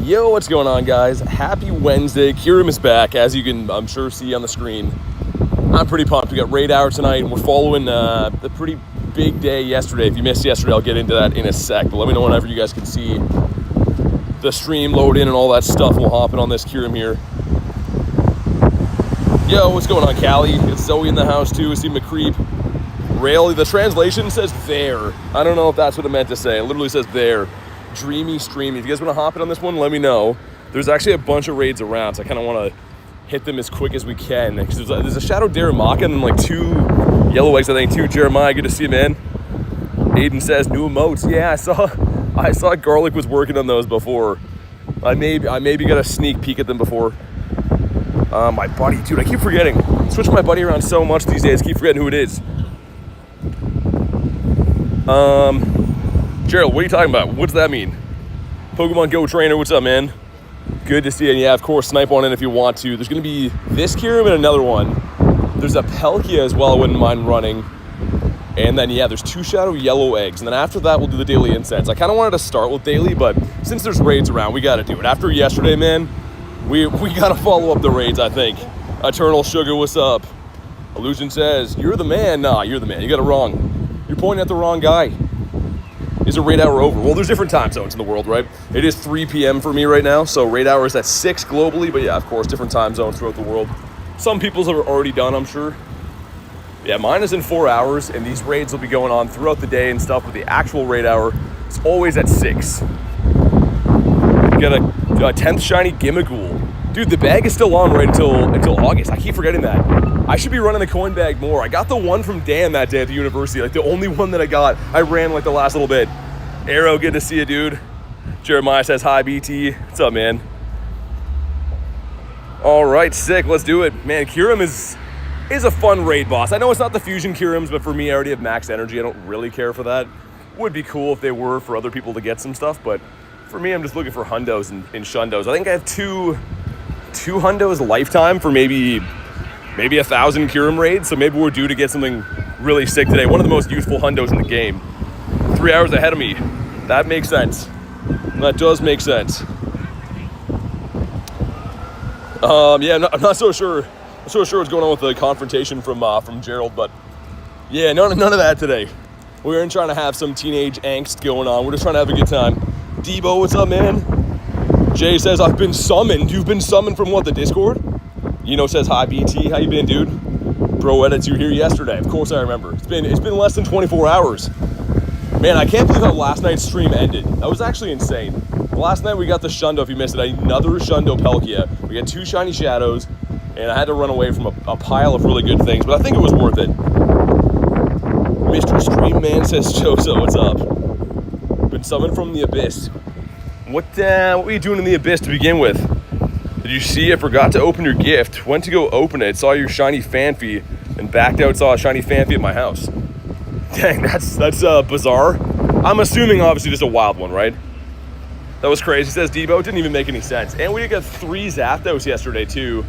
Yo, what's going on, guys? Happy Wednesday. Kyurem is back, as you can, I'm sure, see on the screen. I'm pretty pumped. We got Raid Hour tonight, and we're following the pretty big day yesterday. If you missed yesterday, I'll get into that in a sec, but let me know whenever you guys can see the stream load in and all that stuff. We'll hop in on this Kyurem here. Yo, what's going on, Callie? It's Zoe in the house, too. See McCreep. Rail, the translation says there. I don't know if that's what it meant to say. It literally says there. Dreamy streamy. If you guys want to hop in on this one, let me know. There's actually a bunch of raids around, so I kind of want to hit them as quick as we can. Because there's a Shadow Daramaka and then like 2 yellow eggs, I think, 2 Jeremiah. Good to see you, man. Aiden says new emotes. Yeah, I saw Garlic was working on those before. I maybe got a sneak peek at them before. My buddy, dude, I keep forgetting. I switch my buddy around so much these days. Keep forgetting who it is. Gerald, what are you talking about? What's that mean? Pokemon GO trainer, what's up, man? Good to see you. And yeah, of course, snipe on in if you want to. There's going to be this Kyurem and another one. There's a Palkia as well I wouldn't mind running. And then, yeah, there's 2 Shadow Yellow Eggs. And then after that, we'll do the Daily Incense. I kind of wanted to start with Daily, but since there's raids around, we got to do it. After yesterday, man, we got to follow up the raids, I think. Eternal Sugar, what's up? Illusion says, you're the man. Nah, you're the man. You got it wrong. You're pointing at the wrong guy. Is a Raid Hour over? Well, there's different time zones in the world, right? It is 3 p.m. for me right now, so Raid Hour is at 6 globally, but yeah, of course, different time zones throughout the world. Some people's are already done, I'm sure. Yeah, mine is in 4 hours, and these raids will be going on throughout the day and stuff, but the actual Raid Hour is always at 6. You got a 10th shiny Gimmighoul. Dude, the bag is still on right until August. I keep forgetting that. I should be running the coin bag more. I got the one from Dan that day at the university, like the only one that I got. I ran like the last little bit. Arrow, good to see you, dude. Jeremiah says, hi, BT. What's up, man? All right, sick. Let's do it. Man, Kyurem is a fun raid boss. I know it's not the fusion Kyurems, but for me, I already have max energy. I don't really care for that. Would be cool if they were for other people to get some stuff, but for me, I'm just looking for hundos and shundos. I think I have two hundos lifetime for maybe 1,000 Kyurem raids, so maybe we're due to get something really sick today. One of the most useful hundos in the game. 3 hours ahead of me. That makes sense. That does make sense. Yeah, I'm not so sure. I'm so sure what's going on with the confrontation from Gerald, but yeah, none of that today. We aren't trying to have some teenage angst going on. We're just trying to have a good time. Debo, what's up, man? Jay says, I've been summoned. You've been summoned from what, the Discord? Says, hi, BT. How you been, dude? Bro edits, you were here yesterday. Of course I remember. It's been less than 24 hours. Man, I can't believe how last night's stream ended. That was actually insane. Last night we got the Shundo, if you missed it, another Shundo Palkia. We got 2 shiny Shadows, and I had to run away from a pile of really good things, but I think it was worth it. Mr. Stream Man says, Joso, what's up? Been summoned from the Abyss. What were you doing in the Abyss to begin with? Did you see I forgot to open your gift? Went to go open it, saw your shiny Fanfy, and backed out, saw a shiny Fanfy at my house. Dang, that's bizarre. I'm assuming, obviously, just a wild one, right? That was crazy, says Debo. It didn't even make any sense. And we got 3 Zapdos yesterday, too.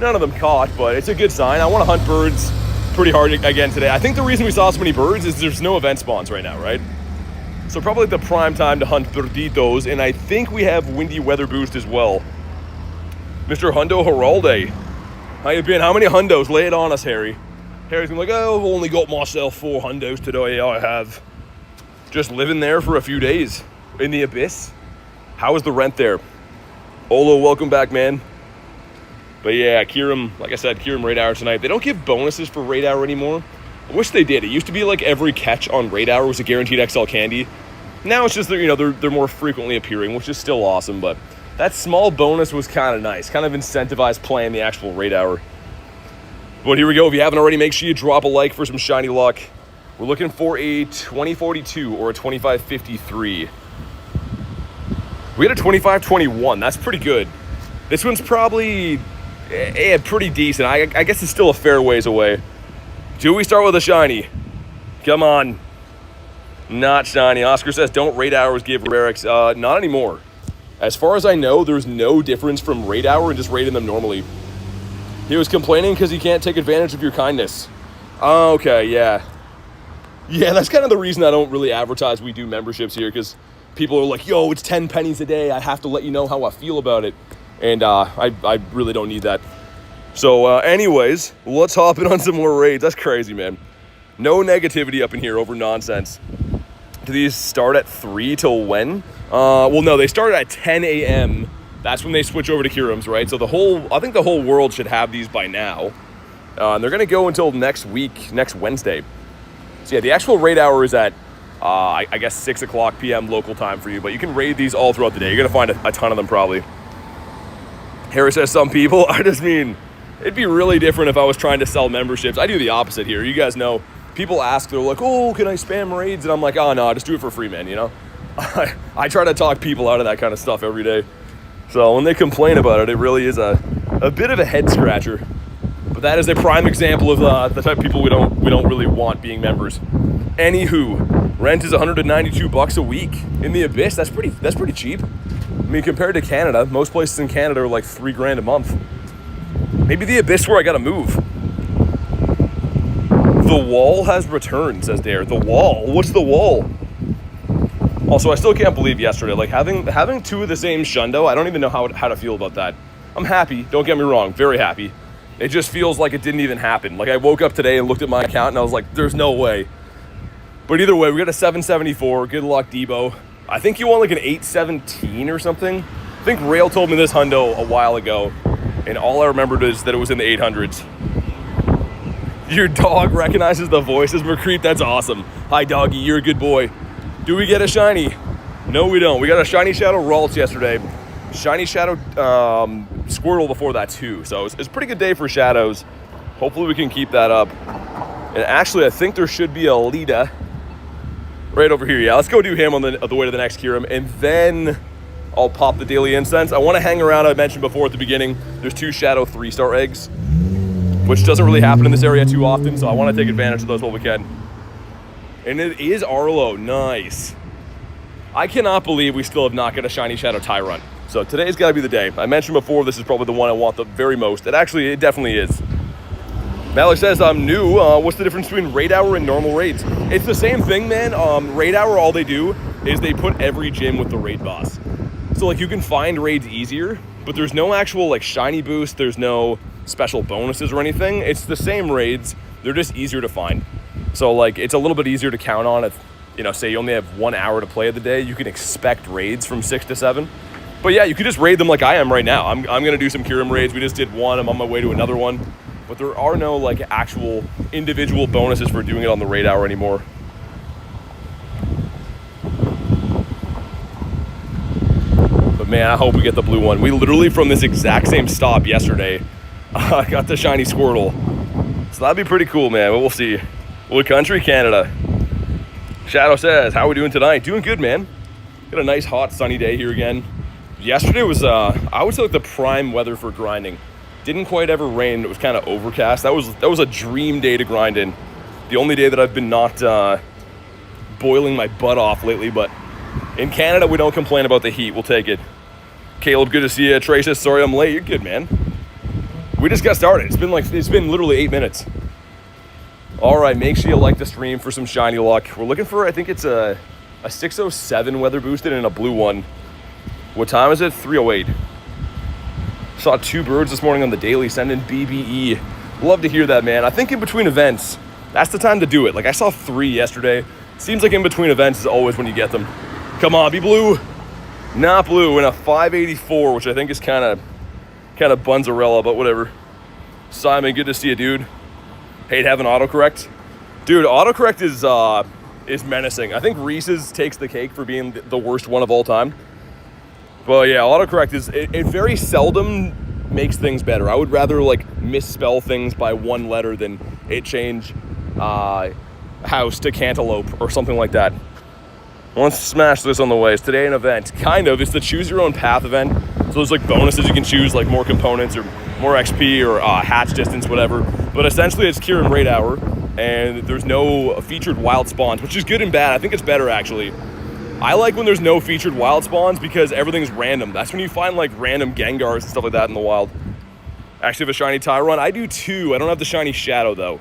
None of them caught, but it's a good sign. I want to hunt birds pretty hard again today. I think the reason we saw so many birds is there's no event spawns right now, right? So probably the prime time to hunt birditos, and I think we have windy weather boost as well. Mr. Hundo Heralde. How you been? How many hundos? Lay it on us, Harry. Harry's been like, oh, I've only got myself 4 hundos today. I have. Just living there for a few days in the Abyss. How is the rent there? Olo, welcome back, man. But yeah, Kyurem, like I said, Kyurem Raid Hour tonight. They don't give bonuses for Raid Hour anymore. I wish they did. It used to be like every catch on Raid Hour was a guaranteed XL candy. Now it's just that, they're more frequently appearing, which is still awesome, but that small bonus was kind of nice. Kind of incentivized playing the actual Raid Hour. But here we go. If you haven't already, make sure you drop a like for some shiny luck. We're looking for a 2042 or a 2553. We had a 2521. That's pretty good. This one's probably pretty decent. I guess it's still a fair ways away. Do we start with a shiny? Come on. Not shiny. Oscar says, don't Raid Hours give Rarics? Not anymore. As far as I know, there's no difference from Raid Hour and just raiding them normally. He was complaining because he can't take advantage of your kindness. Oh, okay, yeah. Yeah, that's kind of the reason I don't really advertise we do memberships here, because people are like, yo, it's 10 pennies a day. I have to let you know how I feel about it. And I really don't need that. So anyways, let's hop in on some more raids. That's crazy, man. No negativity up in here over nonsense. Do these start at 3 till when? Well, no, they start at 10 a.m. That's when they switch over to Kyurems, right? So I think the whole world should have these by now. And they're going to go until next week, next Wednesday. So yeah, the actual raid hour is at, I guess, 6 o'clock p.m. local time for you. But you can raid these all throughout the day. You're going to find a ton of them probably. Harry says some people. I just mean, it'd be really different if I was trying to sell memberships. I do the opposite here. You guys know. People ask, they're like, oh, can I spam raids? And I'm like, oh, no, just do it for free, man, you know? I try to talk people out of that kind of stuff every day. So when they complain about it, it really is a bit of a head scratcher. But that is a prime example of the type of people we don't really want being members. Anywho, rent is $192 a week in the Abyss. That's pretty cheap. I mean, compared to Canada, most places in Canada are like $3,000 a month. Maybe the Abyss where I gotta move. The wall has returned, says Dare. The wall? What's the wall? Also, I still can't believe yesterday, like having two of the same Shundo, I don't even know how to feel about that. I'm happy, don't get me wrong, very happy. It just feels like it didn't even happen. Like I woke up today and looked at my account and I was like, there's no way. But either way, we got a 774, good luck Debo. I think you won like an 817 or something. I think Rail told me this Hundo a while ago, and all I remembered is that it was in the 800s. Your dog recognizes the voices, McCreep. That's awesome. Hi, doggy. You're a good boy. Do we get a shiny? No, we don't. We got a shiny Shadow Ralts yesterday. Shiny Shadow Squirtle before that, too. So it's a pretty good day for Shadows. Hopefully we can keep that up. And actually, I think there should be a Lita right over here. Yeah, let's go do him on the way to the next Kyurem. And then I'll pop the Daily Incense. I want to hang around. I mentioned before at the beginning, there's 2 Shadow 3-star eggs, which doesn't really happen in this area too often, so I want to take advantage of those while we can. And it is Arlo. Nice. I cannot believe we still have not got a shiny Shadow Tyrant. So today's got to be the day. I mentioned before, this is probably the one I want the very most. It definitely is. Malik says, I'm new. What's the difference between Raid Hour and normal raids? It's the same thing, man. Raid Hour, all they do is they put every gym with the raid boss. So like you can find raids easier, but there's no actual like shiny boost. There's no special bonuses or anything. It's the same raids. They're just easier to find. So like it's a little bit easier to count on if, you know, say you only have 1 hour to play of the day, you can expect raids from 6 to 7. But yeah, you could just raid them like I am right now. I'm gonna do some Kyurem raids. We just did one. I'm on my way to another one. But there are no like actual individual bonuses for doing it on the raid hour anymore. But man, I hope we get the blue one. We literally from this exact same stop yesterday got the shiny Squirtle. So that'd be pretty cool, man. But we'll see. What country? Canada. Shadow says, how are we doing tonight? Doing good, man. Got a nice hot sunny day here again. Yesterday was I would say like the prime weather for grinding. Didn't quite ever rain. It was kind of overcast. That was a dream day to grind in. The only day that I've been not boiling my butt off lately, but in Canada we don't complain about the heat. We'll take it. Caleb, good to see you. Trey says, sorry I'm late. You're good, man. We just got started. It's been literally 8 minutes. All right, make sure you like the stream for some shiny luck. We're looking for, I think it's a 607 weather boosted and a blue one. What time is it? 3:08. Saw 2 birds this morning on the daily, sending BBE. Love to hear that, man. I think in between events, that's the time to do it. Like I saw 3 yesterday. Seems like in between events is always when you get them. Come on, be blue. Not blue, in a 584, which I think is kind of bunzarella, but whatever. Simon, good to see you, dude. Hate having autocorrect. Dude, autocorrect is menacing. I think Reese's takes the cake for being the worst one of all time. But yeah, autocorrect it very seldom makes things better. I would rather like misspell things by 1 letter than it change house to cantaloupe or something like that. Let's smash this on the way. It's today an event. Kind of. It's the choose your own path event. So there's like bonuses you can choose, like more components or more XP or hatch distance, whatever. But essentially it's Kyurem Raid Hour, and there's no featured wild spawns, which is good and bad. I think it's better actually. I like when there's no featured wild spawns because everything's random. That's when you find like random Gengars and stuff like that in the wild. Actually have a shiny Tyron. I do too. I don't have the shiny Shadow though.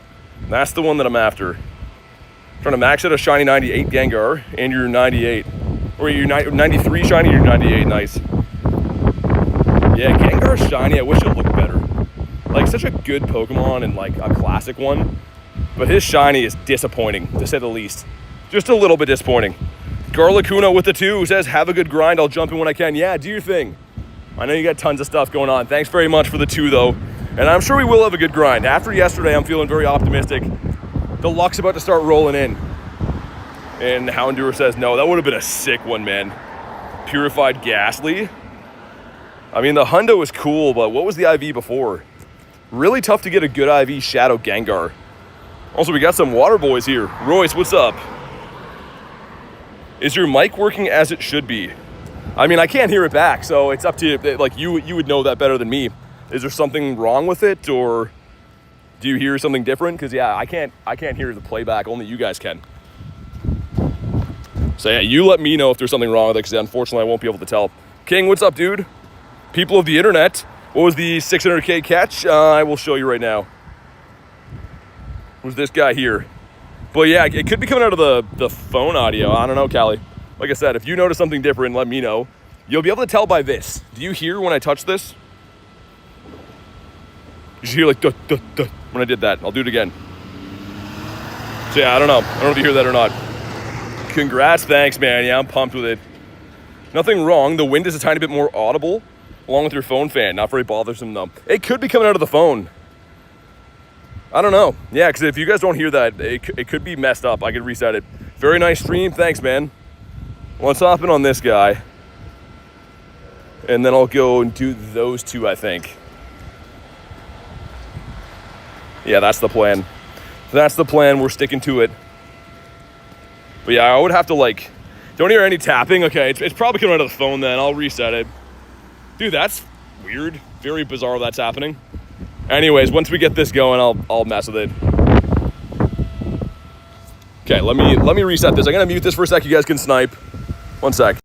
That's the one that I'm after. Trying to max out a shiny 98 Gengar and your 98. Or you're 93 shiny, you're 98, nice. Yeah, Gengar's shiny, I wish it looked better. Like, such a good Pokemon and like a classic one. But his shiny is disappointing, to say the least. Just a little bit disappointing. Garlicuno with the 2 says, have a good grind, I'll jump in when I can. Yeah, do your thing. I know you got tons of stuff going on. Thanks very much for the 2 though. And I'm sure we will have a good grind. After yesterday, I'm feeling very optimistic. The luck's about to start rolling in. And Houndour says, no, that would have been a sick one, man. Purified Ghastly. I mean, the Hundo is cool, but what was the IV before? Really tough to get a good IV Shadow Gengar. Also, we got some water boys here. Royce, what's up? Is your mic working as it should be? I mean, I can't hear it back, so it's up to you. Like, you would know that better than me. Is there something wrong with it, or do you hear something different? Because yeah, I can't hear the playback. Only you guys can. So yeah, you let me know if there's something wrong with it, because unfortunately I won't be able to tell. King, what's up, dude? People of the internet, what was the 600K catch? I will show you right now. Was this guy here? But yeah, it could be coming out of the phone audio. I don't know, Callie. Like I said, if you notice something different, let me know. You'll be able to tell by this. Do you hear when I touch this? You should hear like duh, duh, duh, when I did that. I'll do it again. So yeah, I don't know. I don't know if you hear that or not. Congrats, thanks, man. Yeah, I'm pumped with it. Nothing wrong. The wind is a tiny bit more audible, along with your phone fan. Not very bothersome, though. It could be coming out of the phone. I don't know. Yeah, because if you guys don't hear that, it could be messed up. I could reset it. Very nice stream. Thanks, man. Let's hop in on this guy. And then I'll go and do those 2, I think. Yeah, that's the plan. That's the plan. We're sticking to it. But yeah, I would have to like... Don't hear any tapping? Okay, it's probably coming out of the phone then. I'll reset it. Dude, that's weird. Very bizarre that's happening. Anyways, once we get this going, I'll mess with it. Okay, let me reset this. I'm gonna mute this for a sec. You guys can snipe. One sec.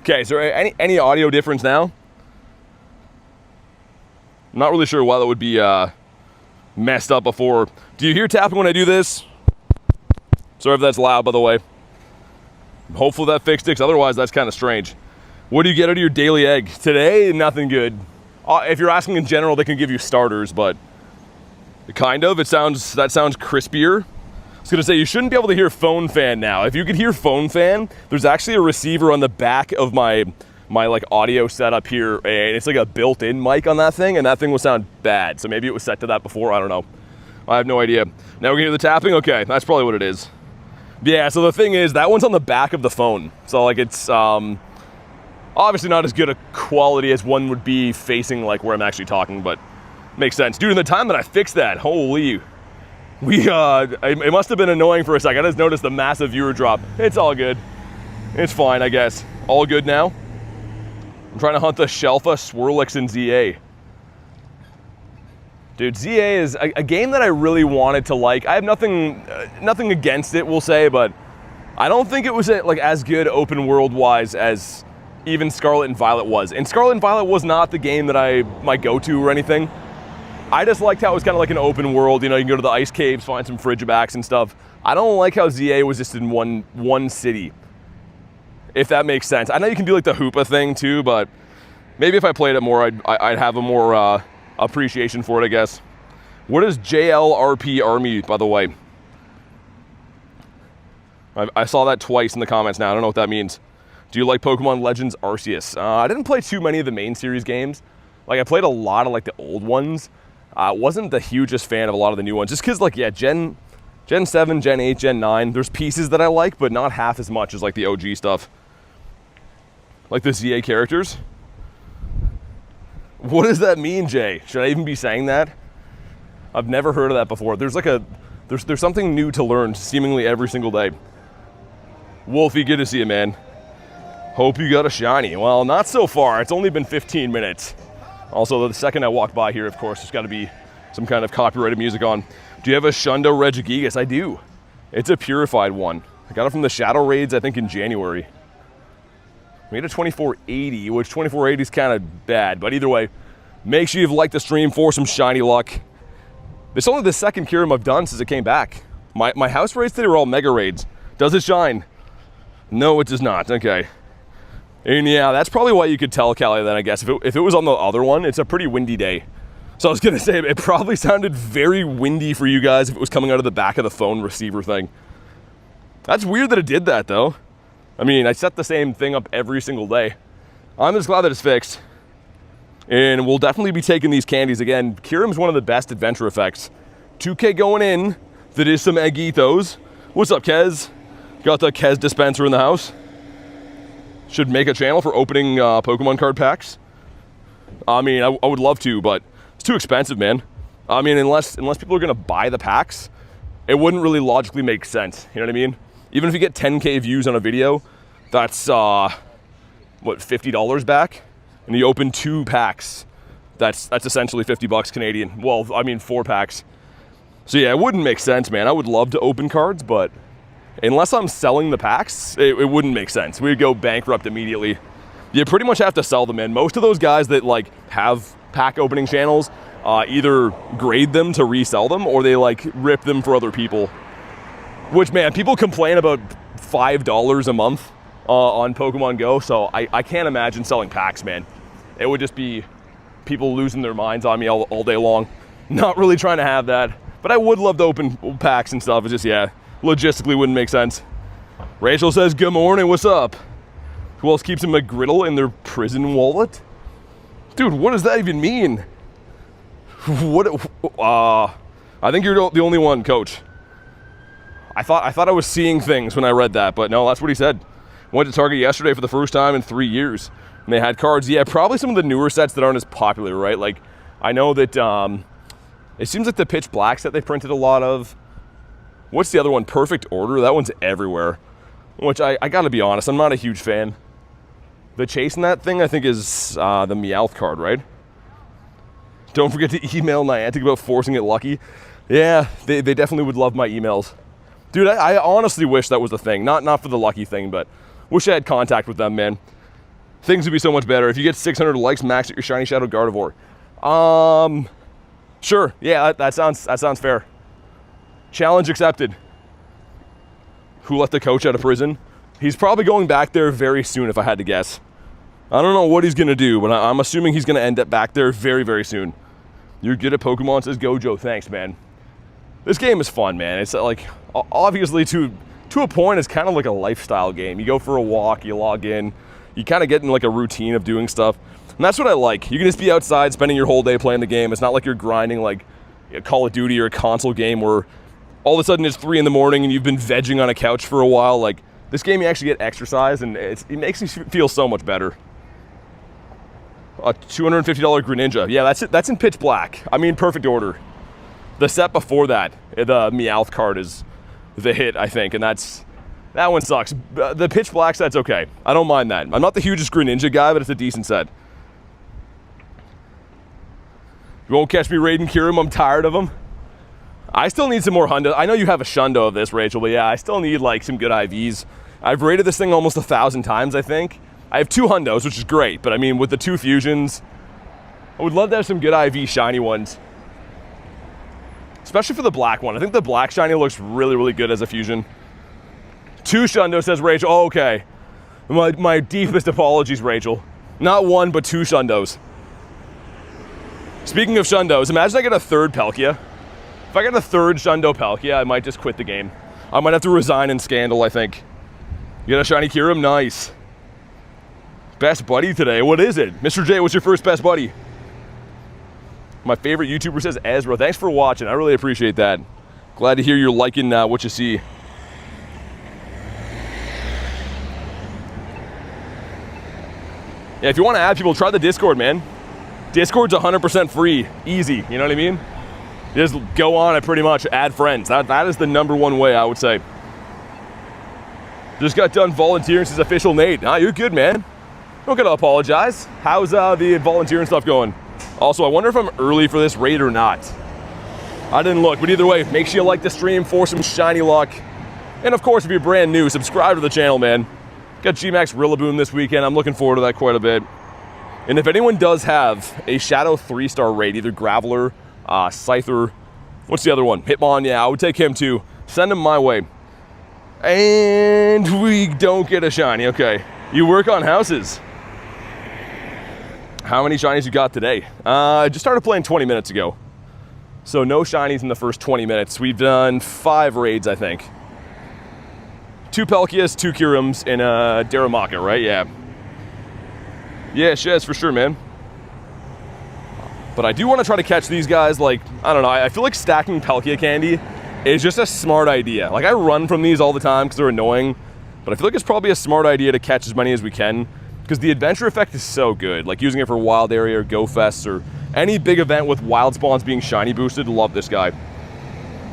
Okay, is there any audio difference now? I'm not really sure why that would be messed up before. Do you hear tapping when I do this? Sorry if that's loud, by the way. Hopefully that fixed it, because otherwise that's kind of strange. What do you get out of your daily egg? Today, nothing good. If you're asking in general, they can give you starters, but kind of. That sounds crispier. I was gonna say, you shouldn't be able to hear phone fan now. If you could hear phone fan, there's actually a receiver on the back of my like audio setup here, and it's like a built-in mic on that thing, and that thing will sound bad. So maybe it was set to that before, I don't know. I have no idea. Now we can hear the tapping? Okay, that's probably what it is. Yeah, so the thing is, that one's on the back of the phone. So like it's obviously not as good a quality as one would be facing like where I'm actually talking, but makes sense. Dude, in the time that I fixed that, holy, it must have been annoying for a second. I just noticed the massive viewer drop. It's all good. It's fine, I guess. All good now. I'm trying to hunt the Shelfa, Swirlix, and ZA. Dude, ZA is a game that I really wanted to like. I have nothing against it, we'll say, but I don't think it was like as good open world wise as even Scarlet and Violet was. And Scarlet and Violet was not the game that I might go to or anything. I just liked how it was kind of like an open world. You know, you can go to the ice caves, find some Frigibacks and stuff. I don't like how ZA was just in one city, if that makes sense. I know you can do like the Hoopa thing too, but maybe if I played it more, I'd have a more appreciation for it, I guess. What is JLRP Army, by the way? I saw that twice in the comments now. I don't know what that means. Do you like Pokemon Legends Arceus? I didn't play too many of the main series games. Like, I played a lot of like the old ones. Wasn't the hugest fan of a lot of the new ones, just because like, yeah, Gen 7, Gen 8, Gen 9, there's pieces that I like, but not half as much as like the OG stuff. Like the ZA characters. What does that mean, Jay? Should I even be saying that? I've never heard of that before. There's like there's something new to learn seemingly every single day. Wolfie, good to see you, man. Hope you got a shiny. Well, not so far. It's only been 15 minutes. Also, the second I walk by here, of course, there's got to be some kind of copyrighted music on. Do you have a Shundo Regigigas? I do. It's a purified one. I got it from the Shadow Raids, I think, in January. Made a 2480, which 2480 is kind of bad, but either way, make sure you've liked the stream for some shiny luck. This is only the second Kyurem I've done since it came back. My house raids today were all mega raids. Does it shine? No, it does not. Okay. And yeah, that's probably why you could tell, Callie, then I guess. If it was on the other one, it's a pretty windy day. So I was gonna say, it probably sounded very windy for you guys if it was coming out of the back of the phone receiver thing. That's weird that it did that, though. I mean, I set the same thing up every single day. I'm just glad that it's fixed. And we'll definitely be taking these candies again. Kyurem's one of the best adventure effects. 2K going in. That is some Eggitos. What's up, Kez? Got the Kez dispenser in the house. Should make a channel for opening Pokemon card packs. I mean, I would love to, but it's too expensive, man. I mean, unless people are gonna buy the packs, it wouldn't really logically make sense. You know what I mean? Even if you get 10K views on a video, that's what, $50 back, and you open 2 packs. That's essentially 50 bucks Canadian. Well, I mean 4 packs. So yeah, it wouldn't make sense, man. I would love to open cards, but unless I'm selling the packs, it wouldn't make sense. We'd go bankrupt immediately. You pretty much have to sell them in. Most of those guys that like have pack opening channels either grade them to resell them or they like rip them for other people. Which, man, people complain about $5 a month on Pokemon GO, so I can't imagine selling packs, man. It would just be people losing their minds on me all day long. Not really trying to have that, but I would love to open packs and stuff. It's just, yeah, logistically wouldn't make sense. Rachel says, good morning, what's up? Who else keeps a McGriddle in their prison wallet? Dude, what does that even mean? What? I think you're the only one, Coach. I thought I was seeing things when I read that, but no, that's what he said. Went to Target yesterday for the first time in 3 years. And they had cards. Yeah, probably some of the newer sets that aren't as popular, right? Like, I know that it seems like the Pitch Black set they printed a lot of. What's the other one? Perfect Order. That one's everywhere. Which I gotta be honest, I'm not a huge fan. The Chasing That thing, I think, is the Meowth card, right? Don't forget to email Niantic about forcing it lucky. Yeah, they definitely would love my emails. Dude, I honestly wish that was a thing. Not for the lucky thing, but wish I had contact with them, man. Things would be so much better. If you get 600 likes, max at your Shiny Shadow Gardevoir. Sure. Yeah, that sounds fair. Challenge accepted. Who let the coach out of prison? He's probably going back there very soon, if I had to guess. I don't know what he's going to do, but I'm assuming he's going to end up back there very, very soon. You're good at Pokemon, says Gojo. Thanks, man. This game is fun, man. It's like, obviously to a point, it's kind of like a lifestyle game. You go for a walk, you log in, you kind of get in like a routine of doing stuff. And that's what I like. You can just be outside spending your whole day playing the game. It's not like you're grinding like a Call of Duty or a console game where all of a sudden it's 3 in the morning and you've been vegging on a couch for a while. Like, this game you actually get exercise and it makes you feel so much better. A $250 Greninja. Yeah, that's in Pitch Black. I mean, Perfect Order. The set before that, the Meowth card is the hit, I think, and that one sucks. The Pitch Black set's okay. I don't mind that. I'm not the hugest Greninja guy, but it's a decent set. You won't catch me raiding Kyurem. I'm tired of them. I still need some more Hundo. I know you have a Shundo of this, Rachel, but yeah, I still need like some good IVs. I've raided this thing almost 1,000 times, I think. I have 2 Hundos, which is great, but I mean, with the 2 fusions, I would love to have some good IV shiny ones. Especially for the black one. I think the black shiny looks really, really good as a fusion. 2 Shundo, says Rachel. Oh, okay. My deepest apologies, Rachel. Not 1, but 2 Shundos. Speaking of Shundos, imagine I get a 3rd Palkia. If I get a 3rd Shundo Palkia, I might just quit the game. I might have to resign in Scandal, I think. You got a shiny Kyurem? Nice. Best buddy today. What is it? Mr. J, what's your first best buddy? My favorite YouTuber, says Ezra. Thanks for watching. I really appreciate that. Glad to hear you're liking what you see. Yeah, if you want to add people, try the Discord, man. Discord's 100% free. Easy, you know what I mean? You just go on it pretty much, add friends. That is the #1 way, I would say. Just got done volunteering, says Official Nate. Ah, you're good, man. Don't gotta apologize. How's the volunteering stuff going? Also, I wonder if I'm early for this raid or not. I didn't look, but either way, make sure you like the stream for some shiny luck. And of course, if you're brand new, subscribe to the channel, man. Got G-Max Rillaboom this weekend. I'm looking forward to that quite a bit. And if anyone does have a Shadow 3-star raid, either Graveler, Scyther, what's the other one? Hitmon, yeah, I would take him too. Send him my way. And we don't get a shiny, okay. You work on houses. How many shinies you got today? I just started playing 20 minutes ago. So no shinies in the first 20 minutes. We've done 5 raids, I think. 2 Palkias, 2 Kyurems, and a Daramaka, right? Yeah. Yeah, Shez, for sure, man. But I do want to try to catch these guys, like, I don't know, I feel like stacking Palkia candy is just a smart idea. Like, I run from these all the time because they're annoying, but I feel like it's probably a smart idea to catch as many as we can, because the adventure effect is so good. Like, using it for Wild Area or Go Fests or any big event with wild spawns being shiny boosted, love this guy.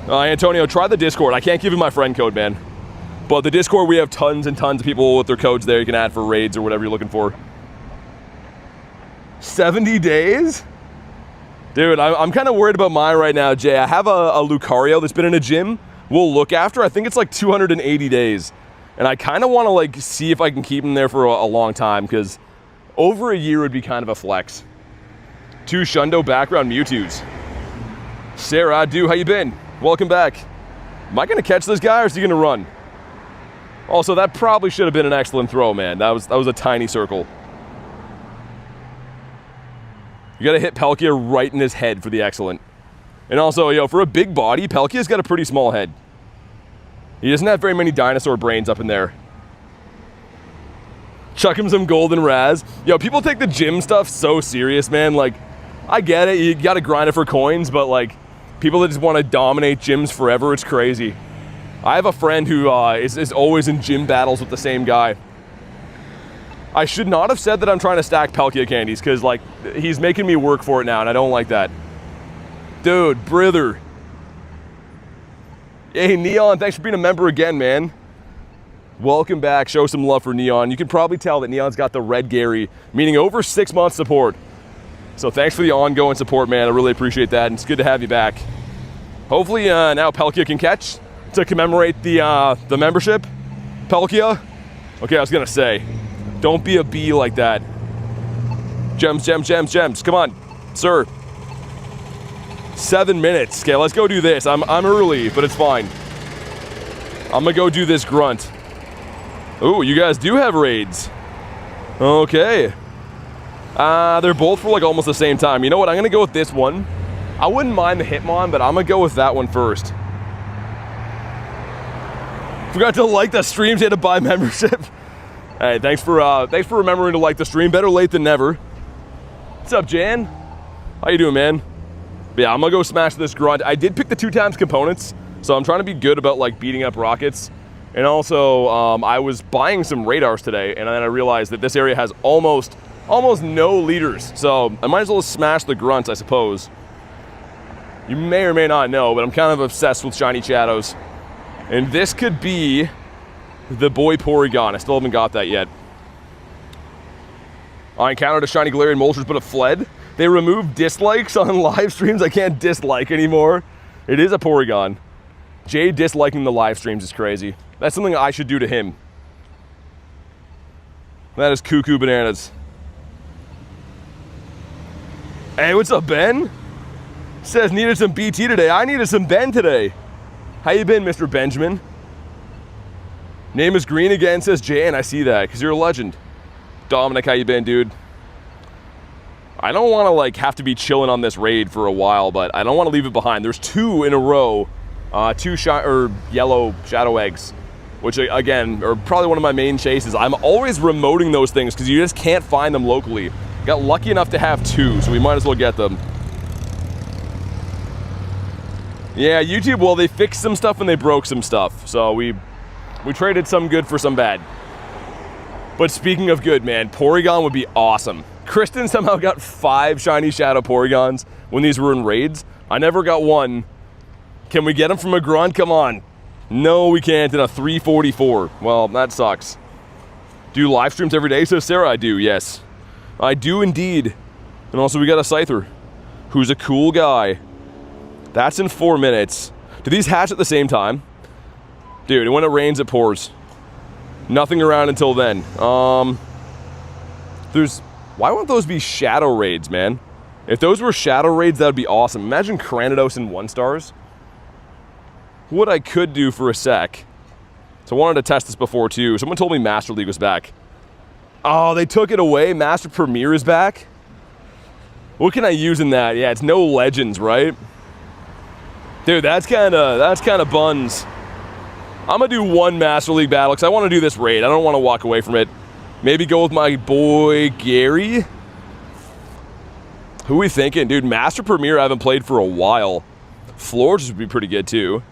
Antonio, try the Discord. I can't give you my friend code, man. But the Discord, we have tons and tons of people with their codes there you can add for raids or whatever you're looking for. 70 days? Dude, I'm kind of worried about mine right now, Jay. I have a Lucario that's been in a gym we'll look after. I think it's like 280 days. And I kind of want to like see if I can keep him there for a long time, because over a year would be kind of a flex. 2 Shundo background Mewtwo's. Sarah, dude, how you been? Welcome back. Am I going to catch this guy or is he going to run? Also, that probably should have been an excellent throw, man. That was a tiny circle. You gotta hit Palkia right in his head for the excellent. And also, yo, for a big body, Palkia's got a pretty small head. He doesn't have very many dinosaur brains up in there. Chuck him some golden Raz. Yo, people take the gym stuff so serious, man. Like, I get it, you gotta grind it for coins, but like, people that just want to dominate gyms forever, it's crazy. I have a friend who is always in gym battles with the same guy. I should not have said that I'm trying to stack Palkia candies, because, like, he's making me work for it now, and I don't like that. Dude, brother. Hey, Neon, thanks for being a member again, man. Welcome back. Show some love for Neon. You can probably tell that Neon's got the Red Gary, meaning over 6 months support. So thanks for the ongoing support, man. I really appreciate that, and it's good to have you back. Hopefully now Palkia can catch to commemorate the membership. Palkia? Okay, I was going to say. Don't be a bee like that. Gems, gems, gems, gems. Come on, sir. 7 minutes. Okay, let's go do this. I'm early, but it's fine. I'm gonna go do this grunt. Ooh, you guys do have raids. Okay. They're both for like almost the same time. You know what? I'm gonna go with this one. I wouldn't mind the Hitmon, but I'm gonna go with that one first. Forgot to like the stream, to buy membership. Hey, thanks for remembering to like the stream. Better late than never. What's up, Jan? How you doing, man? But yeah, I'm gonna go smash this grunt. I did pick the 2x components, so I'm trying to be good about like beating up rockets. And also, I was buying some radars today, and then I realized that this area has almost no leaders. So I might as well smash the grunt, I suppose. You may or may not know, but I'm kind of obsessed with shiny shadows. And this could be the boy Porygon. I still haven't got that yet. I encountered a shiny Galarian Moltres, but it fled. They removed dislikes on live streams. I can't dislike anymore. It is a Porygon. Jay disliking the live streams is crazy. That's something I should do to him. That is cuckoo bananas. Hey, what's up, Ben? Says needed some BT today. I needed some Ben today. How you been, Mr. Benjamin? Name is green again, says Jay, and I see that, because you're a legend. Dominic, how you been, dude? I don't want to, like, have to be chilling on this raid for a while, but I don't want to leave it behind. There's 2 in a row, 2 yellow shadow eggs, which, again, are probably one of my main chases. I'm always remoting those things, because you just can't find them locally. Got lucky enough to have 2, so we might as well get them. Yeah, YouTube, well, they fixed some stuff and they broke some stuff, so we traded some good for some bad. But speaking of good, man, Porygon would be awesome. Kristen somehow got 5 shiny shadow Porygons when these were in raids. I never got one. Can we get them from a grunt? Come on. No, we can't in a 344. Well, that sucks. Do live streams every day? So Sarah, I do, yes. I do indeed. And also we got a Scyther, who's a cool guy. That's in 4 minutes. Do these hatch at the same time? Dude, when it rains, it pours. Nothing around until then. Why won't those be shadow raids, man? If those were shadow raids, that would be awesome. Imagine Cranidos in 1-stars. What I could do for a sec. So I wanted to test this before, too. Someone told me Master League was back. Oh, they took it away? Master Premier is back? What can I use in that? Yeah, it's no legends, right? Dude, that's kind of buns. I'm going to do one Master League battle because I want to do this raid. I don't want to walk away from it. Maybe go with my boy Gary. Who are we thinking? Dude, Master Premier I haven't played for a while. Floors would be pretty good too.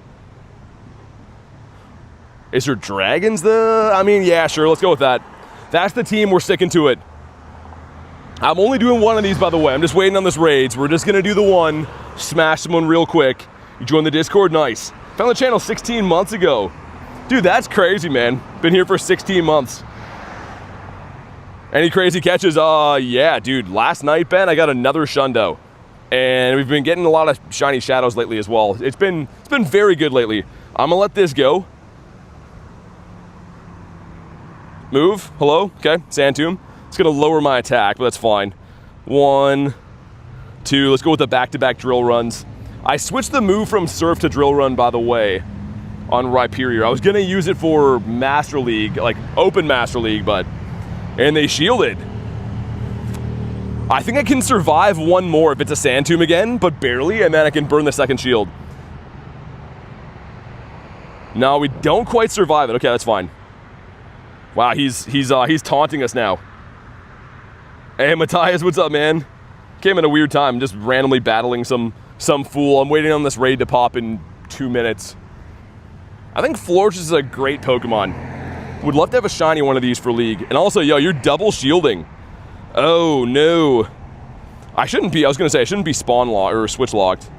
Is there dragons I mean, yeah, sure, let's go with that. That's the team, we're sticking to it. I'm only doing one of these, by the way. I'm just waiting on this raids. We're just gonna do the one, smash someone real quick. You join the Discord, nice. Found the channel 16 months ago. Dude, that's crazy, man. Been here for 16 months. Any crazy catches? Yeah, dude. Last night, Ben, I got another Shundo. And we've been getting a lot of shiny shadows lately as well. It's been very good lately. I'm gonna let this go. Move. Hello. Okay. Sand Tomb. It's gonna lower my attack, but that's fine. 1, 2. Let's go with the back-to-back drill runs. I switched the move from Surf to Drill Run, by the way, on Rhyperior. I was gonna use it for Master League, like Open Master League, and they shielded. I think I can survive one more if it's a Sand Tomb again, but barely, and then I can burn the second shield. No, we don't quite survive it. Okay, that's fine. Wow, he's taunting us now. Hey, Matthias, what's up, man? Came at a weird time, just randomly battling some fool. I'm waiting on this raid to pop in 2 minutes. I think Florges is a great Pokemon. Would love to have a shiny one of these for League. And also, yo, you're double shielding. Oh, no. I shouldn't be, I was gonna say, I shouldn't be spawn locked or switch locked.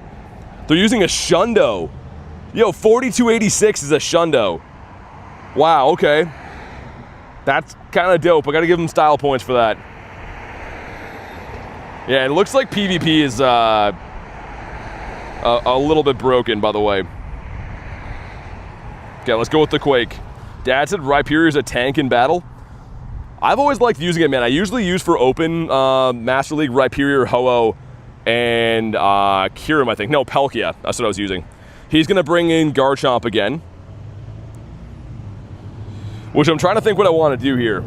They're using a Shundo. Yo, 4286 is a Shundo. Wow, okay. That's kind of dope. I gotta give them style points for that. Yeah, it looks like PvP is a little bit broken, by the way. Okay, let's go with the Quake. Dad said Rhyperior is a tank in battle. I've always liked using it, man. I usually use for Open Master League Rhyperior, Ho-Oh, and Kyurem, I think. No, Palkia. That's what I was using. He's gonna bring in Garchomp again. Which I'm trying to think what I want to do here.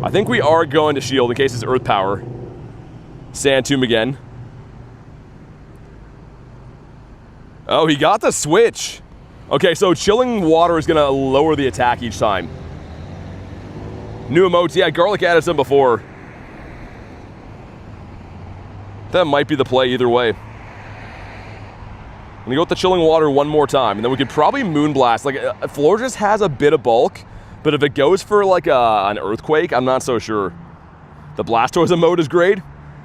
I think we are going to shield in case it's Earth Power. Sand Tomb again. Oh, he got the switch. Okay, so Chilling Water is going to lower the attack each time. New emotes. Yeah, Garlic added some before. That might be the play either way. I'm going to go with the Chilling Water one more time, and then we could probably Moonblast. Like, Florges has a bit of bulk, but if it goes for like an Earthquake, I'm not so sure. The Blastoise emote is great.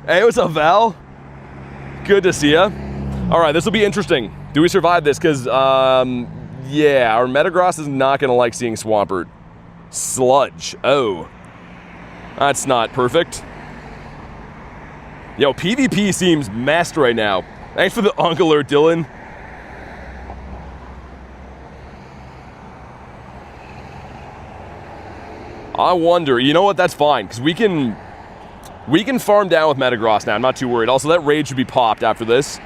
Hey, what's up, Val? Good to see ya. All right, this will be interesting. Do we survive this? Because, yeah, our Metagross is not going to like seeing Swampert. Sludge. Oh. That's not perfect. Yo, PvP seems messed right now. Thanks for the Unk Alert, Dylan. I wonder, you know what, that's fine, because we can farm down with Metagross now, I'm not too worried. Also, that raid should be popped after this.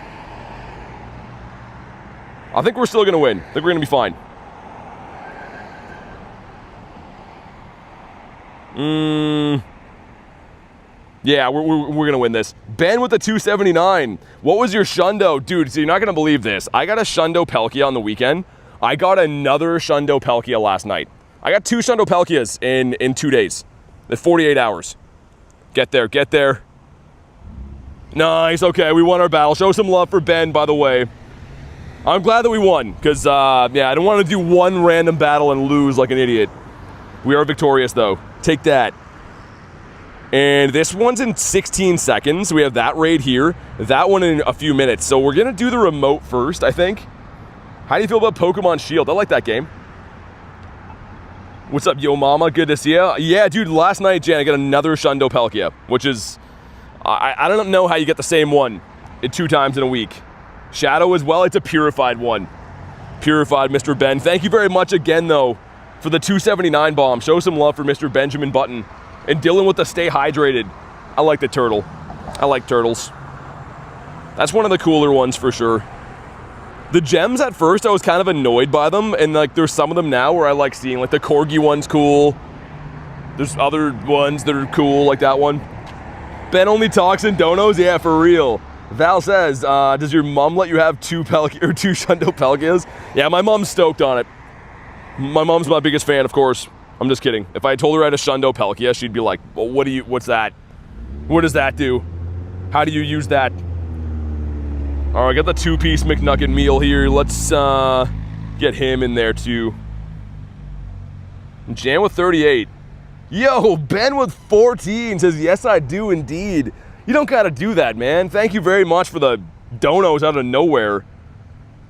I think we're still going to win. I think we're going to be fine. Yeah, we're going to win this. Ben with the 279. What was your Shundo? Dude, so you're not going to believe this. I got a Shundo Palkia on the weekend. I got another Shundo Palkia last night. I got 2 Shundo Palkias in 2 days. In 48 hours. Get there, get there. Nice, okay, we won our battle. Show some love for Ben, by the way. I'm glad that we won, because, yeah, I don't want to do one random battle and lose like an idiot. We are victorious, though. Take that. And this one's in 16 seconds. We have that raid here. That one in a few minutes. So we're going to do the remote first, I think. How do you feel about Pokemon Shield? I like that game. What's up, yo mama? Good to see ya. Yeah, dude, last night, Jan, I got another Shundo Palkia, which is... I don't know how you get the same one 2 times in a week. Shadow as well, it's a purified one. Purified Mr. Ben. Thank you very much again, though, for the 279 bomb. Show some love for Mr. Benjamin Button. And Dylan with the stay hydrated. I like the turtle. I like turtles. That's one of the cooler ones for sure. The gems at first, I was kind of annoyed by them. And like there's some of them now where I like seeing. Like the Corgi one's cool. There's other ones that are cool, like that one. Ben only talks in donos? Yeah, for real. Val says, does your mom let you have two Shundo Palkias? Yeah, my mom's stoked on it. My mom's my biggest fan, of course. I'm just kidding. If I told her I had a Shundo Palkia, she'd be like, well, what's that? What does that do? How do you use that? All right, I got the 2-piece McNugget meal here. Let's get him in there too. Jan with 38. Yo, Ben with 14 says, yes, I do indeed. You don't gotta do that, man. Thank you very much for the donos out of nowhere.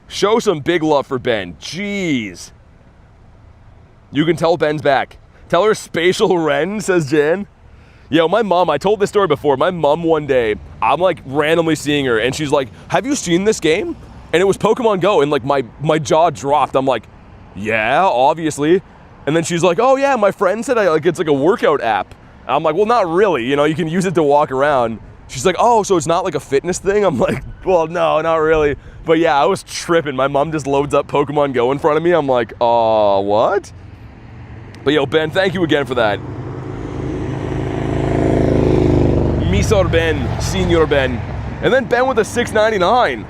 Show some big love for Ben. Jeez. You can tell Ben's back. Tell her Spatial Ren, says Jan. Yo, my mom, I told this story before. My mom one day, I'm like randomly seeing her and she's like, have you seen this game? And it was Pokemon GO and like my jaw dropped. I'm like, yeah, obviously. And then she's like, oh yeah, my friend said it's like a workout app. And I'm like, well, not really. You know, you can use it to walk around. She's like, oh, so it's not like a fitness thing? I'm like, well, no, not really. But yeah, I was tripping. My mom just loads up Pokemon GO in front of me. I'm like, oh, what? But yo, Ben, thank you again for that. Misor Ben, Senior Ben. And then Ben with a 699.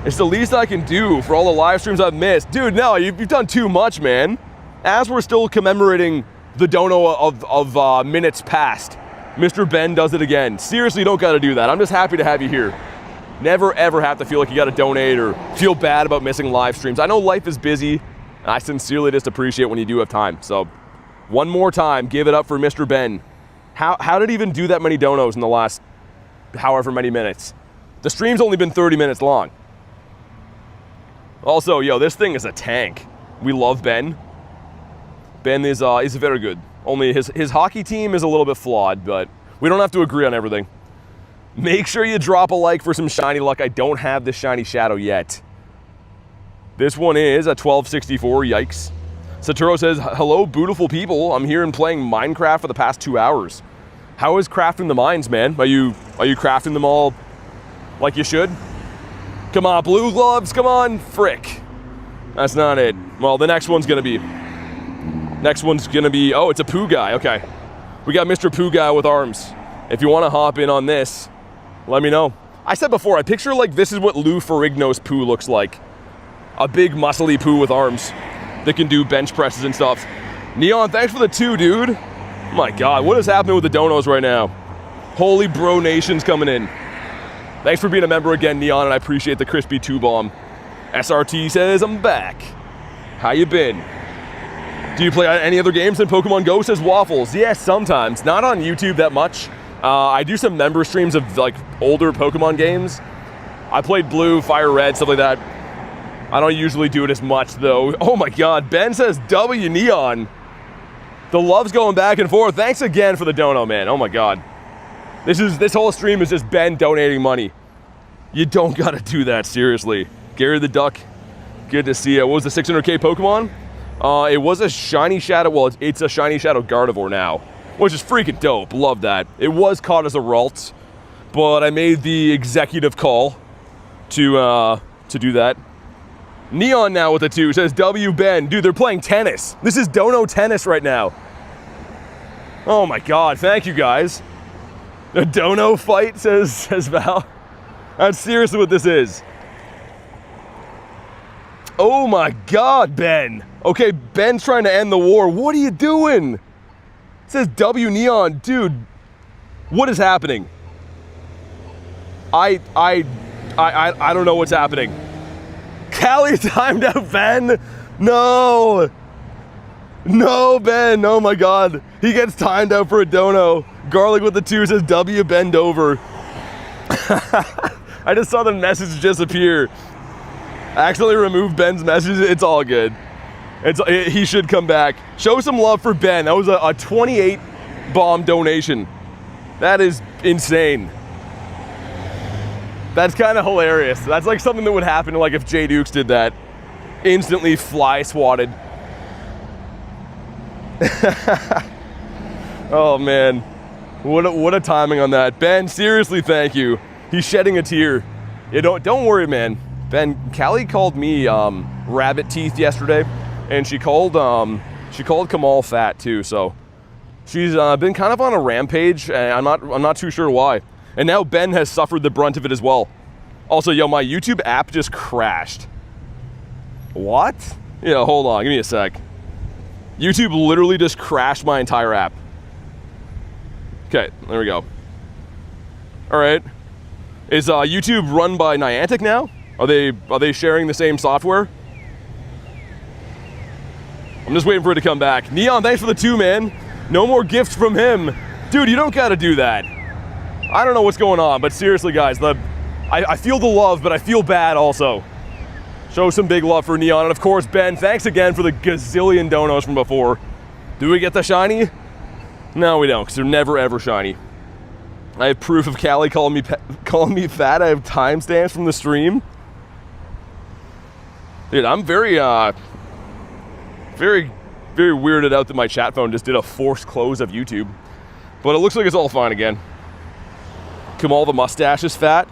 It's the least I can do for all the live streams I've missed. Dude, no, you've done too much, man. As we're still commemorating the dono of minutes past, Mr. Ben does it again. Seriously, you don't gotta do that. I'm just happy to have you here. Never ever have to feel like you gotta donate or feel bad about missing live streams. I know life is busy, and I sincerely just appreciate when you do have time. So, one more time, give it up for Mr. Ben. How did he even do that many donos in the last however many minutes? The stream's only been 30 minutes long. Also, yo, this thing is a tank. We love Ben. Ben is very good. Only his hockey team is a little bit flawed, but we don't have to agree on everything. Make sure you drop a like for some shiny luck. I don't have this shiny shadow yet. This one is a 1264, yikes. Satoru says, hello, beautiful people. I'm here and playing Minecraft for the past 2 hours. How is crafting the mines, man? Are you crafting them all like you should? Come on, blue gloves, come on, frick. That's not it. Well, the next one's gonna be, oh, it's a poo guy, okay. We got Mr. Poo Guy with arms. If you wanna hop in on this, let me know. I said before, I picture like this is what Lou Ferrigno's poo looks like. A big muscly poo with arms that can do bench presses and stuff. Neon, thanks for the 2, dude. Oh my God, what is happening with the donos right now? Holy bro nation's coming in. Thanks for being a member again, Neon, and I appreciate the crispy 2 bomb. SRT says, I'm back. How you been? Do you play any other games than Pokemon GO, says Waffles? Yes, sometimes. Not on YouTube that much. I do some member streams of like older Pokemon games. I played Blue, Fire Red, stuff like that. I don't usually do it as much though. Oh my God, Ben says W Neon. The love's going back and forth. Thanks again for the dono, man. Oh my God. This whole stream is just Ben donating money. You don't gotta do that, seriously. Gary the Duck, good to see you. What was the 600k Pokemon? It was a shiny shadow, well, it's a shiny shadow Gardevoir now, which is freaking dope, love that. It was caught as a Ralt, but I made the executive call to do that. Neon now with a 2 says W Ben. Dude, they're playing tennis. This is dono tennis right now. Oh my God, thank you guys. A dono fight, says Val. That's seriously what this is. Oh my God, Ben. Okay, Ben's trying to end the war. What are you doing? It says W Neon. Dude, what is happening? I don't know what's happening. Callie timed out Ben. No. No, Ben. Oh my God. He gets timed out for a dono. Garlic with the 2 says W bend over. I just saw the message disappear. I accidentally removed Ben's message. It's all good. He should come back. Show some love for Ben. That was a 28 bomb donation. That is insane. That's kind of hilarious. That's like something that would happen like if Jay Dukes did that. instantly fly swatted. Oh man, what a timing on that. Ben, seriously, thank you. He's shedding a tear. Yeah, don't worry, man. Ben, Callie called me rabbit teeth yesterday, and she called Kamal fat too. So she's been kind of on a rampage, and I'm not too sure why. And now Ben has suffered the brunt of it as well. Also, yo, my YouTube app just crashed. What? Yeah, hold on, give me a sec. YouTube literally just crashed my entire app. Okay, there we go. All right. Is YouTube run by Niantic now? Are they sharing the same software? I'm just waiting for it to come back. Neon, thanks for the 2, man. No more gifts from him. Dude, you don't gotta do that. I don't know what's going on, but seriously, guys, I feel the love, but I feel bad also. Show some big love for Neon. And of course, Ben, thanks again for the gazillion donos from before. Do we get the shiny? No, we don't, because they're never ever shiny. I have proof of Callie calling me fat. I have timestamps from the stream. Dude, I'm very weirded out that my chat phone just did a forced close of YouTube. But it looks like it's all fine again. Kamal, the mustache is fat.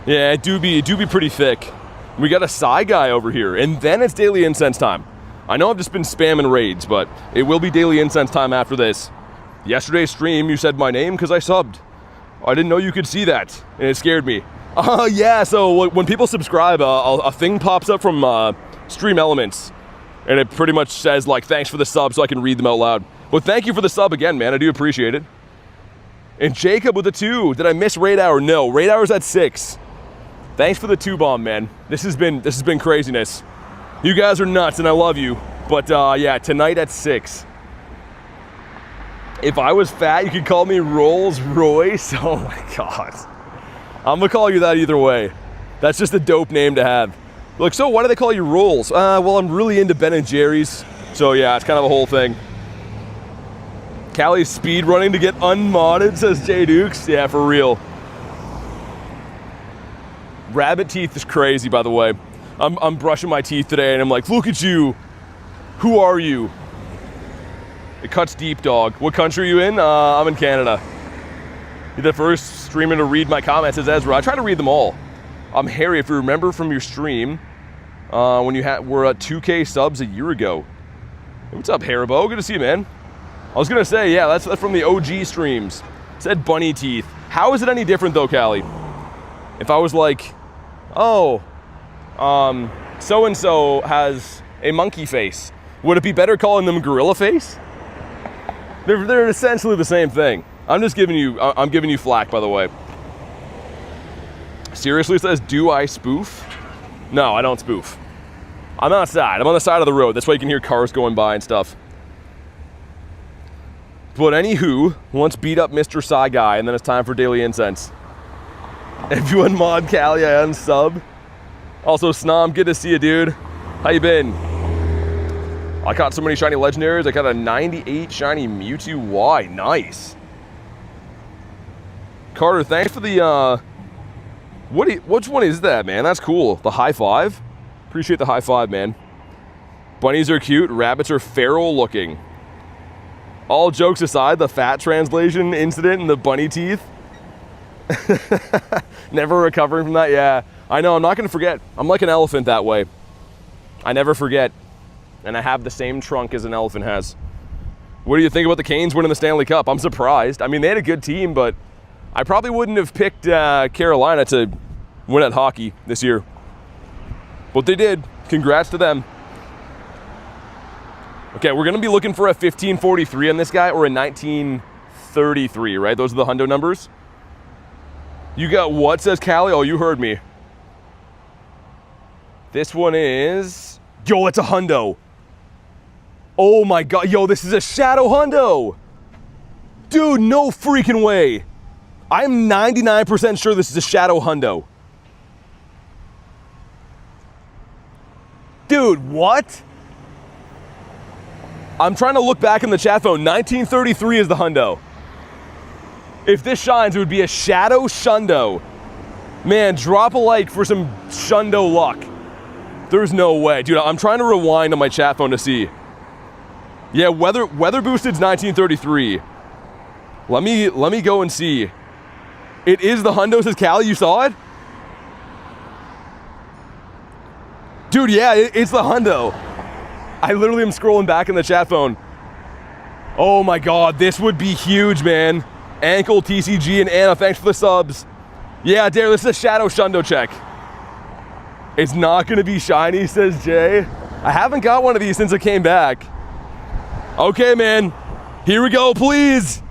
Yeah, it do be pretty thick. We got a Psy guy over here, and then it's Daily Incense time. I know I've just been spamming raids, but it will be Daily Incense time after this. Yesterday's stream, you said my name because I subbed. I didn't know you could see that, and it scared me. Yeah, so when people subscribe, a thing pops up from Stream Elements, and it pretty much says, like, thanks for the sub, so I can read them out loud. Well, thank you for the sub again, man. I do appreciate it. And Jacob with a 2. Did I miss Raid Hour? No, Raid Hour's at 6. Thanks for the 2-bomb, man. This has been craziness. You guys are nuts, and I love you. But yeah, tonight at 6. If I was fat, you could call me Rolls Royce. Oh my God. I'm gonna call you that either way. That's just a dope name to have. Like, so why do they call you Rolls? Well, I'm really into Ben & Jerry's. So yeah, it's kind of a whole thing. Callie's speed running to get unmodded, says Jay Dukes. Yeah, for real. Rabbit teeth is crazy, by the way. I'm brushing my teeth today, and I'm like, look at you. Who are you? It cuts deep, dog. What country are you in? I'm in Canada. You're the first streamer to read my comments, says Ezra. I try to read them all. I'm Harry, if you remember from your stream, when you were at 2K subs a year ago. Hey, what's up, Haribo? Good to see you, man. I was gonna say, yeah, that's from the OG streams. It said bunny teeth. How is it any different though, Callie? If I was like, oh, so-and-so has a monkey face, would it be better calling them gorilla face? They're essentially the same thing. I'm giving you flack, by the way. Seriously, it says, do I spoof? No, I don't spoof. I'm outside. I'm on the side of the road. That's why you can hear cars going by and stuff. But anywho, once beat up Mr. Psy Guy, and then it's time for Daily Incense. If you unmod Callie, I unsub. Also, Snom, good to see you, dude. How you been? I caught so many shiny legendaries. I got a 98 shiny Mewtwo Y. Nice. Carter, thanks for the, which one is that, man? That's cool. The high five? Appreciate the high five, man. Bunnies are cute. Rabbits are feral looking. All jokes aside, the fat translation incident and the bunny teeth. Never recovering from that. Yeah, I know. I'm not going to forget. I'm like an elephant that way. I never forget. And I have the same trunk as an elephant has. What do you think about the Canes winning the Stanley Cup? I'm surprised. I mean, they had a good team, but I probably wouldn't have picked Carolina to win at hockey this year. But they did. Congrats to them. Okay, we're going to be looking for a 1543 on this guy or a 1933, right? Those are the hundo numbers. You got what, says Callie? Oh, you heard me. This one is... Yo, it's a hundo. Oh my God. Yo, this is a shadow hundo. Dude, no freaking way. I'm 99% sure this is a shadow hundo. Dude, what? I'm trying to look back in the chat phone. 1933 is the hundo. If this shines, it would be a shadow shundo. Man, drop a like for some shundo luck. There's no way. Dude, I'm trying to rewind on my chat phone to see. Yeah, weather boosted's 1933. Let me go and see. It is the hundos' Cali, you saw it? Dude, yeah, it's the hundo. I literally am scrolling back in the chat phone. Oh my god, this would be huge, man. Ankle, TCG, and Anna, thanks for the subs. Yeah, Dare, this is a Shadow Shundo check. It's not gonna be shiny, says Jay. I haven't got one of these since I came back. Okay, man. Here we go, please.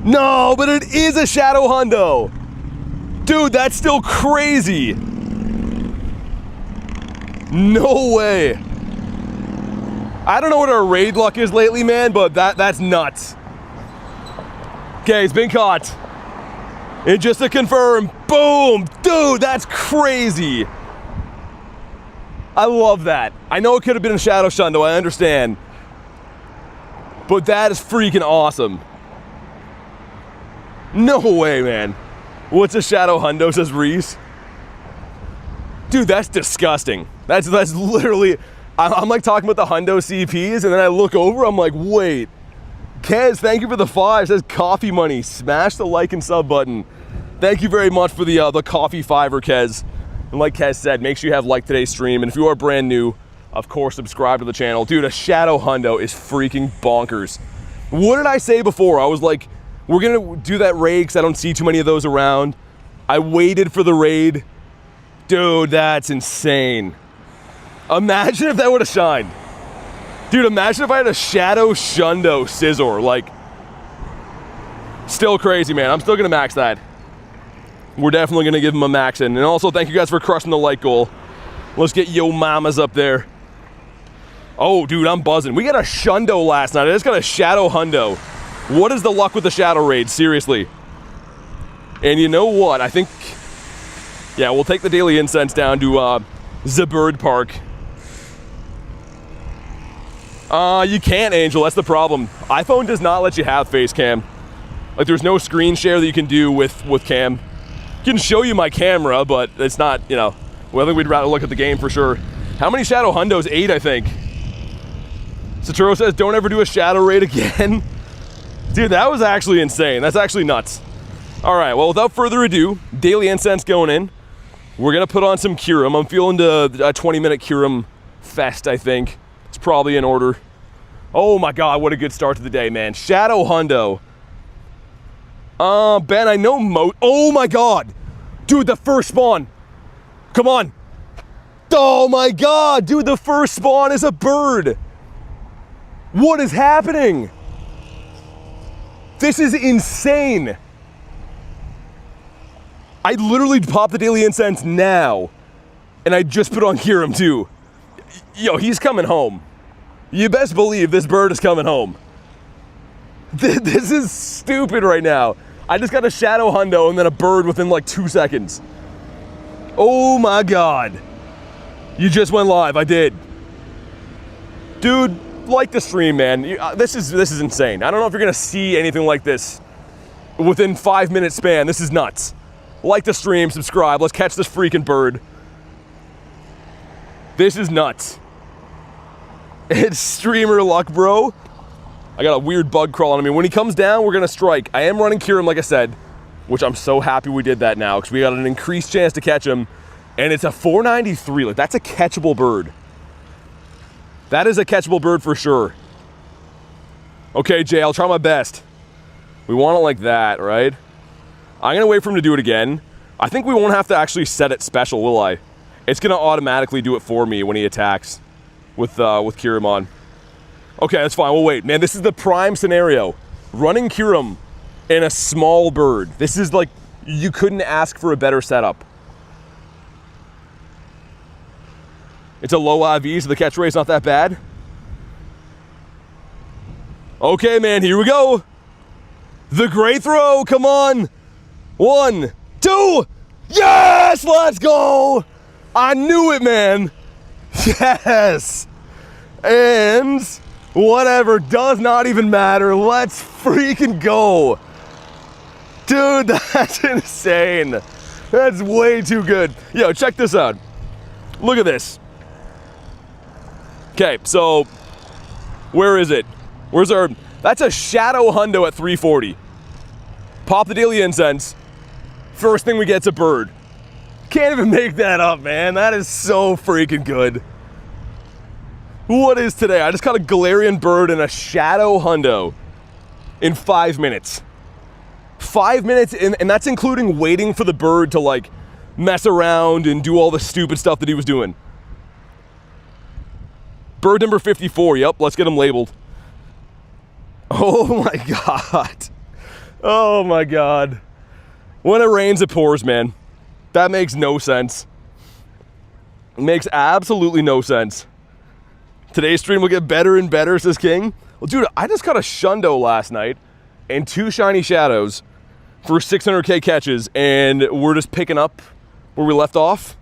No, but it is a Shadow Hundo. Dude, that's still crazy. No way. I don't know what our raid luck is lately, man, but that's nuts. Okay, it's been caught. And just to confirm, boom, dude, that's crazy. I love that. I know it could have been a Shadow Shundo, I understand. But that is freaking awesome. No way, man. What's a Shadow Hundo, says Reese? Dude, that's disgusting. That's literally, I'm like talking about the Hundo CPs, and then I look over, I'm like, wait. Kez, thank you for the 5, says coffee money. Smash the like and sub button. Thank you very much for the coffee 5er, Kez. And like Kez said, make sure you have liked today's stream. And if you are brand new, of course, subscribe to the channel. Dude, a Shadow Hundo is freaking bonkers. What did I say before? I was like, we're gonna do that raid because I don't see too many of those around. I waited for the raid. Dude, that's insane. Imagine if that would have shined. Dude, imagine if I had a Shadow Shundo Scizor. Like, still crazy, man. I'm still gonna max that. We're definitely gonna give him a max in. And also, thank you guys for crushing the like goal. Let's get yo mamas up there. Oh, dude, I'm buzzing. We got a Shundo last night. I just got a Shadow Hundo. What is the luck with the Shadow Raid? Seriously. And you know what? I think, yeah, we'll take the Daily Incense down to the Bird Park. You can't, Angel. That's the problem. iPhone does not let you have face cam. Like, there's no screen share that you can do with cam. I can show you my camera, but it's not, you know, well, I think we'd rather look at the game for sure. How many Shadow Hundos? 8, I think. Saturo says, don't ever do a Shadow Raid again. Dude, that was actually insane. That's actually nuts. All right, well, without further ado, Daily Incense going in. We're gonna put on some Kyurem. I'm feeling a 20-minute Kyurem fest, I think. It's probably in order. Oh my god, what a good start to the day, man. Shadow Hundo. Ben, I know oh my god! Dude, the first spawn! Come on! Oh my god, dude, the first spawn is a bird! What is happening? This is insane! I literally popped the Daily Incense now, and I just put on Kyurem too. Yo, he's coming home. You best believe this bird is coming home. This is stupid right now. I just got a Shadow Hundo and then a bird within like 2 seconds. Oh my god. You just went live, I did. Dude, like the stream, man. This is insane. I don't know if you're gonna see anything like this within 5-minute span. This is nuts. Like the stream, subscribe, let's catch this freaking bird. This is nuts. It's streamer luck, bro. I got a weird bug crawling on me. When he comes down, we're gonna strike. I am running Kyurem, like I said, which I'm so happy we did that now, because we got an increased chance to catch him, and it's a 493. Like, that's a catchable bird. That is a catchable bird for sure. Okay, Jay, I'll try my best. We want it like that, right? I'm gonna wait for him to do it again. I think we won't have to actually set it special, will I? It's gonna automatically do it for me when he attacks with Kyurem on. Okay, that's fine, we'll wait. Man, this is the prime scenario. Running Kyurem and a small bird. This is like, you couldn't ask for a better setup. It's a low IV, so the catch rate's not that bad. Okay, man, here we go. The great throw, come on. 1, 2, yes, let's go. I knew it, man. Yes. And whatever, does not even matter. Let's freaking go. Dude, that's insane. That's way too good. Yo, check this out. Look at this. Okay, so where is it? Where's our... That's a Shadow Hundo at 340. Pop the Daily Incense. First thing we get's a bird. Can't even make that up, man. That is so freaking good. What is today? I just caught a Galarian Bird and a Shadow Hundo in 5 minutes. 5 minutes, and that's including waiting for the bird to, like, mess around and do all the stupid stuff that he was doing. Bird number 54. Yep, let's get him labeled. Oh my god. Oh my god. When it rains, it pours, man. That makes no sense. It makes absolutely no sense. Today's stream will get better and better, says King. Well, dude, I just caught a Shundo last night and 2 shiny shadows for 600k catches, and we're just picking up where we left off.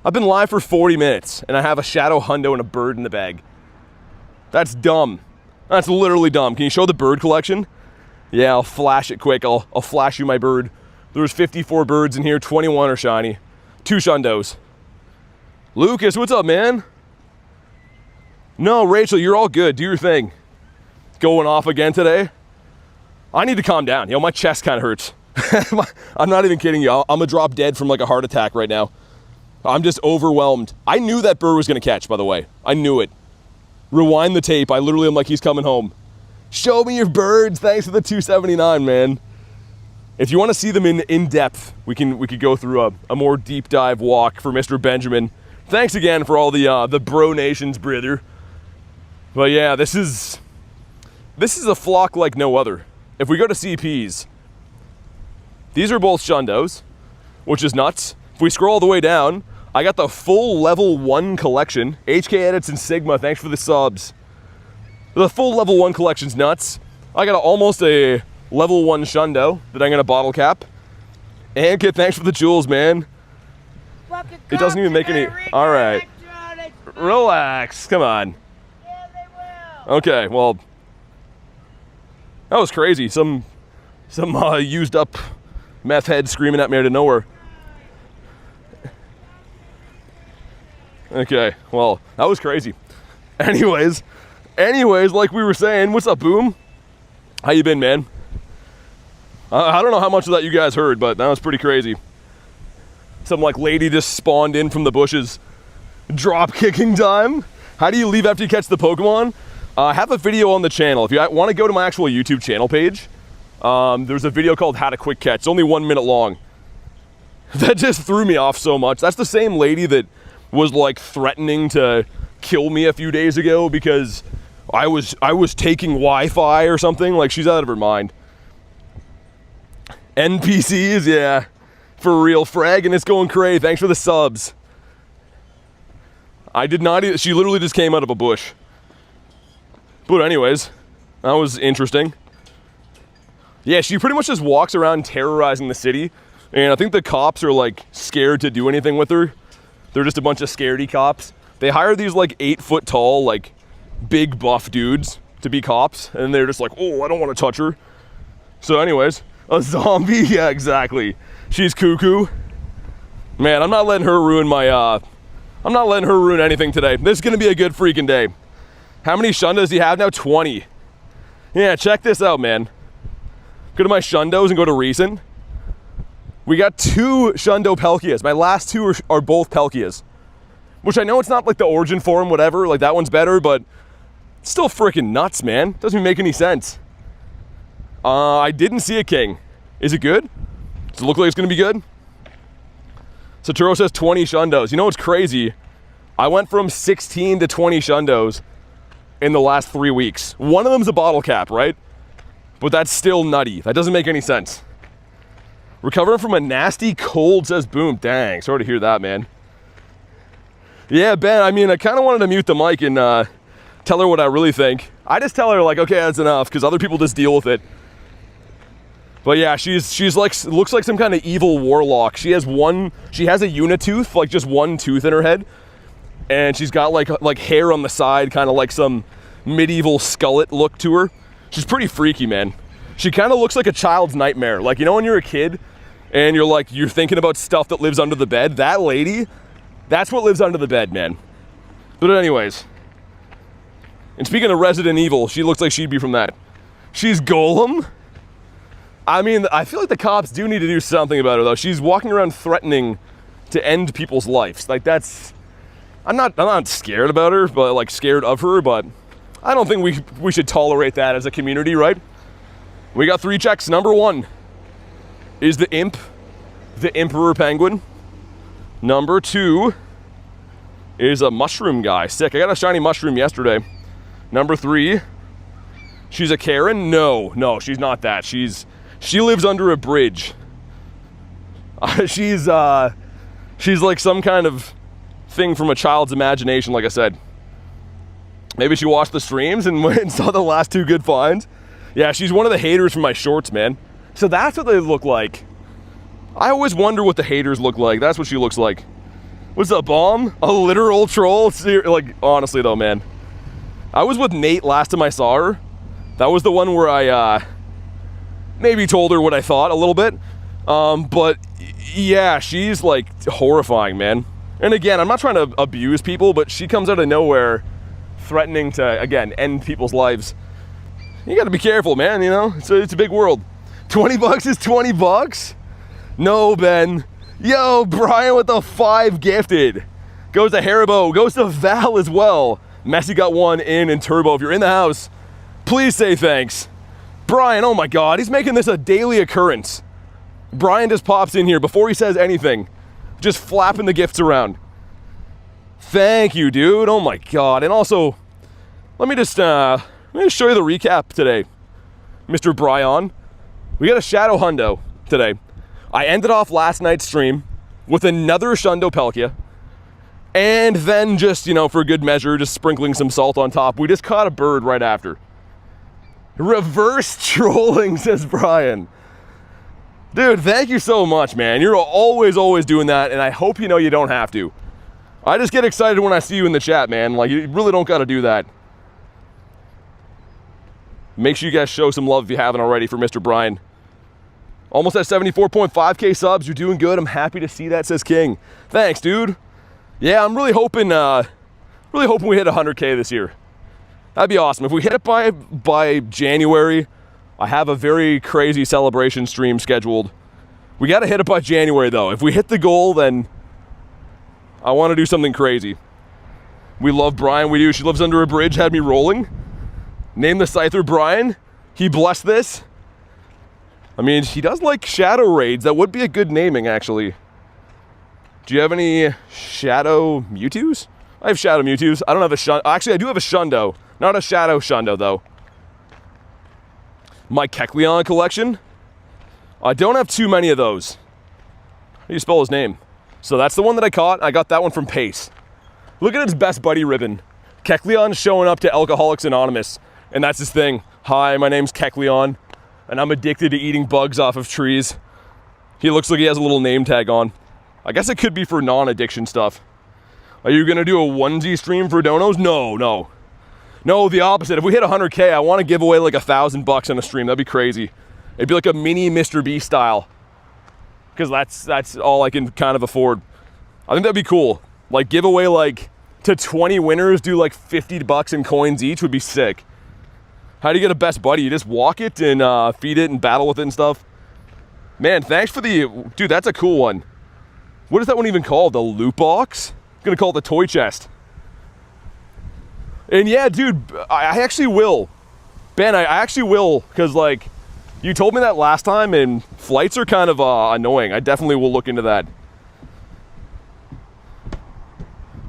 I've been live for 40 minutes, and I have a Shadow Hundo and a bird in the bag. That's dumb. That's literally dumb. Can you show the bird collection? Yeah, I'll flash it quick. I'll flash you my bird. There's 54 birds in here, 21 are shiny. 2 Shundos. Lucas, what's up, man? No, Rachel, you're all good. Do your thing. Going off again today? I need to calm down. Yo, my chest kind of hurts. I'm not even kidding you. I'm gonna drop dead from like a heart attack right now. I'm just overwhelmed. I knew that bird was gonna catch, by the way. I knew it. Rewind the tape. I literally am like, he's coming home. Show me your birds. Thanks for the 279, man. If you want to see them in depth, we could go through a more deep dive walk for Mr. Benjamin. Thanks again for all the bro nations, brother. But yeah, this is a flock like no other. If we go to CPs, these are both Shundos, which is nuts. If we scroll all the way down, I got the full level 1 collection. HK Edits and Sigma, thanks for the subs. The full level 1 collection's nuts. I got almost a level 1 Shundo that I'm gonna bottle cap. And Kit, thanks for the jewels, man. It doesn't even make any... Alright. Relax, come on. Yeah, they will. Okay, well... That was crazy. Some used up meth head screaming at me out of nowhere. Okay, well, that was crazy. Anyways, like we were saying, what's up, Boom? How you been, man? I don't know how much of that you guys heard, but that was pretty crazy. Some like lady just spawned in from the bushes. Drop kicking time. How do you leave after you catch the Pokemon? I have a video on the channel. If you want to go to my actual YouTube channel page, there's a video called How to Quick Catch. It's only 1 minute long. That just threw me off so much. That's the same lady that was like threatening to kill me a few days ago because I was taking Wi-Fi or something. Like, she's out of her mind. NPCs, yeah, for real. Frag and it's going crazy. Thanks for the subs. I did not. She literally just came out of a bush. But anyways, that was interesting. Yeah, she pretty much just walks around terrorizing the city, and I think the cops are like scared to do anything with her. They're just a bunch of scaredy cops. They hire these like 8 foot tall, like big buff dudes to be cops, and they're just like, oh, I don't want to touch her. So anyways, a zombie, yeah, exactly. She's cuckoo. Man, I'm not letting her ruin my, I'm not letting her ruin anything today. This is gonna be a good freaking day. How many Shundos do you have now? 20. Yeah, check this out, man. Go to my Shundos and go to recent. We got 2 Shundo Palkias. My last 2 are both Palkias. Which I know it's not like the origin form, whatever, like that one's better, but it's still freaking nuts, man. Doesn't even make any sense. I didn't see a king. Is it good? Does it look like it's gonna be good? Saturo says 20 Shundos. You know what's crazy? I went from 16 to 20 Shundos in the last 3 weeks. One of them's a bottle cap, right? But that's still nutty. That doesn't make any sense. Recovering from a nasty cold, says Boom. Dang, sorry to hear that, man. Yeah, Ben, I mean, I kind of wanted to mute the mic and tell her what I really think. I just tell her, like, okay, that's enough, because other people just deal with it. But yeah, she's like, looks like some kind of evil warlock. She has a unitooth, like just one tooth in her head. And she's got like hair on the side, kind of like some medieval skullet look to her. She's pretty freaky, man. She kind of looks like a child's nightmare. Like, you know when you're a kid and you're thinking about stuff that lives under the bed? That lady, That's what lives under the bed, man. But anyways. And speaking of Resident Evil, she looks like she'd be from that. She's Golem? I mean, I feel like the cops do need to do something about her, though. She's walking around threatening to end people's lives. Like, that's... I'm not scared about her, but, like, scared of her, but I don't think we should tolerate that as a community, right? We got 3 checks. Number 1 is the Imp, the Emperor Penguin. Number 2 is a Mushroom guy. Sick. I got a shiny Mushroom yesterday. Number 3, she's a Karen? No, she's not that. She lives under a bridge. She's like some kind of thing from a child's imagination, like I said. Maybe she watched the streams and saw the last 2 good finds. Yeah, she's one of the haters from my shorts, man. So that's what they look like. I always wonder what the haters look like. That's what she looks like. What's up, Bomb? A literal troll? Like, honestly though, man. I was with Nate last time I saw her. That was the one where I, maybe told her what I thought a little bit. But yeah, she's like horrifying, man. And again, I'm not trying to abuse people, but she comes out of nowhere threatening to, again, end people's lives. You gotta be careful, man, you know? It's a big world. 20 bucks is 20 bucks? No, Ben. Yo, Brian with the 5 gifted. Goes to Haribo, goes to Val as well. Messi got 1 in Turbo. If you're in the house, please say thanks. Brian, oh my God, he's making this a daily occurrence. Brian just pops in here before he says anything, just flapping the gifts around. Thank you, dude. Oh my God. And also, let me just show you the recap today, Mr. Brian. We got a Shadow Hundo today. I ended off last night's stream with another Shundo Palkia, and then just, you know, for good measure, just sprinkling some salt on top. We just caught a bird right after. Reverse trolling, says Brian. Dude, thank you so much, man. You're always doing that, and I hope you know you don't have to. I just get excited when I see you in the chat, man. Like, you really don't got to do that. Make sure you guys show some love if you haven't already for Mr. Brian. Almost at 74.5k subs. You're doing good. I'm happy to see that, says King. Thanks, dude. Yeah, I'm really hoping we hit 100k this year. That'd be awesome. If we hit it by January, I have a very crazy celebration stream scheduled. We got to hit it by January, though. If we hit the goal, then I want to do something crazy. We love Brian. We do. She lives under a bridge. Had me rolling. Name the Scyther Brian. He blessed this. I mean, he does like shadow raids. That would be a good naming, actually. Do you have any Shadow Mewtwo's? I have Shadow Mewtwo's. I don't have a Shundo. Actually, I do have a Shundo. Not a Shadow Shundo, though. My Kecleon collection? I don't have too many of those. How do you spell his name? So that's the one that I caught. I got that one from Pace. Look at his best buddy ribbon. Kecleon showing up to Alcoholics Anonymous. And that's his thing. Hi, my name's Kecleon, and I'm addicted to eating bugs off of trees. He looks like he has a little name tag on. I guess it could be for non-addiction stuff. Are you gonna do a onesie stream for donos? No, the opposite. If we hit 100k, I want to give away like $1,000 on a stream. That'd be crazy. It'd be like a mini Mr. B style, because that's all I can kind of afford. I think that'd be cool. Like, give away like to 20 winners, do like $50 in coins each would be sick. How do you get a best buddy? You just walk it and feed it and battle with it and stuff. Man, thanks for the... Dude, that's a cool one. What is that one even called? The loot box? I'm gonna call it the toy chest. And yeah, dude, I actually will. Ben, I actually will, because like, you told me that last time, and flights are kind of annoying. I definitely will look into that.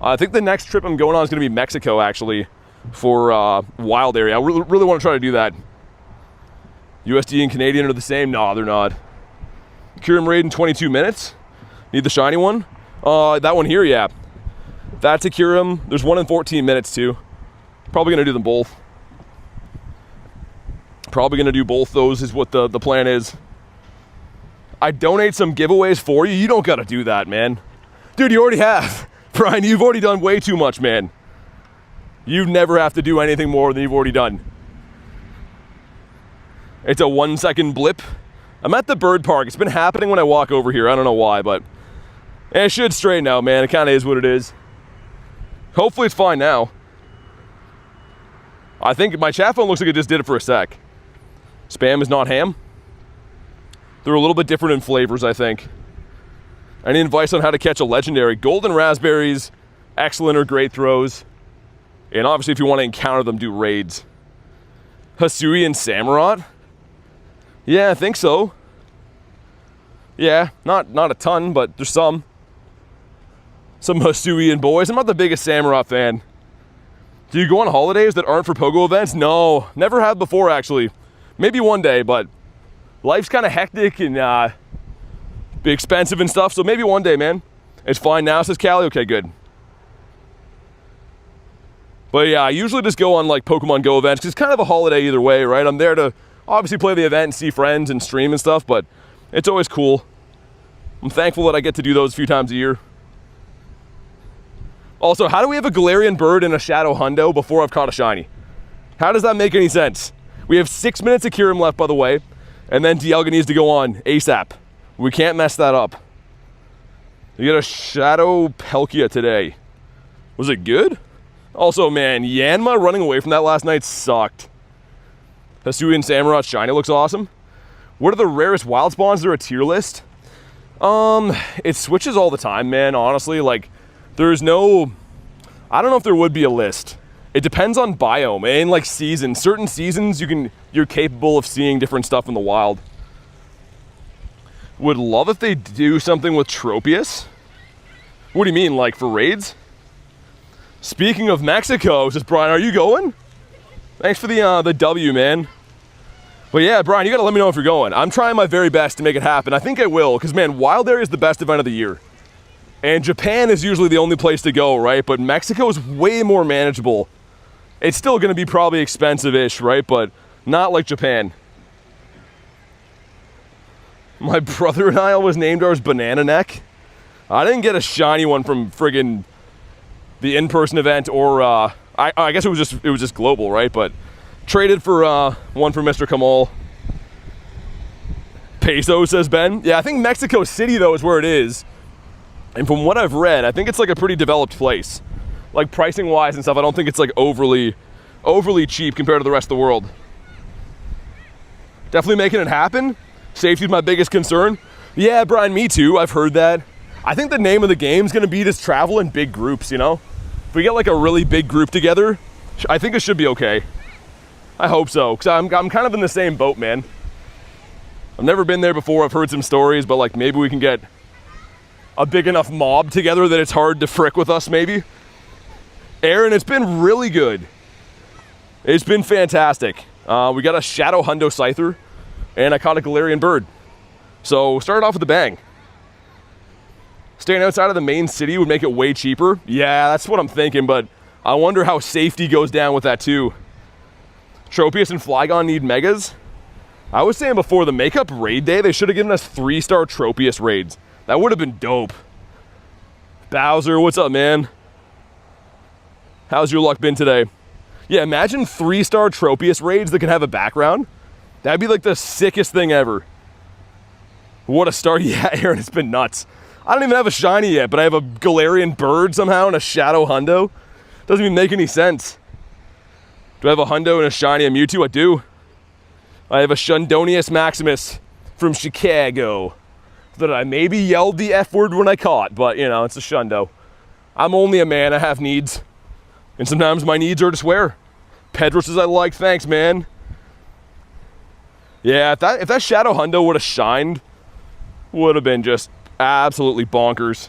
I think the next trip I'm going on is gonna be Mexico, actually, for wild area. I really want to try to do that. USD and Canadian are the same? No, they're not. Kyurem Raid in 22 minutes. Need the shiny one? That one here, yeah. That's a Kyurem. There's one in 14 minutes too. Probably gonna do them both. Probably gonna do both those is what the plan is. I donate some giveaways for you. You don't gotta do that, man. Dude, you already have. Brian, you've already done way too much, man. You never have to do anything more than you've already done. It's a 1 second blip. I'm at the bird park. It's been happening when I walk over here. I don't know why, but And it should straighten out, man. It kind of is what it is. Hopefully it's fine now. I think my chat phone looks like it just did it for a sec. Spam is not ham. They're a little bit different in flavors, I think. Any advice on how to catch a legendary? Golden raspberries, excellent or great throws. And obviously if you want to encounter them, do raids. Hisui and Samurott? Yeah, I think so. Yeah, not a ton, but there's some. Some Hisuian boys. I'm not the biggest Samurott fan. Do you go on holidays that aren't for Pogo events? No, never have before actually. Maybe one day, but life's kind of hectic and expensive and stuff, so maybe one day, man. It's fine now, says Callie. Okay, good. But yeah, I usually just go on like Pokemon GO events, because it's kind of a holiday either way, right? I'm there to obviously play the event and see friends and stream and stuff, but it's always cool. I'm thankful that I get to do those a few times a year. Also, how do we have a Galarian Bird and a Shadow Hundo before I've caught a shiny? How does that make any sense? We have 6 minutes of Kyurem left, by the way, and then Dialga needs to go on ASAP. We can't mess that up. You get a Shadow Palkia today. Was it good? Also, man, Yanma running away from that last night sucked. Hisui and Samurott shiny looks awesome. What are the rarest wild spawns? Is there a tier list? It switches all the time, man, honestly. Like, there's no... I don't know if there would be a list. It depends on biome and, like, season. Certain seasons, you're capable of seeing different stuff in the wild. Would love if they do something with Tropius. What do you mean, like, for raids? Speaking of Mexico, says Brian, are you going? Thanks for the W, man. But yeah, Brian, you gotta let me know if you're going. I'm trying my very best to make it happen. I think I will, because man, Wild Area is the best event of the year. And Japan is usually the only place to go, right? But Mexico is way more manageable. It's still gonna be probably expensive-ish, right? But not like Japan. My brother and I always named ours Banana Neck. I didn't get a shiny one from friggin' the in-person event, or I guess it was just global, right? But traded for one from Mr. Kamal. Peso, says Ben. Yeah, I think Mexico City, though, is where it is. And from what I've read, I think it's like a pretty developed place. Like pricing-wise and stuff, I don't think it's like overly cheap compared to the rest of the world. Definitely making it happen. Safety's my biggest concern. Yeah, Brian, me too. I've heard that. I think the name of the game is going to be just travel in big groups, you know? If we get like a really big group together, I think it should be okay. I hope so, because I'm kind of in the same boat, man. I've never been there before. I've heard some stories, but like maybe we can get a big enough mob together that it's hard to frick with us, maybe. Aaron, it's been really good. It's been fantastic. We got a Shadow Hundo Scyther, and I caught a Galarian Bird. So started off with a bang. Staying outside of the main city would make it way cheaper. Yeah, that's what I'm thinking, but I wonder how safety goes down with that too. Tropius and Flygon need megas. I was saying before the makeup raid day, they should have given us 3-star Tropius raids. That would have been dope. Bowser, what's up, man? How's your luck been today? Yeah, imagine 3-star Tropius raids that can have a background. That'd be like the sickest thing ever. What a start. Yeah, Aaron, it's been nuts. I don't even have a shiny yet, but I have a Galarian Bird somehow and a Shadow Hundo. Doesn't even make any sense. Do I have a Hundo and a shiny and Mewtwo? I do. I have a Shundonius Maximus from Chicago that I maybe yelled the F word when I caught, but you know, it's a Shundo. I'm only a man, I have needs. And sometimes my needs are to swear. Pedro says I like, thanks, man. Yeah, if that Shadow Hundo would have shined, would have been just absolutely bonkers.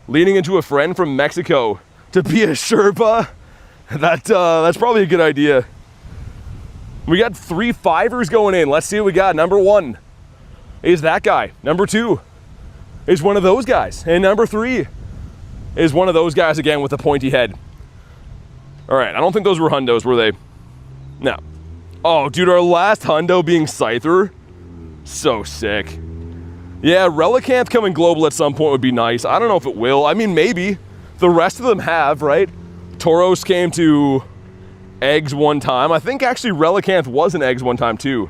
Leaning into a friend from Mexico to be a Sherpa, that's probably a good idea. We got 3 5ers going in. Let's see what we got. Number 1 is that guy. Number 2 is one of those guys. And number 3 is one of those guys again with a pointy head. All right, I don't think those were Hundos, were they? No. Oh, dude, our last Hundo being Scyther. So sick. Yeah, Relicanth coming global at some point would be nice. I don't know if it will. I mean, maybe. The rest of them have, right? Tauros came to eggs one time. I think actually Relicanth was an eggs one time too.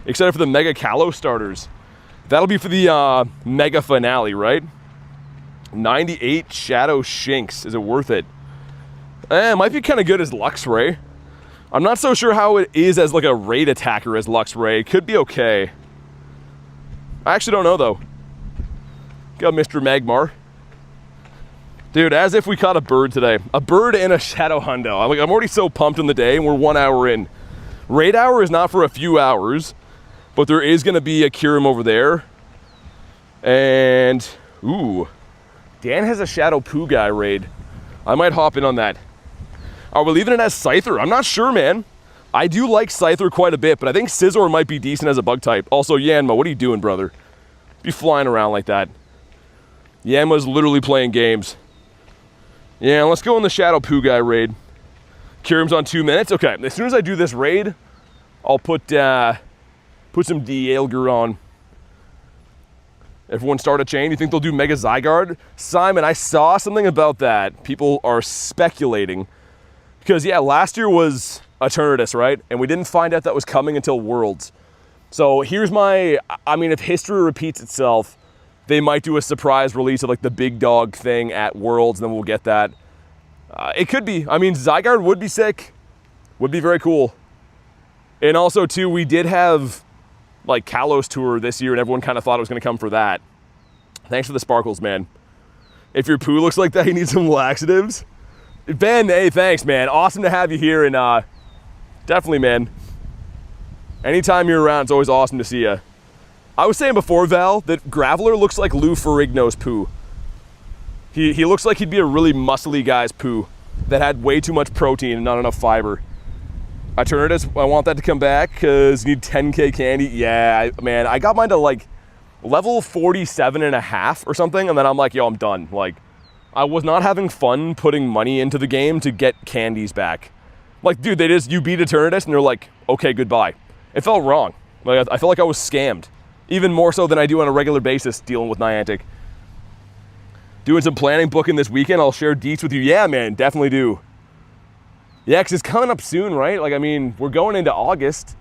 Except for the Mega Kalos starters. That'll be for the mega finale, right? 98 Shadow Shinx. Is it worth it? It might be kind of good as Luxray. I'm not so sure how it is as like a raid attacker as Luxray. It could be okay. I actually don't know though. Got Mr. Magmar. Dude, as if we caught a bird today. A bird and a Shadow Hundo. I'm already so pumped in the day and we're 1 hour in. Raid hour is not for a few hours, but there is going to be a Kyurem over there. And, ooh, Dan has a Shadow Poo Guy raid. I might hop in on that. Are we leaving it as Scyther? I'm not sure, man. I do like Scyther quite a bit, but I think Scizor might be decent as a bug type. Also, Yanma, what are you doing, brother? Be flying around like that. Yanma's literally playing games. Yeah, let's go in the Shadow Poo Guy raid. Kyurem's on 2 minutes. Okay, as soon as I do this raid, I'll put some Dialga on. Everyone start a chain. You think they'll do Mega Zygarde? Simon, I saw something about that. People are speculating. Because, yeah, last year was Eternatus, right? And we didn't find out that was coming until Worlds. So here's my... I mean, if history repeats itself, they might do a surprise release of, like, the big dog thing at Worlds, and then we'll get that. It could be. I mean, Zygarde would be sick. Would be very cool. And also, too, we did have, like, Kalos Tour this year, and everyone kind of thought it was going to come for that. Thanks for the sparkles, man. If your poo looks like that, you need some laxatives. Ben, hey, thanks, man. Awesome to have you here, and definitely, man. Anytime you're around, it's always awesome to see you. I was saying before, Val, that Graveler looks like Lou Ferrigno's poo. He looks like he'd be a really muscly guy's poo that had way too much protein and not enough fiber. Eternatus, I want that to come back because you need 10k candy. Yeah, man, I got mine to like level 47.5 or something, and then I'm like, yo, I'm done. Like, I was not having fun putting money into the game to get candies back. Like, dude, you beat Eternatus, and they're like, okay, goodbye. It felt wrong. Like, I felt like I was scammed. Even more so than I do on a regular basis dealing with Niantic. Doing some planning booking this weekend. I'll share deets with you. Yeah, man, definitely do. Yeah, because it's coming up soon, right? Like, I mean, we're going into August.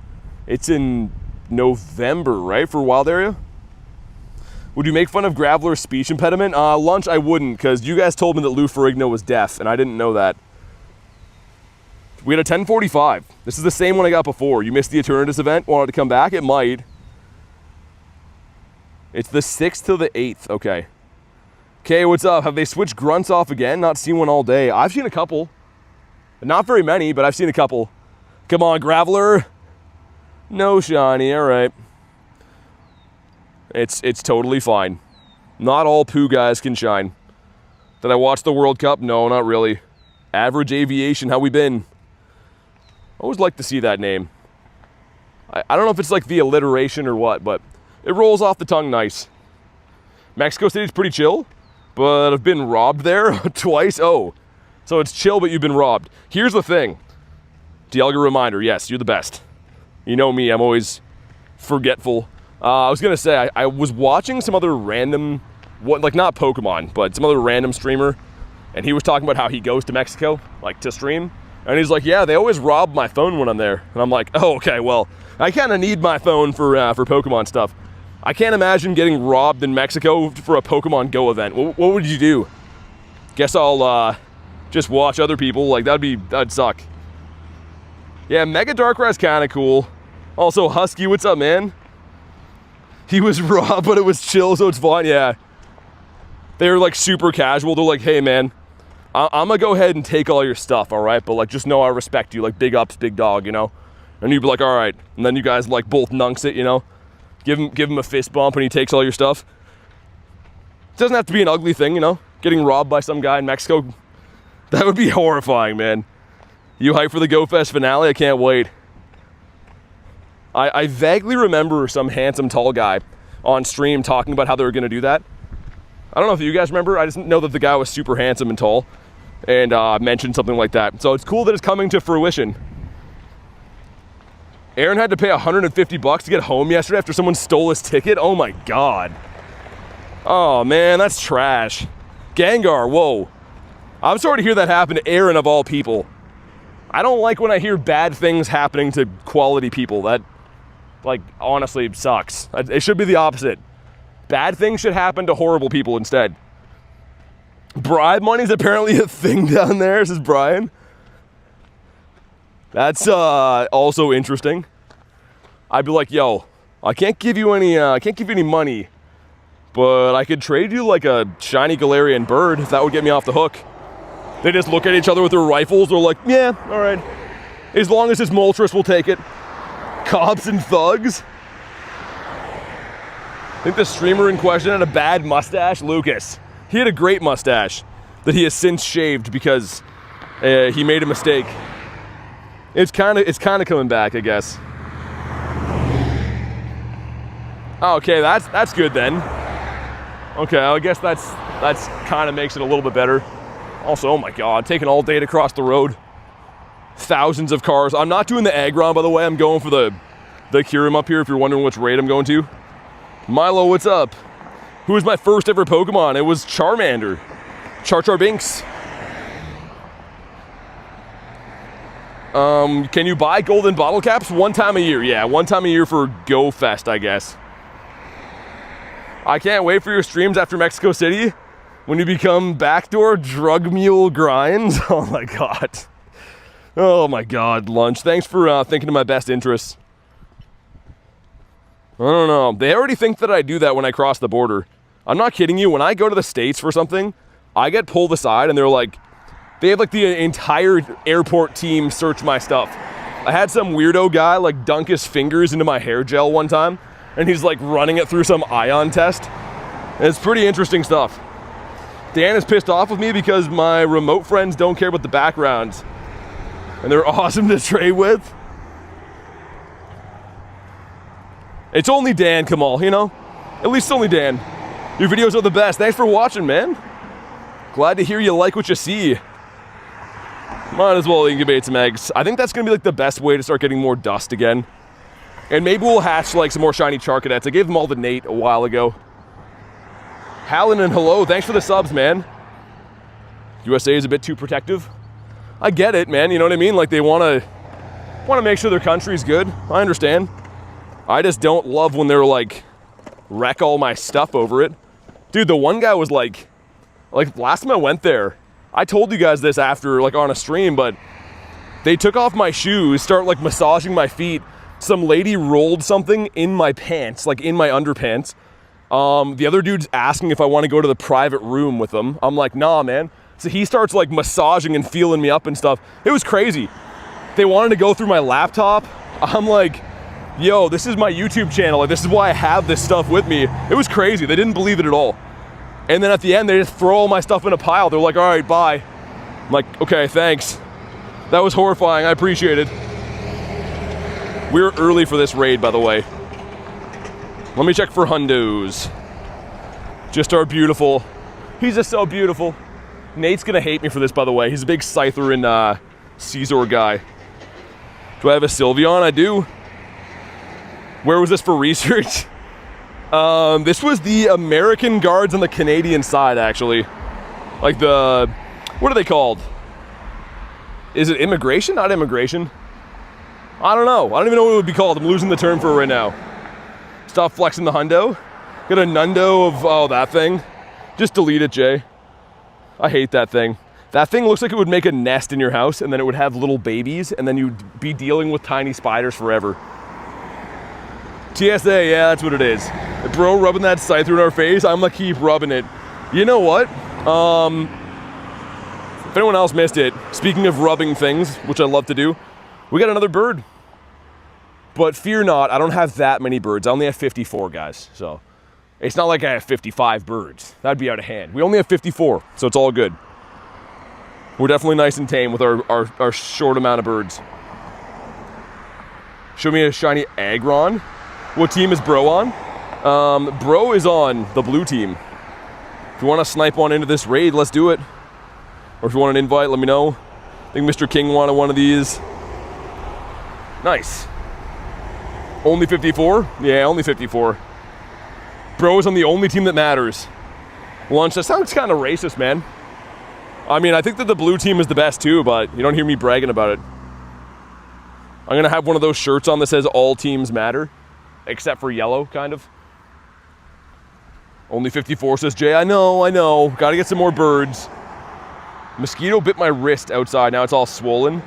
It's in November, right, for Wild Area? Would you make fun of Graveler's speech impediment? Lunch, I wouldn't, because you guys told me that Lou Ferrigno was deaf, and I didn't know that. We had a 1045. This is the same one I got before. You missed the Eternatus event, wanted to come back? It might. It's the 6th to the 8th, okay. Okay, what's up? Have they switched grunts off again? Not seen one all day. I've seen a couple. Not very many, but I've seen a couple. Come on, Graveler. No shiny, all right. It's totally fine. Not all poo guys can shine. Did I watch the World Cup? No, not really. Average Aviation, how we been? I always like to see that name. I don't know if it's like the alliteration or what, but it rolls off the tongue nice. Mexico City's pretty chill, but I've been robbed there twice. Oh, so it's chill, but you've been robbed. Here's the thing. Dialga reminder, yes, you're the best. You know me, I'm always forgetful. I was going to say, I was watching some other random, like not Pokemon, but some other random streamer, and he was talking about how he goes to Mexico, like to stream, and he's like, yeah, they always rob my phone when I'm there. And I'm like, oh, okay, well, I kind of need my phone for Pokemon stuff. I can't imagine getting robbed in Mexico for a Pokemon GO event. What would you do? Guess I'll just watch other people. Like, that'd suck. Yeah, Mega Darkrai's kind of cool. Also, Husky, what's up, man? He was robbed, but it was chill, so it's fine. Yeah. They were, like, super casual. They're like, hey, man, I'm gonna go ahead and take all your stuff, all right? But, like, just know I respect you. Like, big ups, big dog, you know? And you'd be like, all right. And then you guys, like, both nunks it, you know? Give him a fist bump when he takes all your stuff. It doesn't have to be an ugly thing, you know? Getting robbed by some guy in Mexico, that would be horrifying, man. You hyped for the Go Fest finale? I can't wait. I vaguely remember some handsome tall guy on stream talking about how they were going to do that. I don't know if you guys remember. I just know that the guy was super handsome and tall and mentioned something like that. So it's cool that it's coming to fruition. Aaron had to pay $150 to get home yesterday after someone stole his ticket. Oh my God. Oh man, that's trash. Gengar, whoa. I'm sorry to hear that happen to Aaron of all people. I don't like when I hear bad things happening to quality people. That, like, honestly sucks. It should be the opposite. Bad things should happen to horrible people instead. Bribe money is apparently a thing down there, says Brian. That's also interesting. I'd be like, yo, I can't give you any money, but I could trade you like a shiny Galarian Bird if that would get me off the hook. They just look at each other with their rifles. They're like, yeah, all right. As long as it's Moltres, we'll take it. Cops and thugs. I think the streamer in question had a bad mustache, Lucas. He had a great mustache that he has since shaved because he made a mistake. It's kind of coming back, I guess. Oh, okay, that's good then. Okay, I guess that's kind of makes it a little bit better. Also, oh my God, taking all day to cross the road. Thousands of cars. I'm not doing the Aggron, by the way. I'm going for the Kyurem up here, if you're wondering which raid I'm going to. Milo, what's up? Who was my first ever Pokemon? It was Charmander. Char Binks. Can you buy golden bottle caps? One time a year. Yeah, one time a year for Go Fest, I guess. I can't wait for your streams after Mexico City when you become backdoor drug mule Grindz. Oh my God. Oh my God, Lunch. Thanks for thinking of my best interests. I don't know. They already think that I do that when I cross the border. I'm not kidding you. When I go to the States for something, I get pulled aside and they're like, they have like the entire airport team search my stuff. I had some weirdo guy like dunk his fingers into my hair gel one time and he's like running it through some ion test. And it's pretty interesting stuff. Dan is pissed off with me because my remote friends don't care about the backgrounds and they're awesome to trade with. It's only Dan, Kamal, you know? At least it's only Dan. Your videos are the best. Thanks for watching, man. Glad to hear you like what you see. Might as well incubate some eggs. I think that's going to be like the best way to start getting more dust again. And maybe we'll hatch like some more shiny Charcadets. I gave them all to Nate a while ago. Hallen and hello. Thanks for the subs, man. USA is a bit too protective. I get it, man. You know what I mean? Like they want to make sure their country's good. I understand. I just don't love when they're like wreck all my stuff over it. Dude, the one guy was like last time I went there, I told you guys this after like on a stream, but they took off my shoes, start like massaging my feet. Some lady rolled something in my pants, like in my underpants. The other dude's asking if I want to go to the private room with them. I'm like, nah, man. So he starts like massaging and feeling me up and stuff. It was crazy. They wanted to go through my laptop. I'm like, yo, this is my YouTube channel. Like, this is why I have this stuff with me. It was crazy. They didn't believe it at all. And then at the end, they just throw all my stuff in a pile. They're like, all right, bye. I'm like, okay, thanks. That was horrifying. I appreciate it. We're early for this raid, by the way. Let me check for hundos. Just are beautiful. He's just so beautiful. Nate's gonna hate me for this, by the way. He's a big Scyther and Caesar guy. Do I have a Sylveon? I do. Where was this for research? This was the American guards on the Canadian side, actually. Like the, what are they called? Is it immigration? Not immigration. I don't know. I don't even know what it would be called. I'm losing the term for it right now. Stop flexing the hundo. Got a nundo of, oh, that thing. Just delete it, Jay. I hate that thing. That thing looks like it would make a nest in your house and then it would have little babies and then you'd be dealing with tiny spiders forever. TSA, yeah, that's what it is. Bro rubbing that Scyther in our face, I'm gonna keep rubbing it. You know what? If anyone else missed it, speaking of rubbing things, which I love to do, we got another bird. But fear not, I don't have that many birds. I only have 54, guys. So it's not like I have 55 birds. That'd be out of hand. We only have 54, so it's all good. We're definitely nice and tame with our short amount of birds. Show me a shiny Aggron. What team is Bro on? Bro is on the blue team. If you want to snipe one into this raid, let's do it. Or if you want an invite, let me know. I think Mr. King wanted one of these. Nice. Only 54? Yeah, only 54. Bro is on the only team that matters. Lunch, that sounds kind of racist, man. I mean, I think that the blue team is the best too, but you don't hear me bragging about it. I'm gonna have one of those shirts on that says all teams matter, except for yellow, kind of. Only 54, says Jay. I know. Gotta get some more birds. Mosquito bit my wrist outside. Now it's all swollen.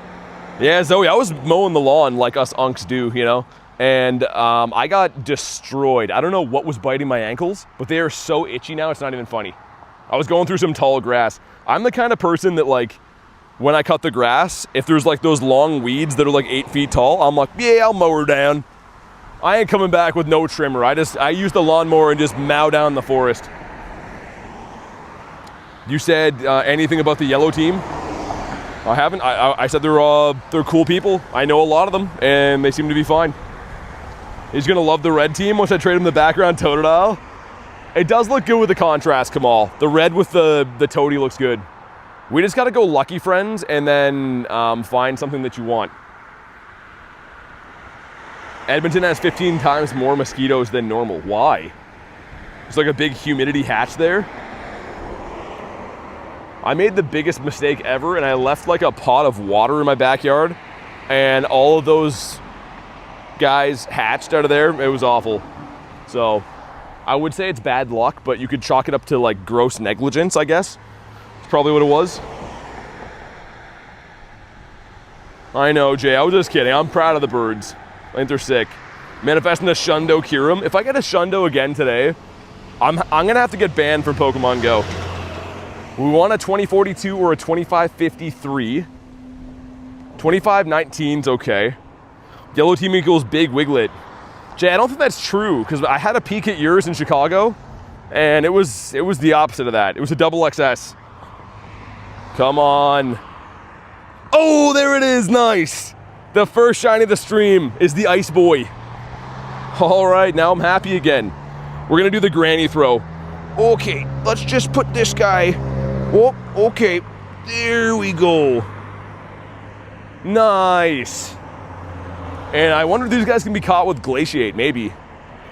Yeah, Zoe, I was mowing the lawn like us unks do, you know? And I got destroyed. I don't know what was biting my ankles, but they are so itchy now, it's not even funny. I was going through some tall grass. I'm the kind of person that, like, when I cut the grass, if there's like those long weeds that are like 8 feet tall, I'm like, yeah, I'll mow her down. I ain't coming back with no trimmer. I use the lawnmower and just mow down the forest. You said anything about the yellow team? I haven't. I said they're cool people. I know a lot of them, and they seem to be fine. He's gonna love the red team once I trade him the background Totodile. It does look good with the contrast, Kamal. The red with the toady looks good. We just gotta go lucky friends and then find something that you want. Edmonton has 15 times more mosquitoes than normal. Why? There's like a big humidity hatch there. I made the biggest mistake ever, and I left like a pot of water in my backyard, and all of those guys hatched out of there. It was awful. So I would say it's bad luck, but you could chalk it up to like gross negligence, I guess. That's probably what it was. I know, Jay, I was just kidding. I'm proud of the birds. I think they're sick. Manifesting a Shundo Kyurem. If I get a Shundo again today, I'm gonna have to get banned from Pokemon GO. We want a 2042 or a 2553. 2519's okay. Yellow team equals big Wiglet. Jay, I don't think that's true, because I had a peek at yours in Chicago, and it was the opposite of that. It was a double XS. Come on. Oh, there it is, nice. The first shiny of the stream is the Ice Boy. All right, now I'm happy again. We're gonna do the granny throw. Okay, let's just put this guy. Oh, okay, there we go. Nice. And I wonder if these guys can be caught with Glaciate, maybe.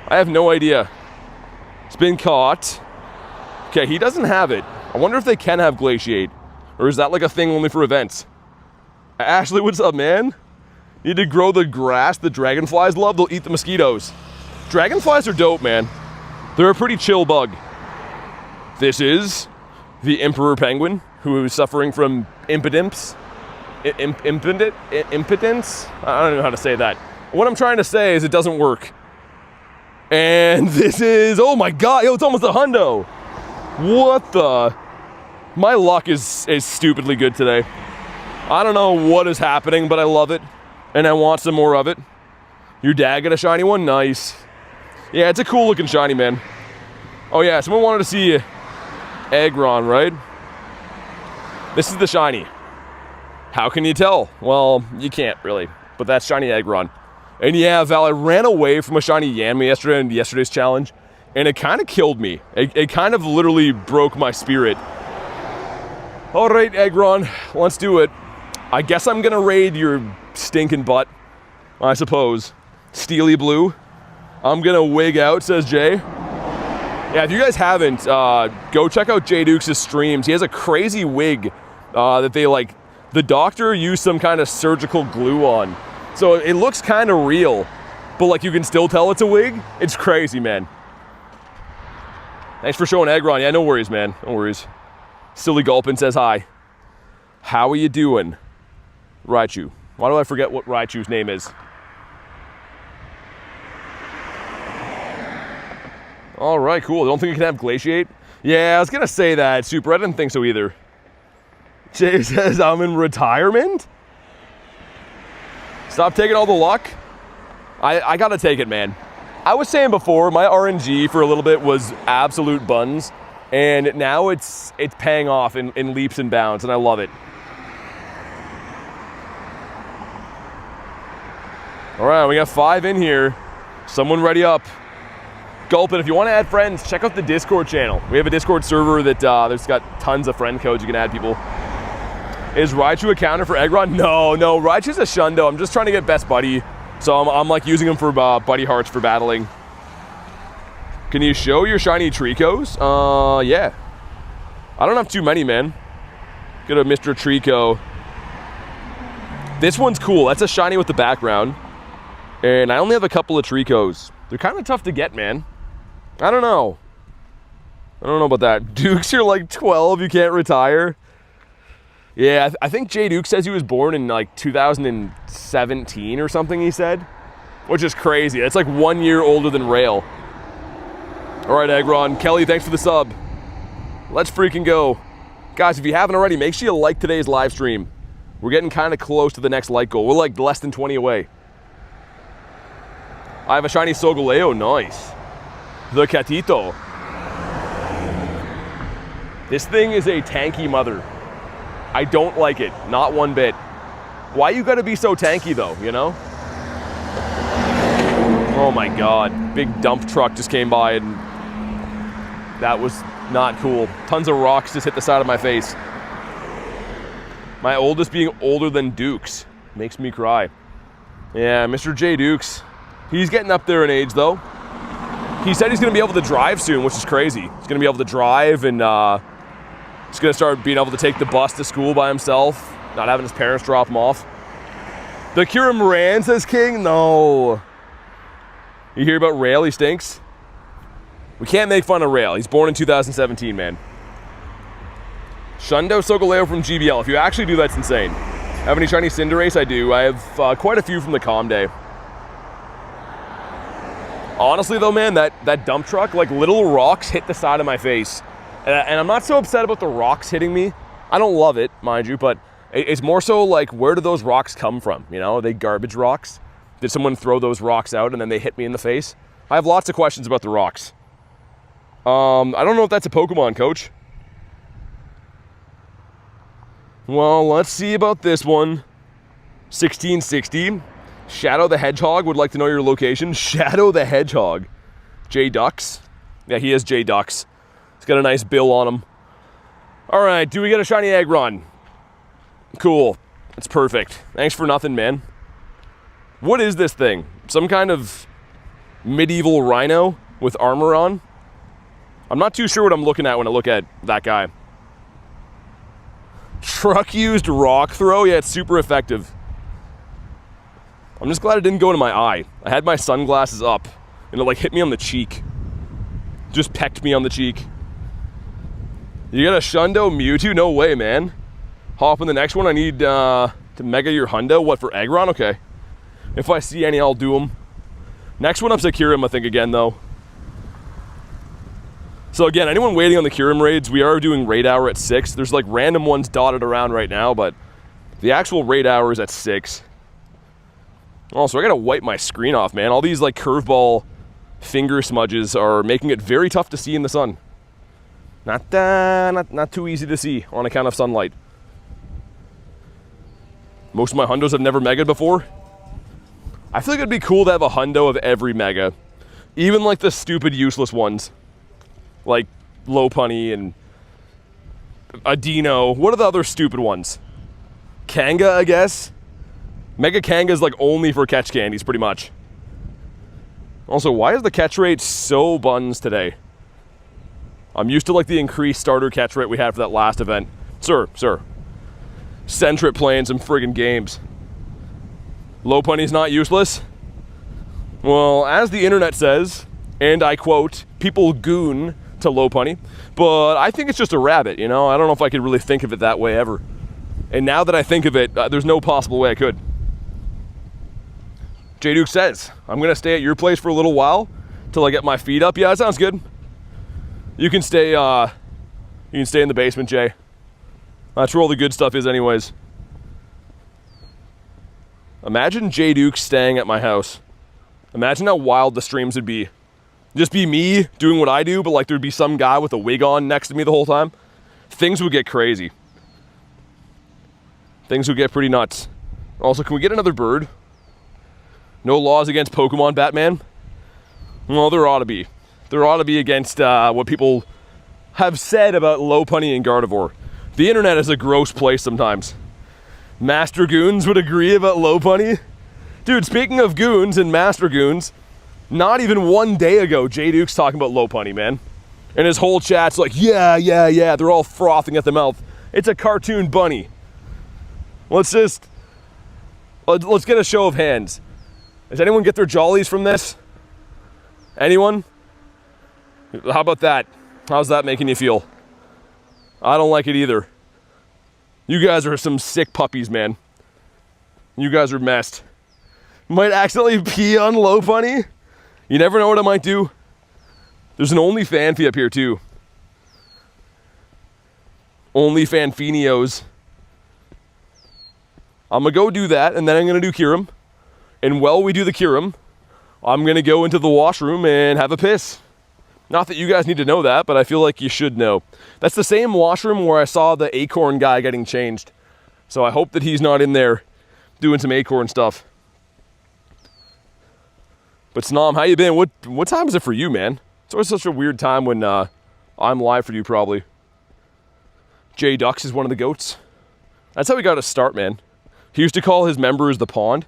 I have no idea. It's been caught. Okay, he doesn't have it. I wonder if they can have Glaciate. Or is that like a thing only for events? Ashley, what's up, man? Need to grow the grass the dragonflies love. They'll eat the mosquitoes. Dragonflies are dope, man. They're a pretty chill bug. This is the Emperor Penguin, who is suffering from impotence. Impotence? I don't know how to say that. What I'm trying to say is it doesn't work. And this is, oh my god, yo, it's almost a hundo. What the? My luck is stupidly good today. I don't know what is happening, but I love it. And I want some more of it. Your dad got a shiny one? Nice. Yeah, it's a cool looking shiny, man. Oh yeah, someone wanted to see Aggron, right? This is the shiny. How can you tell? Well, you can't really, but that's shiny Aggron. And yeah, Val, I ran away from a shiny Yanma yesterday in yesterday's challenge, and it kind of killed me. It kind of literally broke my spirit. All right, Aggron, let's do it. I guess I'm gonna raid your stinking butt, I suppose. Steely Blue. I'm gonna wig out, says Jay. Yeah, if you guys haven't, go check out Jay Dukes' streams. He has a crazy wig that they like, the doctor used some kind of surgical glue on. So it looks kind of real, but like you can still tell it's a wig. It's crazy, man. Thanks for showing Aggron. Yeah, no worries, man. No worries. Silly Gulpin says hi. How are you doing? Raichu. Why do I forget what Raichu's name is? All right, cool. Don't think you can have Glaciate? Yeah, I was gonna say that, Super. I didn't think so either. Jay says I'm in retirement? Stop taking all the luck? I gotta take it, man. I was saying before, my RNG for a little bit was absolute buns, and now it's paying off in leaps and bounds, and I love it. All right, we got 5 in here. Someone ready up. Gulpin, if you want to add friends, check out the Discord channel. We have a Discord server that there's got tons of friend codes you can add people. Is Raichu a counter for Aggron? No, Raichu's a Shundo. I'm just trying to get best buddy. So I'm like using him for buddy hearts for battling. Can you show your shiny Tricos? Yeah. I don't have too many, man. Get a Mr. Trico. This one's cool. That's a shiny with the background. And I only have a couple of Tricos. They're kind of tough to get, man. I don't know. I don't know about that. Dukes, you're like 12, you can't retire. Yeah, I think Jay Duke says he was born in like 2017 or something, he said. Which is crazy. That's like 1 year older than Rail. All right, Egron. Kelly, thanks for the sub. Let's freaking go. Guys, if you haven't already, make sure you like today's live stream. We're getting kind of close to the next like goal. We're like less than 20 away. I have a shiny Solgaleo. Nice. The Catito. This thing is a tanky mother. I don't like it. Not one bit. Why you gotta be so tanky though, you know? Oh my god. Big dump truck just came by and that was not cool. Tons of rocks just hit the side of my face. My oldest being older than Dukes makes me cry. Yeah, Mr. J Dukes. He's getting up there in age though. He said he's gonna be able to drive soon, which is crazy. He's gonna be able to drive and he's gonna start being able to take the bus to school by himself, not having his parents drop him off. The Kyurem Raid says King? No. You hear about Rail? He stinks. We can't make fun of Rail. He's born in 2017, man. Shundo Solgaleo from GBL. If you actually do, that's insane. Have any shiny Cinderace? I do. I have quite a few from the Com Day. Honestly though, man, that dump truck, like little rocks hit the side of my face. And I'm not so upset about the rocks hitting me. I don't love it, mind you, but it's more so like, where do those rocks come from? You know, are they garbage rocks? Did someone throw those rocks out and then they hit me in the face? I have lots of questions about the rocks. I don't know if that's a Pokemon, coach. Well, let's see about this one. 1660. Shadow the Hedgehog would like to know your location. Shadow the Hedgehog. J Ducks. Yeah, he is J Ducks. He's got a nice bill on him. All right, do we get a shiny Aggron? Cool. That's perfect. Thanks for nothing, man. What is this thing? Some kind of medieval rhino with armor on? I'm not too sure what I'm looking at when I look at that guy. Truck used rock throw? Yeah, it's super effective. I'm just glad it didn't go into my eye. I had my sunglasses up and it like hit me on the cheek. Just pecked me on the cheek. You got a Shundo Mewtwo? No way, man. Hop in the next one. I need to mega your Hundo. What, for Aggron? Okay. If I see any, I'll do them. Next one up's a Kyurem, I think, again, though. So again, anyone waiting on the Kyurem raids, we are doing raid hour at 6. There's like random ones dotted around right now, but the actual raid hour is at 6. Also, I gotta wipe my screen off, man. All these like curveball finger smudges are making it very tough to see in the sun. Not too easy to see on account of sunlight. Most of my hundos have never megaed before. I feel like it'd be cool to have a hundo of every mega. Even like the stupid useless ones. Like Lopunny and Adino. What are the other stupid ones? Kanga, I guess? Mega Kanga is like only for catch candies, pretty much. Also, why is the catch rate so buns today? I'm used to like the increased starter catch rate we had for that last event. Sir. Centrit playing some friggin' games. Lopunny's not useless? Well, as the internet says, and I quote, people goon to Lopunny, but I think it's just a rabbit, you know? I don't know if I could really think of it that way ever. And now that I think of it, there's no possible way I could. J Duke says, I'm gonna stay at your place for a little while till I get my feet up. Yeah, that sounds good. You can stay in the basement, Jay. That's where all the good stuff is anyways. Imagine J Duke staying at my house. Imagine how wild the streams would be. Just be me doing what I do, but like there'd be some guy with a wig on next to me the whole time. Things would get crazy. Things would get pretty nuts. Also, can we get another bird? No laws against Pokemon, Batman? Well, there ought to be. There ought to be against what people have said about Lopunny and Gardevoir. The internet is a gross place sometimes. Master Goons would agree about Lopunny. Dude, speaking of goons and Master Goons, not even one day ago, J Duke's talking about Lopunny, man. And his whole chat's like, yeah. They're all frothing at the mouth. It's a cartoon bunny. Let's get a show of hands. Does anyone get their jollies from this? Anyone? How about that? How's that making you feel? I don't like it either. You guys are some sick puppies, man. You guys are messed. Might accidentally pee on Lopunny. You never know what I might do. There's an OnlyFan up here too. OnlyFanfinios. I'm gonna go do that, and then I'm gonna do Kyurem. And while we do the Kyurem, I'm gonna go into the washroom and have a piss. Not that you guys need to know that, but I feel like you should know. That's the same washroom where I saw the acorn guy getting changed. So I hope that he's not in there doing some acorn stuff. But Snom, how you been? What time is it for you, man? It's always such a weird time when I'm live for you, probably. J Ducks is one of the goats. That's how we got to start, man. He used to call his members the pond.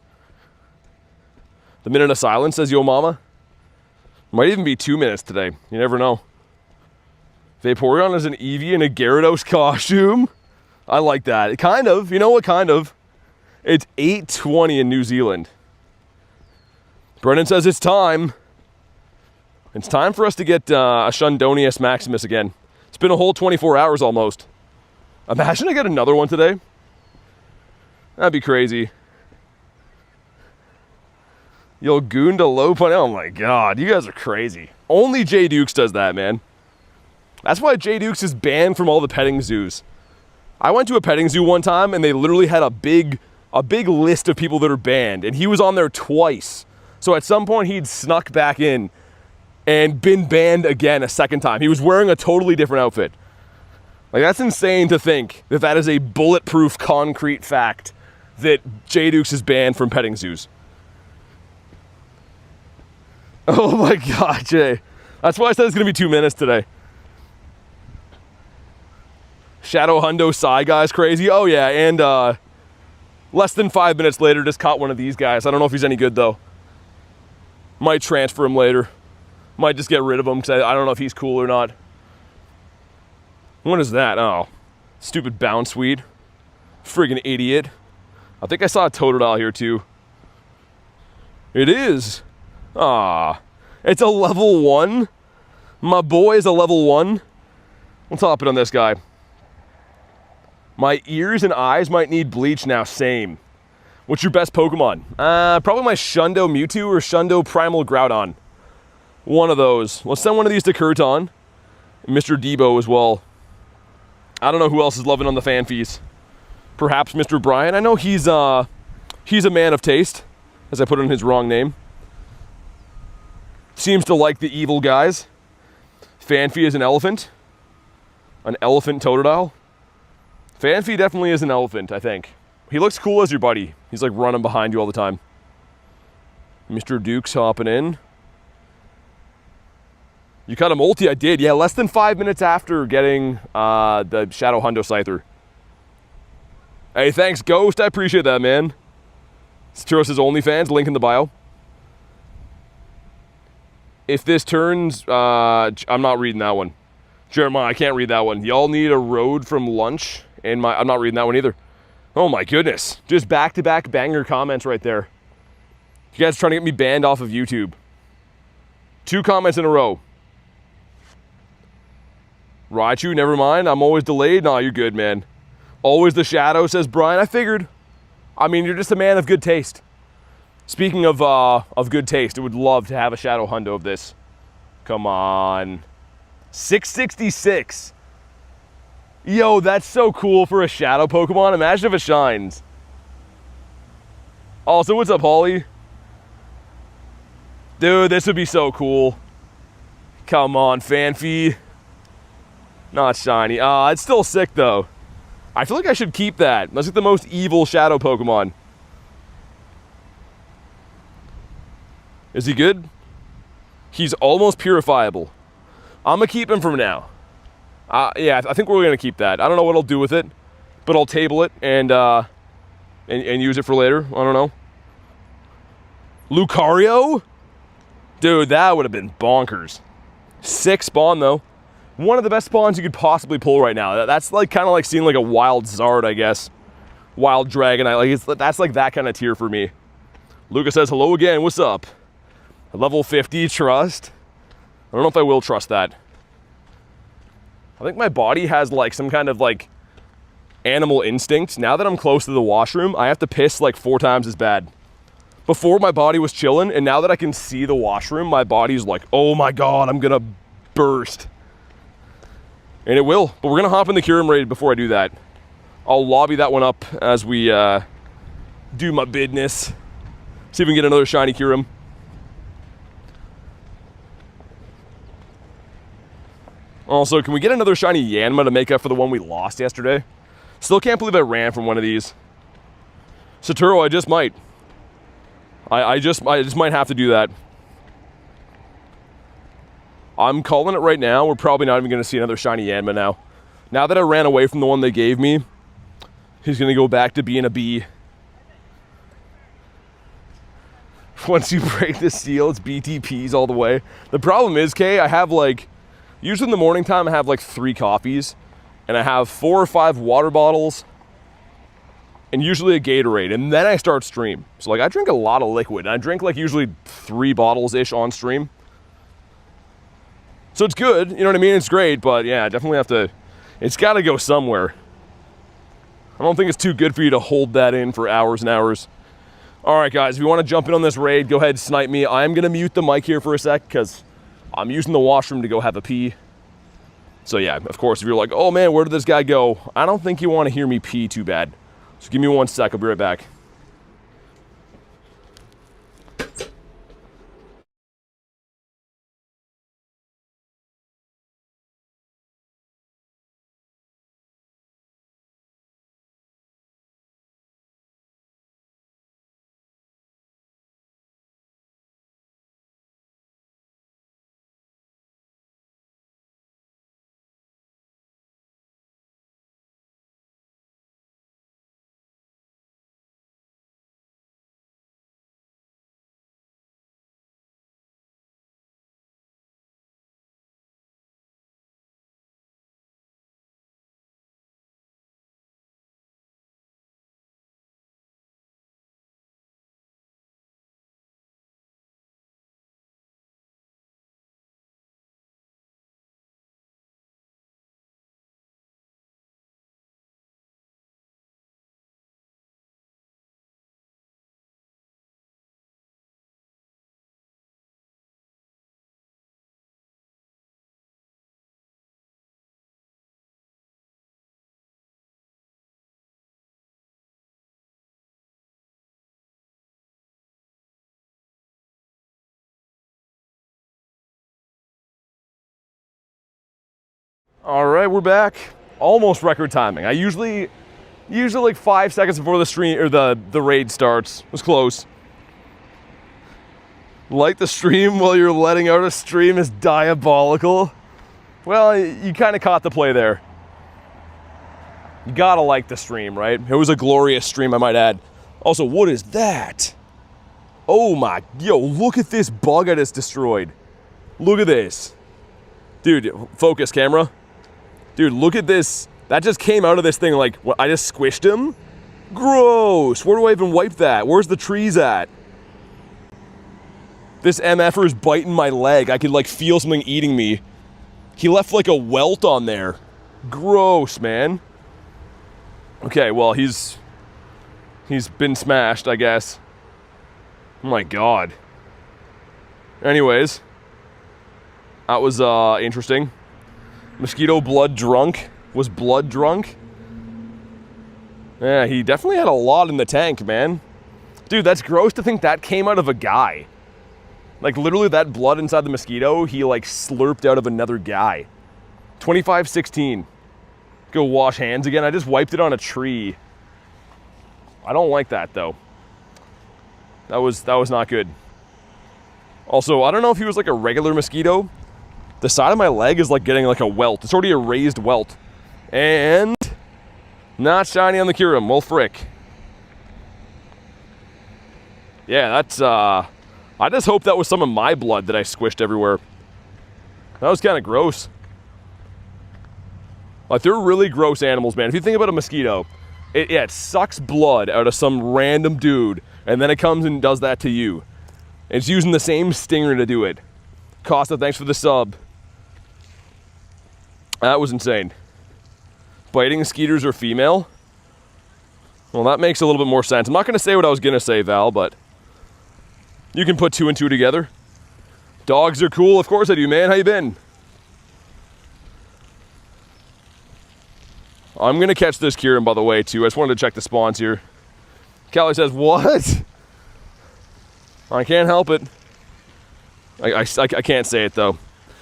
The minute of silence says, yo mama. Might even be 2 minutes today. You never know. Vaporeon is an Eevee in a Gyarados costume. I like that. Kind of. You know what kind of? It's 8:20 in New Zealand. Brennan says it's time. It's time for us to get a Shundonius Maximus again. It's been a whole 24 hours almost. Imagine I get another one today. That'd be crazy. Yo, Goon to Lopunny. Oh my god, you guys are crazy. Only J Dukes does that, man. That's why J Dukes is banned from all the petting zoos. I went to a petting zoo one time and they literally had a big list of people that are banned, and he was on there twice. So at some point he'd snuck back in and been banned again a second time. He was wearing a totally different outfit. Like, that's insane to think that that is a bulletproof concrete fact that J Dukes is banned from petting zoos. Oh my god, Jay. That's why I said it's gonna be 2 minutes today. Shadow Hundo Psy guy's crazy. Oh yeah, and less than 5 minutes later, just caught one of these guys. I don't know if he's any good though. Might transfer him later. Might just get rid of him because I don't know if he's cool or not. What is that? Oh, stupid bounce weed. Friggin' idiot. I think I saw a Totodile here too. It is. Ah, it's a level 1. My boy is a level 1. Let's hop it on this guy. My ears and eyes might need bleach now. Same. What's your best Pokemon? Probably my Shundo Mewtwo or Shundo Primal Groudon. One of those. Let's send one of these to Kurton. Mr. Debo as well. I don't know who else is loving on the fan fees. Perhaps Mr. Brian. I know he's a man of taste, as I put in his wrong name. Seems to like the evil guys. Fanfy is an elephant. An elephant Totodile. Fanfy definitely is an elephant, I think. He looks cool as your buddy. He's like running behind you all the time. Mr. Duke's hopping in. You cut a multi? I did. Yeah, less than 5 minutes after getting the Shadow Hundo Scyther. Hey, thanks, Ghost. I appreciate that, man. Saturos' OnlyFans, link in the bio. If this turns, I'm not reading that one. Jeremiah, I can't read that one. Y'all need a road from lunch. And I'm not reading that one either. Oh my goodness. Just back-to-back banger comments right there. You guys are trying to get me banned off of YouTube. 2 comments in a row. Raichu, never mind. I'm always delayed. Nah, you're good, man. Always the shadow, says Brian. I figured. I mean, you're just a man of good taste. Speaking of good taste, I would love to have a Shadow Hundo of this. Come on. 666. Yo, that's so cool for a Shadow Pokemon. Imagine if it shines. Also, what's up, Holly? Dude, this would be so cool. Come on, Fanfy. Not shiny. It's still sick, though. I feel like I should keep that. That's like the most evil Shadow Pokemon. Is he good? He's almost purifiable. I'm going to keep him for now. Yeah, I think we're going to keep that. I don't know what I'll do with it, but I'll table it and use it for later. I don't know. Lucario? Dude, that would have been bonkers. 6 spawn, though. One of the best spawns you could possibly pull right now. That's like kind of like seeing like a wild Zard, I guess. Wild Dragonite. That's like that kind of tier for me. Lucas says, hello again. What's up? Level 50 trust. I don't know if I will trust that. I think my body has like some kind of like animal instinct. Now that I'm close to the washroom, I have to piss like 4 times as bad. Before, my body was chilling, and now that I can see the washroom, my body's like, oh my god, I'm gonna burst. And it will, but we're gonna hop in the Kyurem Raid before I do that. I'll lobby that one up as we do my business. See if we can get another shiny Kyurem. Also, can we get another shiny Yanma to make up for the one we lost yesterday? Still can't believe I ran from one of these. Saturo, I just might. I just might have to do that. I'm calling it right now. We're probably not even going to see another shiny Yanma now. Now that I ran away from the one they gave me, he's going to go back to being a bee. Once you break the seal, it's BTPs all the way. The problem is, Kay, I have like, usually in the morning time, I have like 3 coffees, and I have 4 or 5 water bottles, and usually a Gatorade, and then I start stream. So like, I drink a lot of liquid. I drink like usually 3 bottles-ish on stream. So it's good, you know what I mean? It's great, but yeah, I definitely have to, it's gotta go somewhere. I don't think it's too good for you to hold that in for hours and hours. All right, guys, if you want to jump in on this raid, go ahead and snipe me. I'm gonna mute the mic here for a sec, because I'm using the washroom to go have a pee. So yeah, of course, if you're like, oh man, where did this guy go? I don't think you want to hear me pee too bad. So give me 1 sec, I'll be right back. All right, we're back. Almost record timing. I usually like 5 seconds before the stream or the raid starts. It was close. Like the stream while you're letting out a stream is diabolical. Well, you kind of caught the play there. You gotta like the stream, right? It was a glorious stream, I might add. Also, what is that? Oh my, yo, look at this bug I just destroyed. Look at this. Dude, focus camera. Dude, look at this. That just came out of this thing like, what, I just squished him? Gross. Where do I even wipe that? Where's the trees at? This MFer is biting my leg. I could like feel something eating me. He left like a welt on there. Gross, man. Okay, well, he's been smashed, I guess. Oh my god. Anyways, that was interesting. Mosquito blood drunk. Was blood drunk? Yeah, he definitely had a lot in the tank, man. Dude, that's gross to think that came out of a guy. Like, literally that blood inside the mosquito, he, like, slurped out of another guy. 25-16. Go wash hands again. I just wiped it on a tree. I don't like that, though. That was not good. Also, I don't know if he was, like, a regular mosquito. The side of my leg is, like, getting, like, a welt. It's already a raised welt. And not shiny on the Kyurem. Well, frick. Yeah, that's, I just hope that was some of my blood that I squished everywhere. That was kind of gross. Like, they're really gross animals, man. If you think about a mosquito, it sucks blood out of some random dude, and then it comes and does that to you. It's using the same stinger to do it. Costa, thanks for the sub. That was insane. Biting skeeters are female? Well, that makes a little bit more sense. I'm not going to say what I was going to say, Val, but you can put 2 and 2 together. Dogs are cool. Of course I do, man. How you been? I'm going to catch this Kyurem, by the way, too. I just wanted to check the spawns here. Callie says, what? I can't help it. I can't say it, though.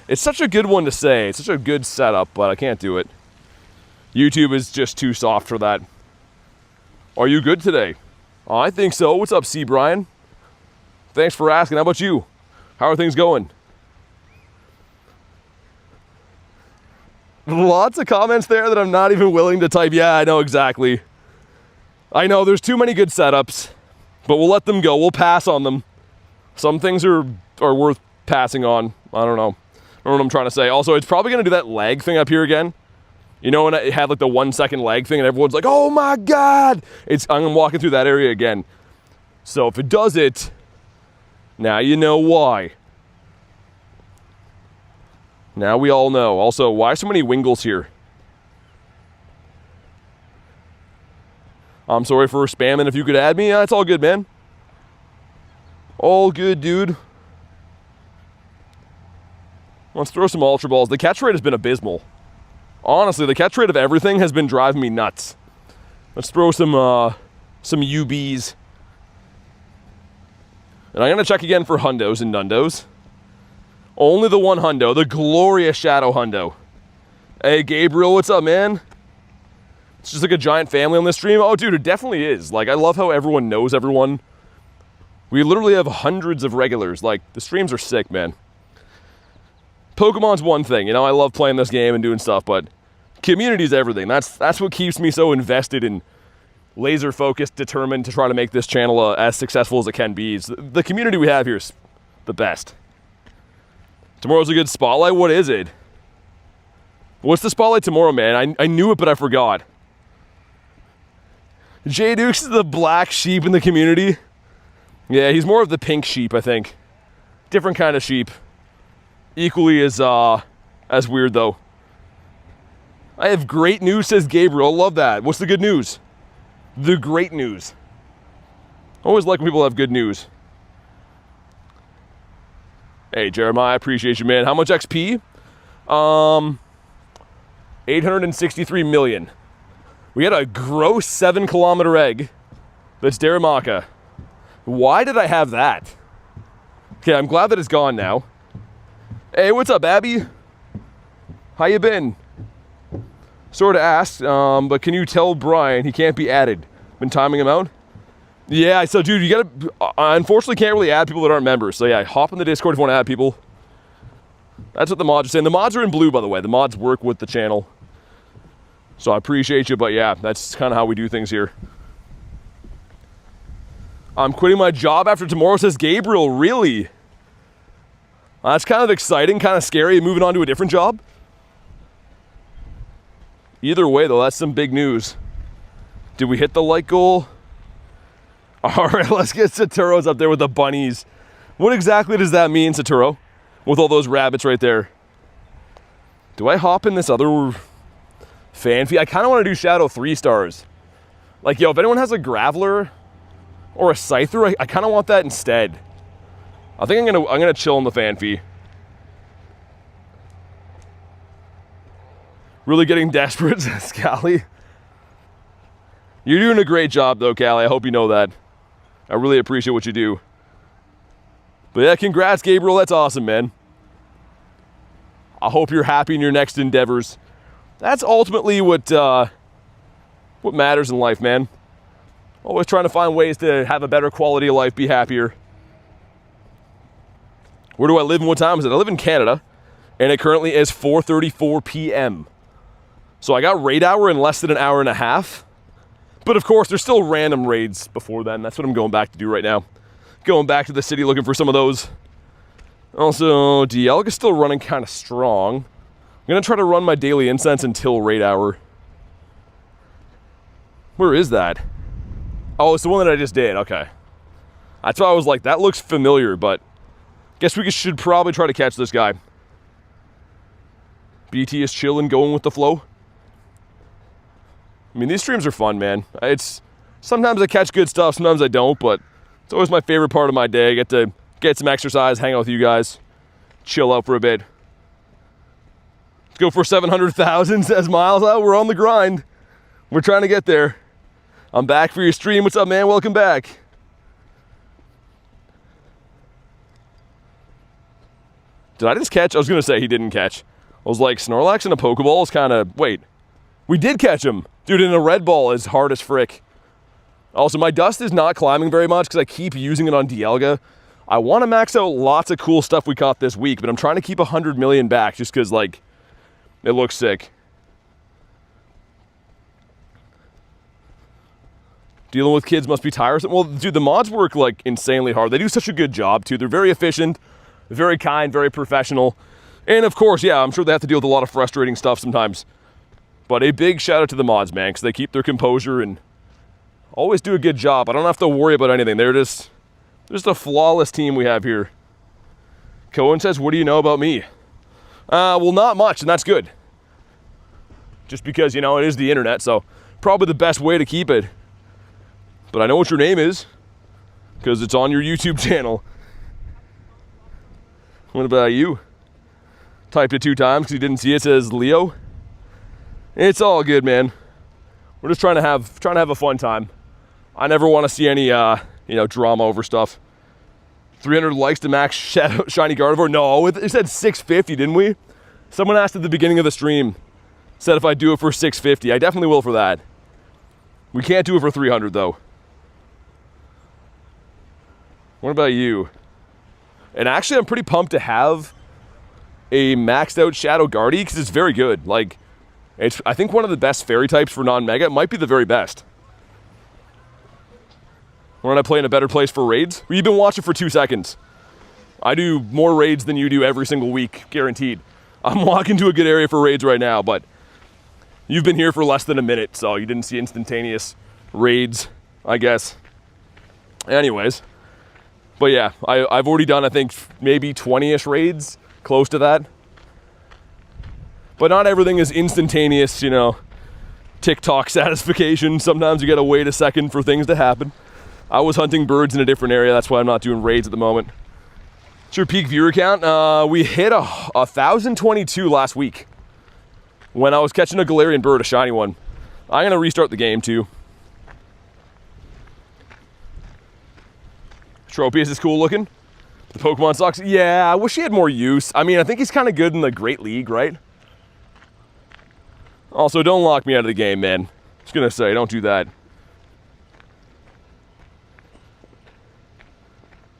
It's such a good one to say. It's such a good setup, but I can't do it. YouTube is just too soft for that. Are you good today? I think so. What's up, C. Brian? Thanks for asking. How about you? How are things going? Lots of comments there that I'm not even willing to type. Yeah, I know exactly. I know there's too many good setups, but we'll let them go. We'll pass on them. Some things are worth passing on. I don't know. I don't know what I'm trying to say. Also, it's probably going to do that lag thing up here again. You know, when it had like the 1 second lag thing and everyone's like, oh my God. I'm walking through that area again. So if it does it, now you know why. Now we all know. Also, why so many Wingles here? I'm sorry for spamming. If you could add me, it's all good, man. All good, dude. Let's throw some Ultra Balls. The catch rate has been abysmal. Honestly, the catch rate of everything has been driving me nuts. Let's throw some UBs. And I'm going to check again for hundos and nundos. Only the one hundo, the glorious Shadow Hundo. Hey, Gabriel, what's up, man? It's just like a giant family on this stream. Oh, dude, it definitely is. Like, I love how everyone knows everyone. We literally have hundreds of regulars. Like, the streams are sick, man. Pokemon's one thing, you know, I love playing this game and doing stuff, but community's everything. That's what keeps me so invested and laser focused, determined to try to make this channel as successful as it can be. The community we have here is the best. Tomorrow's a good spotlight? What is it? What's the spotlight tomorrow, man? I knew it, but I forgot. J Dukes is the black sheep in the community. Yeah, he's more of the pink sheep, I think. Different kind of sheep. Equally as weird, though. I have great news, says Gabriel. Love that. What's the good news? The great news. Always like when people have good news. Hey, Jeremiah, I appreciate you, man. How much XP? 863 million. We had a gross 7-kilometer egg. That's Daramaka. Why did I have that? Okay, I'm glad that it's gone now. Hey, what's up, Abby? How you been? Sort of asked, but can you tell Brian he can't be added? Been timing him out? Yeah, so dude, you gotta, I unfortunately can't really add people that aren't members. So yeah, hop in the Discord if you want to add people. That's what the mods are saying. The mods are in blue, by the way. The mods work with the channel. So I appreciate you, but yeah, that's kind of how we do things here. I'm quitting my job after tomorrow, says Gabriel. Really? That's kind of exciting, kind of scary, moving on to a different job. Either way, though, that's some big news. Did we hit the like goal? All right, let's get Saturo's up there with the bunnies. What exactly does that mean, Saturo? With all those rabbits right there. Do I hop in this other fan feed? I kind of want to do Shadow 3 stars. Like, yo, if anyone has a Graveler or a Scyther, I kind of want that instead. I think I'm gonna chill in the fan fee. Really getting desperate, says Callie. You're doing a great job, though, Callie. I hope you know that. I really appreciate what you do. But yeah, congrats, Gabriel. That's awesome, man. I hope you're happy in your next endeavors. That's ultimately what matters in life, man. Always trying to find ways to have a better quality of life, be happier. Where do I live and what time is it? I live in Canada, and it currently is 4:34 p.m. So I got raid hour in less than an hour and a half. But of course, there's still random raids before then. That's what I'm going back to do right now. Going back to the city looking for some of those. Also, DL is still running kind of strong. I'm going to try to run my daily incense until raid hour. Where is that? Oh, it's the one that I just did. Okay. That's why I was like, that looks familiar, but guess we should probably try to catch this guy. BT is chilling, going with the flow. I mean, these streams are fun, man. Sometimes I catch good stuff, sometimes I don't, but it's always my favorite part of my day. I get to get some exercise, hang out with you guys, chill out for a bit. Let's go for 700,000, says Miles. Oh, we're on the grind. We're trying to get there. I'm back for your stream. What's up, man? Welcome back. Did I just catch? I was going to say he didn't catch. I was like, Snorlax in a Pokeball is kind of... Wait. We did catch him. Dude, in a red ball is hard as frick. Also, my dust is not climbing very much because I keep using it on Dialga. I want to max out lots of cool stuff we caught this week, but I'm trying to keep 100 million back just because, like, it looks sick. Dealing with kids must be tiresome. Well, dude, the mods work, like, insanely hard. They do such a good job, too. They're very efficient, very kind, very professional. And, of course, yeah, I'm sure they have to deal with a lot of frustrating stuff sometimes. But a big shout out to the mods, man, because they keep their composure and always do a good job. I don't have to worry about anything. They're just a flawless team we have here. Cohen says, what do you know about me? Well, not much, and that's good. Just because, you know, it is the internet, so probably the best way to keep it. But I know what your name is, because it's on your YouTube channel. What about you? Typed it 2 times because you didn't see it. It says Leo. It's all good, man. We're just trying to have a fun time. I never want to see any, drama over stuff. 300 likes to max shiny Gardevoir. No, it said 650, didn't we? Someone asked at the beginning of the stream, said if I do it for 650. I definitely will for that. We can't do it for 300 though. What about you? And actually, I'm pretty pumped to have a maxed out Shadow Guardy because it's very good. Like, it's, I think, one of the best fairy types for non-mega. It might be the very best. When I play in a better place for raids? Well, you've been watching for 2 seconds. I do more raids than you do every single week, guaranteed. I'm walking to a good area for raids right now, but you've been here for less than a minute, so you didn't see instantaneous raids, I guess. Anyways. But yeah, I've already done, I think, maybe 20-ish raids, close to that. But not everything is instantaneous, you know, TikTok satisfaction. Sometimes you gotta wait a second for things to happen. I was hunting birds in a different area, that's why I'm not doing raids at the moment. What's your peak viewer count? We hit 1,022 last week when I was catching a Galarian Bird, a shiny one. I'm gonna restart the game too. Tropius is cool looking. The Pokemon sucks. Yeah, I wish he had more use. I mean, I think he's kind of good in the Great League, right? Also, don't lock me out of the game, man. Just gonna say, don't do that.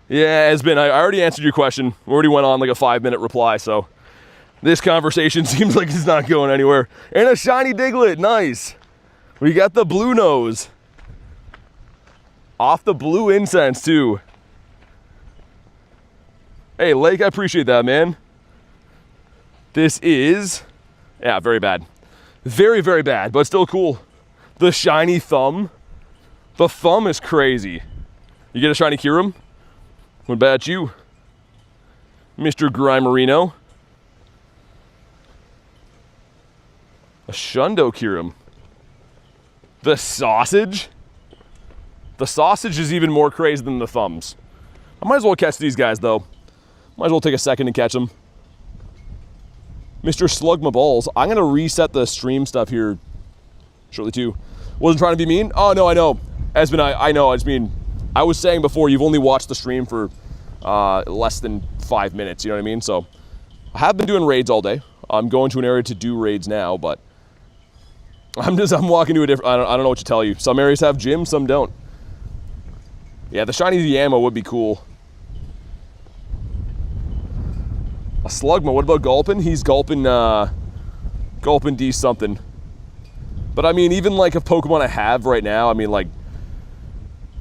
Yeah, Esben, I already answered your question. We already went on like a 5-minute reply, so this conversation seems like it's not going anywhere. And a shiny Diglett, nice. We got the blue nose. Off the blue incense, too. Hey, Lake, I appreciate that, man. This is... yeah, very bad. Very, very bad, but still cool. The shiny thumb. The thumb is crazy. You get a shiny Kyurem? What about you? Mr. Grimerino. A Shundo Kyurem. The sausage? The sausage is even more crazy than the thumbs. I might as well catch these guys, though. Might as well take a second and catch them. Mr. Slugmaballs. I'm going to reset the stream stuff here shortly, too. Wasn't trying to be mean. Oh, no, I know. Esben, I know. I just mean, I was saying before, you've only watched the stream for less than 5 minutes. You know what I mean? So, I have been doing raids all day. I'm going to an area to do raids now, but I'm walking to a different... I don't know what to tell you. Some areas have gyms, some don't. Yeah, the shiny Yamo would be cool. A Slugma, what about Gulpin? He's Gulpin D something. But I mean, even like a Pokemon I have right now, I mean, like,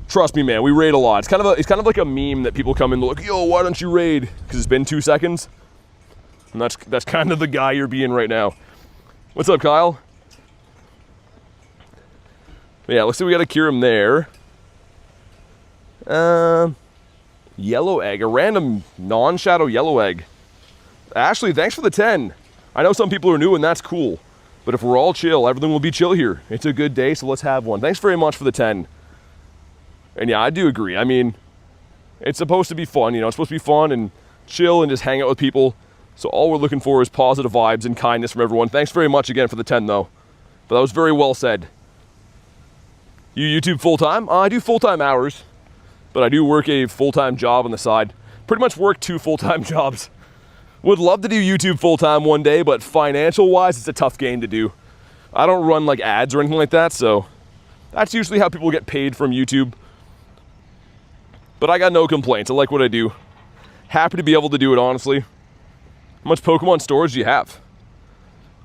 trust me, man, we raid a lot. It's kind of like a meme that people come in and look, yo, why don't you raid? Because it's been 2 seconds. And that's kind of the guy you're being right now. What's up, Kyle? But yeah, looks like we got a Kyurem there. Yellow egg, a random non-shadow yellow egg. Ashley, thanks for the 10. I know some people are new and that's cool, but if we're all chill, everything will be chill here. It's a good day, so let's have one. Thanks very much for the 10. And yeah, I do agree. I mean, it's supposed to be fun, you know, it's supposed to be fun and chill and just hang out with people. So all we're looking for is positive vibes and kindness from everyone. Thanks very much again for the 10 though. But that was very well said. You YouTube full-time? I do full-time hours, but I do work a full-time job on the side. Pretty much work 2 full-time jobs. Would love to do YouTube full-time one day, but financial-wise, it's a tough game to do. I don't run like ads or anything like that, so that's usually how people get paid from YouTube. But I got no complaints. I like what I do. Happy to be able to do it, honestly. How much Pokemon storage do you have?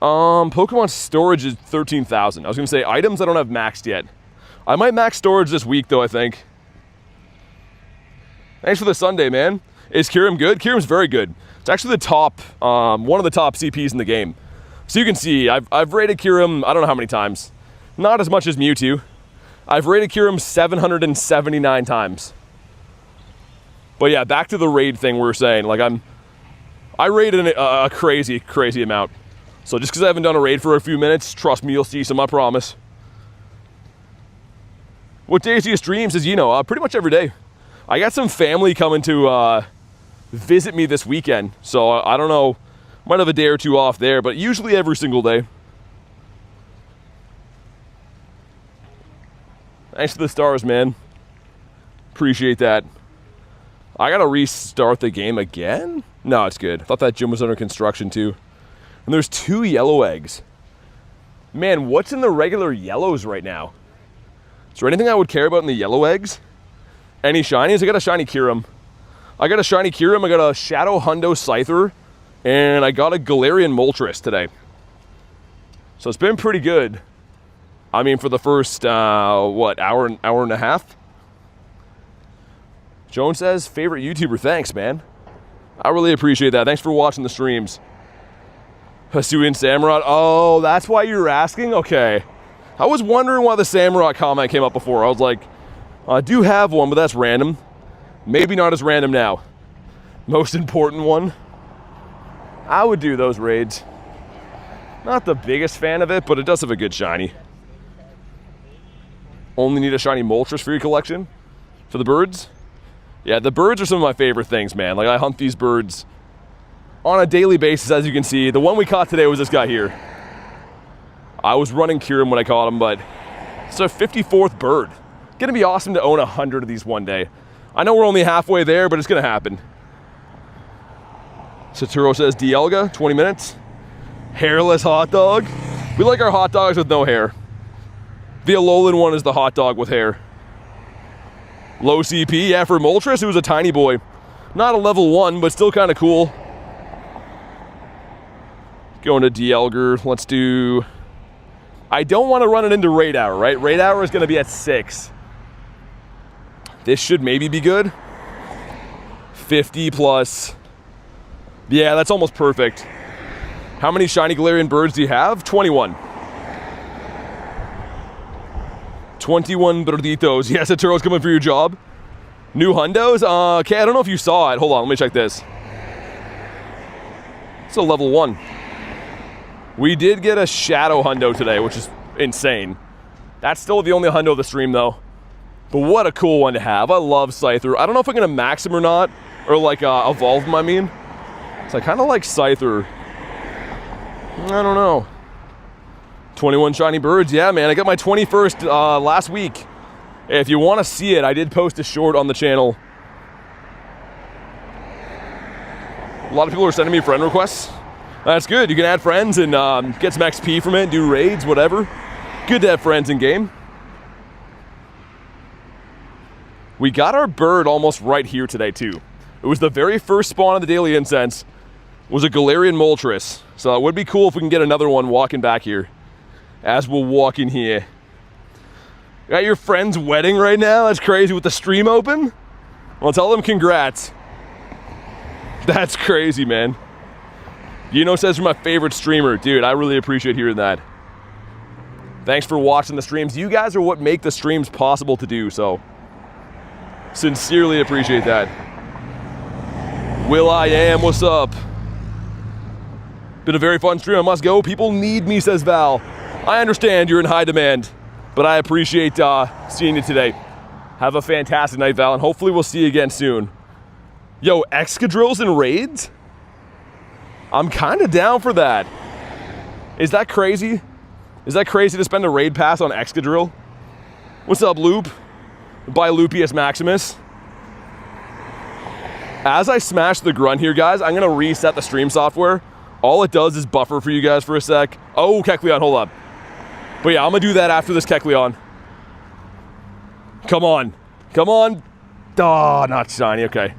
Pokemon storage is 13,000. I was gonna say items I don't have maxed yet. I might max storage this week though, I think. Thanks for the Sunday, man. Is Kyurem good? Kyurem's very good. It's actually the top, one of the top CPs in the game. So you can see, I've rated Kyurem, I don't know how many times. Not as much as Mewtwo. I've rated Kyurem 779 times. But yeah, back to the raid thing we were saying. Like I rated a crazy, crazy amount. So just because I haven't done a raid for a few minutes, trust me, you'll see some, I promise. What days do you stream? Says, you know, pretty much every day. I got some family coming to visit me this weekend. So I don't know, might have a day or two off there, but usually every single day. Thanks for the stars, man. Appreciate that. I gotta restart the game again? No, it's good. I thought that gym was under construction too. And there's 2 yellow eggs. Man, what's in the regular yellows right now? Is there anything I would care about in the yellow eggs? Any shinies? I got a shiny Kyurem. I got a shiny Kyurem, I got a Shadow Hundo Scyther, and I got a Galarian Moltres today. So it's been pretty good. I mean, for the first, what, hour and a half? Joan says, favorite YouTuber, thanks, man. I really appreciate that. Thanks for watching the streams. Hisuian Samurott, oh, that's why you were asking? Okay. I was wondering why the Samurott comment came up before. I was like, I do have one, but that's random. Maybe not as random now. Most important one. I would do those raids. Not the biggest fan of it, but it does have a good shiny. Only need a shiny Moltres for your collection? For the birds? Yeah, the birds are some of my favorite things, man. Like, I hunt these birds on a daily basis, as you can see. The one we caught today was this guy here. I was running Kyurem when I caught him, but it's a 54th bird. Gonna be awesome to own 100 of these one day. I know we're only halfway there, but it's gonna happen. Saturo says, Dialga, 20 minutes. Hairless hot dog. We like our hot dogs with no hair. The Alolan one is the hot dog with hair. Low CP, yeah, for Moltres, it was a tiny boy. Not a level 1, but still kind of cool. Going to Dialga, let's do... I don't want to run it into Raid Hour, right? Raid Hour is going to be at 6. This should maybe be good. 50 plus. Yeah, that's almost perfect. How many shiny Galarian birds do you have? 21. 21 birditos. Yes, Saturo's coming for your job. New hundos? Okay, I don't know if you saw it. Hold on, let me check this. It's a level 1. We did get a Shadow Hundo today, which is insane. That's still the only Hundo of the stream, though. But what a cool one to have. I love Scyther. I don't know if I'm going to max him or not. Or, like, evolve him, I mean. So I kind of like Scyther. I don't know. 21 shiny birds. Yeah, man. I got my 21st last week. If you want to see it, I did post a short on the channel. A lot of people are sending me friend requests. That's good. You can add friends and get some XP from it, do raids, whatever. Good to have friends in game. We got our bird almost right here today, too. It was the very first spawn of the Daily Incense. Was a Galarian Moltres. So it would be cool if we can get another one walking back here. As we'll walk in here. Got your friend's wedding right now? That's crazy with the stream open? Well, tell them congrats. That's crazy, man. Says you're my favorite streamer. Dude, I really appreciate hearing that. Thanks for watching the streams. You guys are what make the streams possible to do, so sincerely appreciate that. Will I Am, what's up? Been a very fun stream. I must go. People need me, says Val. I understand you're in high demand, but I appreciate seeing you today. Have a fantastic night, Val, and hopefully we'll see you again soon. Yo, Excadrills and raids? I'm kind of down for that. Is that crazy? Is that crazy to spend a raid pass on Excadrill? What's up, Loop? By Lupius Maximus. As I smash the grunt here, guys, I'm gonna reset the stream software. All it does is buffer for you guys for a sec. Oh, Kecleon, hold up. But yeah, I'm gonna do that after this Kecleon. Come on. Come on. Oh, not shiny, okay.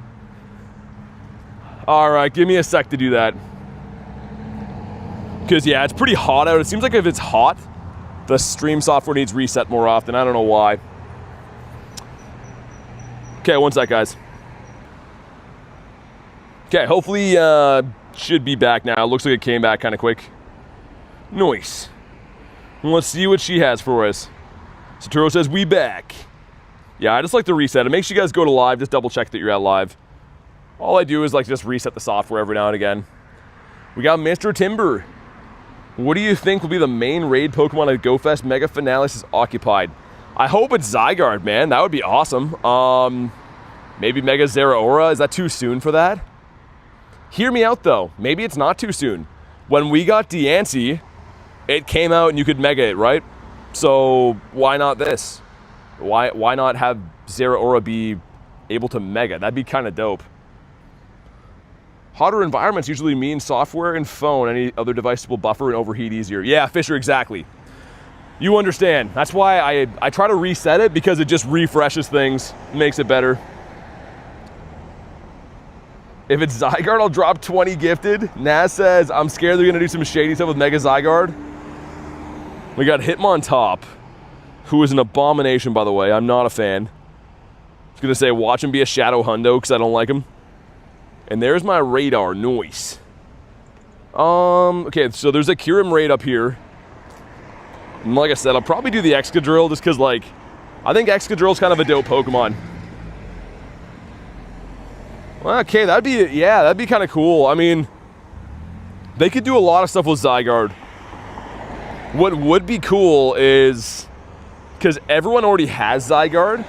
All right, give me a sec to do that. Because yeah, it's pretty hot out. It seems like if it's hot, the stream software needs reset more often. I don't know why. Okay, one sec, guys. Okay, hopefully should be back now. It looks like it came back kind of quick. Nice. Let's see what she has for us. Saturo says, we back. Yeah, I just like to reset it. Make sure you guys go to live. Just double check that you're at live. All I do is like just reset the software every now and again. We got Mr. Timber. What do you think will be the main raid Pokemon at GoFest Mega Finalis is occupied? I hope it's Zygarde, man. That would be awesome. Maybe Mega Zeraora. Is that too soon for that? Hear me out, though. Maybe it's not too soon. When we got Deancey, it came out and you could Mega it, right? So why not this? Why not have Zeraora be able to Mega? That'd be kind of dope. Hotter environments usually mean software and phone. Any other device will buffer and overheat easier. Yeah, Fisher, exactly. You understand. That's why I try to reset it, because it just refreshes things, makes it better. If it's Zygarde, I'll drop 20 gifted. Naz says, I'm scared they're gonna do some shady stuff with Mega Zygarde. We got Hitmontop, who is an abomination, by the way. I'm not a fan. I was gonna say, watch him be a Shadow Hundo, because I don't like him. And there's my radar, noise. Okay, so there's a Kyurem Raid up here. And like I said, I'll probably do the Excadrill just because, like, I think Excadrill's kind of a dope Pokemon. Well, okay, that'd be kind of cool. I mean, they could do a lot of stuff with Zygarde. What would be cool is, because everyone already has Zygarde,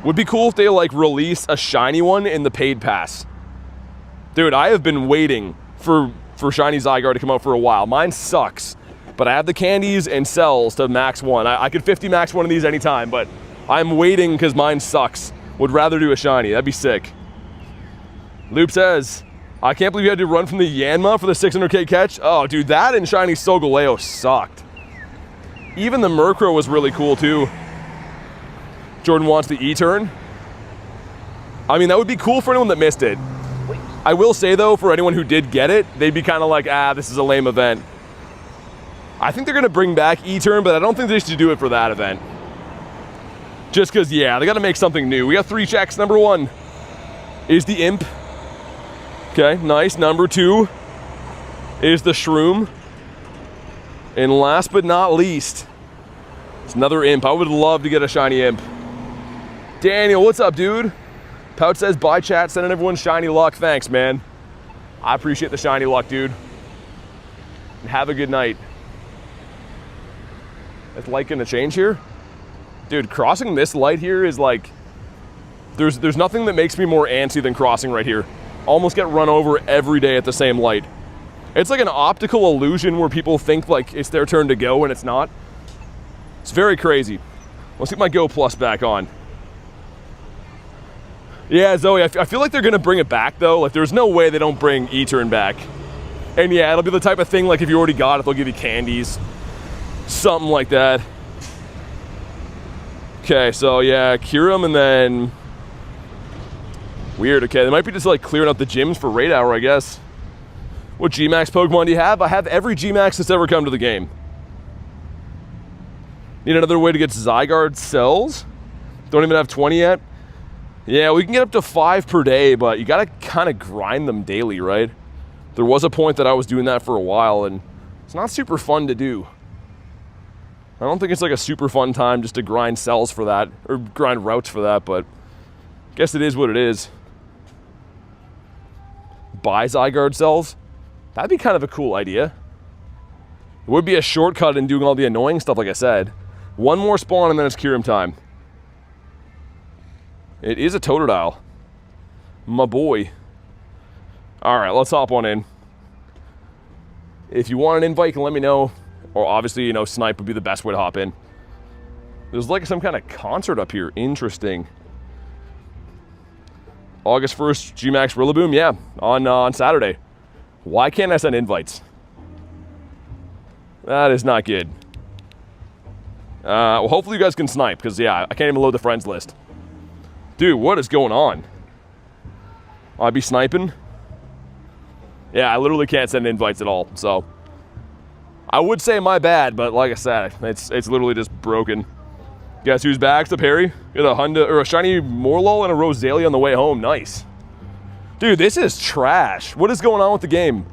would be cool if they, like, release a shiny one in the paid pass. Dude, I have been waiting for shiny Zygarde to come out for a while. Mine sucks, but I have the candies and cells to max one. I could 50 max one of these anytime, but I'm waiting because mine sucks. Would rather do a shiny. That'd be sick. Loop says, I can't believe you had to run from the Yanma for the 600k catch. Oh, dude, that and shiny Solgaleo sucked. Even the Murkrow was really cool, too. Jordan wants the E-turn. I mean, that would be cool for anyone that missed it. I will say, though, for anyone who did get it, they'd be kind of like, this is a lame event. I think they're going to bring back E-turn, but I don't think they should do it for that event. Just because, yeah, they got to make something new. We got 3 checks. Number 1 is the Imp. Okay, nice. Number 2 is the Shroom. And last but not least, it's another Imp. I would love to get a shiny Imp. Daniel, what's up, dude? Pouch says, bye chat, sending everyone shiny luck. Thanks, man. I appreciate the shiny luck, dude. And have a good night. Is light gonna change here? Dude, crossing this light here is like, there's nothing that makes me more antsy than crossing right here. Almost get run over every day at the same light. It's like an optical illusion where people think like it's their turn to go and it's not. It's very crazy. Let's get my Go Plus back on. Yeah, Zoe, I feel like they're gonna bring it back though. Like there's no way they don't bring E-turn back. And yeah, it'll be the type of thing like if you already got it, they'll give you candies. Something like that. Okay, so yeah, Kyurem and then... Weird, okay, they might be just like clearing out the gyms for Raid Hour, I guess. What G-Max Pokemon do you have? I have every G-Max that's ever come to the game. Need another way to get Zygarde cells? Don't even have 20 yet? Yeah, we can get up to 5 per day, but you gotta kind of grind them daily, right? There was a point that I was doing that for a while, and it's not super fun to do. I don't think it's like a super fun time just to grind cells for that, or grind routes for that, but I guess it is what it is. Buy Zygarde cells? That'd be kind of a cool idea. It would be a shortcut in doing all the annoying stuff, like I said. One more spawn and then it's Kyurem time. It is a Totodile. My boy. Alright, let's hop on in. If you want an invite, you can let me know. Or obviously, you know, Snipe would be the best way to hop in. There's like some kind of concert up here. Interesting. August 1st, G-Max Rillaboom? Yeah, on Saturday. Why can't I send invites? That is not good. Well, hopefully you guys can snipe, because, yeah, I can't even load the friends list. Dude, what is going on? I'd be sniping? Yeah, I literally can't send invites at all, so. I would say my bad, but like I said, it's literally just broken. Guess who's back? It's the Perry. Got a Hundo, or a shiny Morlul and a Roselia on the way home. Nice. Dude, this is trash. What is going on with the game?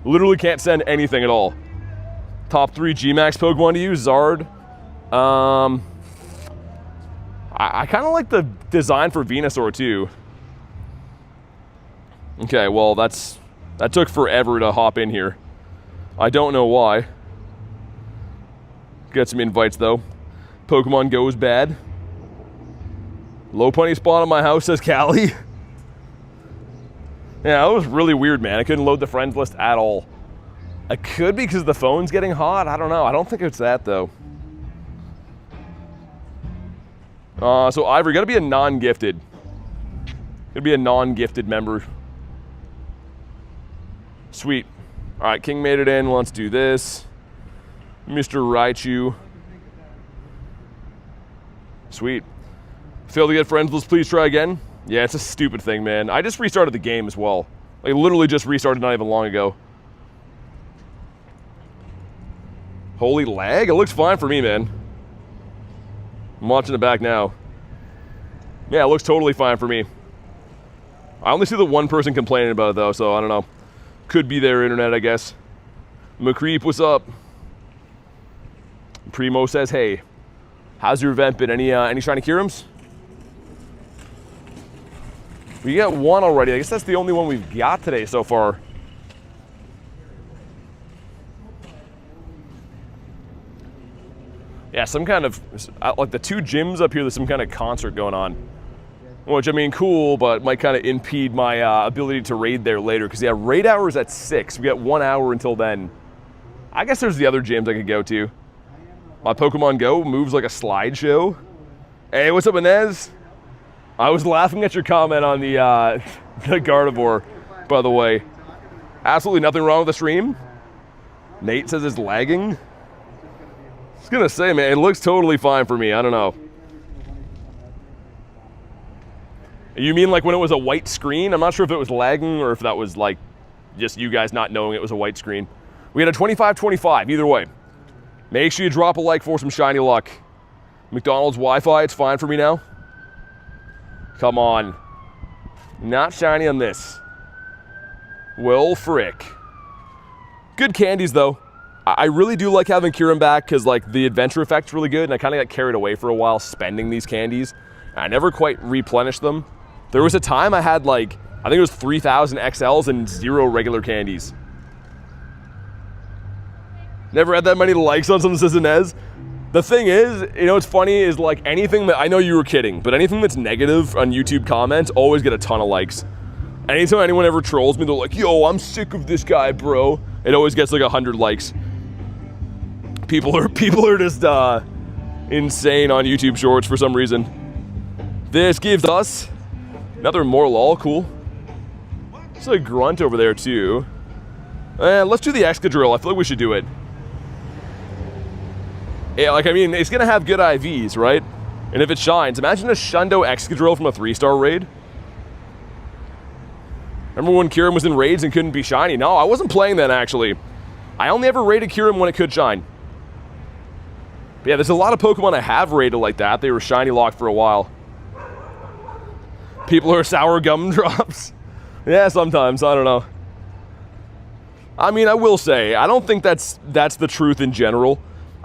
Literally can't send anything at all. Top 3 G-Max Pokemon to use. Zard. I kind of like the design for Venusaur too. Okay, well that took forever to hop in here. I don't know why. Get some invites though. Pokemon GO is bad. Low punny spawn on my house, says Callie. Yeah, that was really weird, man. I couldn't load the friends list at all. I could be because the phone's getting hot. I don't know. I don't think it's that though. So Ivory, gotta be a non-gifted. Gotta be a non-gifted member. Sweet. All right, King made it in. Let's do this. Mr. Raichu. Sweet. Failed to get friends. Let's please try again. Yeah, it's a stupid thing, man. I just restarted the game as well. Like, literally just restarted not even long ago. Holy lag? It looks fine for me, man. I'm watching it back now. Yeah, it looks totally fine for me. I only see the one person complaining about it, though, so I don't know. Could be their internet, I guess. McCreep, what's up? Primo says, hey. How's your event been? Any shiny Kyurems? We got one already. I guess that's the only one we've got today so far. Yeah, some kind of, like the 2 gyms up here, there's some kind of concert going on. Which, I mean, cool, but might kind of impede my ability to raid there later. Because, yeah, raid hour is at 6. We got 1 hour until then. I guess there's the other gyms I could go to. My Pokemon GO moves like a slideshow. Hey, what's up, Inez? I was laughing at your comment on the Gardevoir, by the way. Absolutely nothing wrong with the stream. Nate says it's lagging. I was gonna say, man, it looks totally fine for me. I don't know. You mean like when it was a white screen? I'm not sure if it was lagging or if that was like just you guys not knowing it was a white screen. We had a 25-25, either way. Make sure you drop a like for some shiny luck. McDonald's Wi-Fi, it's fine for me now. Come on. Not shiny on this. Well, frick. Good candies, though. I really do like having Kyurem back because, like, the adventure effect's really good, and I kind of got carried away for a while spending these candies. I never quite replenished them. There was a time I had, like, I think it was 3,000 XLs and 0 regular candies. Never had that many likes on something that says Inez. The thing is, you know what's funny is, like, anything that, I know you were kidding, but anything that's negative on YouTube comments always get a ton of likes. Anytime anyone ever trolls me, they're like, yo, I'm sick of this guy, bro. It always gets like 100 likes. People are just insane on YouTube Shorts for some reason. This gives us another Morlul, cool. There's a Grunt over there too. Let's do the Excadrill. I feel like we should do it. Yeah, like, I mean, it's gonna have good IVs, right? And if it shines, imagine a Shundo Excadrill from a 3-star raid. Remember when Kyurem was in raids and couldn't be shiny? No, I wasn't playing then, actually. I only ever raided Kyurem when it could shine. But yeah, there's a lot of Pokemon I have raided like that. They were shiny locked for a while. People are sour gumdrops. Yeah, sometimes. I don't know. I mean, I will say, I don't think that's the truth in general.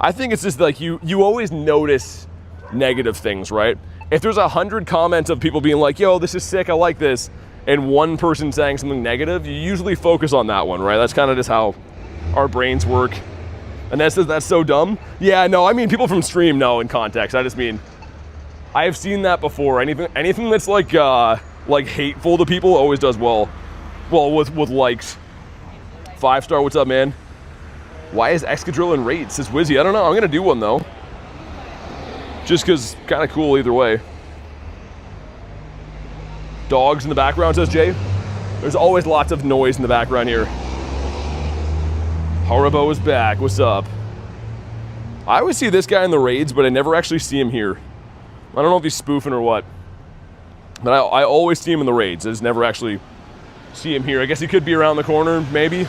I think it's just like you always notice negative things, right? If there's 100 comments of people being like, yo, this is sick, I like this, and one person saying something negative, you usually focus on that one, right? That's kind of just how our brains work. And that's so dumb. Yeah, no, I mean people from stream know in context. I just mean I have seen that before. Anything that's like hateful to people always does well. Well, with likes. 5-star, what's up, man? Why is Excadrill in raids? Says Wizzy. I don't know. I'm gonna do one though. Just cause kind of cool either way. Dogs in the background, says Jay. There's always lots of noise in the background here. Haribo is back. What's up? I always see this guy in the raids, but I never actually see him here. I don't know if he's spoofing or what. But I always see him in the raids. I just never actually see him here. I guess he could be around the corner, maybe.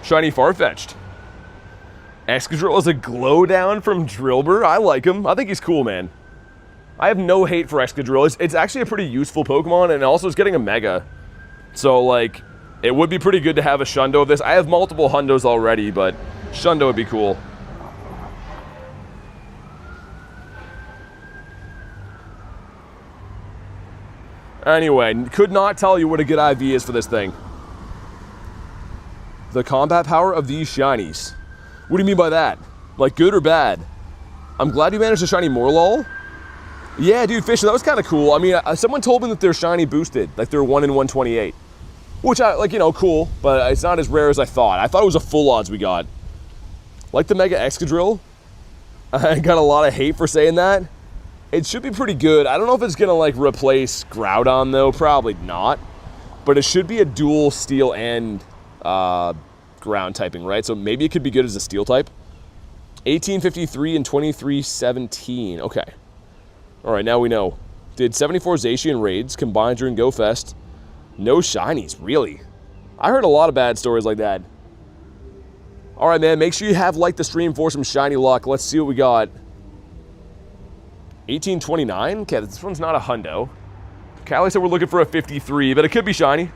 Shiny Farfetch'd. Excadrill is a glow down from Drillbur. I like him. I think he's cool, man. I have no hate for Excadrill. It's actually a pretty useful Pokemon, and also it's getting a Mega. So, like, it would be pretty good to have a Shundo of this. I have multiple Hundos already, but Shundo would be cool. Anyway, could not tell you what a good IV is for this thing. The combat power of these shinies. What do you mean by that? Like, good or bad? I'm glad you managed to shiny Morlul. Yeah, dude, Fisher, that was kind of cool. I mean, someone told me that they're shiny boosted, like they're 1 in 128. Which, cool, but it's not as rare as I thought. I thought it was a full odds we got. Like the Mega Excadrill. I got a lot of hate for saying that. It should be pretty good. I don't know if it's gonna, like, replace Groudon, though. Probably not. But it should be a dual steel and ground typing, right? So maybe it could be good as a steel type. 1853 and 2317. Okay. All right, now we know. Did 74 Zacian raids combined during Go Fest? No shinies, really? I heard a lot of bad stories like that. All right, man, make sure you have liked the stream for some shiny luck. Let's see what we got. 1829? Okay, this one's not a hundo. Callie said we're looking for a 53, but it could be shiny.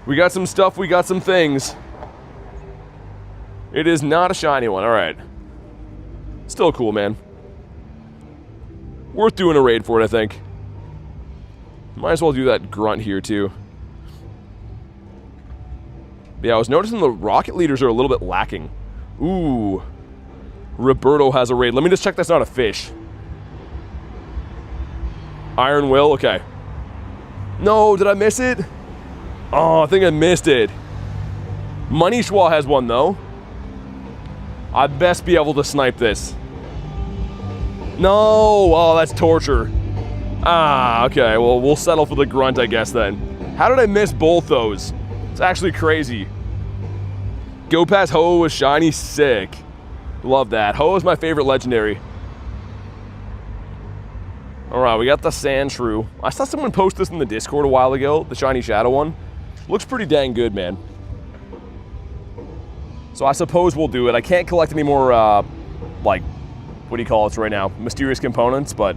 We got some stuff, we got some things. It is not a shiny one, all right. Still cool, man. Worth doing a raid for it, I think. Might as well do that grunt here, too. Yeah, I was noticing the rocket leaders are a little bit lacking. Ooh. Roberto has a raid. Let me just check that's not a fish. Iron Will, okay. No, did I miss it? Oh, I think I missed it. Money Schwa has one, though. I best be able to snipe this. No, oh, that's torture. Ah, okay, well, we'll settle for the grunt, I guess, then. How did I miss both those? It's actually crazy. Go past Ho was shiny, sick. Love that. Ho is my favorite legendary. All right, we got the Sandshrew. I saw someone post this in the Discord a while ago, the shiny shadow one. Looks pretty dang good, man. So I suppose we'll do it. I can't collect any more, like, what do you call it right now? Mysterious components, but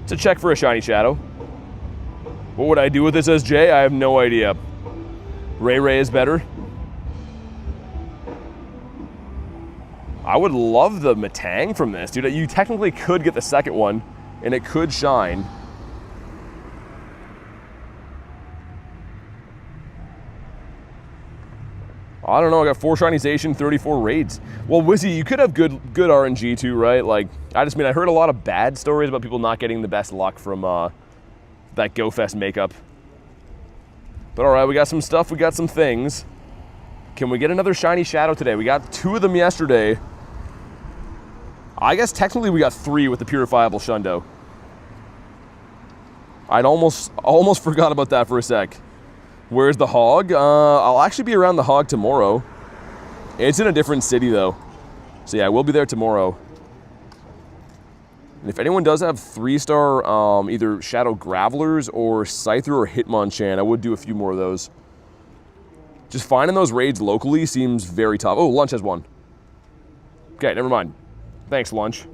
it's a check for a shiny shadow. What would I do with this as Jay? I have no idea. Ray is better. I would love the Metang from this, dude. You technically could get the second one, and it could shine. I don't know, I got 4 Shinization, 34 raids. Well, Wizzy, you could have good RNG too, right? Like, I heard a lot of bad stories about people not getting the best luck from that Go Fest makeup. But all right, we got some stuff, we got some things. Can we get another shiny shadow today? We got 2 of them yesterday. I guess technically we got 3 with the purifiable Shundo. I'd almost forgot about that for a sec. Where's the hog? I'll actually be around the hog tomorrow. It's in a different city though. So yeah, we'll be there tomorrow. And if anyone does have 3-star either Shadow Gravelers or Scyther or Hitmonchan, I would do a few more of those. Just finding those raids locally seems very tough. Oh, Lunch has one. Okay, never mind. Thanks, Lunch.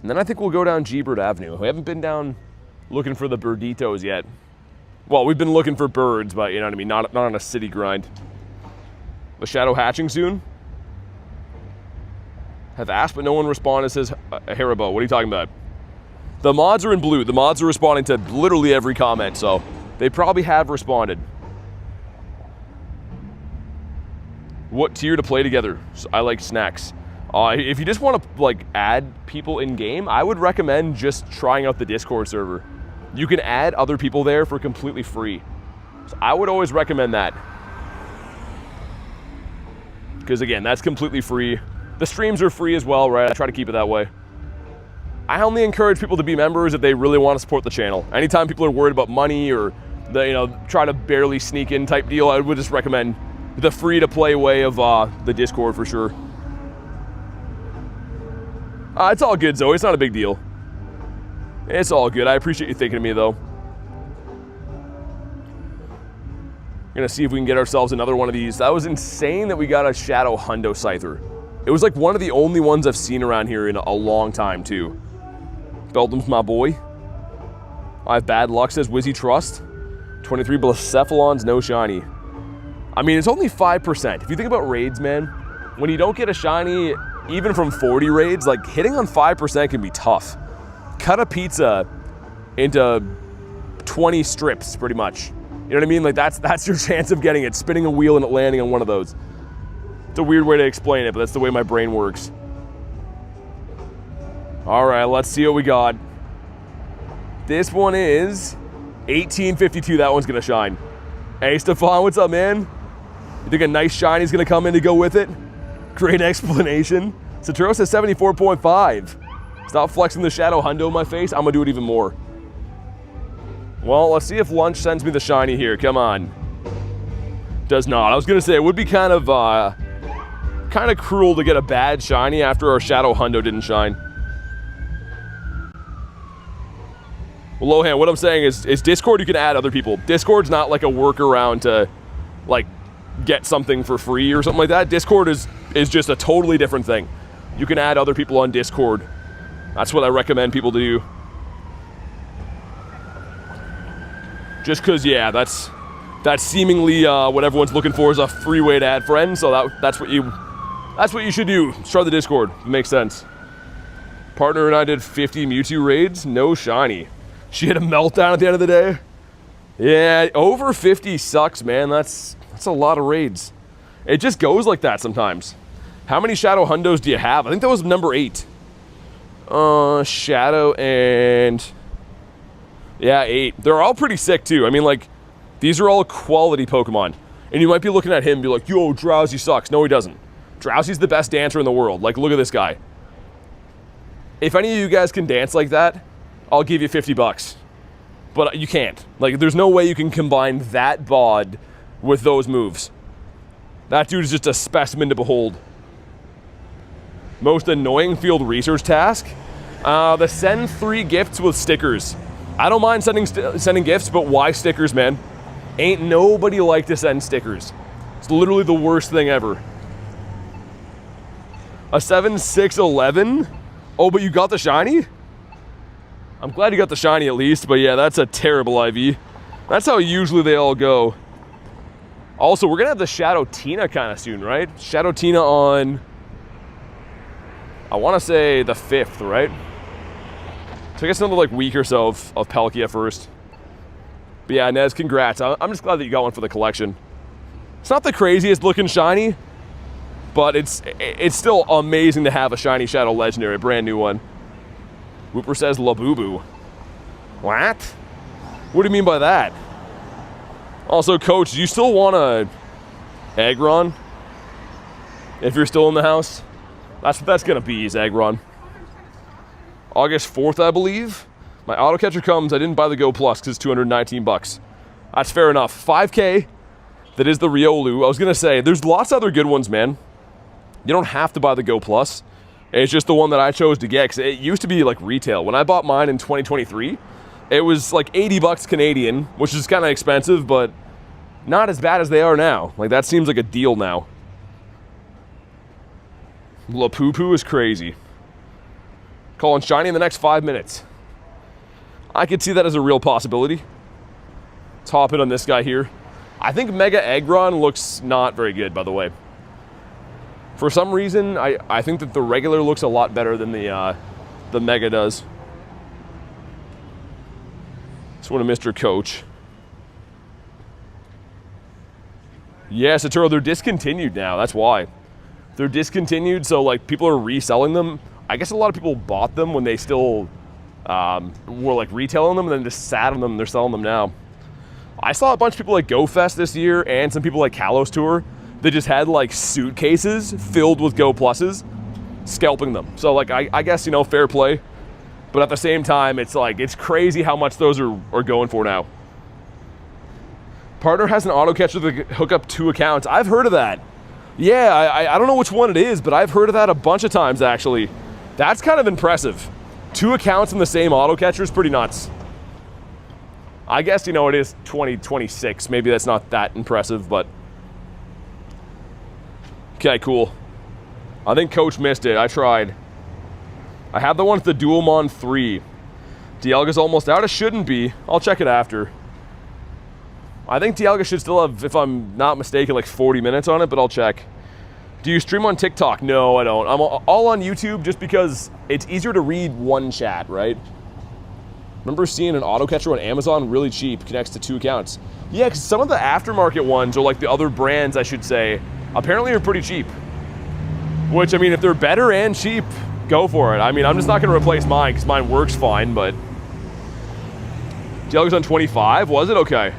And then I think we'll go down G-Bird Avenue. We haven't been down looking for the birditos yet. Well, we've been looking for birds, but you know what I mean, not on a city grind. The shadow hatching soon? Have asked, but no one responded. Says Haribo. What are you talking about? The mods are in blue. The mods are responding to literally every comment, so they probably have responded. What tier to play together? So I like snacks. If you just want to like add people in game, I would recommend just trying out the Discord server. You can add other people there for completely free. So I would always recommend that. Because again, that's completely free. The streams are free as well, right? I try to keep it that way. I only encourage people to be members if they really want to support the channel. Anytime people are worried about money or try to barely sneak in type deal, I would just recommend the free to play way of the Discord for sure. It's all good, Zoe. It's not a big deal. It's all good. I appreciate you thinking of me, though. We're gonna see if we can get ourselves another one of these. That was insane that we got a Shadow Hundo Scyther. It was like one of the only ones I've seen around here in a long time, too. Beldum's my boy. I have bad luck, says Wizzy Trust. 23 Blacephalons, no shiny. I mean, it's only 5%. If you think about raids, man, when you don't get a shiny, even from 40 raids, like hitting on 5% can be tough. Cut a pizza into 20 strips, pretty much. You know what I mean? Like that's your chance of getting it, spinning a wheel and it landing on one of those. It's a weird way to explain it, but that's the way my brain works. All right, let's see what we got. This one is 1852. That one's gonna shine. Hey, Stefan, what's up, man? You think a nice shiny's gonna come in to go with it? Great explanation. Satoru says 74.5. Stop flexing the Shadow Hundo in my face. I'm gonna do it even more. Well, let's see if Lunch sends me the shiny here. Come on. Does not. I was gonna say it would be kind of cruel to get a bad shiny after our Shadow Hundo didn't shine. Well, Lohan, what I'm saying is Discord, you can add other people. Discord's not like a workaround to like get something for free or something like that. Discord is just a totally different thing. You can add other people on Discord. That's what I recommend people to do. Just because, yeah, that's seemingly what everyone's looking for is a free way to add friends. So that's what you should do. Start the Discord. It makes sense. Partner and I did 50 Mewtwo raids. No shiny. She had a meltdown at the end of the day. Yeah, over 50 sucks, man. That's a lot of raids. It just goes like that sometimes. How many Shadow Hundos do you have? I think that was number 8. Shadow and... yeah, 8. They're all pretty sick, too. I mean, like, these are all quality Pokemon. And you might be looking at him and be like, yo, Drowsy sucks. No, he doesn't. Drowsy's the best dancer in the world. Like, look at this guy. If any of you guys can dance like that, I'll give you 50 bucks. But you can't. Like, there's no way you can combine that bod with those moves. That dude is just a specimen to behold. Most annoying field research task? The send 3 gifts with stickers. I don't mind sending gifts, but why stickers, man? Ain't nobody like to send stickers. It's literally the worst thing ever. A 7-6-11? Oh, but you got the shiny? I'm glad you got the shiny at least, but yeah, that's a terrible IV. That's how usually they all go. Also, we're gonna have the Shadow Tina kind of soon, right? Shadow Tina on, I wanna say the 5th, right? So I guess another like week or so of Palkia first. But yeah, Nez, congrats. I'm just glad that you got one for the collection. It's not the craziest looking shiny, but it's still amazing to have a shiny Shadow Legendary, a brand new one. Whooper says Labubu. What? What do you mean by that? Also, Coach, do you still want a Aggron? If you're still in the house? That's what that's gonna be, is Aggron. August 4th, I believe. My auto catcher comes. I didn't buy the Go Plus because it's 219 bucks. That's fair enough. 5K. That is the Riolu. I was gonna say, there's lots of other good ones, man. You don't have to buy the Go Plus. It's just the one that I chose to get, because it used to be like retail. When I bought mine in 2023, it was like 80 bucks Canadian, which is kind of expensive, but not as bad as they are now. Like, that seems like a deal now. Lapupu is crazy. Calling shiny in the next 5 minutes. I could see that as a real possibility. Let's hop in on this guy here. I think Mega Aggron looks not very good, by the way. For some reason, I think that the regular looks a lot better than the Mega does. This one of Mr. Coach. Yeah, Saturo, they're discontinued now. That's why. They're discontinued, so like people are reselling them. I guess a lot of people bought them when they still were like retailing them and then just sat on them and they're selling them now. I saw a bunch of people like Go Fest this year and some people like Kalos Tour that just had like suitcases filled with Go Pluses scalping them. So like I guess, you know, fair play. But at the same time, it's like, it's crazy how much those are going for now. Partner has an auto catcher that can hook up 2 accounts. I've heard of that. Yeah, I don't know which one it is, but I've heard of that a bunch of times actually. That's kind of impressive. 2 accounts in the same auto catcher is pretty nuts. I guess, you know, it is 2026. Maybe that's not that impressive, but. Okay, cool. I think Coach missed it. I tried. I have the one with the Dualmon 3. Dialga's almost out. It shouldn't be. I'll check it after. I think Dialga should still have, if I'm not mistaken, like 40 minutes on it, but I'll check. Do you stream on TikTok? No, I don't. I'm all on YouTube just because it's easier to read one chat, right? Remember seeing an auto catcher on Amazon really cheap, connects to 2 accounts. Yeah, because some of the aftermarket ones, or like the other brands, I should say, apparently are pretty cheap. Which, I mean, if they're better and cheap, go for it. I mean, I'm just not going to replace mine because mine works fine, but. Dialga's on 25, was it? Okay.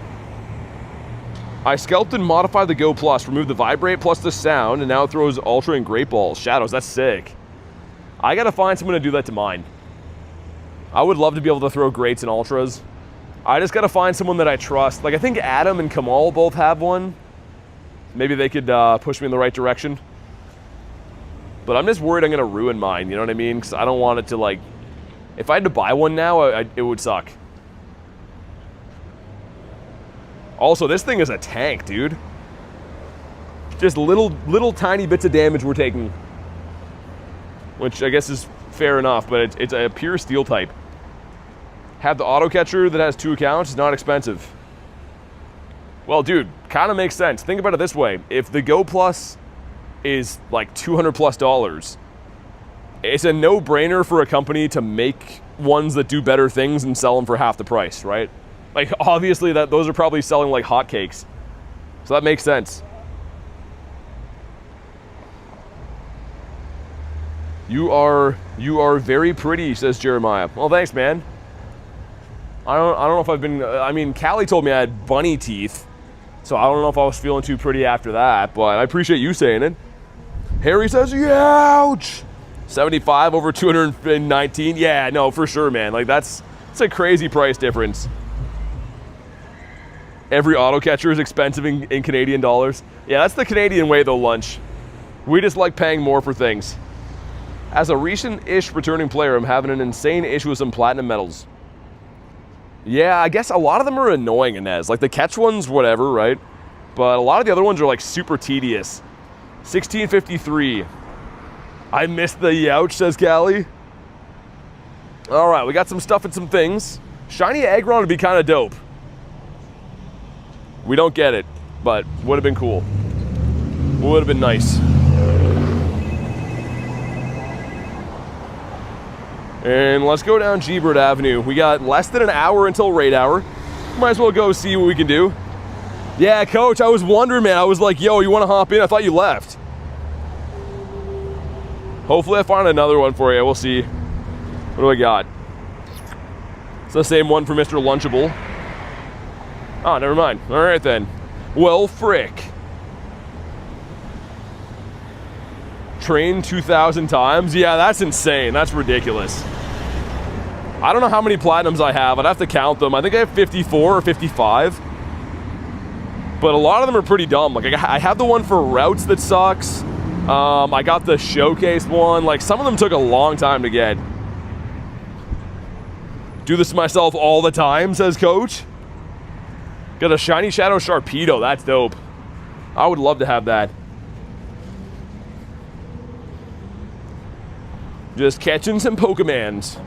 I scalped and modified the Go Plus, removed the vibrate plus the sound, and now it throws Ultra and Great Balls. Shadows, that's sick. I gotta find someone to do that to mine. I would love to be able to throw Greats and Ultras. I just gotta find someone that I trust. Like, I think Adam and Kamal both have one. Maybe they could push me in the right direction. But I'm just worried I'm gonna ruin mine, you know what I mean? Because I don't want it to, like... If I had to buy one now, it would suck. Also, this thing is a tank, dude. Just little tiny bits of damage we're taking. Which I guess is fair enough, but it's a pure steel type. Have the auto catcher that has 2 accounts is not expensive. Well, dude, kind of makes sense. Think about it this way. If the Go Plus is like $200+, it's a no-brainer for a company to make ones that do better things and sell them for half the price, right? Like, obviously, those are probably selling like hotcakes. So that makes sense. You are very pretty, says Jeremiah. Well, thanks, man. I don't know if I've been... I mean, Callie told me I had bunny teeth. So I don't know if I was feeling too pretty after that, but I appreciate you saying it. Harry says, ouch! 75 over 219. Yeah, no, for sure, man. Like, it's a crazy price difference. Every auto catcher is expensive in Canadian dollars. Yeah, that's the Canadian way, though, Lunch. We just like paying more for things. As a recent-ish returning player, I'm having an insane issue with some platinum medals. Yeah, I guess a lot of them are annoying, Inez. Like, the catch ones, whatever, right? But a lot of the other ones are, like, super tedious. 1653. I missed the youch, says Callie. All right, we got some stuff and some things. Shiny Aggron would be kind of dope. We don't get it, but would have been cool. Would have been nice. And let's go down G-Bird Avenue. We got less than an hour until raid hour. Might as well go see what we can do. Yeah, Coach, I was wondering, man. I was like, yo, you want to hop in? I thought you left. Hopefully I find another one for you. We'll see. What do I got? It's the same one for Mr. Lunchable. Oh, never mind. All right, then. Well, frick. Train 2,000 times? Yeah, that's insane. That's ridiculous. I don't know how many platinums I have. I'd have to count them. I think I have 54 or 55. But a lot of them are pretty dumb. Like, I have the one for routes that sucks. I got the showcase one. Like, some of them took a long time to get. Do this to myself all the time, says Coach. Got a shiny Shadow Sharpedo. That's dope. I would love to have that. Just catching some Pokemons.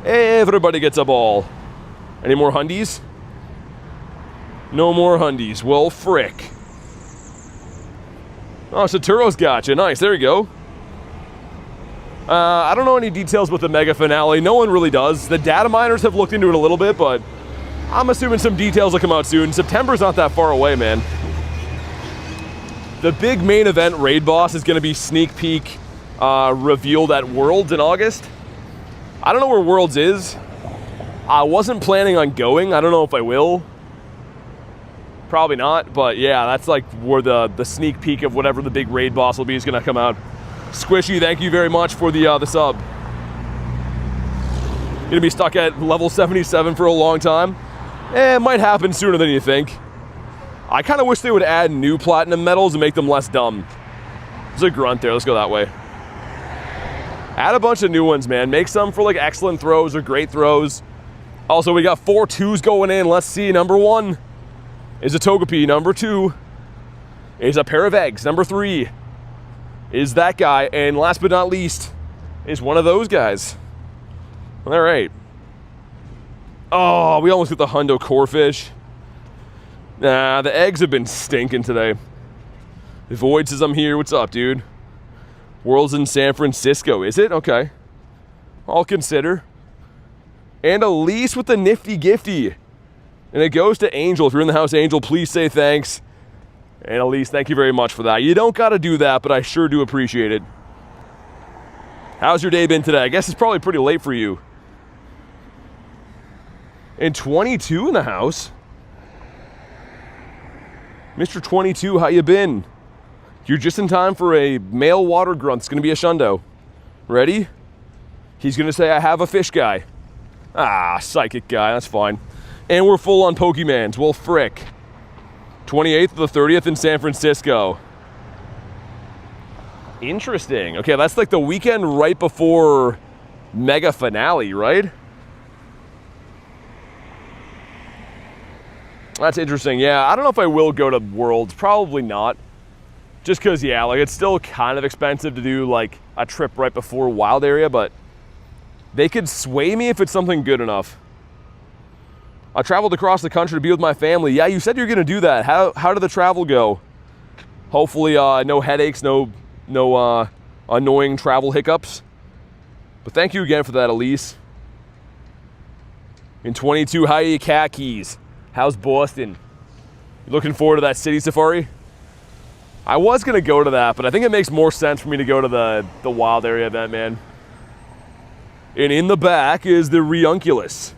Everybody gets a ball. Any more Hundies? No more Hundies. Well, frick. Oh, Saturo's got you. Nice. There you go. I don't know any details with the Mega Finale. No one really does. The data miners have looked into it a little bit, but I'm assuming some details will come out soon. September's not that far away, man. The big main event raid boss is going to be sneak peek revealed at Worlds in August. I don't know where Worlds is. I wasn't planning on going. I don't know if I will. Probably not, but yeah, that's like where the sneak peek of whatever the big raid boss will be is gonna come out. Squishy, thank you very much for the sub. Gonna be stuck at level 77 for a long time. It might happen sooner than you think. I kind of wish they would add new platinum medals and make them less dumb. There's a grunt there, let's go that way. Add a bunch of new ones, man. Make some for like excellent throws or great throws. Also, we got 4 2s going in. Let's see, number 1 is a Togepi. Number 2 is a pair of eggs. Number 3 is that guy. And last but not least is one of those guys. All right. Oh, we almost got the Hundo Corefish. Nah, the eggs have been stinking today. Void says I'm here. What's up, dude? World's in San Francisco. Is it? Okay. I'll consider. And Elise with the nifty gifty. And it goes to Angel. If you're in the house, Angel, please say thanks. And Elise, thank you very much for that. You don't got to do that, but I sure do appreciate it. How's your day been today? I guess it's probably pretty late for you. And 22 in the house. Mr. 22, how you been? You're just in time for a male water grunt. It's going to be a Shundo. Ready? He's going to say, I have a fish guy. Ah, psychic guy. That's fine. And we're full on Pokemons. Well, frick. 28th to the 30th in San Francisco. Interesting. Okay, that's like the weekend right before Mega Finale, right? That's interesting. Yeah, I don't know if I will go to Worlds. Probably not. Just because, yeah, like it's still kind of expensive to do like a trip right before Wild Area, but they could sway me if it's something good enough. I traveled across the country to be with my family. Yeah, you said you're going to do that. How did the travel go? Hopefully no headaches, no annoying travel hiccups. But thank you again for that, Elise. In 22, how are you, cat keys? How's Boston? You looking forward to that city safari? I was going to go to that, but I think it makes more sense for me to go to the Wild Area event, man. And in the back is the Reunculus.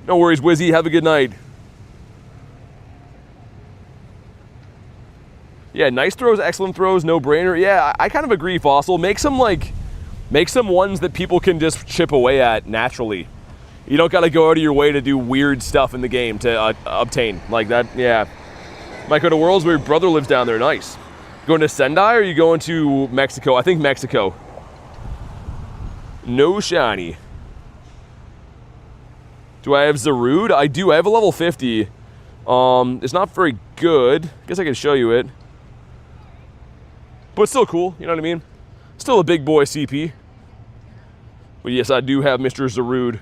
No worries, Wizzy. Have a good night. Yeah, nice throws, excellent throws, no brainer. Yeah, I kind of agree, Fossil. Make some ones that people can just chip away at naturally. You don't got to go out of your way to do weird stuff in the game to obtain like that. Yeah, might go to Worlds where your brother lives down there. Nice. Going to Sendai or are you going to Mexico? I think Mexico. No shiny. Do I have Zarude? I do. I have a level 50. It's not very good. I guess I can show you it. But it's still cool. You know what I mean? Still a big boy CP. But yes, I do have Mr. Zarude.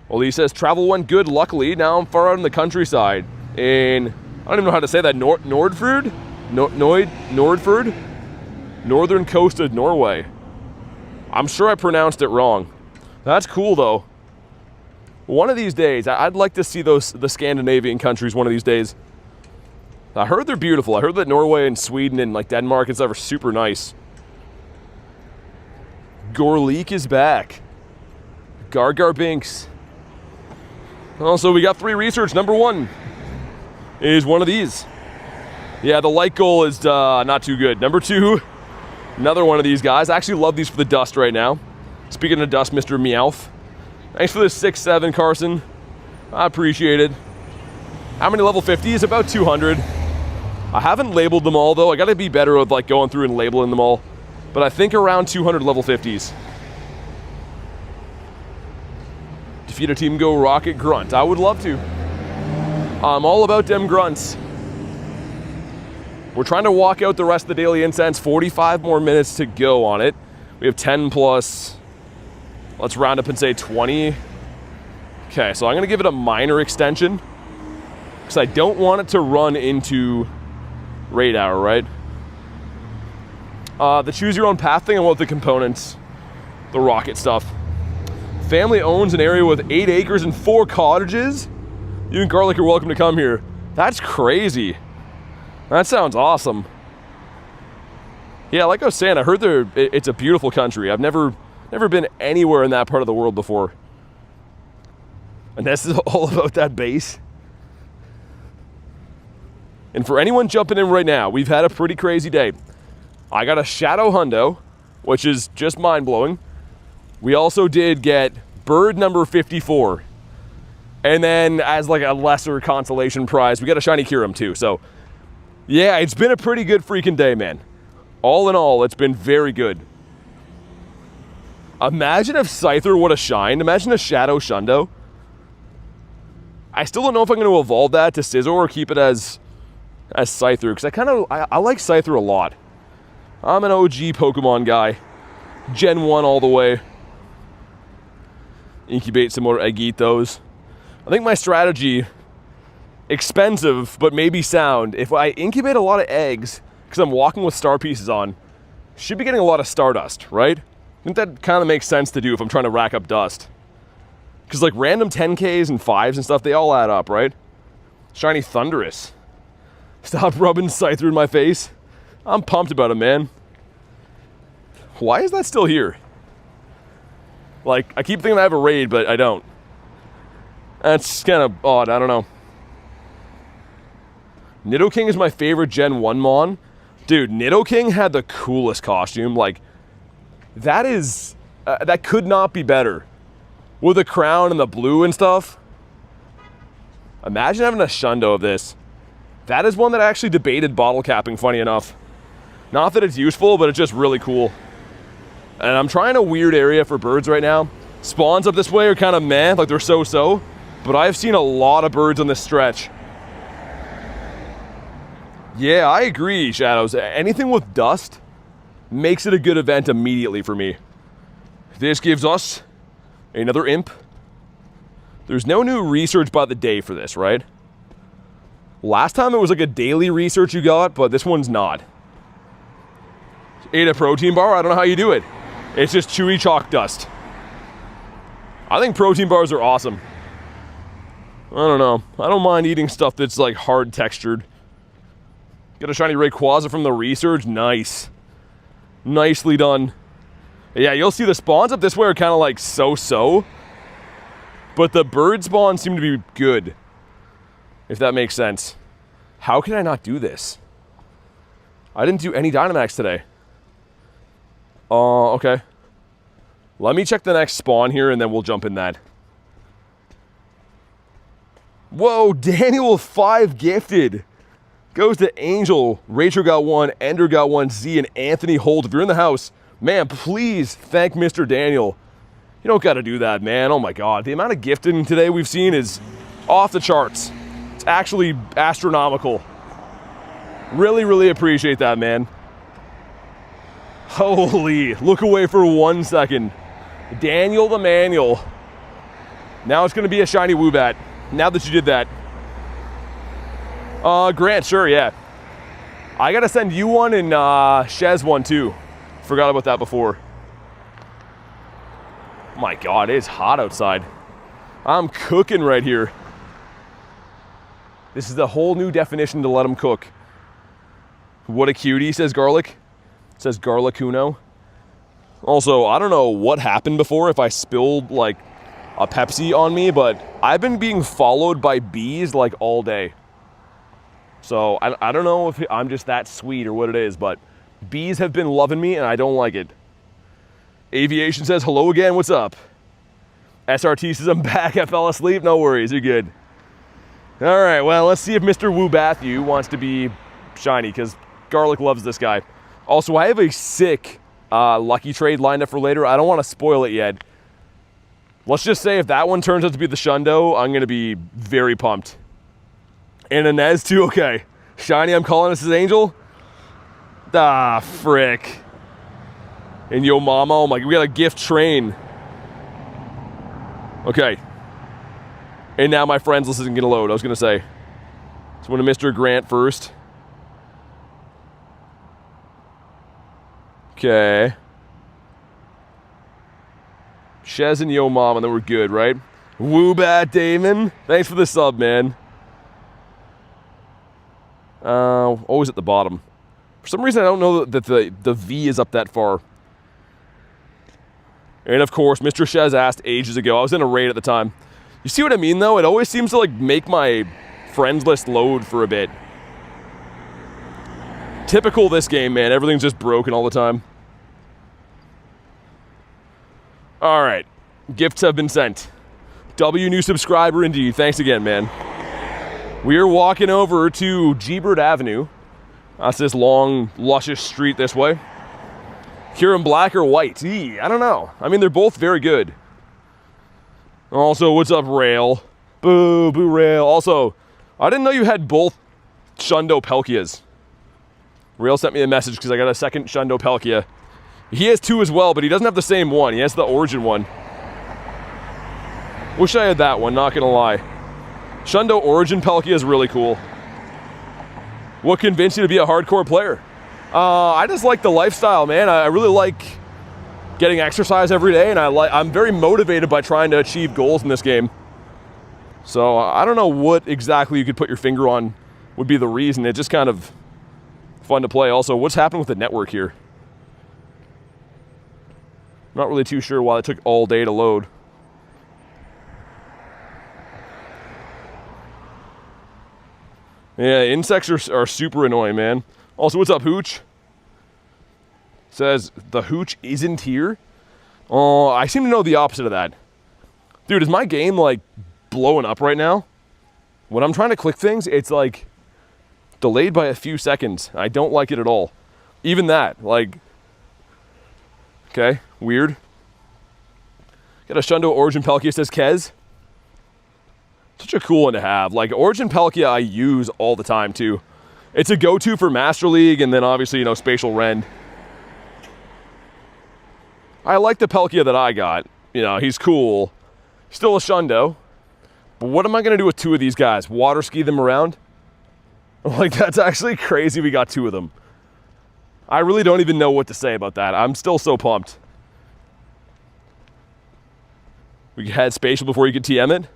Well, he says, travel went good, luckily. Now I'm far out in the countryside. And I don't even know how to say that. Nordfjord? Nordfjord? Northern coast of Norway. I'm sure I pronounced it wrong. That's cool, though. One of these days, I'd like to see the Scandinavian countries one of these days. I heard they're beautiful. I heard that Norway and Sweden and like Denmark and stuff are super nice. Gorleek is back. Gargar Binks. Also, we got 3 research. Number 1 is one of these. Yeah, the light goal is not too good. Number 2, another one of these guys. I actually love these for the dust right now. Speaking of dust, Mr. Meowth. Thanks for the 6-7, Carson. I appreciate it. How many level 50s? About 200. I haven't labeled them all, though. I got to be better with like going through and labeling them all. But I think around 200 level 50s. Defeat a Team Go Rocket Grunt. I would love to. I'm all about them grunts. We're trying to walk out the rest of the Daily Incense. 45 more minutes to go on it. We have 10 plus... Let's round up and say 20. Okay, so I'm going to give it a minor extension. Because I don't want it to run into Raid Hour, right? The choose your own path thing, I want the components. The rocket stuff. Family owns an area with 8 acres and 4 cottages. You and Garlic are welcome to come here. That's crazy. That sounds awesome. Yeah, like I was saying, I heard it's a beautiful country. I've never been anywhere in that part of the world before. And this is all about that base. And for anyone jumping in right now, we've had a pretty crazy day. I got a Shadow Hundo, which is just mind-blowing. We also did get bird number 54. And then as like a lesser consolation prize, we got a shiny Kyurem too. So yeah, it's been a pretty good freaking day, man. All in all, it's been very good. Imagine if Scyther would have shined. Imagine a Shadow Shundo. I still don't know if I'm going to evolve that to Scizor or keep it as Scyther, because I like Scyther a lot. I'm an OG Pokemon guy. Gen 1 all the way. Incubate some more Eggitos. I think my strategy, expensive but maybe sound, if I incubate a lot of eggs, because I'm walking with star pieces on, should be getting a lot of Stardust, right? I think that kind of makes sense to do if I'm trying to rack up dust. Because like random 10Ks and 5s and stuff, they all add up, right? Shiny Thundurus. Stop rubbing Scyther in my face. I'm pumped about it, man. Why is that still here? Like, I keep thinking I have a raid, but I don't. That's kind of odd, I don't know. Nidoking is my favorite Gen 1 Mon. Dude, Nidoking had the coolest costume. Like, that is... that could not be better. With the crown and the blue and stuff. Imagine having a Shundo of this. That is one that I actually debated bottle capping, funny enough. Not that it's useful, but it's just really cool. And I'm trying a weird area for birds right now. Spawns up this way are kind of meh, like they're so-so. But I've seen a lot of birds on this stretch. Yeah, I agree, Shadows. Anything with dust makes it a good event immediately for me. This gives us another imp. There's no new research by the day for this, right? Last time it was like a daily research you got, but this one's not. Ate a protein bar? I don't know how you do it. It's just chewy chalk dust. I think protein bars are awesome. I don't know. I don't mind eating stuff that's like hard textured. Got a shiny Rayquaza from the research. Nice. Nicely done. Yeah, you'll see the spawns up this way are kind of like so-so. But the bird spawns seem to be good. If that makes sense. How can I not do this? I didn't do any Dynamax today. Okay. Let me check the next spawn here and then we'll jump in that. Whoa, Daniel 5 gifted. Goes to Angel. Rachel got 1, Ender got 1, Z, and Anthony Holt. If you're in the house, man, please thank Mr. Daniel. You don't gotta do that, man. Oh my god. The amount of gifting today we've seen is off the charts. It's actually astronomical. Really, really appreciate that, man. Holy, look away for 1 second. Daniel the Manual. Now it's gonna be a shiny Woobat. Now that you did that. Grant, sure, yeah. I gotta send you one and Shez one too. Forgot about that before. My god, it's hot outside. I'm cooking right here. This is a whole new definition to let him cook. What a cutie, says Garlic. Says Garlicuno. Also, I don't know what happened before if I spilled like a Pepsi on me, but I've been being followed by bees like all day. So I don't know if I'm just that sweet or what it is, but bees have been loving me and I don't like it. Aviation says, hello again, what's up? SRT says, I'm back, I fell asleep, no worries, you're good. All right, well, let's see if Mr. Woobathu wants to be shiny, because Garlic loves this guy. Also, I have a sick lucky trade lined up for later. I don't want to spoil it yet. Let's just say if that one turns out to be the Shundo, I'm going to be very pumped. And Inez too, okay. Shiny, I'm calling this as Angel. Ah, frick. And Yo Mama, oh my, we got a gift train. Okay. And now my friends list isn't gonna load, I was gonna say. So I'm gonna Mr. Grant first. Okay. Shez and Yo Mom, and then we're good, right? Woobat Damon. Thanks for the sub, man. Always at the bottom. For some reason, I don't know that the V is up that far. And of course, Mr. Shez asked ages ago. I was in a raid at the time. You see what I mean, though? It always seems to, like, make my friends list load for a bit. Typical this game, man. Everything's just broken all the time. Alright. Gifts have been sent. W new subscriber indeed. Thanks again, man. We are walking over to G-Bird Avenue. That's this long, luscious street this way. Kyurem black or white? I don't know. I mean, they're both very good. Also, what's up, Rail? Boo, boo, Rail. Also, I didn't know you had both Shundo Palkias. Rail sent me a message because I got a second Shundo Palkia. He has two as well, but he doesn't have the same one. He has the origin one. Wish I had that one, not gonna lie. Shundo Origin Palkia is really cool. What convinced you to be a hardcore player? I just like the lifestyle, man. I really like getting exercise every day, and I'm very motivated by trying to achieve goals in this game. So I don't know what exactly you could put your finger on would be the reason. It's just kind of fun to play. Also, what's happening with the network here? Not really too sure why it took all day to load. Yeah, insects are super annoying, man. Also, what's up, Hooch? Says, the Hooch isn't here? Oh, I seem to know the opposite of that. Dude, is my game, like, blowing up right now? When I'm trying to click things, it's, like, delayed by a few seconds. I don't like it at all. Even that, like... Okay, weird. Got a Shundo Origin Palkia, says Kez. Such a cool one to have. Like, Origin Palkia I use all the time, too. It's a go-to for Master League, and then obviously, you know, Spatial Rend. I like the Palkia that I got. You know, he's cool. Still a Shundo. But what am I going to do with two of these guys? Water ski them around? Like, that's actually crazy we got two of them. I really don't even know what to say about that. I'm still so pumped. We had Spatial before you could TM it.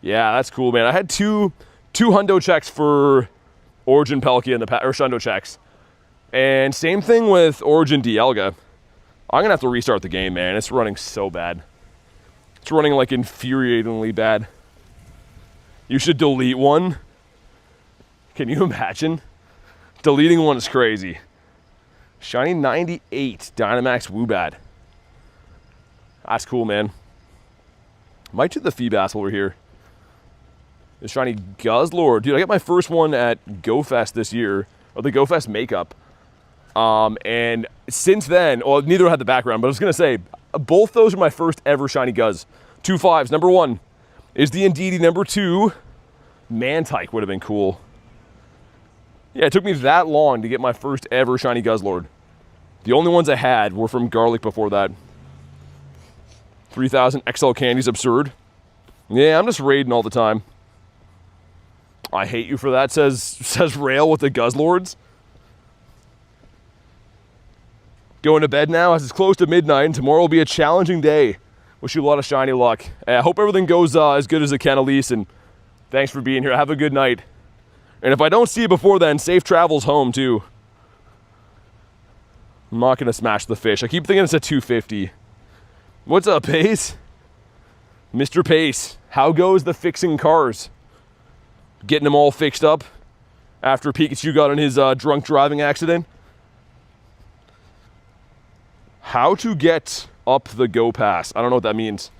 Yeah, that's cool, man. I had two hundo checks for Origin Palkia in the or Shundo checks. And same thing with Origin Dialga. I'm gonna have to restart the game, man. It's running so bad. It's running like infuriatingly bad. You should delete one. Can you imagine? Deleting one is crazy. Shiny 98 Dynamax Woobat. That's cool, man. Might do the Feebas over here. The shiny Guzzlord. Dude, I got my first one at Go Fest this year, or the Go Fest makeup. And since then, well, neither had the background, but I was going to say, both those are my first ever shiny Guzz. 2 5s. Number 1 is the Indeedee. Number 2, Mantike would have been cool. Yeah, it took me that long to get my first ever shiny Guzzlord. The only ones I had were from Garlic before that. 3,000 XL candies, absurd. Yeah, I'm just raiding all the time. I hate you for that, says Rail with the Guzzlords. Going to bed now as it's close to midnight, and tomorrow will be a challenging day. Wish you a lot of shiny luck. I hope everything goes as good as it can, Elise, and thanks for being here. Have a good night. And if I don't see you before then, safe travels home, too. I'm not going to smash the fish. I keep thinking it's a 250. What's up, Pace? Mr. Pace, how goes the fixing cars? Getting them all fixed up after Pikachu got in his drunk driving accident? How to get up the Go Pass. I don't know what that means.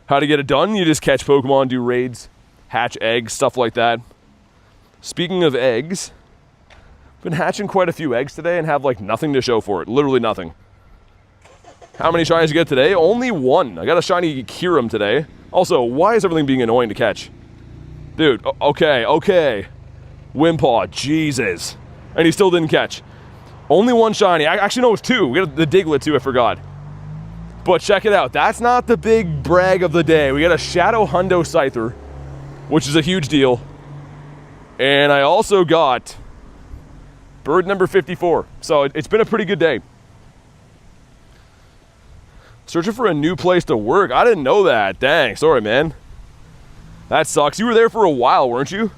How to get it done? You just catch Pokemon, do raids, hatch eggs, stuff like that. Speaking of eggs, I've been hatching quite a few eggs today and have like nothing to show for it. Literally nothing. How many shinies you get today? Only 1. I got a shiny Kyurem today. Also, why is everything being annoying to catch? Dude, okay. Wimpaw, Jesus. And he still didn't catch. Only 1 shiny. Actually, no, it's 2. We got the Diglett too, I forgot. But check it out. That's not the big brag of the day. We got a Shadow Hundo Scyther, which is a huge deal. And I also got bird number 54. So it's been a pretty good day. Searching for a new place to work. I didn't know that. Dang, sorry, man. That sucks. You were there for a while, weren't you?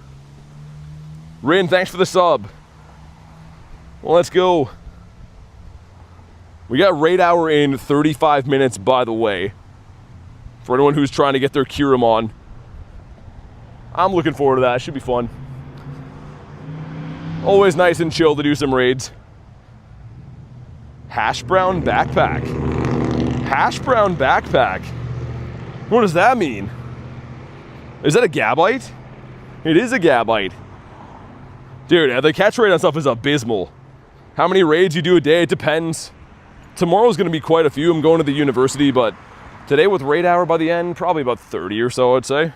Rin, thanks for the sub. Well, let's go. We got raid hour in 35 minutes, by the way. For anyone who's trying to get their Kyurem on. I'm looking forward to that. It should be fun. Always nice and chill to do some raids. Hash brown backpack. Hash brown backpack. What does that mean? Is that a Gabite? It is a Gabite. Dude, the catch rate on stuff is abysmal. How many raids you do a day, it depends. Tomorrow's gonna be quite a few. I'm going to the university, but today with raid hour by the end, probably about 30 or so, I'd say.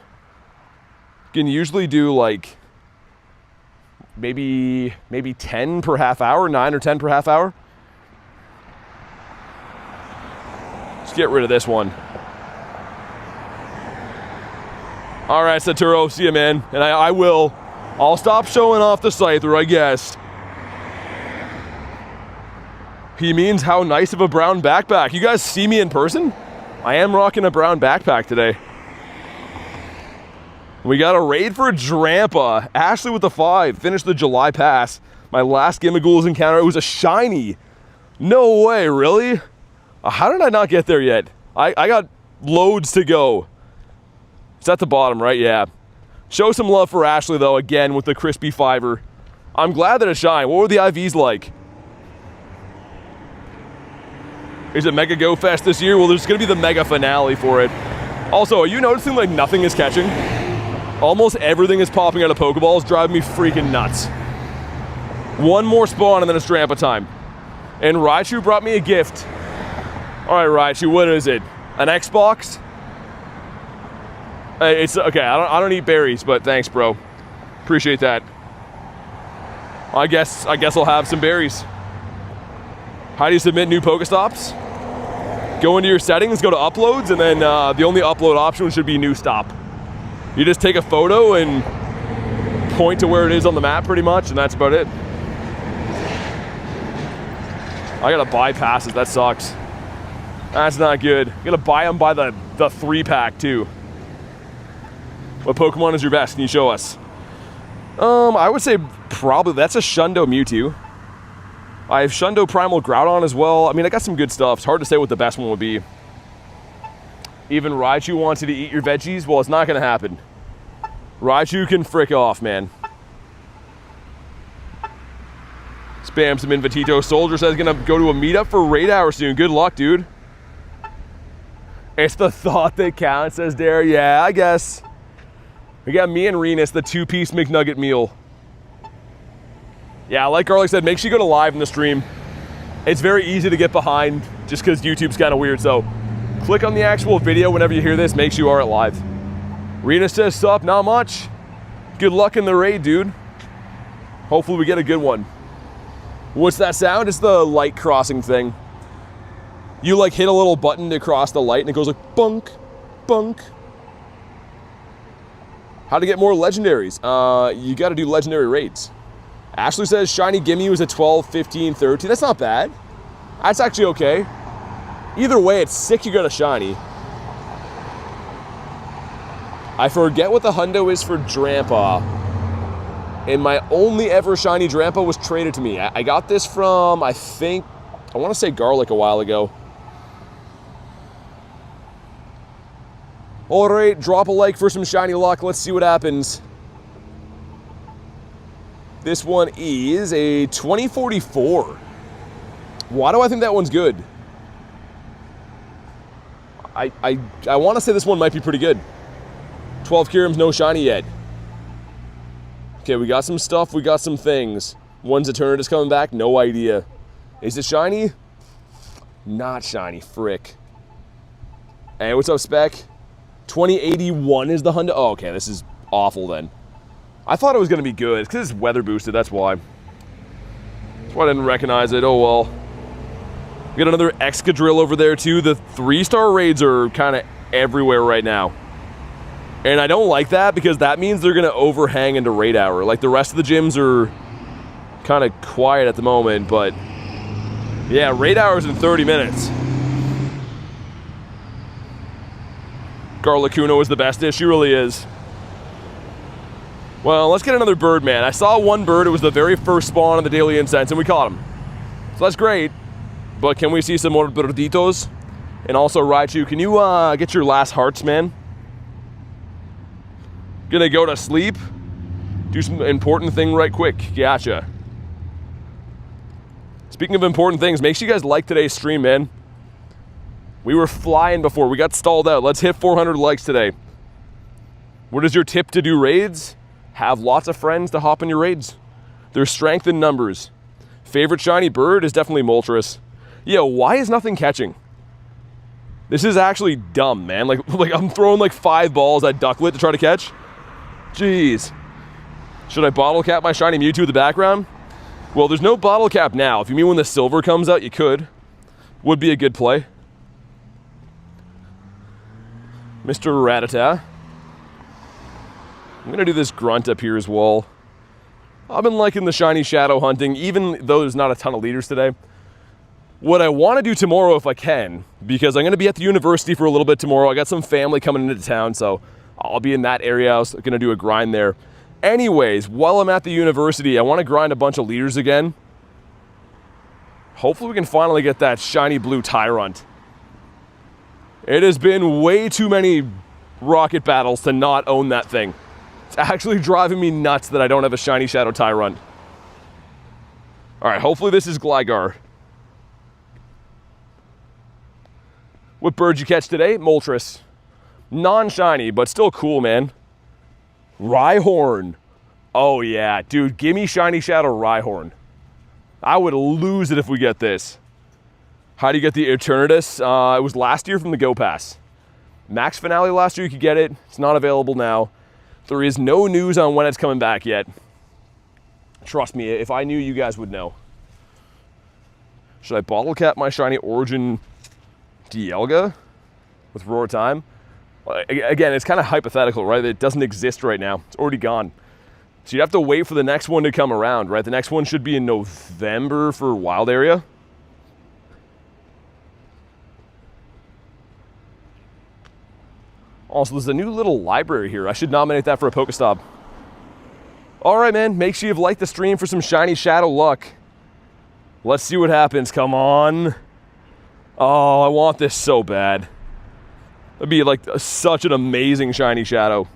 Can usually do like maybe 10 per half hour, 9 or 10 per half hour. Let's get rid of this one. All right, Saturo, see ya, man. And I will. I'll stop showing off the Scyther, I guess. He means how nice of a brown backpack. You guys see me in person? I am rocking a brown backpack today. We got a raid for Drampa. Ashley with the 5. Finished the July pass. My last Gimmighoul's encounter, it was a shiny. No way, really? How did I not get there yet? I got loads to go. It's at the bottom, right? Yeah. Show some love for Ashley, though, again, with the crispy 5er. I'm glad that it shined. What were the IVs like? Is it Mega Go Fest this year? Well, there's going to be the mega finale for it. Also, are you noticing, like, nothing is catching? Almost everything is popping out of Pokeballs, driving me freaking nuts. One more spawn, and then it's Drampa time. And Raichu brought me a gift. All right, Raichu, what is it? An Xbox? It's okay. I don't eat berries, but thanks, bro. Appreciate that. I guess I'll have some berries. How do you submit new Pokestops? Go into your settings, go to uploads, and then the only upload option should be new stop. You just take a photo and point to where it is on the map, pretty much, and that's about it. I gotta buy passes. That sucks. That's not good. You gotta buy them by the 3-pack too. What Pokemon is your best? Can you show us? I would say probably that's a Shundo Mewtwo. I have Shundo Primal Groudon as well. I mean, I got some good stuff. It's hard to say what the best one would be. Even Raichu wants you to eat your veggies. Well, it's not gonna happen. Raichu can frick off, man. Spam some Invitito. Soldier says gonna go to a meetup for raid hour soon. Good luck, dude. It's the thought that counts, says Dare. Yeah, I guess. We got me and Renus, the 2-piece McNugget meal. Yeah, like Garlic said, make sure you go to live in the stream. It's very easy to get behind just because YouTube's kind of weird. So click on the actual video whenever you hear this. Make sure you are at live. Renus says, sup, not much. Good luck in the raid, dude. Hopefully we get a good one. What's that sound? It's the light crossing thing. You like hit a little button to cross the light and it goes like bunk, bunk. How to get more legendaries? You got to do legendary raids. Ashley says shiny gimme was a 12, 15, 13. That's not bad. That's actually okay. Either way, it's sick you got a shiny. I forget what the hundo is for Drampa. And my only ever shiny Drampa was traded to me. I got this from, I want to say Garlic a while ago. All right, drop a like for some shiny luck. Let's see what happens. This one is a 2044. Why do I think that one's good? I want to say this one might be pretty good. 12 Kyurems, no shiny yet. Okay, we got some stuff, we got some things. One's Eternatus coming back, no idea. Is it shiny? Not shiny, frick. Hey, what's up, Spec? 2081 is the Hundo. Oh, okay, this is awful then. I thought it was going to be good. It's because it's weather boosted, that's why. That's why I didn't recognize it, oh well. We got another Excadrill over there too. The 3-star raids are kind of everywhere right now. And I don't like that because that means they're going to overhang into raid hour. Like the rest of the gyms are kind of quiet at the moment, but yeah, raid hour's in 30 minutes. Articuno is the bestest. She really is. Well, let's get another bird, man. I saw one bird. It was the very first spawn on the Daily Incense, and we caught him. So that's great. But can we see some more birditos? And also, Raichu, can you get your last hearts, man? Gonna go to sleep? Do some important thing right quick. Gotcha. Speaking of important things, make sure you guys like today's stream, man. We were flying before. We got stalled out. Let's hit 400 likes today. What is your tip to do raids? Have lots of friends to hop in your raids. There's strength in numbers. Favorite shiny bird is definitely Moltres. Yo, why is nothing catching? This is actually dumb, man. Like I'm throwing like 5 balls at Ducklet to try to catch. Jeez. Should I bottle cap my shiny Mewtwo in the background? Well, there's no bottle cap now. If you mean when the silver comes out, you could. Would be a good play. Mr. Rattata. I'm gonna do this grunt up here as well. I've been liking the shiny shadow hunting, even though there's not a ton of leaders today. What I want to do tomorrow, if I can, because I'm going to be at the university for a little bit tomorrow. I got some family coming into town, so I'll be in that area. I was going to do a grind there. Anyways, while I'm at the university, I want to grind a bunch of leaders again. Hopefully we can finally get that shiny blue Tyrant. It has been way too many rocket battles to not own that thing. It's actually driving me nuts that I don't have a shiny Shadow Tyrant. Alright, hopefully this is Gligar. What bird you catch today? Moltres. Non-shiny, but still cool, man. Rhyhorn. Oh yeah, dude, give me shiny Shadow Rhyhorn. I would lose it if we get this. How do you get the Eternatus? It was last year from the Go Pass. Max Finale last year, you could get it. It's not available now. There is no news on when it's coming back yet. Trust me, if I knew, you guys would know. Should I bottle cap my shiny Origin Dialga with Roar Time? Again, it's kind of hypothetical, right? It doesn't exist right now. It's already gone. So you have to wait for the next one to come around, right? The next one should be in November for Wild Area. Also, there's a new little library here. I should nominate that for a Pokestop. All right, man. Make sure you've liked the stream for some shiny Shadow luck. Let's see what happens. Come on. Oh, I want this so bad. That'd be like such an amazing shiny Shadow.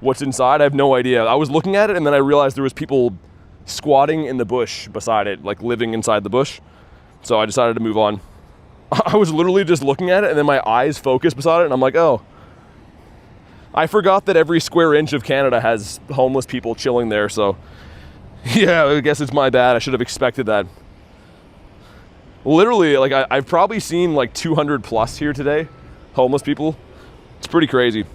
What's inside? I have no idea. I was looking at it and then I realized there was people squatting in the bush beside it, like living inside the bush. So I decided to move on. I was literally just looking at it and then my eyes focused beside it and I'm like, oh. I forgot that every square inch of Canada has homeless people chilling there, so yeah, I guess it's my bad. I should have expected that. Literally, like I've probably seen like 200 plus here today, homeless people. It's pretty crazy.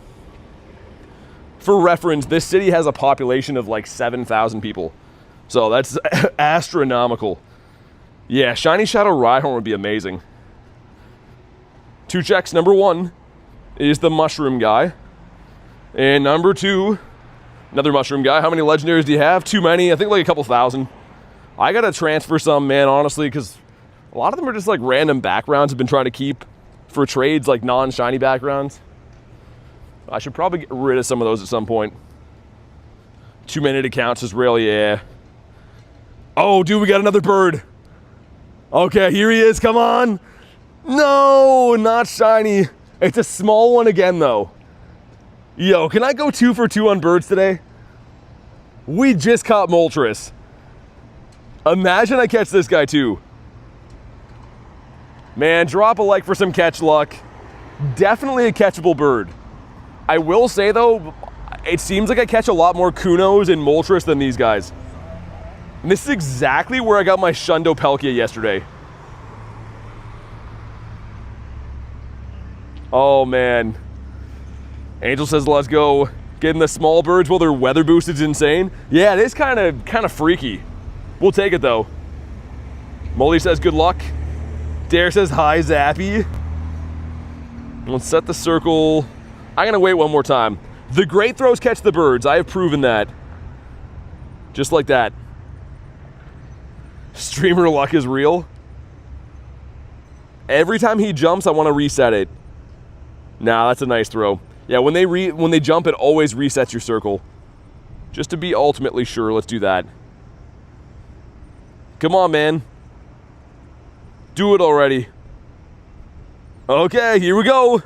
For reference, this city has a population of like 7,000 people, so that's astronomical. Yeah, shiny Shadow Rhyhorn would be amazing. 2 checks. Number 1 is the mushroom guy. And number 2, another mushroom guy. How many legendaries do you have? Too many. I think like a couple thousand. I gotta transfer some, man, honestly, because a lot of them are just like random backgrounds I've been trying to keep for trades, like non-shiny backgrounds. I should probably get rid of some of those at some point. 2-minute accounts is really, yeah. Oh, dude, we got another bird. Okay, here he is. Come on. No, not shiny. It's a small one again, though. Yo, can I go 2 for 2 on birds today? We just caught Moltres. Imagine I catch this guy too. Man, drop a like for some catch luck. Definitely a catchable bird. I will say though, it seems like I catch a lot more Kunos and Moltres than these guys. And this is exactly where I got my Shundo Palkia yesterday. Oh man. Angel says, let's go. Getting the small birds while their weather boost is insane. Yeah, it is kind of freaky. We'll take it though. Molly says, good luck. Dare says, hi, Zappy. Let's set the circle. I'm gonna wait one more time. The great throws catch the birds. I have proven that. Just like that. Streamer luck is real. Every time he jumps, I want to reset it. Nah, that's a nice throw. Yeah, when they jump, it always resets your circle. Just to be ultimately sure, let's do that. Come on, man. Do it already. Okay, here we go.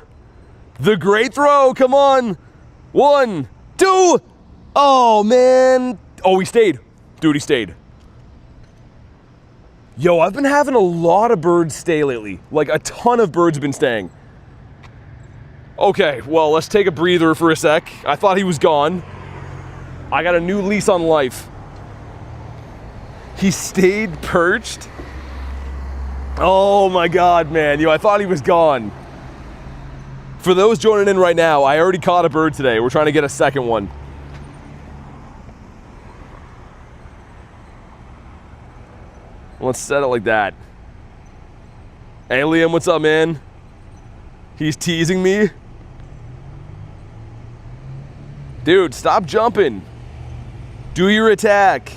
The great throw, come on. 1, 2. Oh, man. Oh, he stayed. Dude, he stayed. Yo, I've been having a lot of birds stay lately. Like, a ton of birds have been staying. Okay, well, let's take a breather for a sec. I thought he was gone. I got a new lease on life. He stayed perched. Oh my God, man. Yo, I thought he was gone. For those joining in right now, I already caught a bird today. We're trying to get a second one. Let's set it like that. Hey, Liam, what's up, man? He's teasing me. Dude, stop jumping. Do your attack.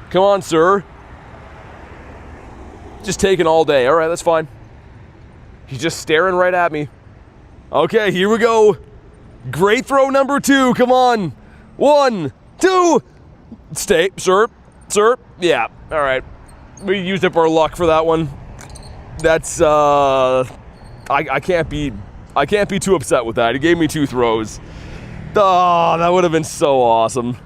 Come on, sir. Just taking all day. All right, that's fine. He's just staring right at me. Okay, here we go. Great throw number 2. Come on. 1, 2. Stay, sir. Sir. Yeah. All right. We used up our luck for that one. That's I can't be too upset with that. He gave me 2 throws. Oh, that would have been so awesome.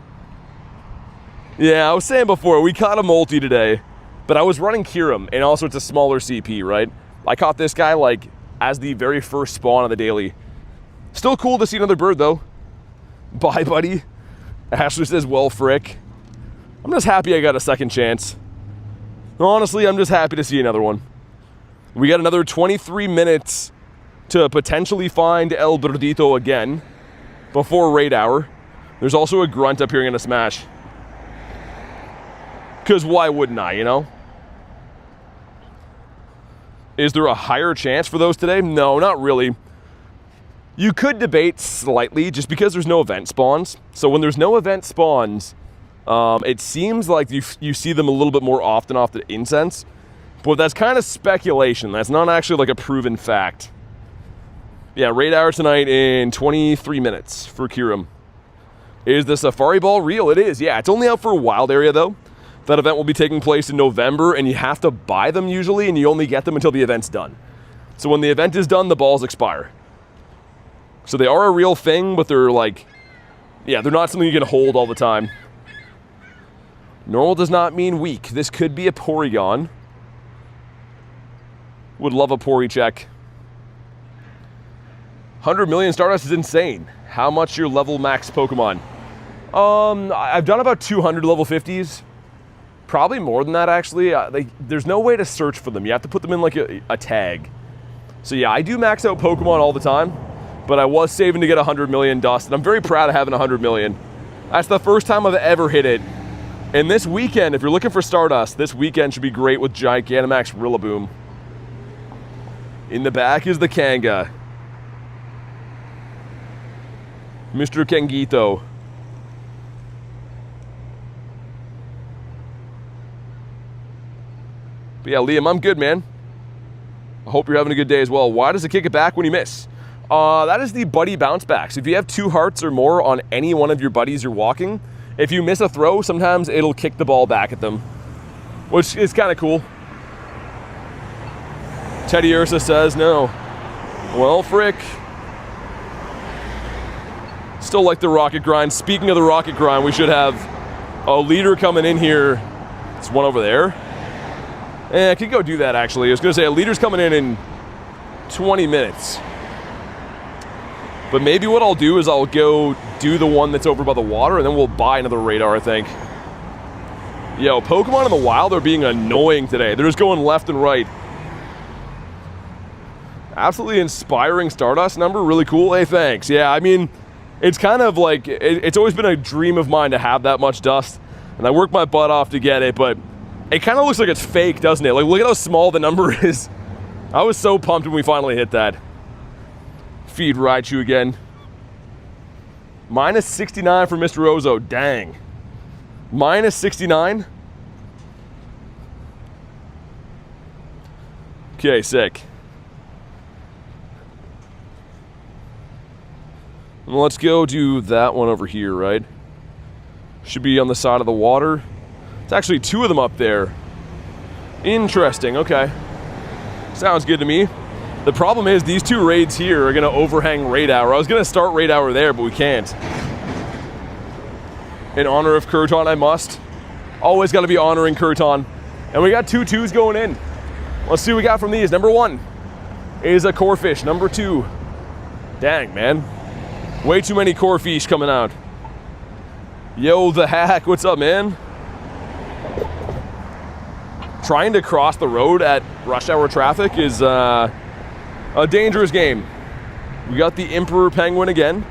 Yeah, I was saying before, we caught a multi today, but I was running Kyurem, and also it's a smaller CP, right? I caught this guy, like, as the very first spawn of the daily. Still cool to see another bird, though. Bye, buddy. Ashley says, well, frick. I'm just happy I got a second chance. Honestly, I'm just happy to see another one. We got another 23 minutes to potentially find El Birdito again before raid hour. There's also a grunt up here going to smash. Because why wouldn't I, you know? Is there a higher chance for those today? No, not really. You could debate slightly just because there's no event spawns. So when there's no event spawns, it seems like you see them a little bit more often off the incense. But that's kind of speculation. That's not actually like a proven fact. Yeah, raid hour tonight in 23 minutes for Kyurem. Is the Safari Ball real? It is, yeah. It's only out for a wild area, though. That event will be taking place in November, and you have to buy them usually, and you only get them until the event's done. So when the event is done, the balls expire. So they are a real thing, but they're like, yeah, they're not something you can hold all the time. Normal does not mean weak. This could be a Porygon. Would love a Pori check. 100 million Stardust is insane. How much your level max Pokemon? I've done about 200 level 50s. Probably more than that, actually. There's no way to search for them. You have to put them in like a tag. So yeah, I do max out Pokemon all the time, but I was saving to get 100 million dust, and I'm very proud of having 100 million. That's the first time I've ever hit it. And this weekend, if you're looking for Stardust, this weekend should be great with Gigantamax Rillaboom. In the back is the Kanga. Mr. Kangito. But yeah, Liam, I'm good, man. I hope you're having a good day as well. Why does it kick it back when you miss? That is the buddy bounce backs. If you have 2 hearts or more on any one of your buddies you're walking, if you miss a throw, sometimes it'll kick the ball back at them, which is kind of cool. Teddy Ursa says no. Well, frick. Still like the rocket grind. Speaking of the rocket grind, we should have a leader coming in here. There's one over there. I could go do that, actually. I was going to say, a leader's coming in 20 minutes. But maybe what I'll do is I'll go do the one that's over by the water, and then we'll buy another radar, I think. Yo, Pokemon in the wild are being annoying today. They're just going left and right. Absolutely inspiring Stardust number. Really cool. Hey, thanks. Yeah, I mean, it's kind of like, it's always been a dream of mine to have that much dust. And I work my butt off to get it, but it kind of looks like it's fake, doesn't it? Like, look at how small the number is. I was so pumped when we finally hit that. Feed Raichu again. Minus 69 for Mr. Ozo. Dang. Minus 69? Okay, sick. And let's go do that one over here, right? Should be on the side of the water. It's actually 2 of them up there. Interesting, okay. Sounds good to me. The problem is these 2 raids here are gonna overhang Raid Hour. I was gonna start Raid Hour there, but we can't. In honor of Kurton, I must. Always gotta be honoring Kurton. And we got 2 2s going in. Let's see what we got from these. Number 1 is a core fish. Number 2, dang, man. Way too many core fish coming out. Yo, the hack, what's up, man? Trying to cross the road at rush hour traffic is a dangerous game. We got the Emperor Penguin again.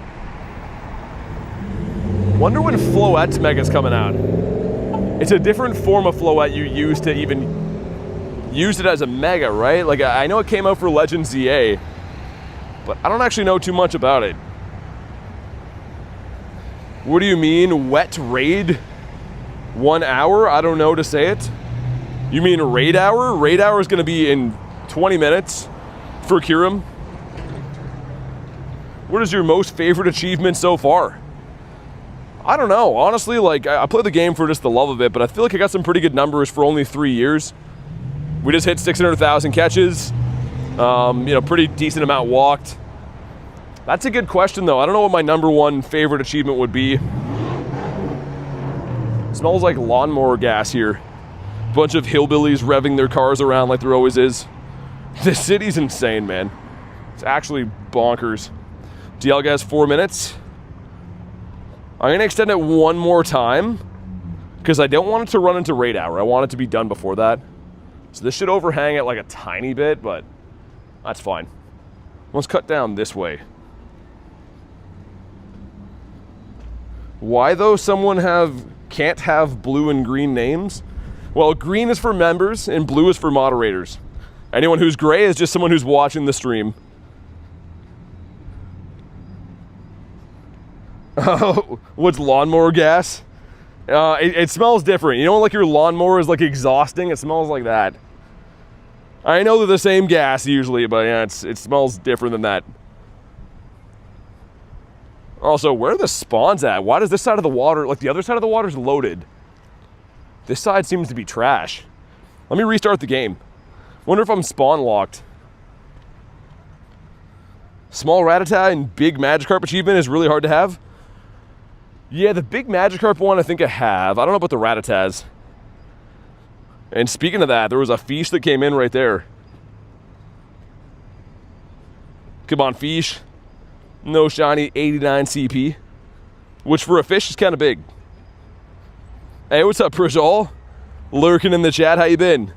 Wonder when Floette's Mega's coming out. It's a different form of Floette you use to even use it as a Mega, right? Like, I know it came out for Legend ZA, but I don't actually know too much about it. What do you mean, wet raid? 1 hour? I don't know to say it. You mean Raid Hour? Raid Hour is going to be in 20 minutes for Kyurem. What is your most favorite achievement so far? I don't know. Honestly, like, I play the game for just the love of it, but I feel like I got some pretty good numbers for only 3 years. We just hit 600,000 catches. You know, pretty decent amount walked. That's a good question, though. I don't know what my number 1 favorite achievement would be. It smells like lawnmower gas here. Bunch of hillbillies revving their cars around like there always is. This city's insane, man. It's actually bonkers. Dialga has 4 minutes. I'm going to extend it 1 more time because I don't want it to run into Raid Hour. I want it to be done before that. So this should overhang it like a tiny bit, but that's fine. Let's cut down this way. Why, though, someone can't have blue and green names? Well, green is for members and blue is for moderators. Anyone who's gray is just someone who's watching the stream. Oh, what's lawnmower gas? It smells different. You know, like your lawnmower is like exhausting. It smells like that. I know they're the same gas usually, but yeah, it smells different than that. Also, where are the spawns at? Why does this side of the water, like the other side of the water is loaded? This side seems to be trash. Let me restart the game. Wonder if I'm spawn locked. Small Rattata and big Magikarp achievement is really hard to have. Yeah, the big Magikarp one I think I have. I don't know about the Rattatas. And speaking of that, there was a fish that came in right there. Come on, fish. No shiny, 89 CP. Which for a fish is kind of big. Hey, what's up, Prajal? Lurking in the chat, how you been?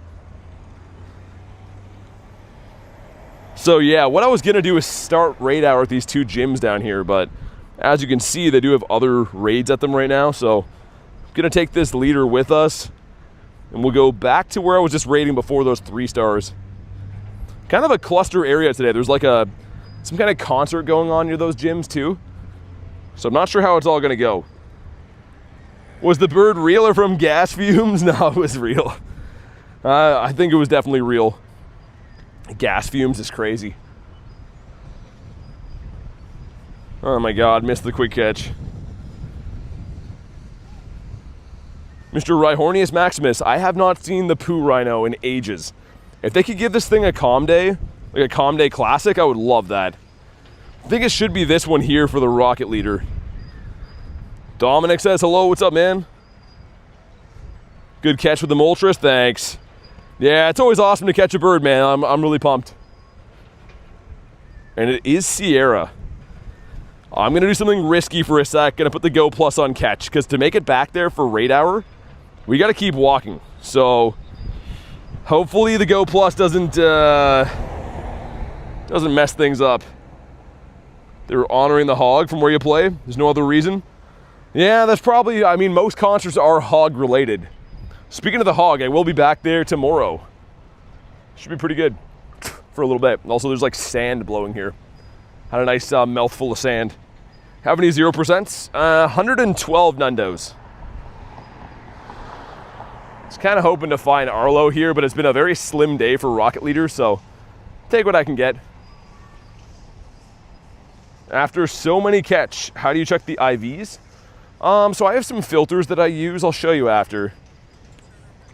So yeah, what I was gonna do is start Raid Hour at these 2 gyms down here, but as you can see, they do have other raids at them right now, so I'm gonna take this leader with us, and we'll go back to where I was just raiding before those 3 stars. Kind of a cluster area today. There's like some kind of concert going on near those gyms too, so I'm not sure how it's all gonna go. Was the bird real or from gas fumes? No, it was real. I think it was definitely real. Gas fumes is crazy. Oh my god, missed the quick catch. Mr. Rhyhornius Maximus, I have not seen the Poo Rhino in ages. If they could give this thing a calm day, like a calm day classic, I would love that. I think it should be this one here for the Rocket Leader. Dominic says, hello, what's up, man? Good catch with the Moltres, thanks. Yeah, it's always awesome to catch a bird, man. I'm really pumped. And it is Sierra. I'm going to do something risky for a sec. Going to put the Go Plus on catch, because to make it back there for Raid Hour, we got to keep walking. So, hopefully the Go Plus doesn't mess things up. They're honoring the hog from where you play. There's no other reason. Yeah, that's probably, I mean, most concerts are hog related. Speaking of the hog, I will be back there tomorrow. Should be pretty good for a little bit. Also, there's like sand blowing here. Had a nice mouthful of sand. Have any 0%? 112 Nundos. I was kind of hoping to find Arlo here, but it's been a very slim day for Rocket Leader, so take what I can get. After so many catch, how do you check the IVs? So I have some filters that I use. I'll show you after.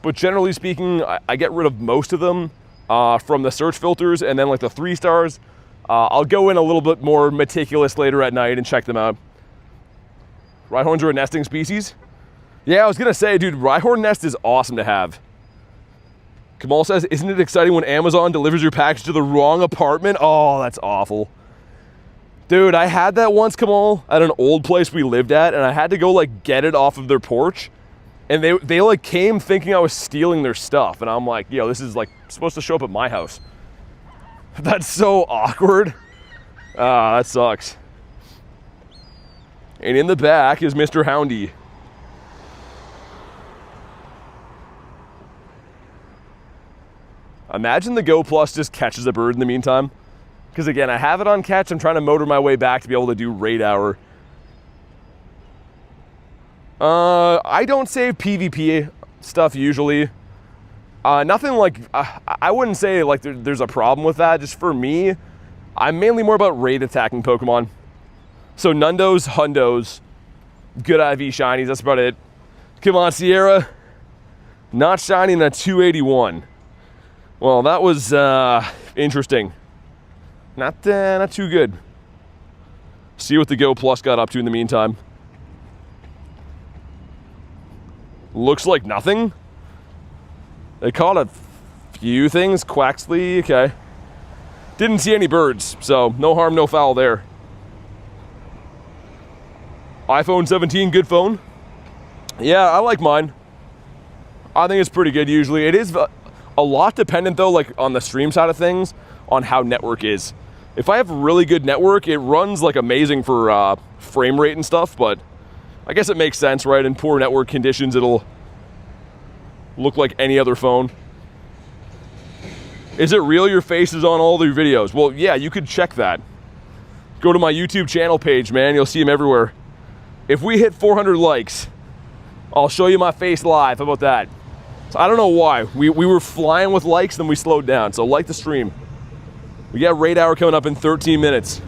But generally speaking, I get rid of most of them from the search filters, and then like the 3 stars, I'll go in a little bit more meticulous later at night and check them out. Rhyhorns are a nesting species? Yeah, I was gonna say, dude, Rhyhorn nest is awesome to have. Kamal says, isn't it exciting when Amazon delivers your package to the wrong apartment? Oh, that's awful. Dude, I had that once, Kamal, at an old place we lived at, and I had to go like get it off of their porch. And they like came thinking I was stealing their stuff. And I'm like, yo, this is like supposed to show up at my house. That's so awkward. That sucks. And in the back is Mr. Houndy. Imagine the Go Plus just catches a bird in the meantime. Because again, I have it on catch. I'm trying to motor my way back to be able to do Raid Hour. I don't save PvP stuff usually. Nothing like, I wouldn't say like there's a problem with that. Just for me, I'm mainly more about raid attacking Pokemon. So Nundos, Hundos, good IV shinies, that's about it. Come on, Sierra. Not shiny in that 281. Well, that was interesting. Not too good. See what the Go Plus got up to in the meantime. Looks like nothing. They caught a few things. Quaxley, okay. Didn't see any birds, so no harm, no foul there. iPhone 17, good phone. Yeah, I like mine. I think it's pretty good usually. It is a lot dependent though, like on the stream side of things, on how network is. If I have really good network, it runs like amazing for frame rate and stuff, but I guess it makes sense, right? In poor network conditions, it'll look like any other phone. Is it real your face is on all your videos? Well, yeah, you could check that. Go to my YouTube channel page, man. You'll see them everywhere. If we hit 400 likes, I'll show you my face live. How about that? So I don't know why. We were flying with likes, then we slowed down. So like the stream. We got Raid Hour coming up in 13 minutes.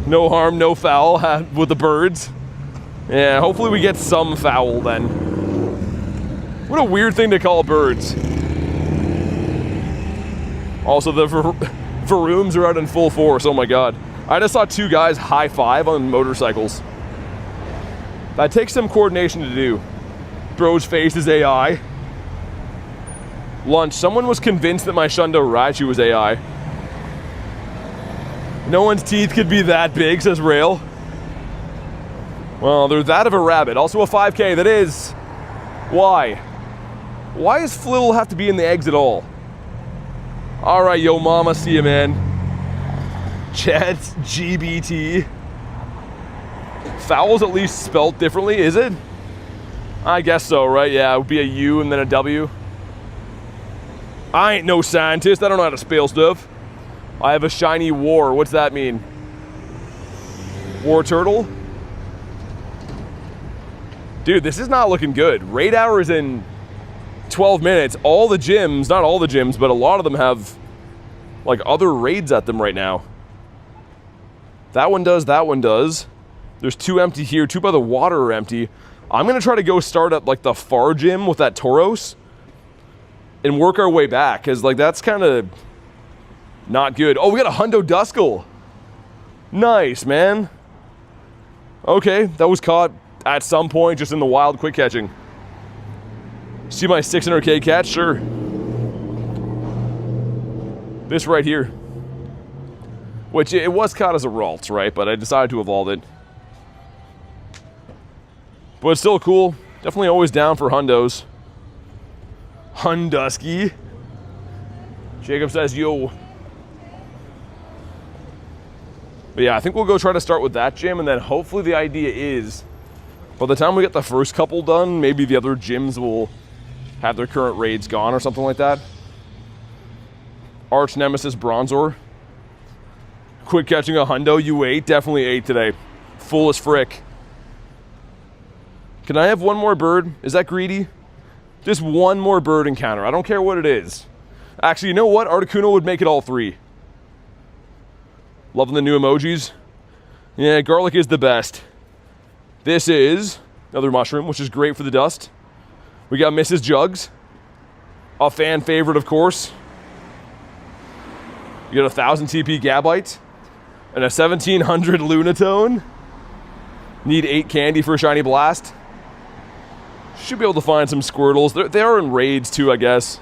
No harm, no foul with the birds. Yeah, hopefully we get some foul then. What a weird thing to call birds. Also, the Varooms are out in full force. Oh my god. I just saw 2 guys high five on motorcycles. That takes some coordination to do. Bro's face is AI. Lunch. Someone was convinced that my Shundo Raichu was AI. No one's teeth could be that big, says Rail. Well, they're that of a rabbit. Also a 5K, that is. Why? Why does Flittle have to be in the eggs at all? Alright, yo mama, see ya, man. Chat's GBT. Foul's at least spelt differently, is it? I guess so, right? Yeah, it would be a U and then a W. I ain't no scientist, I don't know how to spell stuff. I have a shiny war, what's that mean? War turtle? Dude, this is not looking good. Raid Hour is in 12 minutes. All the gyms, not all the gyms, but a lot of them have like other raids at them right now. That one does, that one does. There's 2 empty here, 2 by the water are empty. I'm gonna try to go start up like the far gym with that Tauros and work our way back, because like that's kind of not good. Oh, we got a Hundo Duskull. Nice, man. Okay, that was caught at some point just in the wild quick catching. See my 600k catch? Sure. This right here. Which it was caught as a Ralts, right? But I decided to evolve it. But it's still cool. Definitely always down for Hundos. Hundusky. Jacob says, yo. But yeah, I think we'll go try to start with that gym, and then hopefully the idea is, by the time we get the first couple done, maybe the other gyms will have their current raids gone or something like that. Arch Nemesis Bronzor. Quick catching a Hundo. You ate? Definitely ate today. Full as frick. Can I have one more bird? Is that greedy? Just one more bird encounter. I don't care what it is. Actually, you know what? Articuno would make it all 3. Loving the new emojis. Yeah, garlic is the best. This is another mushroom, which is great for the dust. We got Mrs. Jugs. A fan favorite, of course. You got 1000 TP Gabite. And a 1700 Lunatone. Need 8 candy for a shiny blast. Should be able to find some Squirtles. They are in raids too, I guess.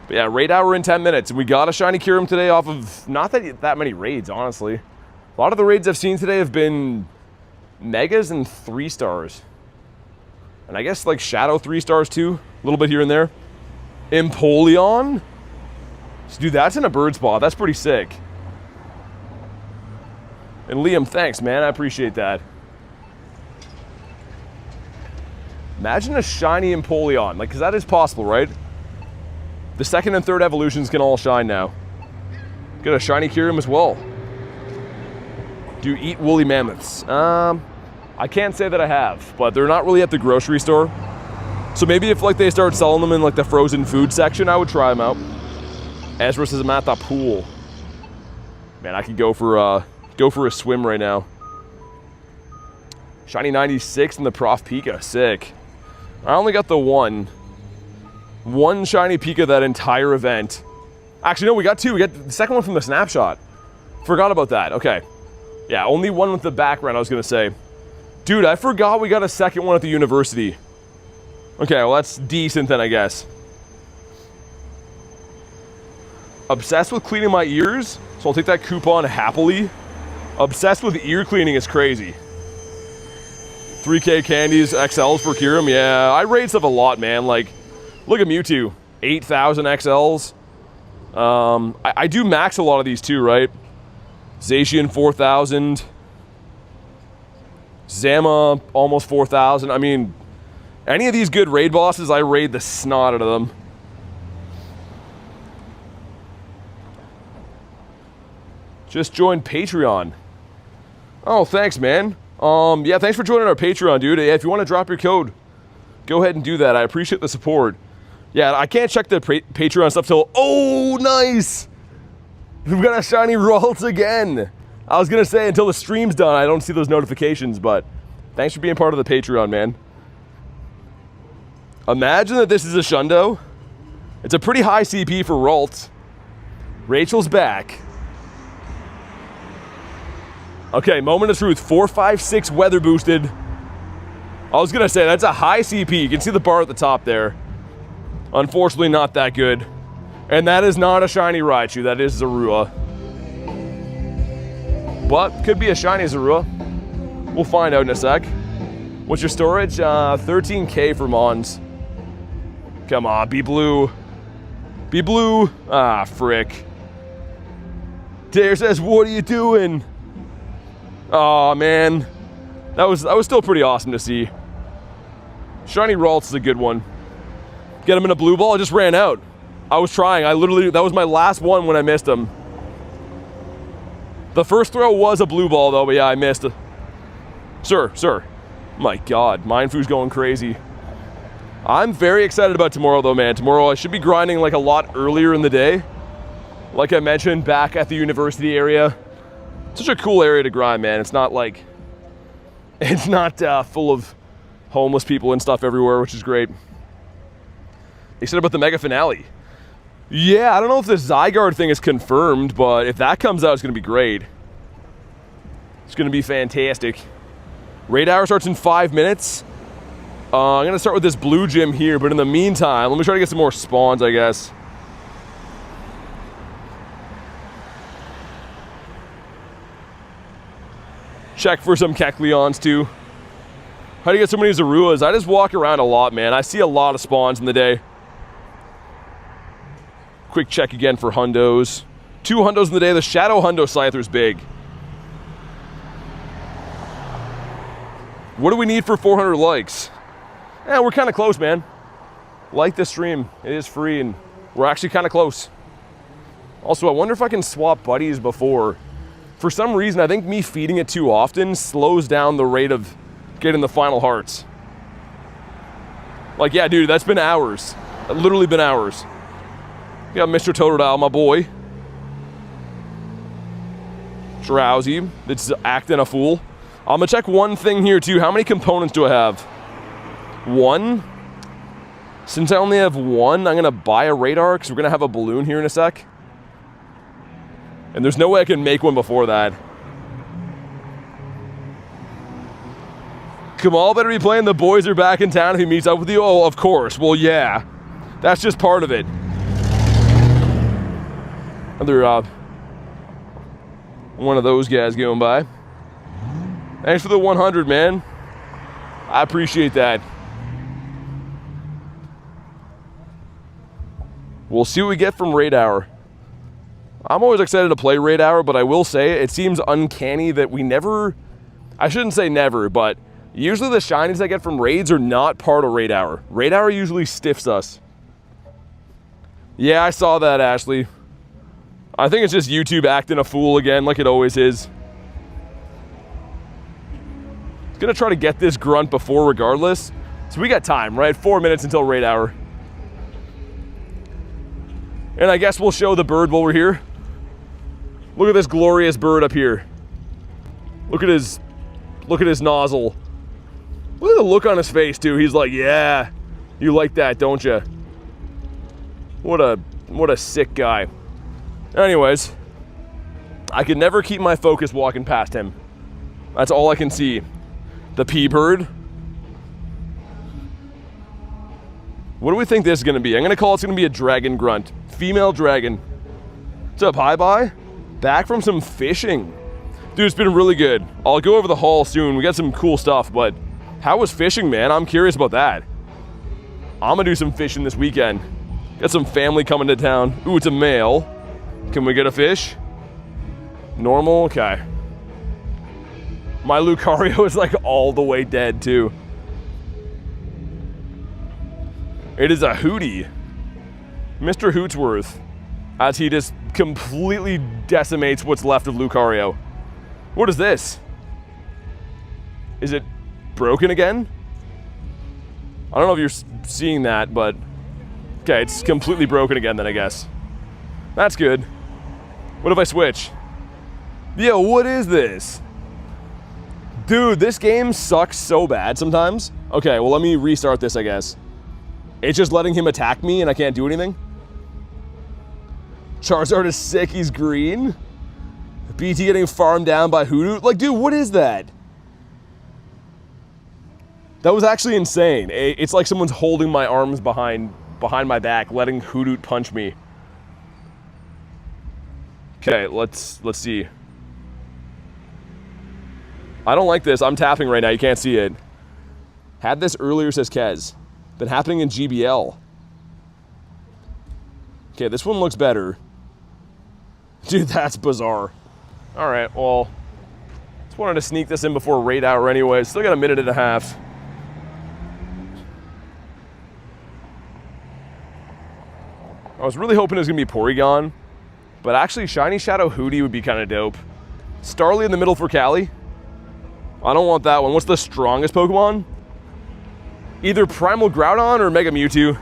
But yeah, raid hour in 10 minutes. And we got a shiny Kyurem today off of not that many raids, honestly. A lot of the raids I've seen today have been Megas and 3 stars. And I guess like Shadow 3 stars too. A little bit here and there. Empoleon? So, dude, that's in a bird spot. That's pretty sick. And Liam, thanks, man. I appreciate that. Imagine a shiny Empoleon. Like, because that is possible, right? The second and third evolutions can all shine now. Get a shiny Kyurem as well. Do you eat woolly mammoths? I can't say that I have, but they're not really at the grocery store. So maybe if like they start selling them in like the frozen food section, I would try them out. Ezra says I'm at the pool. Man, I could go for a swim right now. Shiny 96 in the Prof Pika, sick. I only got the one shiny Pika that entire event. Actually, no, we got 2. We got the second one from the snapshot. Forgot about that. Okay. Yeah, only one with the background, I was gonna say. Dude, I forgot we got a second one at the university. Okay, well that's decent then, I guess. Obsessed with cleaning my ears, so I'll take that coupon happily. Obsessed with ear cleaning is crazy. 3K candies, XLs for Kyurem. Yeah, I raid stuff a lot, man. Like, look at Mewtwo. 8,000 XLs. I do max a lot of these too, right? Zacian 4,000. Zama almost 4,000. I mean, any of these good raid bosses, I raid the snot out of them. Just joined Patreon. Oh, thanks, man. Yeah, thanks for joining our Patreon, dude. Yeah, if you want to drop your code, go ahead and do that. I appreciate the support. Yeah, I can't check the Patreon stuff till... Oh, nice! We've got a shiny Ralts again. I was going to say, until the stream's done, I don't see those notifications, but thanks for being part of the Patreon, man. Imagine that this is a Shundo. It's a pretty high CP for Ralts. Rachel's back. Okay, moment of truth. 456 weather boosted. I was going to say, that's a high CP. You can see the bar at the top there. Unfortunately, not that good. And that is not a shiny Raichu. That is Zorua. But could be a shiny Zorua. We'll find out in a sec. What's your storage? 13K for Mons. Come on, be blue. Be blue. Ah, frick. Dare says, what are you doing? Oh man, that was still pretty awesome to see. Shiny Ralts is a good one. Get him in a blue ball. I just ran out. I was trying. That was my last one when I missed him. The first throw was a blue ball though, but yeah, I missed. Sir. My God, Mindfu's going crazy. I'm very excited about tomorrow though, man. Tomorrow I should be grinding like a lot earlier in the day. Like I mentioned, back at the university area. Such a cool area to grind, man. It's not like, it's not full of homeless people and stuff everywhere, which is great. They said about the mega finale. Yeah, I don't know if the Zygarde thing is confirmed, but if that comes out, it's going to be great. It's going to be fantastic. Raid hour starts in 5 minutes. I'm going to start with this blue gym here, but in the meantime, let me try to get some more spawns, I guess. Check for some Kecleons too. How do you get so many Zoruas? I just walk around a lot, man. I see a lot of spawns in the day. Quick check again for Hundos. 2 Hundos in the day. The Shadow Hundo Scyther's big. What do we need for 400 likes? Yeah, we're kind of close, man. Like this stream. It is free and we're actually kind of close. Also, I wonder if I can swap buddies before. For some reason, I think me feeding it too often slows down the rate of getting the final hearts. Like, yeah, dude, that's been hours. Literally been hours. We got Mr. Totodile, my boy. Drowsy. It's acting a fool. I'm gonna check one thing here too. How many components do I have? One. Since I only have one, I'm gonna buy a radar because we're gonna have a balloon here in a sec. And there's no way I can make one before that. Kamal better be playing The Boys Are Back in Town if he meets up with you. Oh, of course. Well, yeah. That's just part of it. Another, one of those guys going by. Thanks for the 100, man. I appreciate that. We'll see what we get from Raid Hour. I'm always excited to play Raid Hour, but I will say it seems uncanny that we never... I shouldn't say never, but usually the shinies I get from raids are not part of Raid Hour. Raid Hour usually stiffs us. Yeah, I saw that, Ashley. I think it's just YouTube acting a fool again, like it always is. Gonna try to get this grunt before regardless. So we got time, right? 4 minutes until Raid Hour. And I guess we'll show the bird while we're here. Look at this glorious bird up here. Look at his nozzle. Look at the look on his face too. He's like, yeah, you like that, don't you? What a sick guy. Anyways, I can never keep my focus walking past him. That's all I can see. The P-bird. What do we think this is gonna be? I'm gonna call it's gonna be a dragon grunt. Female dragon. What's up, hi bye? Back from some fishing. Dude, it's been really good. I'll go over the haul soon. We got some cool stuff, but how was fishing, man? I'm curious about that. I'm gonna do some fishing this weekend. Got some family coming to town. Ooh, it's a male. Can we get a fish? Normal, okay. My Lucario is like all the way dead too. It is a Hootie. Mr. Hootsworth. As he just completely decimates what's left of Lucario. What is this? Is it broken again? I don't know if you're seeing that, but... Okay, it's completely broken again then, I guess. That's good. What if I switch? Yo, what is this? Dude, this game sucks so bad sometimes. Okay, well let me restart this, I guess. It's just letting him attack me and I can't do anything? Charizard is sick, he's green. BT getting farmed down by Hoodoo. Like, dude, what is that? That was actually insane. It's like someone's holding my arms behind my back, letting Hoodoo punch me. Okay, let's see. I don't like this. I'm tapping right now. You can't see it. Had this earlier, says Kez. Been happening in GBL. Okay, this one looks better. Dude, that's bizarre. All right, well, just wanted to sneak this in before Raid Hour anyway. Still got a minute and a half. I was really hoping it was gonna be Porygon, but actually Shiny Shadow Hootie would be kind of dope. Starly in the middle for Callie. I don't want that one. What's the strongest Pokemon? Either Primal Groudon or Mega Mewtwo.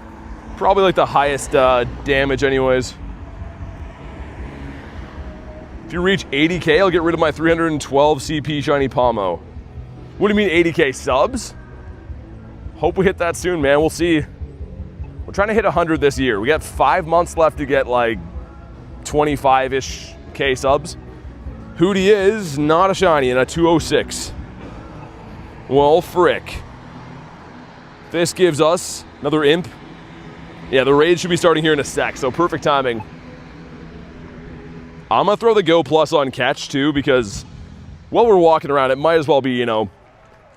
Probably like the highest damage anyways. If you reach 80k, I'll get rid of my 312 CP Shiny Palmo. What do you mean 80k subs? Hope we hit that soon, man. We'll see. We're trying to hit 100 this year. We got 5 months left to get like 25-ish K subs. Hootie is not a shiny and a 206. Well, frick. This gives us another imp. Yeah, the raid should be starting here in a sec, so perfect timing. I'm gonna throw the Go Plus on catch too, because while we're walking around, it might as well be, you know,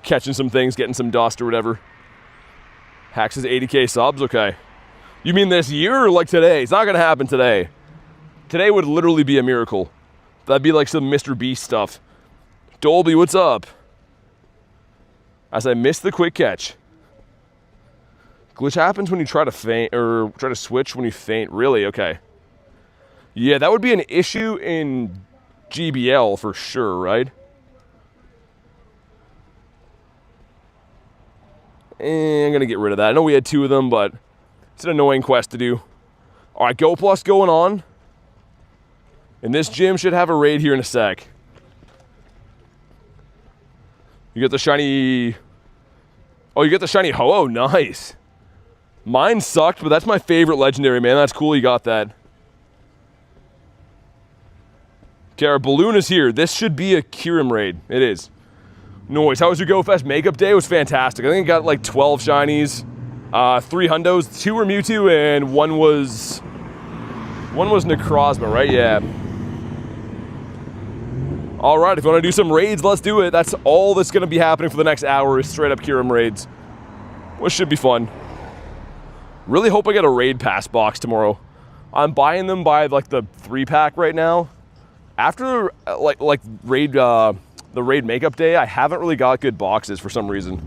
catching some things, getting some dust or whatever. Hacks is 80k subs, okay. You mean this year or like today? It's not gonna happen today. Today would literally be a miracle. That'd be like some Mr. Beast stuff. Dolby, what's up? As I missed the quick catch. Glitch happens when you try to feint, or try to switch when you feint. Really? Okay. Yeah, that would be an issue in GBL for sure, right? I'm gonna get rid of that. I know we had 2 of them, but it's an annoying quest to do. All right, Go Plus going on. And this gym should have a raid here in a sec. You get the shiny... Oh, you get the shiny Ho-Oh. Nice. Mine sucked, but that's my favorite legendary, man. That's cool you got that. Okay, our balloon is here. This should be a Kyurem Raid. It is. Noise. How was your Go Fest makeup day? It was fantastic. I think I got like 12 shinies, 3 hundos, 2 were Mewtwo, and one was Necrozma, right? Yeah. All right, if you want to do some raids, let's do it. That's all that's going to be happening for the next hour is straight up Kyurem raids, which should be fun. Really hope I get a raid pass box tomorrow. I'm buying them by like the 3-pack right now. After like raid the raid makeup day, I haven't really got good boxes for some reason.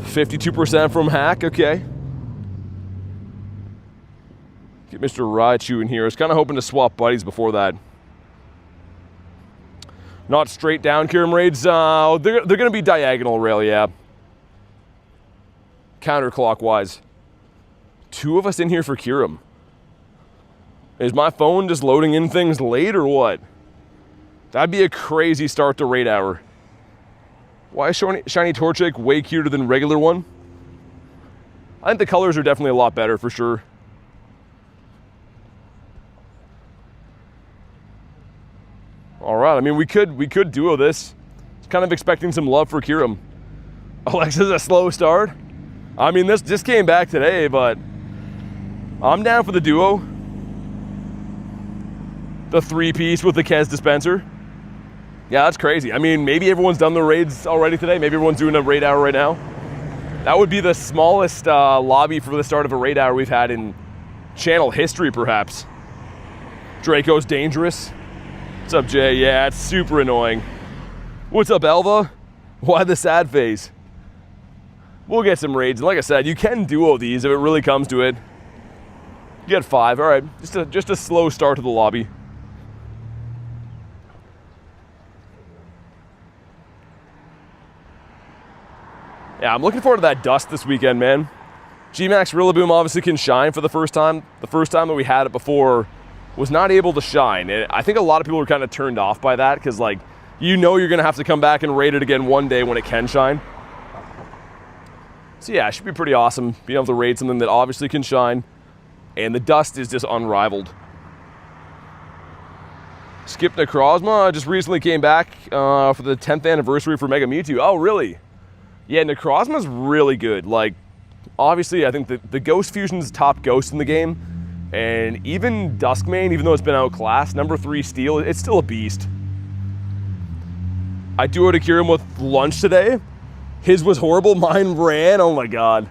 52% from hack, okay. Get Mr. Raichu in here. I was kind of hoping to swap buddies before that. Not straight down Kyurem raids. They're going to be diagonal rail, yeah. Counterclockwise. 2 of us in here for Kyurem. Is my phone just loading in things late or what? That'd be a crazy start to raid hour. Why is shiny Torchic way cuter than regular one? I think the colors are definitely a lot better for sure. All right, I mean, we could duo this. Kind of expecting some love for Kyurem. Alexa's a slow start. I mean, this just came back today, but I'm down for the duo. The 3-piece with the Kez dispenser. Yeah, that's crazy. I mean, maybe everyone's done the raids already today. Maybe everyone's doing a raid hour right now. That would be the smallest lobby for the start of a raid hour we've had in channel history, perhaps. Draco's dangerous. What's up, Jay? Yeah, it's super annoying. What's up, Elva? Why the sad face? We'll get some raids. And like I said, you can duo these if it really comes to it. You get 5. All right, just a slow start to the lobby. Yeah, I'm looking forward to that dust this weekend, man. G-Max Rillaboom obviously can shine for the first time. The first time that we had it before was not able to shine. And I think a lot of people were kind of turned off by that because, like, you know you're going to have to come back and raid it again one day when it can shine. So yeah, it should be pretty awesome being able to raid something that obviously can shine. And the dust is just unrivaled. Skip Necrozma just recently came back for the 10th anniversary for Mega Mewtwo. Oh, really? Yeah, Necrozma's really good. Like, obviously, I think the Ghost Fusion's top ghost in the game. And even Duskmane, even though it's been outclassed, number 3 Steel, it's still a beast. I duoed a Kyurem with lunch today. His was horrible, mine ran. Oh my god.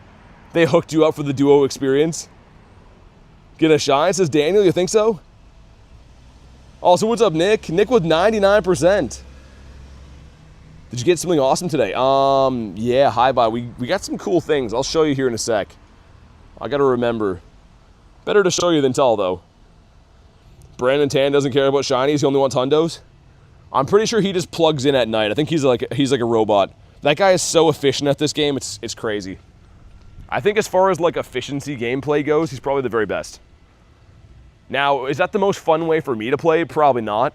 They hooked you up for the duo experience. Get a shine, says Daniel, you think so? Also, what's up, Nick? Nick with 99%. Did you get something awesome today? Yeah, hi, bye. We got some cool things. I'll show you here in a sec. I gotta remember. Better to show you than tell, though. Brandon Tan doesn't care about shinies. He only wants hundos. I'm pretty sure he just plugs in at night. I think he's like a robot. That guy is so efficient at this game. It's crazy. I think as far as like efficiency gameplay goes, he's probably the very best. Now, is that the most fun way for me to play? Probably not.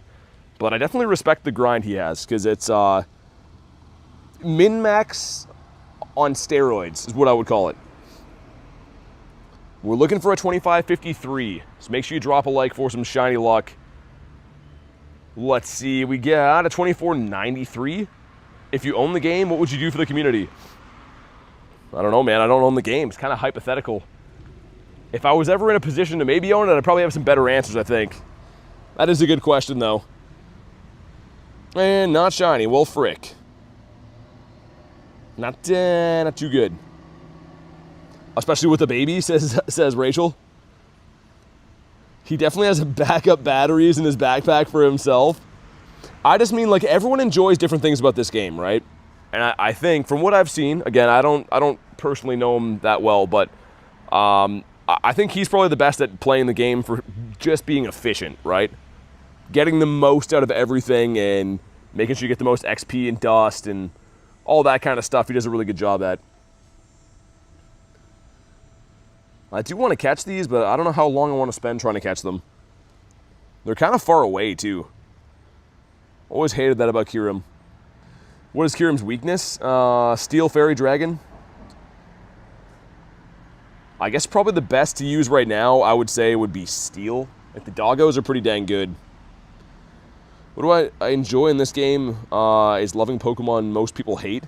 But I definitely respect the grind he has because it's min-max on steroids is what I would call it. We're looking for a 2553, so make sure you drop a like for some shiny luck. Let's see, we got a 2493. If you own the game, what would you do for the community? I don't know, man. I don't own the game. It's kind of hypothetical. If I was ever in a position to maybe own it, I'd probably have some better answers, I think. That is a good question, though. And not shiny. Well, frick. Not too good. Especially with the baby, says Rachel. He definitely has backup batteries in his backpack for himself. I just mean, like, everyone enjoys different things about this game, right? And I think, from what I've seen, again, I don't personally know him that well, but I think he's probably the best at playing the game for just being efficient, right? Getting the most out of everything and making sure you get the most XP and dust and all that kind of stuff. He does a really good job at. I do want to catch these, but I don't know how long I want to spend trying to catch them. They're kind of far away, too. Always hated that about Kyurem. What is Kyurem's weakness? Steel Fairy Dragon. I guess probably the best to use right now, I would say, would be Steel. Like, the doggos are pretty dang good. What do I enjoy in this game is loving Pokemon most people hate.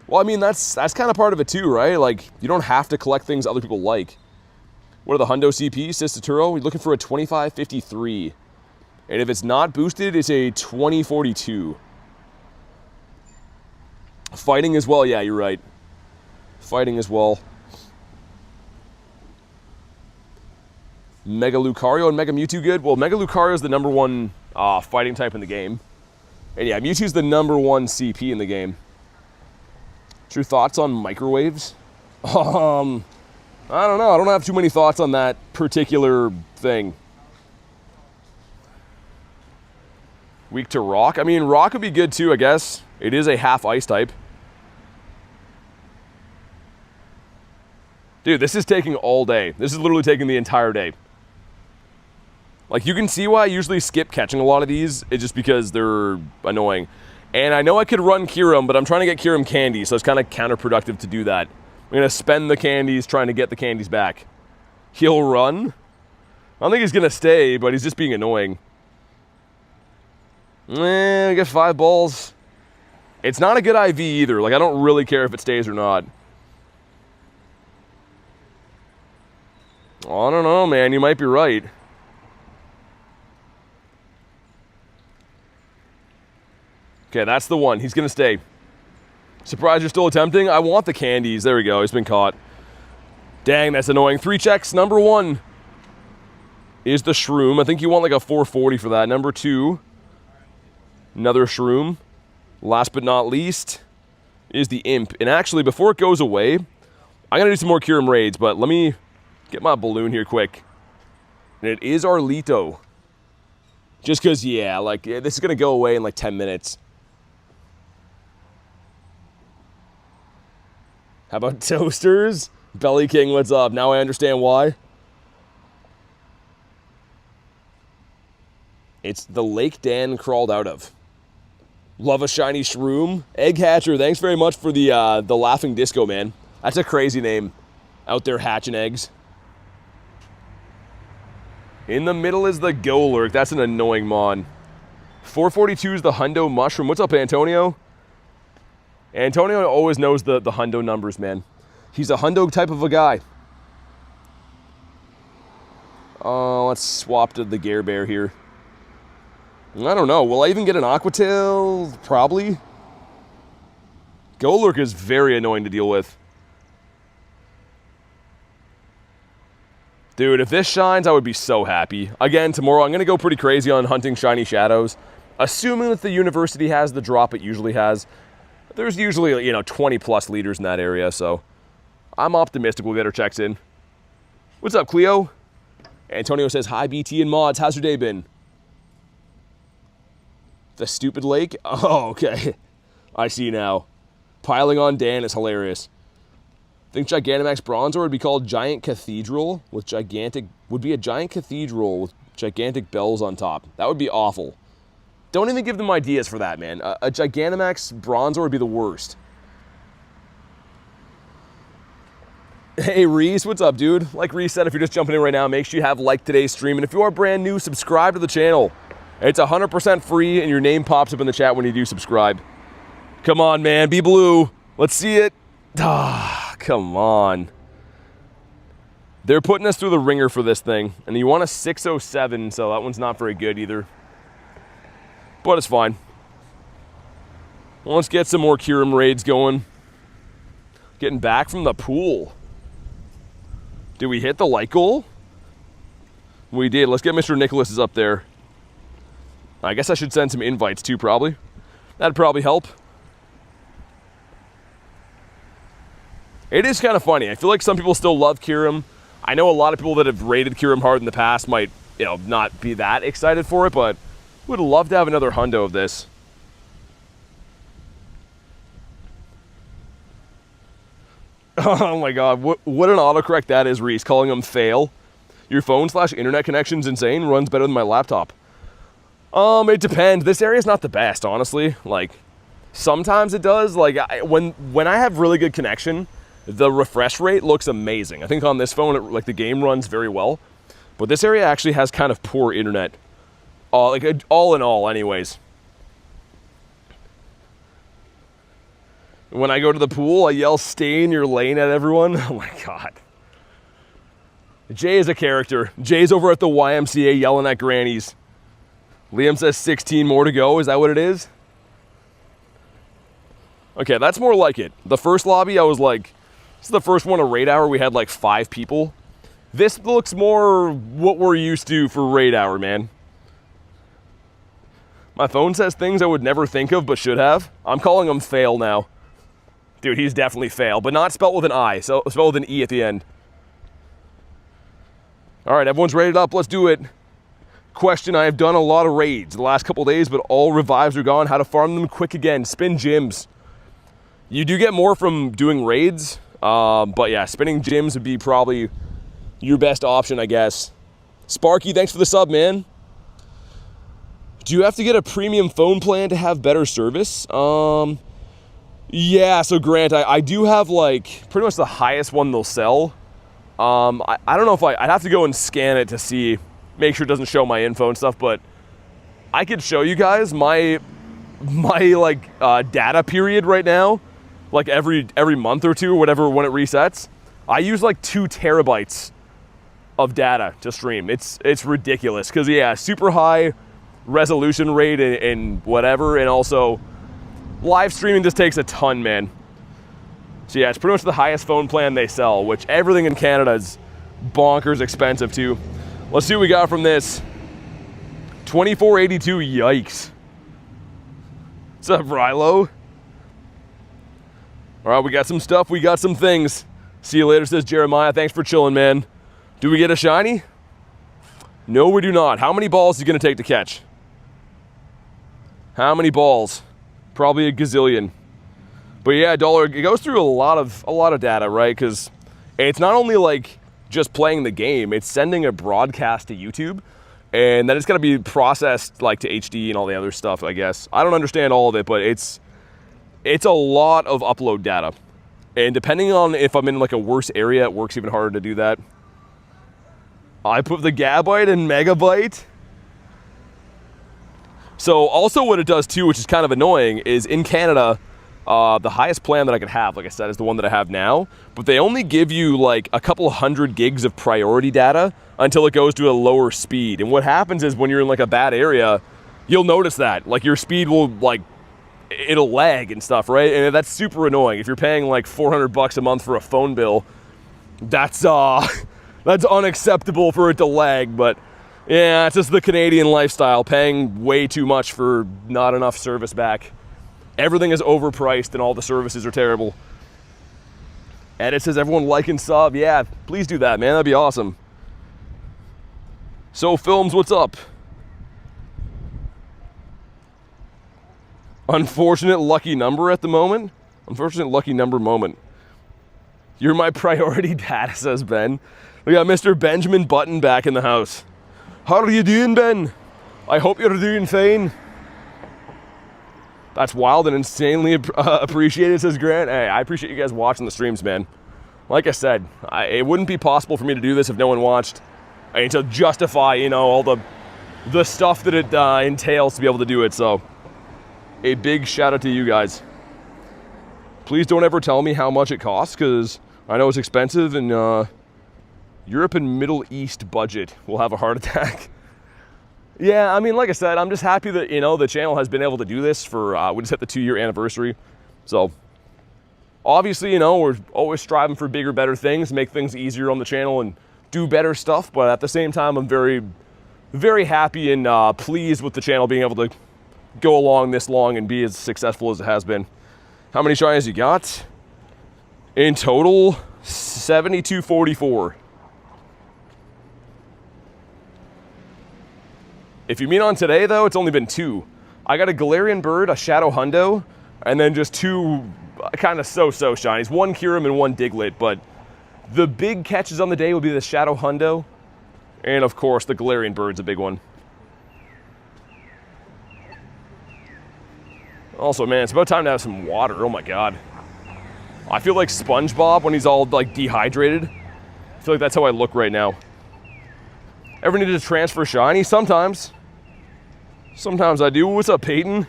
Well, I mean, that's kind of part of it too, right? Like, you don't have to collect things other people like. What are the Hundo CP? Sistaturo, you're looking for a 2553. And if it's not boosted, it's a 2042. Fighting as well, yeah, you're right. Fighting as well. Mega Lucario and Mega Mewtwo good? Well, Mega Lucario is the number one fighting type in the game. And yeah, Mewtwo's the number one CP in the game. True thoughts on microwaves? I don't know. I don't have too many thoughts on that particular thing. Weak to rock? I mean, rock would be good too, I guess. It is a half ice type. Dude, this is taking all day. This is literally taking the entire day. Like, you can see why I usually skip catching a lot of these. It's just because they're annoying. And I know I could run Kyurem, but I'm trying to get Kyurem Candy, so it's kind of counterproductive to do that. I'm going to spend the candies trying to get the candies back. He'll run? I don't think he's going to stay, but he's just being annoying. I get 5 balls. It's not a good IV either. Like, I don't really care if it stays or not. I don't know, man. You might be right. Okay, that's the one. He's going to stay. Surprised you're still attempting? I want the candies. There we go. He's been caught. Dang, that's annoying. 3 checks. Number 1 is the Shroom. I think you want like a 440 for that. Number 2, another Shroom. Last but not least is the Imp. And actually, before it goes away, I'm going to do some more Kyurem Raids, but let me get my balloon here quick. And it is Arlito. Just because, yeah, like, this is going to go away in like 10 minutes. How about toasters? Belly King, what's up? Now I understand why. It's the lake Dan crawled out of. Love a shiny shroom. Egg Hatcher, thanks very much for the laughing disco, man. That's a crazy name. Out there hatching eggs. In the middle is the Golurk. That's an annoying mon. 442 is the Hundo Mushroom. What's up, Antonio? Antonio always knows the Hundo numbers, man. He's a Hundo type of a guy. Let's swap to the Gare Bear here. I don't know. Will I even get an Aquatail? Probably. Golurk is very annoying to deal with. Dude, if this shines, I would be so happy. Again, tomorrow I'm going to go pretty crazy on hunting shiny shadows. Assuming that the university has the drop it usually has. There's usually, 20 plus leaders in that area, so I'm optimistic we'll get our checks in. What's up, Cleo? Antonio says, hi, BT and mods. How's your day been? The stupid lake? Oh, okay. I see now. Piling on Dan is hilarious. Think Gigantamax Bronzor would be called Giant Cathedral with gigantic... Would be a giant cathedral with gigantic bells on top. That would be awful. Don't even give them ideas for that, man. A Gigantamax Bronzor would be the worst. Hey, Reese, what's up, dude? Like Reese said, if you're just jumping in right now, make sure you have liked today's stream. And if you are brand new, subscribe to the channel. It's 100% free, and your name pops up in the chat when you do subscribe. Come on, man. Be blue. Let's see it. Ah, come on. They're putting us through the ringer for this thing. And you want a 607, so that one's not very good either. But it's fine. Let's get some more Kyurem raids going. Getting back from the pool. Did we hit the light goal? We did. Let's get Mr. Nicholas up there. I guess I should send some invites too, probably. That'd probably help. It is kind of funny. I feel like some people still love Kyurem. I know a lot of people that have rated Kyurem hard in the past might, not be that excited for it, but would love to have another hundo of this. Oh my god, what an autocorrect that is, Reese, calling them fail. Your phone/internet connection's insane, runs better than my laptop. It depends. This area's not the best, honestly. Like, Sometimes it does. Like when I have really good connection, the refresh rate looks amazing. I think on this phone, like the game runs very well. But this area actually has kind of poor internet. Like all in all, anyways. When I go to the pool, I yell, "Stay in your lane" at everyone. Oh my God. Jay is a character. Jay's over at the YMCA yelling at grannies. Liam says 16 more to go. Is that what it is? Okay, that's more like it. The first lobby, I was like, this is the first one of Raid Hour. We had like 5 people. This looks more what we're used to for Raid Hour, man. My phone says things I would never think of but should have. I'm calling him fail now. Dude, he's definitely fail, but not spelled with an I, so spelled with an E at the end. All right, everyone's raided up. Let's do it. Question, I have done a lot of raids the last couple days, but all revives are gone. How to farm them quick again. Spin gyms. You do get more from doing raids, but yeah, spinning gyms would be probably your best option, I guess. Sparky, thanks for the sub, man. Do you have to get a premium phone plan to have better service? Yeah, so Grant, I do have like pretty much the highest one they'll sell. I don't know if I'd have to go and scan it to see, make sure it doesn't show my info and stuff, but I could show you guys my like data period right now, like every month or two, whatever, when it resets. I use like 2 terabytes of data to stream. It's ridiculous because yeah, super high resolution rate and whatever, and also live streaming just takes a ton, man. So yeah, it's pretty much the highest phone plan they sell, which everything in Canada is bonkers expensive too. Let's see what we got from this. 2482, yikes. What's up, Rilo? All right, we got some stuff, we got some things. See you later, says Jeremiah. Thanks for chilling, man. Do we get a shiny? No, we do not. How many balls is it gonna take to catch? How many balls? Probably a gazillion. But yeah, Dollar, it goes through a lot of data, right? Because it's not only like just playing the game, it's sending a broadcast to YouTube, and then it's gonna be processed like to HD and all the other stuff, I guess. I don't understand all of it, but it's a lot of upload data. And depending on if I'm in like a worse area, it works even harder to do that. I put the gabyte and megabyte. So also what it does too, which is kind of annoying, is in Canada, the highest plan that I could have, like I said, is the one that I have now, but they only give you like a couple 100 gigs of priority data until it goes to a lower speed. And what happens is when you're in like a bad area, you'll notice that, like your speed will like, it'll lag and stuff, right? And that's super annoying. If you're paying like $400 a month for a phone bill, that's unacceptable for it to lag. But yeah, it's just the Canadian lifestyle, paying way too much for not enough service back. Everything is overpriced and all the services are terrible. Edit says, everyone like and sub. Yeah, please do that, man. That'd be awesome. So Films, what's up? Unfortunate lucky number at the moment. Unfortunate lucky number moment. You're my priority data, says Ben. We got Mr. Benjamin Button back in the house. How are you doing, Ben? I hope you're doing fine. That's wild and insanely appreciated, says Grant. Hey, I appreciate you guys watching the streams, man. Like I said, it wouldn't be possible for me to do this if no one watched. I need to justify, you know, all the stuff that it entails to be able to do it. So, a big shout out to you guys. Please don't ever tell me how much it costs, because I know it's expensive, and Europe and Middle East budget will have a heart attack. Yeah, I mean, like I said, I'm just happy that, you know, the channel has been able to do this for, we just hit the 2-year anniversary. So, obviously, you know, we're always striving for bigger, better things, make things easier on the channel and do better stuff. But at the same time, I'm very, very happy and pleased with the channel being able to go along this long and be as successful as it has been. How many shinies you got? In total, 7244. If you mean on today, though, it's only been 2. I got a Galarian Bird, a Shadow Hundo, and then just 2 kind of so-so shinies. 1 Kyurem and 1 Diglett, but the big catches on the day will be the Shadow Hundo, and of course, the Galarian Bird's a big one. Also, man, it's about time to have some water. Oh my God. I feel like SpongeBob when he's all like dehydrated. I feel like that's how I look right now. Ever needed to transfer shiny? Sometimes. Sometimes I do. What's up, Peyton?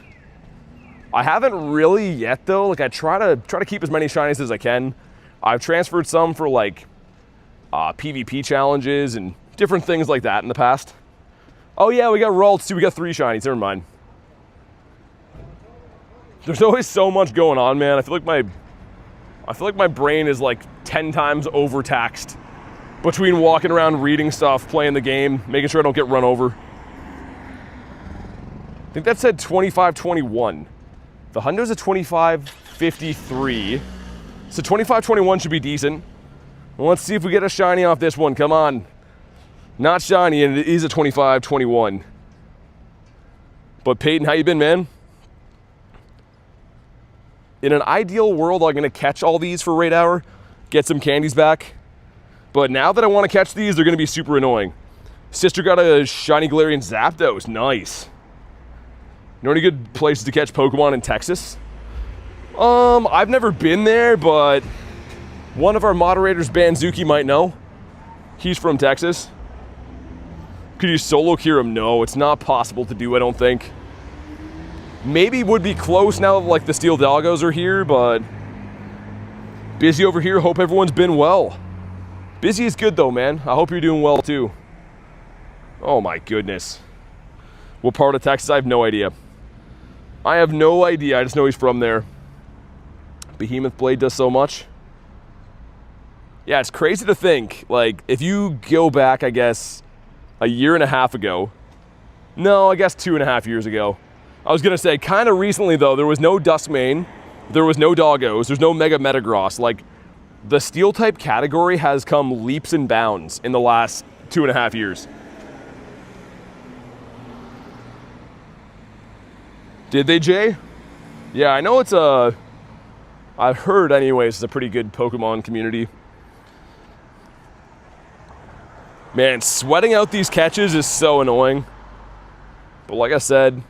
I haven't really yet though. Like I try to keep as many shinies as I can. I've transferred some for like PvP challenges and different things like that in the past. Oh yeah, we got Ralts too. We got 3 shinies. Never mind. There's always so much going on, man. I feel like my brain is like 10 times overtaxed between walking around, reading stuff, playing the game, making sure I don't get run over. I think that said 25-21. The Hundo's at 25-53. So 25-21 should be decent. Well, let's see if we get a shiny off this one. Come on. Not shiny, and it is a 25-21. But Peyton, how you been, man? In an ideal world, I'm gonna catch all these for Raid Hour, get some candies back. But now that I wanna catch these, they're gonna be super annoying. Sister got a shiny Galarian Zapdos, nice. You know any good places to catch Pokemon in Texas? I've never been there, but one of our moderators, Banzuki, might know. He's from Texas. Could you solo Kyurem? No, it's not possible to do, I don't think. Maybe would be close now that like the Steel Doggos are here, but busy over here. Hope everyone's been well. Busy is good though, man. I hope you're doing well too. Oh my goodness. What part of Texas? I have no idea. I have no idea. I just know he's from there. Behemoth Blade does so much. Yeah, it's crazy to think. Like, if you go back, I guess, a year and a half ago. No, I guess 2.5 years ago. I was gonna say, kind of recently though, there was no Duskmane, there was no Doggos, there's no Mega Metagross. Like, the Steel type category has come leaps and bounds in the last 2.5 years. Did they, Jay? Yeah, I know it's I've heard anyways, it's a pretty good Pokemon community. Man, sweating out these catches is so annoying. But like I said,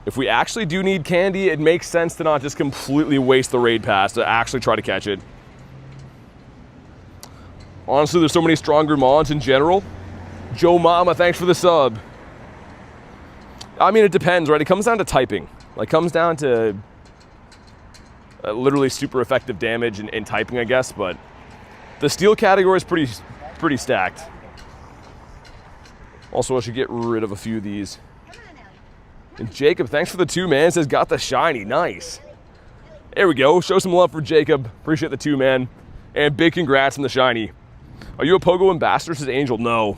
if we actually do need candy, it makes sense to not just completely waste the raid pass, to actually try to catch it. Honestly, there's so many stronger mons in general. Joe Mama, thanks for the sub. I mean, it depends, right? It comes down to typing. Like, comes down to literally super effective damage and typing, I guess, but the steel category is pretty stacked. Also, I should get rid of a few of these. And Jacob, thanks for the 2, man. It says, got the shiny. Nice. There we go. Show some love for Jacob. Appreciate the 2, man. And big congrats on the shiny. Are you a Pogo ambassador? Says Angel. No.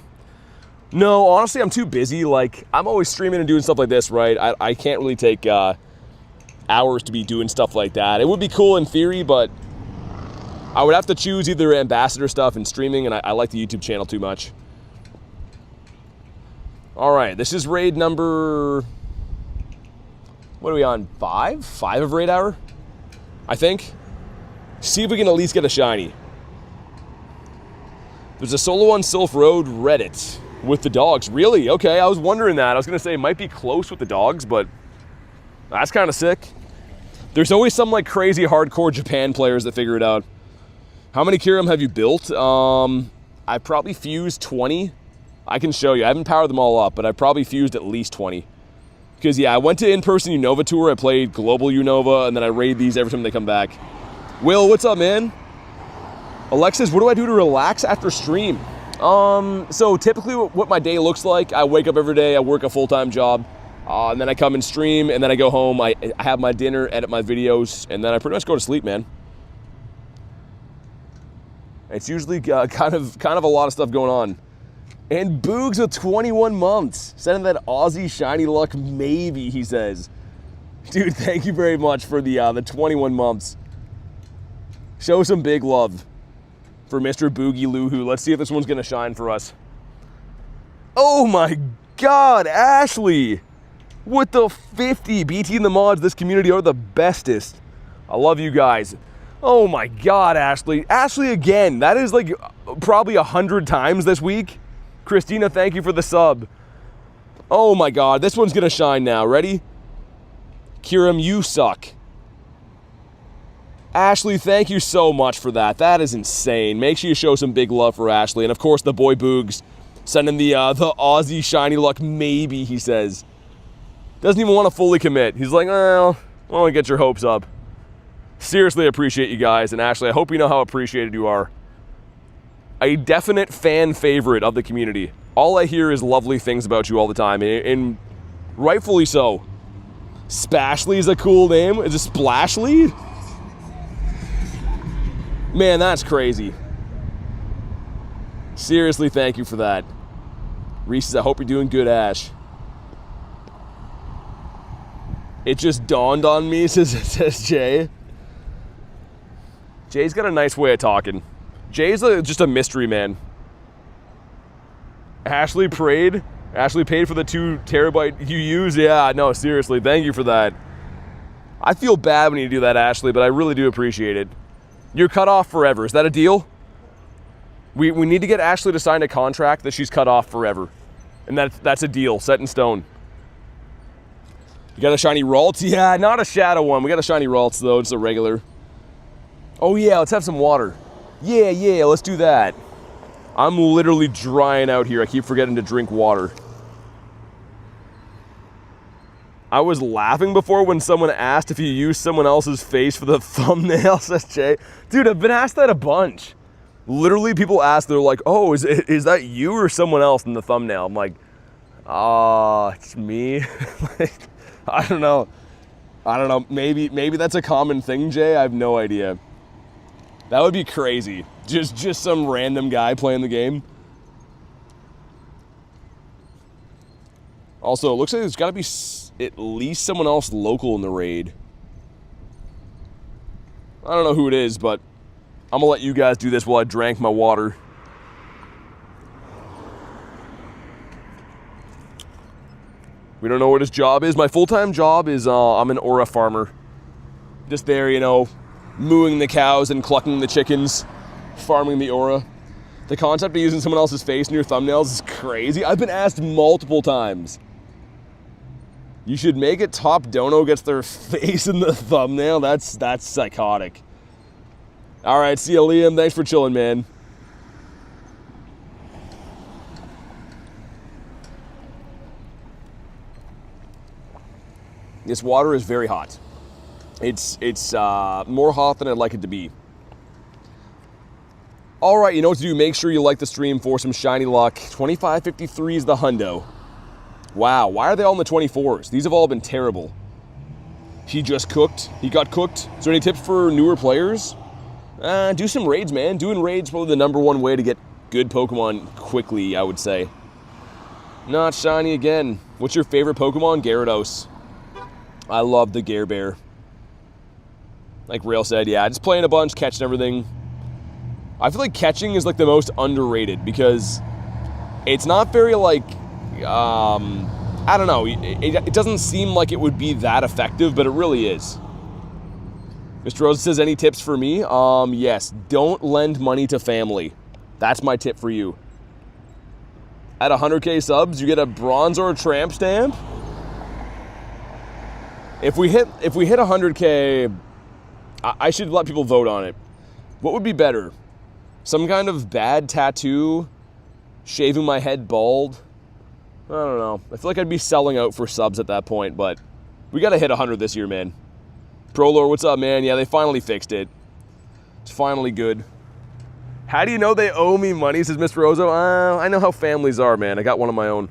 No, honestly, I'm too busy. Like, I'm always streaming and doing stuff like this, right? I can't really take hours to be doing stuff like that. It would be cool in theory, but I would have to choose either ambassador stuff and streaming, and I like the YouTube channel too much. All right, this is raid number... What are we on? 5? 5 of Raid Hour? I think. See if we can at least get a shiny. There's a solo on Sylph Road Reddit with the dogs. Really? Okay, I was wondering that. I was going to say it might be close with the dogs, but that's kind of sick. There's always some like crazy hardcore Japan players that figure it out. How many Kyurem have you built? I've probably fused 20. I can show you. I haven't powered them all up, but I've probably fused at least 20. Because, yeah, I went to in-person Unova tour. I played Global Unova, and then I raid these every time they come back. Will, what's up, man? Alexis, what do I do to relax after stream? So typically what my day looks like, I wake up every day, I work a full-time job, and then I come and stream, and then I go home, I have my dinner, edit my videos, and then I pretty much go to sleep, man. It's usually kind of a lot of stuff going on. And Boogs with 21 months. Sending that Aussie shiny luck maybe, he says. Dude, thank you very much for the 21 months. Show some big love for Mr. Boogie Loohoo. Let's see if this one's going to shine for us. Oh my God, Ashley. With the 50. BT and the mods, this community are the bestest. I love you guys. Oh my God, Ashley. Ashley again. That is like probably 100 times this week. Christina, thank you for the sub. Oh my God, this one's gonna shine now. Ready? Kyurem, you suck. Ashley, thank you so much for that. That is insane. Make sure you show some big love for Ashley. And of course, the boy Boogs sending the Aussie shiny luck maybe, he says. Doesn't even want to fully commit. He's like, well, I want to get your hopes up. Seriously appreciate you guys. And Ashley, I hope you know how appreciated you are. A definite fan favorite of the community. All I hear is lovely things about you all the time. And rightfully so. Spashly is a cool name. Is it Splashly? Man, that's crazy. Seriously, thank you for that. Reese's, I hope you're doing good, Ash. It just dawned on me, says Jay. Jay's got a nice way of talking. Jay's just a mystery man. Ashley paid for the 2 terabyte you use? Yeah, no, seriously, thank you for that. I feel bad when you do that, Ashley, but I really do appreciate it. You're cut off forever. Is that a deal? We need to get Ashley to sign a contract that she's cut off forever. And that's a deal, set in stone. You got a shiny Ralts? Yeah, not a shadow one. We got a shiny Ralts, though. It's a regular. Oh, yeah, let's have some water. Yeah, let's do that. I'm literally drying out here. I keep forgetting to drink water. I was laughing before when someone asked if you use someone else's face for the thumbnail, says Jay. Dude, I've been asked that a bunch. Literally, people ask, they're like, oh, is that you or someone else in the thumbnail? I'm like, it's me. Like, I don't know. Maybe that's a common thing, Jay. I have no idea. That would be crazy. Just some random guy playing the game. Also, it looks like there's got to be at least someone else local in the raid. I don't know who it is, but I'm going to let you guys do this while I drank my water. We don't know what his job is. My full-time job is I'm an aura farmer. Just there, mooing the cows and clucking the chickens, farming the aura. The concept of using someone else's face in your thumbnails is crazy. I've been asked multiple times. You should make it Top Dono gets their face in the thumbnail. That's psychotic. All right, see ya, Liam. Thanks for chilling, man. This water is very hot. It's more hot than I'd like it to be. All right, you know what to do. Make sure you like the stream for some shiny luck. 2553 is the hundo. Wow, why are they all in the 24s? These have all been terrible. He just cooked. He got cooked. Is there any tips for newer players? Do some raids, man. Doing raids is probably the #1 way to get good Pokemon quickly, I would say. Not shiny again. What's your favorite Pokemon? Gyarados. I love the Gare Bear. Like Rail said, yeah, just playing a bunch, catching everything. I feel like catching is like the most underrated because it's not very like, I don't know, it doesn't seem like it would be that effective, but it really is. Mr. Rose says, any tips for me? Yes, don't lend money to family. That's my tip for you. At 100k subs, you get a bronze or a tramp stamp. If we hit 100k, I should let people vote on it. What would be better? Some kind of bad tattoo? Shaving my head bald? I don't know. I feel like I'd be selling out for subs at that point, but we gotta hit 100 this year, man. Prolor, what's up, man? Yeah, they finally fixed it. It's finally good. How do you know they owe me money, says Mr. Rozo? I know how families are, man. I got one of my own.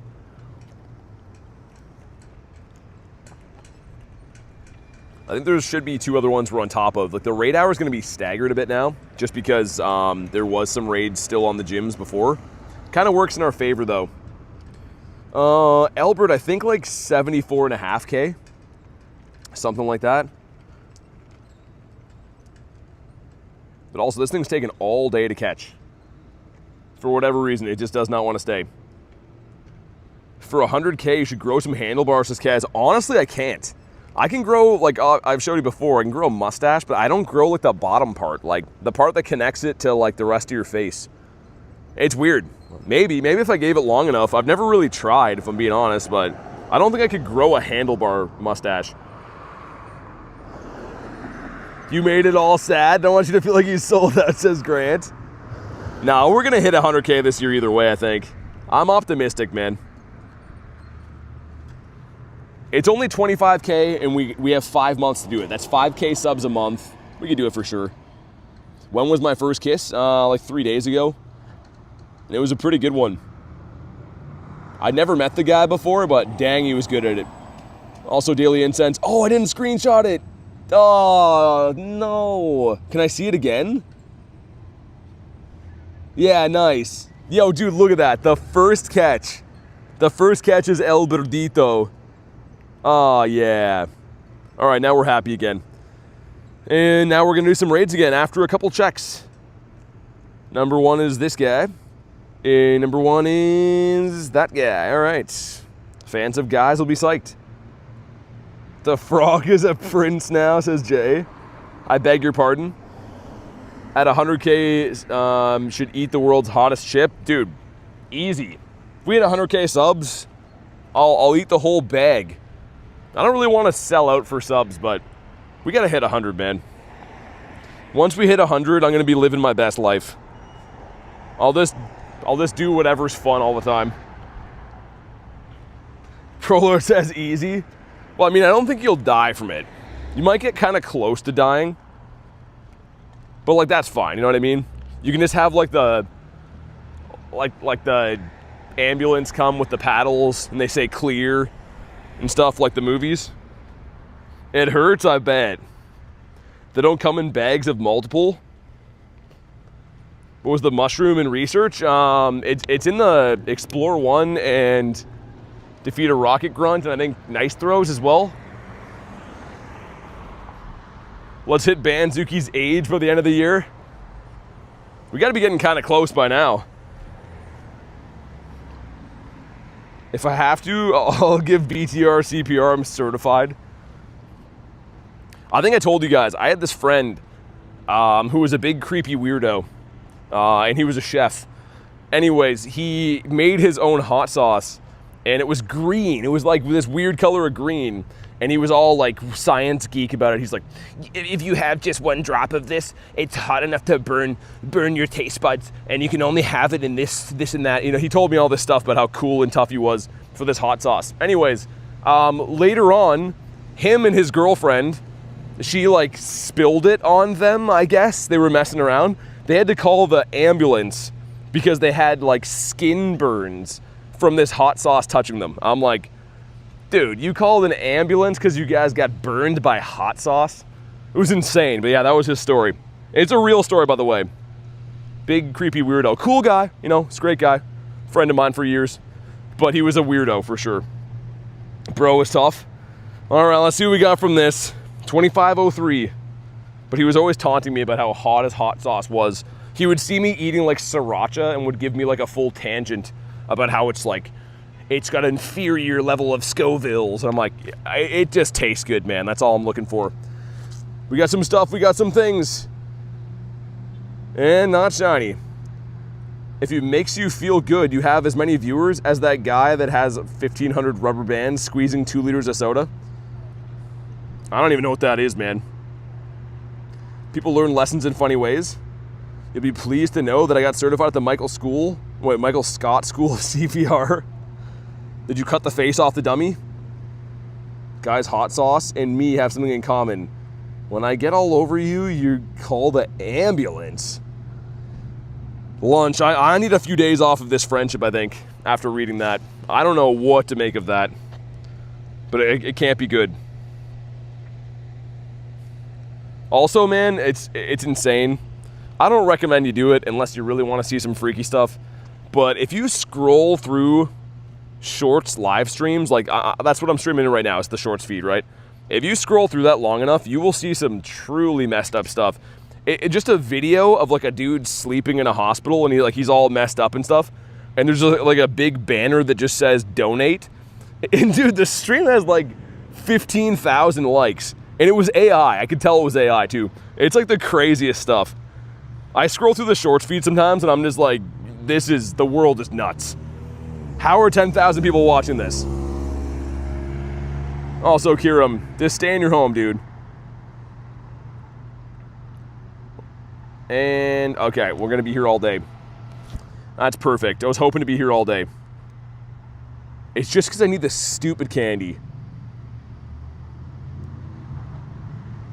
I think there should be 2 other ones we're on top of. Like the raid hour is going to be staggered a bit now, just because there was some raids still on the gyms before. Kind of works in our favor though. Albert, I think like 74.5k, something like that. But also this thing's taken all day to catch. For whatever reason, it just does not want to stay. For 100k, you should grow some handlebars, says Kaz. Honestly, I can't. I can grow, like I've showed you before, I can grow a mustache, but I don't grow like the bottom part, like the part that connects it to like the rest of your face. It's weird. Maybe if I gave it long enough. I've never really tried, if I'm being honest, but I don't think I could grow a handlebar mustache. You made it all sad. Don't want you to feel like you sold out, says Grant. No, we're gonna hit 100K this year either way, I think. I'm optimistic, man. It's only 25K and we have 5 months to do it. That's 5K subs a month. We could do it for sure. When was my first kiss? Like 3 days ago. And it was a pretty good one. I'd never met the guy before, but dang, he was good at it. Also Daily Incense. Oh, I didn't screenshot it. Oh, no. Can I see it again? Yeah, nice. Yo, dude, look at that. The first catch. The first catch is El Berdito. Oh, yeah. All right, now we're happy again. And now we're going to do some raids again after a couple checks. Number 1 is this guy. And number 1 is that guy. All right. Fans of guys will be psyched. The frog is a prince now, says Jay. I beg your pardon. At 100K, should eat the world's hottest chip. Dude, easy. If we hit 100K subs, I'll eat the whole bag. I don't really want to sell out for subs, but we got to hit 100, man. Once we hit 100, I'm going to be living my best life. I'll just do whatever's fun all the time. Prolor says easy. Well, I mean, I don't think you'll die from it. You might get kind of close to dying. But like that's fine, you know what I mean? You can just have like the ambulance come with the paddles and they say clear and stuff like the movies. It hurts, I bet. They don't come in bags of multiple. What was the mushroom in research? It's in the Explore 1 and defeat a rocket grunt, and I think nice throws as well. Let's hit Banzuki's age by the end of the year. We got to be getting kind of close by now. If I have to, I'll give BTR CPR. I'm certified. I think I told you guys, I had this friend who was a big creepy weirdo, and he was a chef. Anyways, he made his own hot sauce, and it was green. It was like this weird color of green. And he was all like science geek about it. He's like, if you have just 1 drop of this, it's hot enough to burn your taste buds, and you can only have it in this and that. You know, he told me all this stuff about how cool and tough he was for this hot sauce. Anyways, later on, him and his girlfriend, she like spilled it on them, I guess. They were messing around. They had to call the ambulance because they had like skin burns from this hot sauce touching them. I'm like, dude, you called an ambulance because you guys got burned by hot sauce? It was insane, but yeah, that was his story. It's a real story, by the way. Big, creepy weirdo. Cool guy, you know, he's a great guy. Friend of mine for years. But he was a weirdo, for sure. Bro was tough. All right, let's see what we got from this. 2503. But he was always taunting me about how hot his hot sauce was. He would see me eating like sriracha and would give me like a full tangent about how it's like, it's got an inferior level of Scovilles. I'm like, it just tastes good, man. That's all I'm looking for. We got some stuff, we got some things. And not shiny. If it makes you feel good, you have as many viewers as that guy that has 1,500 rubber bands squeezing 2 liters of soda. I don't even know what that is, man. People learn lessons in funny ways. You'll be pleased to know that I got certified at the Michael Scott School of CPR. Did you cut the face off the dummy? Guys, hot sauce and me have something in common. When I get all over you, you call the ambulance. Lunch, I need a few days off of this friendship, I think, after reading that. I don't know what to make of that, but it can't be good. Also, man, it's insane. I don't recommend you do it unless you really want to see some freaky stuff, but if you scroll through shorts live streams, like that's what I'm streaming right now, it's the shorts feed, right? If you scroll through that long enough, you will see some truly messed up stuff. Just a video of like a dude sleeping in a hospital and he's all messed up and stuff, and there's like a big banner that just says donate, and dude, the stream has like 15,000 likes, and it was AI. I could tell it was AI too. It's like the craziest stuff. I scroll through the shorts feed sometimes and I'm just like, the world is nuts. How are 10,000 people watching this? Also, Kyurem, just stay in your home, dude. And, okay, we're going to be here all day. That's perfect. I was hoping to be here all day. It's just because I need this stupid candy.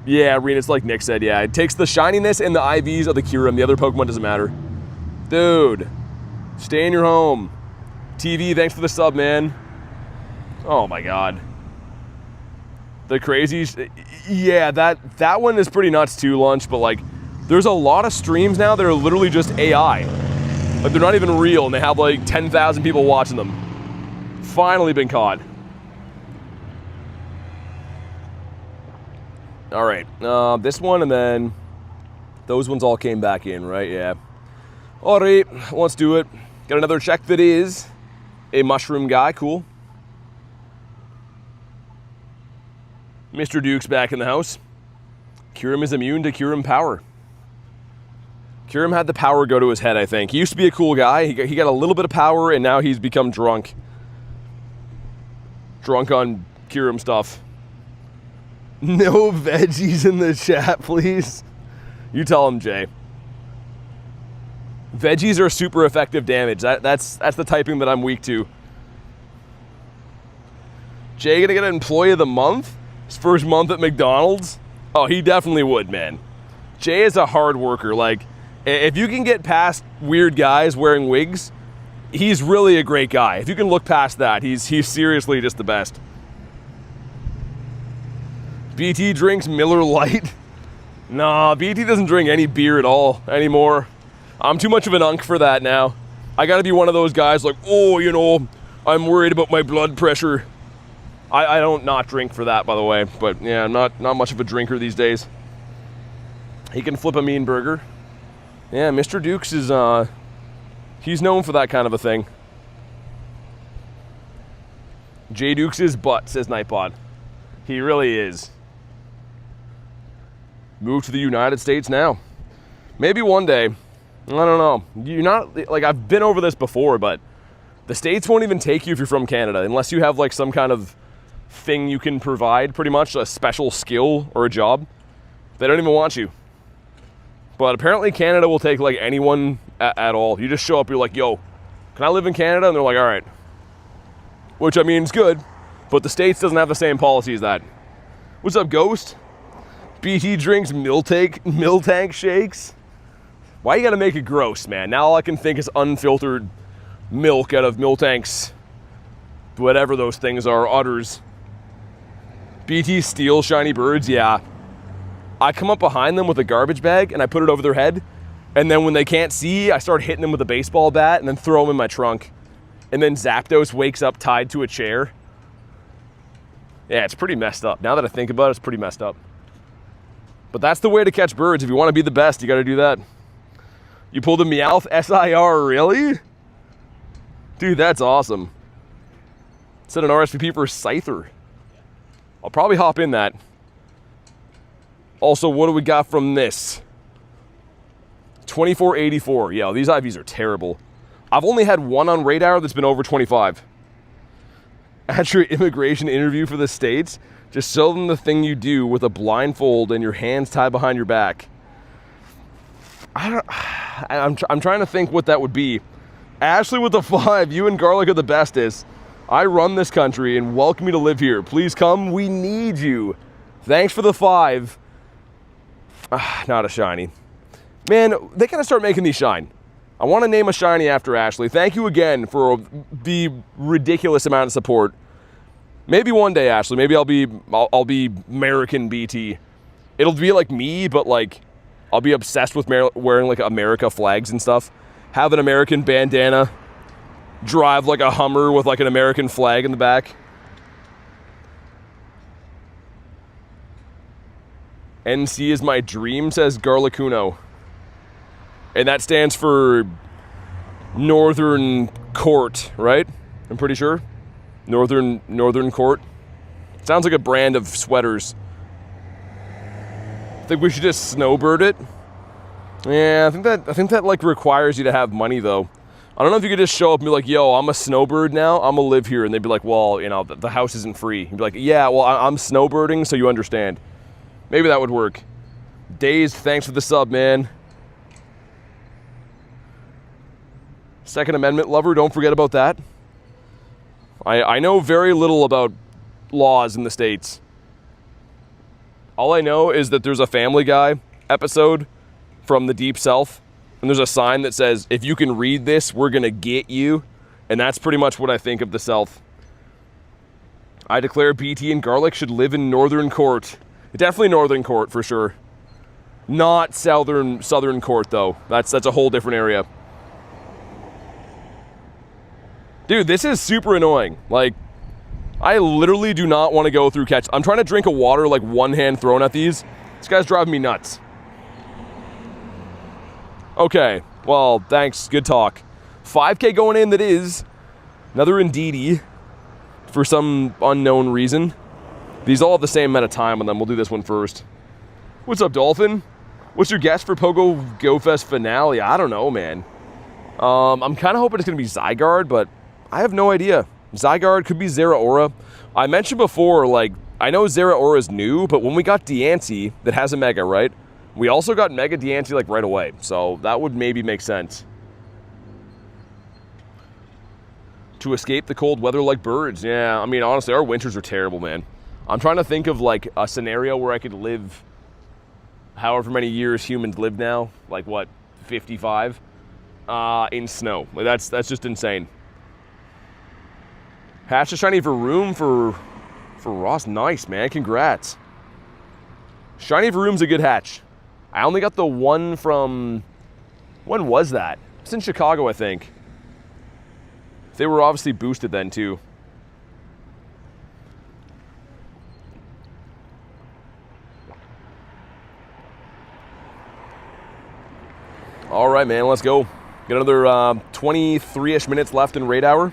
Yeah, Rena, it's like Nick said, yeah. It takes the shininess and the IVs of the Kyurem. The other Pokemon doesn't matter. Dude, stay in your home. TV, thanks for the sub, man. Oh my god. The crazies. Yeah, that one is pretty nuts too, Lunch, but like, there's a lot of streams now that are literally just AI. Like, they're not even real, and they have like 10,000 people watching them. Finally been caught. All right, this one, and then those ones all came back in, right? Yeah. All right, let's do it. Got another check that is a mushroom guy. Cool. Mr. Duke's back in the house. Kyurem is immune to Kyurem power. Kyurem had the power go to his head, I think. He used to be a cool guy. He got a little bit of power, and now he's become drunk. Drunk on Kyurem stuff. No veggies in the chat, please. You tell him, Jay. Veggies are super effective damage. That's the typing that I'm weak to. Jay gonna get an employee of the month? His first month at McDonald's? Oh, he definitely would, man. Jay is a hard worker. Like, if you can get past weird guys wearing wigs, he's really a great guy. If you can look past that, he's seriously just the best. BT drinks Miller Lite. Nah, BT doesn't drink any beer at all anymore. I'm too much of an unk for that now. I gotta be one of those guys like, oh, you know, I'm worried about my blood pressure. I don't not drink for that, by the way. But yeah, I'm not much of a drinker these days. He can flip a mean burger. Yeah, Mr. Dukes is, he's known for that kind of a thing. J Dukes is butt, says Nightbot. He really is. Move to the United States now. Maybe one day. I don't know. You're not, like, I've been over this before, but the States won't even take you if you're from Canada unless you have, like, some kind of thing you can provide, pretty much, a special skill or a job. They don't even want you. But apparently Canada will take, like, anyone at all. You just show up, you're like, yo, can I live in Canada? And they're like, all right. Which, I mean, is good, but the States doesn't have the same policy as that. What's up, Ghost? BT drinks Miltank shakes. Why you gotta make it gross, man? Now all I can think is unfiltered milk out of Miltank's, whatever those things are, udders. BT steals shiny birds, yeah. I come up behind them with a garbage bag and I put it over their head, and then when they can't see, I start hitting them with a baseball bat and then throw them in my trunk. And then Zapdos wakes up tied to a chair. Yeah, it's pretty messed up. Now that I think about it, it's pretty messed up. But that's the way to catch birds. If you want to be the best, you got to do that. You pulled a Meowth SIR, really? Dude, that's awesome. Set an RSVP for Scyther. I'll probably hop in that. Also, what do we got from this? 2484. Yeah, these IVs are terrible. I've only had one on Raid Hour that's been over 25. At your immigration interview for the States, just show them the thing you do with a blindfold and your hands tied behind your back. I'm trying to think what that would be. Ashley with the 5, you and Garlic are the bestest. I run this country and welcome you to live here. Please come, we need you. Thanks for the 5. Not a shiny. Man, they gotta start making these shine. I want to name a shiny after Ashley. Thank you again for the ridiculous amount of support. Maybe one day, Ashley. Maybe I'll be American BT. It'll be like me, but like I'll be obsessed with wearing like America flags and stuff. Have an American bandana. Drive like a Hummer with like an American flag in the back. NC is my dream, says Garlicuno. And that stands for Northern Court, right? I'm pretty sure. Northern Court. Sounds like a brand of sweaters. I think we should just snowbird it. Yeah, I think that like requires you to have money though. I don't know if you could just show up and be like, yo, I'm a snowbird now, I'm gonna live here. And they'd be like, well, you know, the house isn't free. You'd be like, yeah, well, I'm snowbirding, so you understand. Maybe that would work. Days, thanks for the sub, man. Second Amendment lover, don't forget about that. I know very little about laws in the States. All I know is that there's a Family Guy episode from the Deep South, and there's a sign that says, if you can read this, we're gonna get you. And that's pretty much what I think of the South. I declare BT and garlic should live in Northern Court. Definitely Northern Court, for sure. Not Southern Court, though. That's a whole different area. Dude, this is super annoying. Like, I literally do not want to go through catch. I'm trying to drink a water, like, one hand thrown at these. This guy's driving me nuts. Okay, well, thanks. Good talk. 5K going in, that is. Another Indeedee. For some unknown reason. These all have the same amount of time on them. We'll do this one first. What's up, Dolphin? What's your guess for Pogo Go Fest finale? I don't know, man. I'm kind of hoping it's going to be Zygarde, but I have no idea. Zygarde could be Zeraora. I mentioned before, like, I know Zeraora is new, but when we got Diancie, that has a Mega, right? We also got Mega Diancie, like, right away. So that would maybe make sense. To escape the cold weather like birds. Yeah, I mean, honestly, our winters are terrible, man. I'm trying to think of, like, a scenario where I could live however many years humans live now. Like, what, 55? In snow. Like, that's just insane. Hatch a shiny for room for Ross. Nice, man. Congrats. Shiny for room's a good hatch. I only got the one from... When was that? It's in Chicago, I think. They were obviously boosted then, too. All right, man, let's go. Got another 23-ish minutes left in Raid Hour.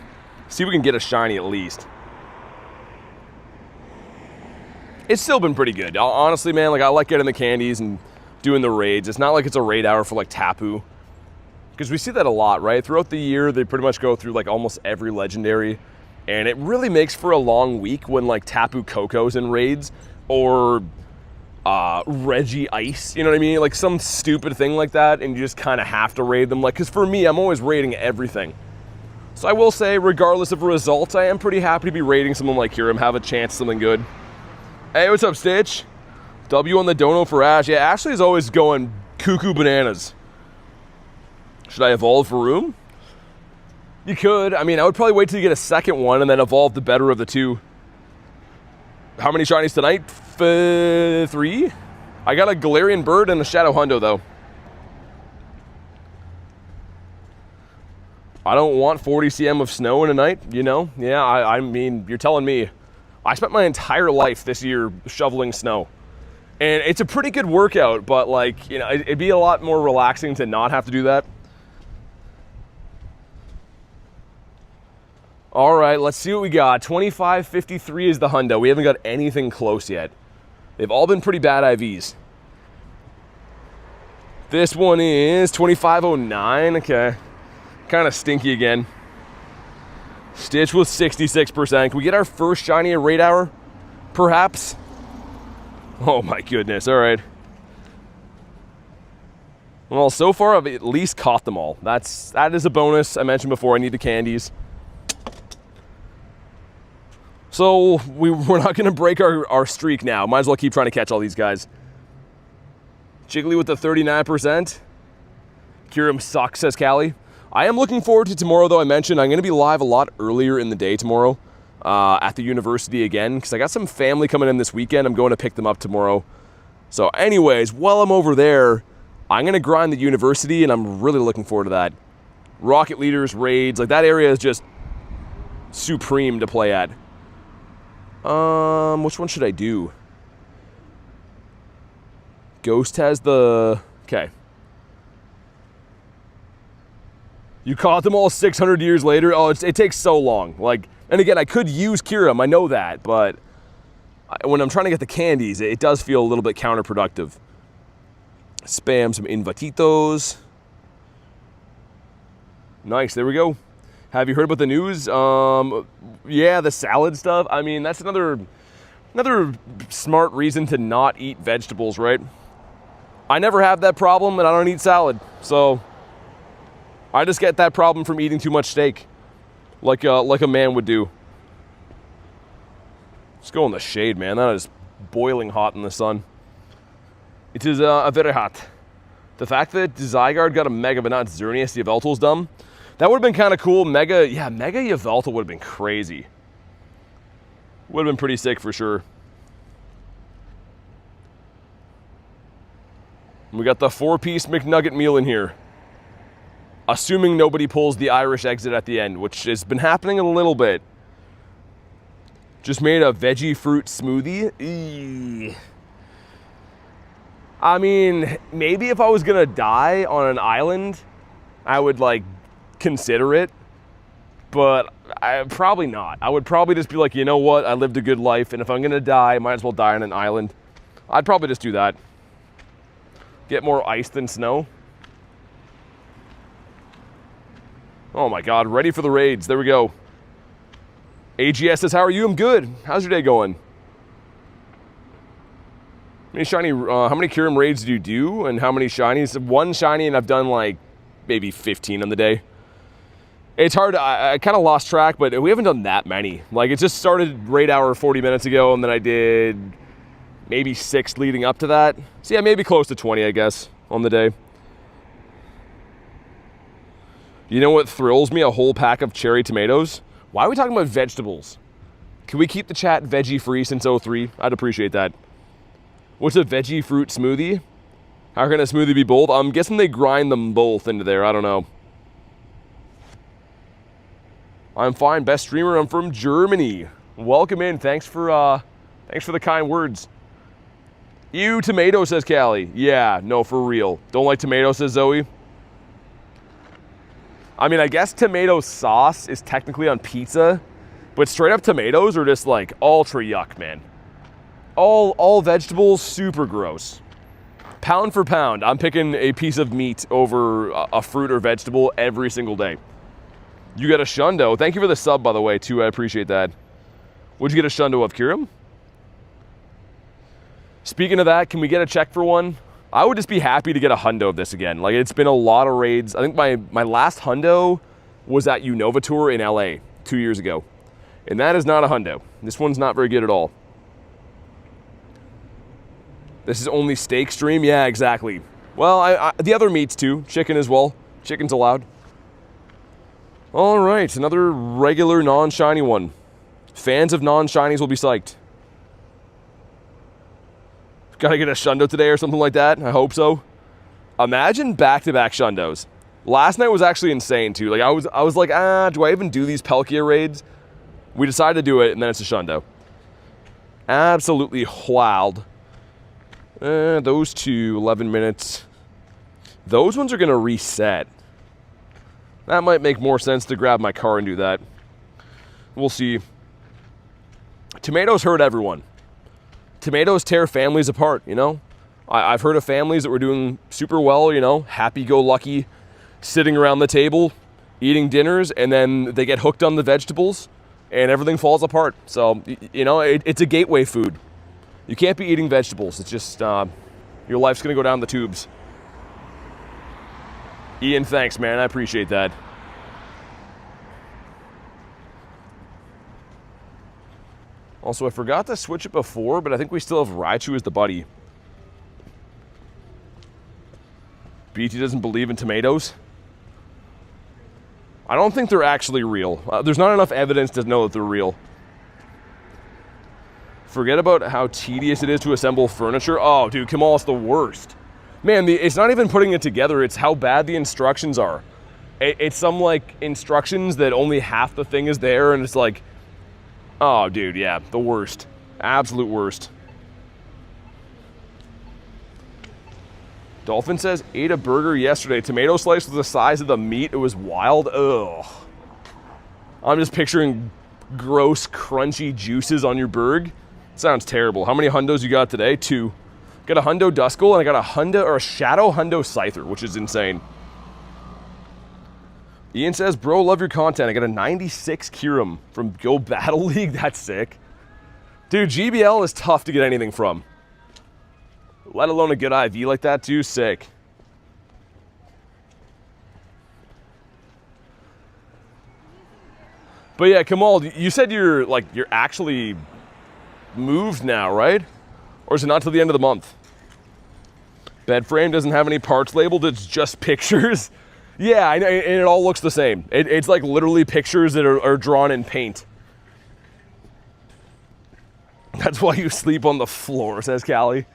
See if we can get a shiny at least. It's still been pretty good. Honestly, man, like, I like getting the candies and doing the raids. It's not like it's a Raid Hour for, like, Tapu. Because we see that a lot, right? Throughout the year, they pretty much go through, like, almost every legendary. And it really makes for a long week when, like, Tapu Koko's in raids. Or Reggie Ice, you know what I mean? Like, some stupid thing like that, and you just kind of have to raid them. Like, because for me, I'm always raiding everything. So I will say, regardless of results, I am pretty happy to be raiding someone like Kyurem, have a chance at something good. Hey, what's up, Stitch? W on the dono for Ash. Yeah, Ashley's always going cuckoo bananas. Should I evolve for room? You could. I mean, I would probably wait till you get a second one and then evolve the better of the two. How many shinies tonight? 3? I got a Galarian Bird and a Shadow Hundo, though. I don't want 40 cm of snow in a night, you know? Yeah, I mean, you're telling me. I spent my entire life this year shoveling snow. And it's a pretty good workout, but, like, you know, it'd be a lot more relaxing to not have to do that. All right, let's see what we got. 2553 is the Hundo. We haven't got anything close yet. They've all been pretty bad IVs. This one is 2509. Okay. Kind of stinky again. Stitch with 66%. Can we get our first shiny at Raid Hour? Perhaps? Oh my goodness. All right. Well, so far I've at least caught them all. That is a bonus. I mentioned before I need the candies. So we're not going to break our streak now. Might as well keep trying to catch all these guys. Jiggly with the 39%. Kyurem sucks, says Callie. I am looking forward to tomorrow, though. I mentioned I'm going to be live a lot earlier in the day tomorrow at the university again, because I got some family coming in this weekend. I'm going to pick them up tomorrow. So anyways, while I'm over there, I'm going to grind the university, and I'm really looking forward to that. Rocket Leaders, raids, like that area is just supreme to play at. Which one should I do? Ghost has the... Okay. You caught them all 600 years later? Oh, it takes so long. Like, and again, I could use Kyurem, I know that, but when I'm trying to get the candies, it does feel a little bit counterproductive. Spam some invititos. Nice, there we go. Have you heard about the news? Yeah, the salad stuff. I mean, that's another smart reason to not eat vegetables, right? I never have that problem, and I don't eat salad. So, I just get that problem from eating too much steak, like a man would do. Let's go in the shade, man. That is boiling hot in the sun. It is very hot. The fact that Zygarde got a Mega but not Xerneas Yveltal's dumb. That would have been kind of cool. Mega Yveltal would have been crazy. Would have been pretty sick for sure. We got the 4-piece McNugget meal in here. Assuming nobody pulls the Irish exit at the end, which has been happening a little bit. Just made a veggie fruit smoothie. Eee. I mean, maybe if I was gonna die on an island, I would like consider it, but probably not. I would probably just be like, you know what, I lived a good life, and if I'm gonna die, I might as well die on an island. I'd probably just do that. Get more ice than snow. Oh my God, ready for the raids. There we go. AGS says, how are you? I'm good. How's your day going? How many Kyurem raids do you do? And how many shinies? 1 shiny, and I've done like maybe 15 on the day. It's hard. I kind of lost track, but we haven't done that many. Like, it just started raid hour 40 minutes ago, and then I did maybe 6 leading up to that. So yeah, maybe close to 20, I guess, on the day. You know what thrills me? A whole pack of cherry tomatoes. Why are we talking about vegetables? Can we keep the chat veggie free since 03? I'd appreciate that. What's a veggie fruit smoothie? How can a smoothie be both? I'm guessing they grind them both into there. I don't know. I'm fine. Best streamer. I'm from Germany. Welcome in. Thanks for the kind words. Ew, tomato, says Callie. Yeah, no, for real. Don't like tomato, says Zoe. I mean, I guess tomato sauce is technically on pizza, but straight up tomatoes are just like ultra yuck, man. All vegetables, super gross. Pound for pound, I'm picking a piece of meat over a fruit or vegetable every single day. You got a Shundo. Thank you for the sub, by the way, too. I appreciate that. What'd you get a Shundo of, Kyurem? Speaking of that, can we get a check for one? I would just be happy to get a Hundo of this again. Like, it's been a lot of raids. I think my last Hundo was at Unova Tour in LA 2 years ago. And that is not a Hundo. This one's not very good at all. This is only steak stream? Yeah, exactly. Well, the other meats too. Chicken as well. Chicken's allowed. All right, another regular non-shiny one. Fans of non-shinies will be psyched. Gotta get a Shundo today or something like that. I hope so. Imagine back-to-back Shundos. Last night was actually insane too. Like I was like, do I even do these Palkia raids? We decided to do it, and then it's a Shundo. Absolutely wild. Those two, 11 minutes. Those ones are gonna reset. That might make more sense to grab my car and do that. We'll see. Tomatoes hurt everyone. Tomatoes tear families apart, you know? I've heard of families that were doing super well, you know, happy-go-lucky, sitting around the table, eating dinners, and then they get hooked on the vegetables, and everything falls apart. So, you know, it's a gateway food. You can't be eating vegetables. It's just, your life's going to go down the tubes. Ian, thanks, man. I appreciate that. Also, I forgot to switch it before, but I think we still have Raichu as the buddy. BT doesn't believe in tomatoes. I don't think they're actually real. There's not enough evidence to know that they're real. Forget about how tedious it is to assemble furniture. Oh, dude, Kamal, it's the worst. Man, it's not even putting it together. It's how bad the instructions are. It's some, like, instructions that only half the thing is there, and it's like, oh, dude, yeah, the worst. Absolute worst. Dolphin says, ate a burger yesterday. Tomato slice was the size of the meat. It was wild. Ugh. I'm just picturing gross, crunchy juices on your burg. Sounds terrible. How many hundos you got today? 2. Got a Hundo Duskull, and I got a Hundo, or a Shadow Hundo Scyther, which is insane. Ian says, bro, love your content. I got a 96 Kyurem from Go Battle League. That's sick. Dude, GBL is tough to get anything from. Let alone a good IV like that, too. Sick. But yeah, Kamal, you said you're actually moved now, right? Or is it not till the end of the month? Bed frame doesn't have any parts labeled, it's just pictures. Yeah, I know, and it all looks the same. It's like literally pictures that are drawn in paint. That's why you sleep on the floor, says Callie.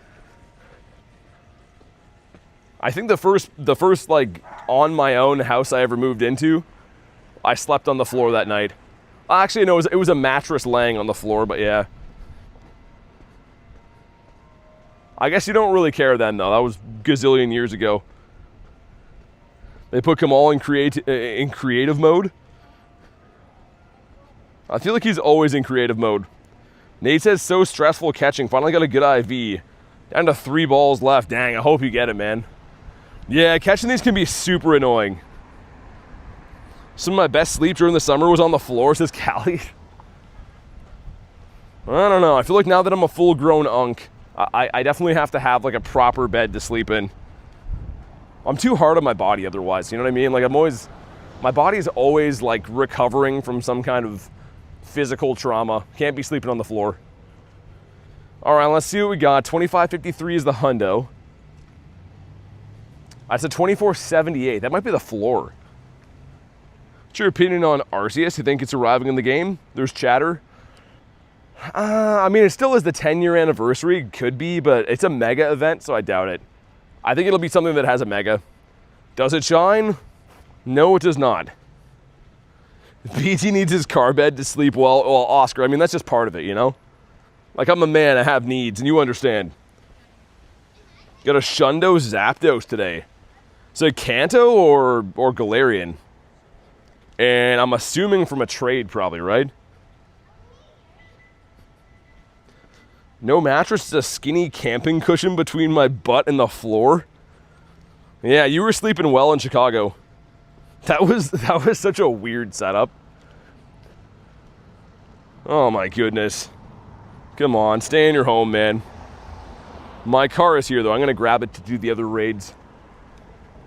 I think the first like on my own house I ever moved into, I slept on the floor that night. Actually, no, it was a mattress laying on the floor, but yeah. I guess you don't really care then, though. That was gazillion years ago. They put Kamal in creative mode. I feel like he's always in creative mode. Nate says, so stressful catching. Finally got a good IV. Down to 3 balls left. Dang, I hope you get it, man. Yeah, catching these can be super annoying. Some of my best sleep during the summer was on the floor, says Callie. I don't know. I feel like now that I'm a full-grown unk, I definitely have to have like a proper bed to sleep in. I'm too hard on my body otherwise, you know what I mean? Like my body's always like recovering from some kind of physical trauma. Can't be sleeping on the floor. All right, let's see what we got. 2553 is the hundo. That's a 2478. That might be the floor. What's your opinion on Arceus? You think it's arriving in the game? There's chatter. I mean, it still is the 10-year anniversary. Could be, but it's a mega event, so I doubt it. I think it'll be something that has a mega. Does it shine? No, it does not. BT needs his car bed to sleep well. Well, Oscar, I mean, that's just part of it, you know? Like, I'm a man, I have needs, and you understand. Got a Shundo Zapdos today. Is it Kanto or Galarian? And I'm assuming from a trade probably, right? No mattress, it's a skinny camping cushion between my butt and the floor. Yeah, you were sleeping well in Chicago. That was such a weird setup. Oh my goodness. Come on, stay in your home, man. My car is here though. I'm gonna grab it to do the other raids.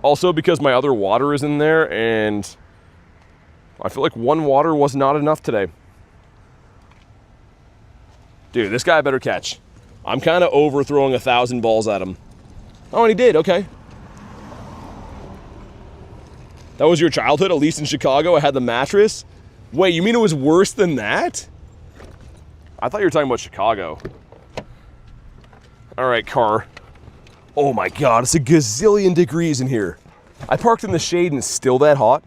Also because my other water is in there and I feel like 1 water was not enough today. Dude, this guy better catch. I'm kind of overthrowing 1,000 balls at him. Oh, and he did, okay. That was your childhood, at least in Chicago? I had the mattress? Wait, you mean it was worse than that? I thought you were talking about Chicago. All right, car. Oh my God, it's a gazillion degrees in here. I parked in the shade and it's still that hot.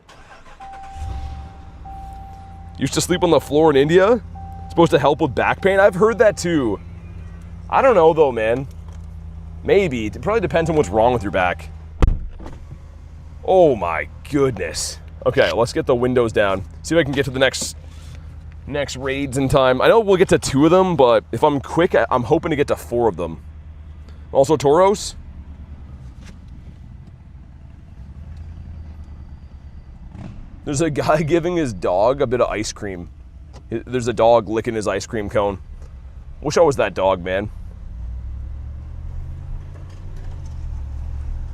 Used to sleep on the floor in India? Supposed to help with back pain? I've heard that too. I don't know though, man. Maybe. It probably depends on what's wrong with your back. Oh my goodness. Okay, let's get the windows down. See if I can get to the next raids in time. I know we'll get to 2 of them, but if I'm quick, I'm hoping to get to 4 of them. Also Tauros. There's a guy giving his dog a bit of ice cream. There's a dog licking his ice cream cone. Wish I was that dog, man.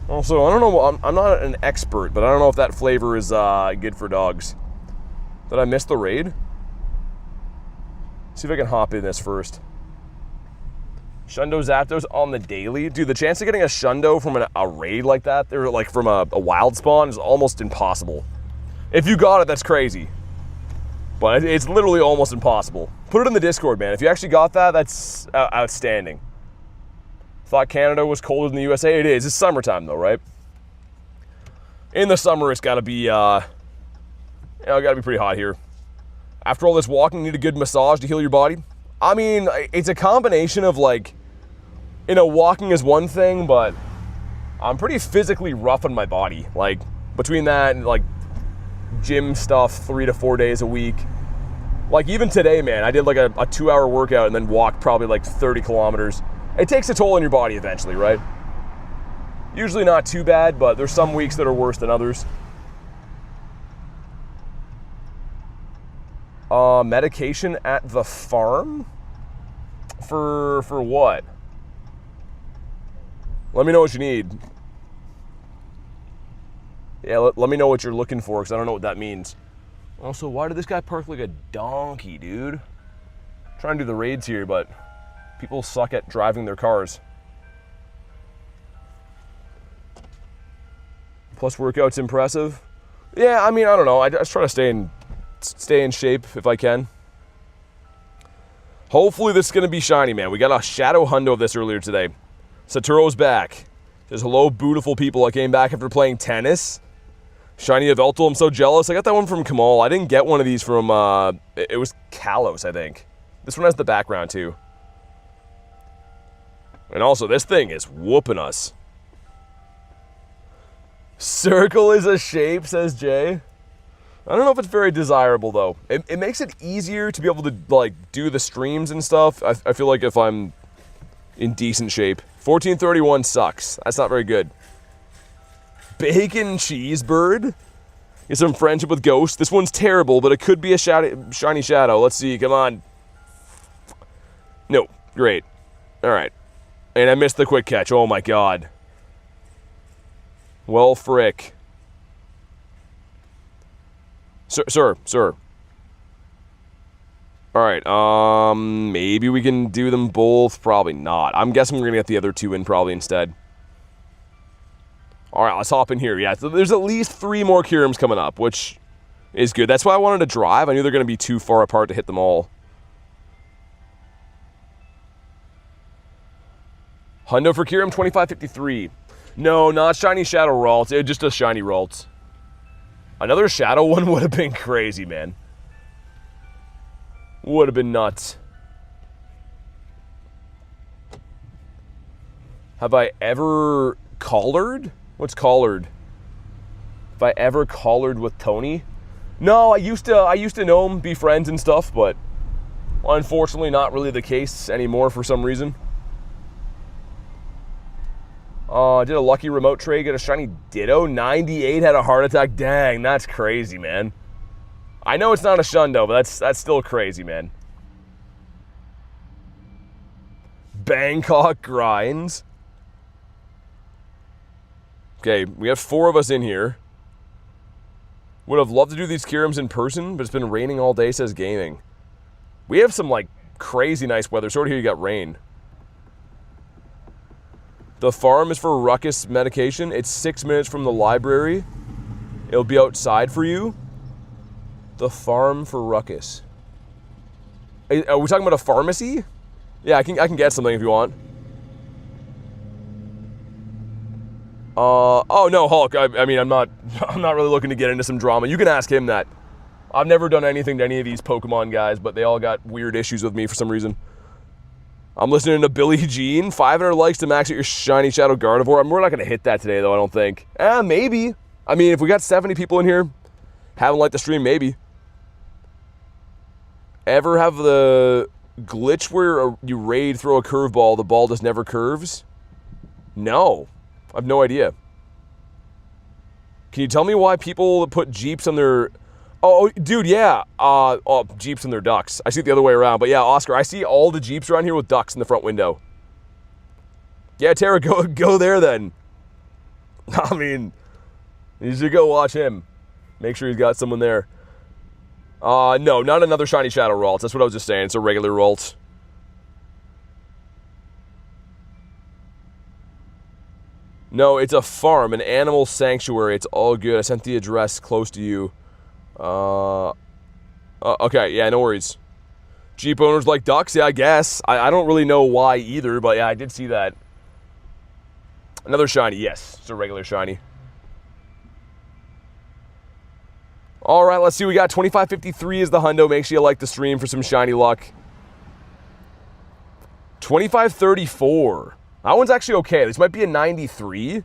Also, I don't know, I'm not an expert, but I don't know if that flavor is good for dogs. Did I miss the raid? See if I can hop in this first. Shundo Zapdos on the daily. Dude, the chance of getting a Shundo from a raid like that, or like from a wild spawn, is almost impossible. If you got it, that's crazy. But it's literally almost impossible. Put it in the Discord, man. If you actually got that, that's outstanding. Thought Canada was colder than the USA. It is. It's summertime, though, right? In the summer, it's got to be, got to be pretty hot here. After all this walking, you need a good massage to heal your body. I mean, it's a combination of, like, walking is one thing, but I'm pretty physically rough on my body. Like, between that and, like, gym stuff 3 to 4 days a week. Like even today, man, I did like a 2-hour workout and then walked probably like 30 kilometers. It takes a toll on your body eventually, right? Usually not too bad, but there's some weeks that are worse than others. Medication at the farm? For what? Let me know what you need. Yeah, let me know what you're looking for, because I don't know what that means. Also, why did this guy park like a donkey, dude? I'm trying to do the raids here, but people suck at driving their cars. Plus workout's impressive. Yeah, I mean, I don't know. I just try to stay in shape if I can. Hopefully this is going to be shiny, man. We got a shadow hundo of this earlier today. Saturo's back. Says, hello, beautiful people. I came back after playing tennis. Shiny Yveltal, I'm so jealous. I got that one from Kamal. I didn't get one of these from, it was Kalos, I think. This one has the background, too. And also, this thing is whooping us. Circle is a shape, says Jay. I don't know if it's very desirable, though. It makes it easier to be able to, like, do the streams and stuff. I feel like if I'm in decent shape. 1431 sucks. That's not very good. Bacon cheese bird. Get some friendship with Ghost. This one's terrible, but it could be a shiny shadow. Let's see. Come on. No. Great. All right. And I missed the quick catch. Oh, my God. Well, frick. Sir. All right. Maybe we can do them both. Probably not. I'm guessing we're going to get the other two in probably instead. All right, let's hop in here. Yeah, so there's at least 3 more Kyurems coming up, which is good. That's why I wanted to drive. I knew they're going to be too far apart to hit them all. Hundo for Kyurem, 2553. No, not shiny shadow Ralts. It just a shiny Ralts. Another shadow one would have been crazy, man. Would have been nuts. Have I ever collared? What's collared? Have I ever collared with Tony? No, I used to know him, be friends and stuff, but unfortunately not really the case anymore for some reason. Did a lucky remote trade, get a shiny Ditto. 98 had a heart attack. Dang, that's crazy, man. I know it's not a Shundo, but that's still crazy, man. Bangkok Grindz. Okay, we have 4 of us in here. Would have loved to do these Kyurems in person, but it's been raining all day, says gaming. We have some, like, crazy nice weather. Sort of here you got rain. The farm is for ruckus medication. It's 6 minutes from the library. It'll be outside for you. The farm for ruckus. Are we talking about a pharmacy? Yeah, I can get something if you want. Oh no, Hulk. I mean, I'm not really looking to get into some drama. You can ask him that. I've never done anything to any of these Pokemon guys, but they all got weird issues with me for some reason. I'm listening to Billie Jean. 500 likes to max out your shiny Shadow Gardevoir. We're not going to hit that today, though, I don't think. Maybe. I mean, if we got 70 people in here, haven't liked the stream, maybe. Ever have the glitch where you raid, throw a curveball, the ball just never curves? No. I have no idea. Can you tell me why people put Jeeps on their... Oh, dude, yeah. Jeeps and their ducks. I see it the other way around. But yeah, Oscar, I see all the Jeeps around here with ducks in the front window. Yeah, Tara, go there then. I mean, you should go watch him. Make sure he's got someone there. No, not another shiny Shadow Ralts. That's what I was just saying. It's a regular Ralt. No, it's a farm, an animal sanctuary. It's all good. I sent the address close to you. Okay, yeah, no worries. Jeep owners like ducks? Yeah, I guess. I don't really know why either, but yeah, I did see that. Another shiny, yes. It's a regular shiny. All right, let's see. We got 2553 is the hundo. Make sure you like the stream for some shiny luck. 2534. That one's actually okay. This might be a 93.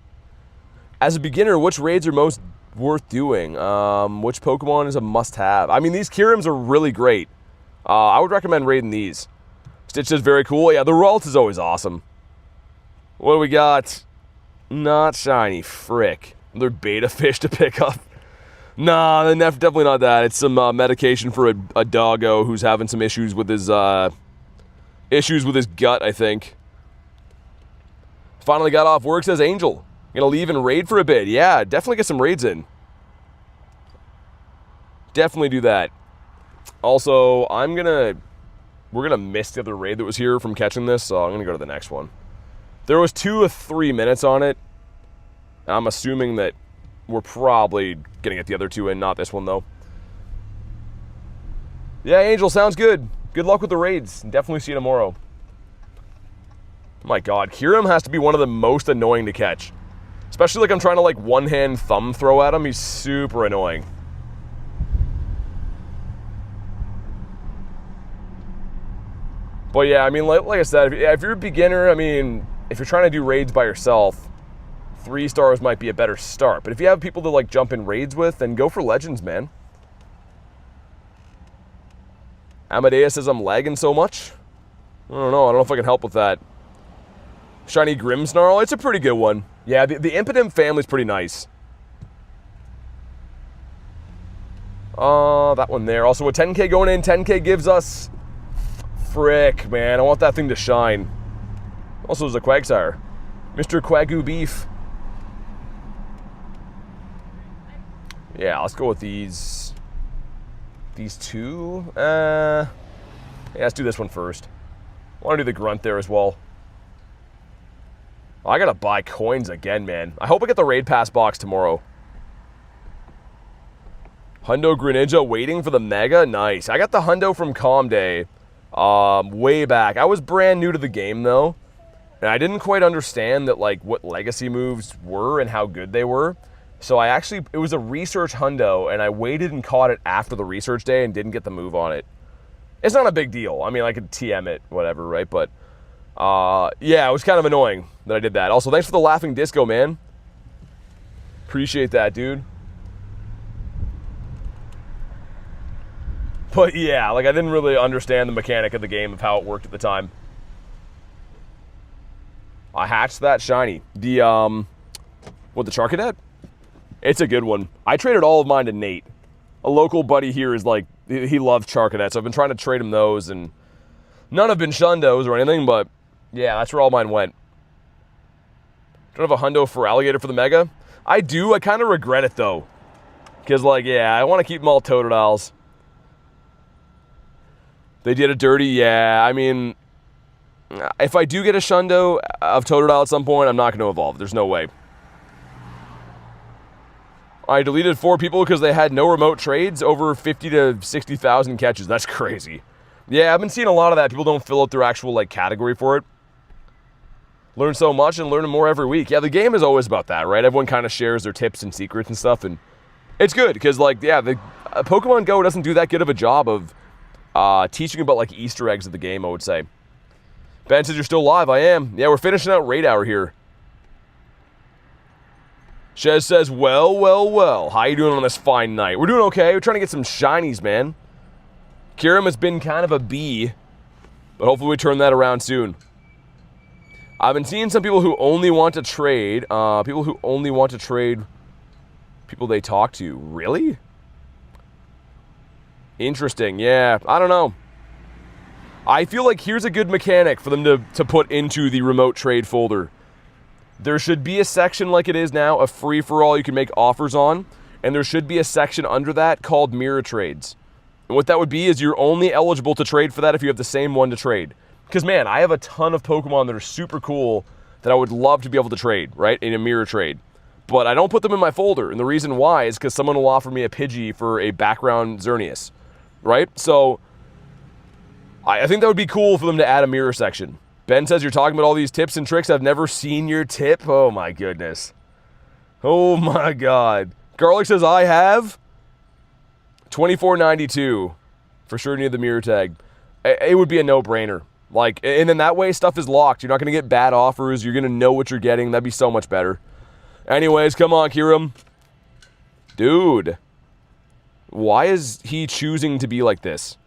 As a beginner, which raids are most worth doing? Which Pokemon is a must-have? I mean, these Kyurems are really great. I would recommend raiding these. Stitch is very cool. Yeah, the Ralt is always awesome. What do we got? Not shiny. Frick. Another beta fish to pick up. Nah, definitely not that. It's some medication for a doggo who's having some issues with his gut, I think. Finally got off work, says Angel. Gonna leave and raid for a bit. Yeah, definitely get some raids in. Definitely do that. Also, we're gonna miss the other raid that was here from catching this, so I'm gonna go to the next one. There was 2 or 3 minutes on it. I'm assuming that we're probably gonna get the other 2 in, not this one though. Yeah, Angel, sounds good. Good luck with the raids. Definitely see you tomorrow. Oh my god, Kyurem has to be one of the most annoying to catch. Especially like I'm trying to like one-hand thumb throw at him. He's super annoying. But yeah, I mean, like I said, if you're a beginner, I mean, if you're trying to do raids by yourself, 3 stars might be a better start. But if you have people to like jump in raids with, then go for legends, man. Amadeus says I'm lagging so much. I don't know if I can help with that. Shiny Grimmsnarl, it's a pretty good one. Yeah, the Impidimp family's pretty nice. That one there. Also, a 10k going in. 10k gives us... Frick, man. I want that thing to shine. Also, there's a Quagsire. Mr. Quagoo Beef. Yeah, let's go with these. These 2. Yeah, let's do this one first. I want to do the grunt there as well. I gotta buy coins again, man. I hope I get the raid pass box tomorrow. Hundo Greninja waiting for the Mega? Nice. I got the Hundo from Calm Day way back. I was brand new to the game, though. And I didn't quite understand that, like, what legacy moves were and how good they were. So it was a research Hundo, and I waited and caught it after the research day and didn't get the move on it. It's not a big deal. I mean, I could TM it, whatever, right? But, yeah, it was kind of annoying that I did that. Also, thanks for the laughing disco, man. Appreciate that, dude. But yeah, like I didn't really understand the mechanic of the game of how it worked at the time. I hatched that shiny. The, the Charcadet? It's a good one. I traded all of mine to Nate. A local buddy here is like, he loves Charcadet, so I've been trying to trade him those, and none have been Shundos or anything, but yeah, that's where all mine went. Don't have a Hundo for Alligator for the Mega? I do, I kind of regret it though. Because like, yeah, I want to keep them all Totodiles. They did a dirty, yeah, I mean, if I do get a Shundo of Totodile at some point, I'm not going to evolve. There's no way. I deleted 4 people because they had no remote trades over 50 to 60,000 catches. That's crazy. Yeah, I've been seeing a lot of that. People don't fill out their actual like category for it. Learn so much and learn more every week. Yeah, the game is always about that, right? Everyone kind of shares their tips and secrets and stuff, and it's good because like, yeah, Pokemon GO doesn't do that good of a job of teaching about like Easter eggs of the game, I would say. Ben says you're still live. I am. Yeah, we're finishing out Raid Hour here. Shez says, well. How you doing on this fine night? We're doing okay. We're trying to get some shinies, man. Kyurem has been kind of a B, but hopefully we turn that around soon. I've been seeing some people who only want to trade, people they talk to. Really? Interesting, yeah. I don't know. I feel like here's a good mechanic for them to put into the remote trade folder. There should be a section like it is now, a free-for-all you can make offers on, and there should be a section under that called mirror trades. And what that would be is you're only eligible to trade for that if you have the same one to trade. Because, man, I have a ton of Pokemon that are super cool that I would love to be able to trade, right, in a mirror trade. But I don't put them in my folder, and the reason why is because someone will offer me a Pidgey for a background Xerneas, right? So I think that would be cool for them to add a mirror section. Ben says you're talking about all these tips and tricks. I've never seen your tip. Oh, my goodness. Oh, my God. Garlic says I have $24.92. For sure need the mirror tag. It would be a no-brainer. Like, and in that way, stuff is locked. You're not going to get bad offers. You're going to know what you're getting. That'd be so much better. Anyways, come on, Kyurem. Dude. Why is he choosing to be like this?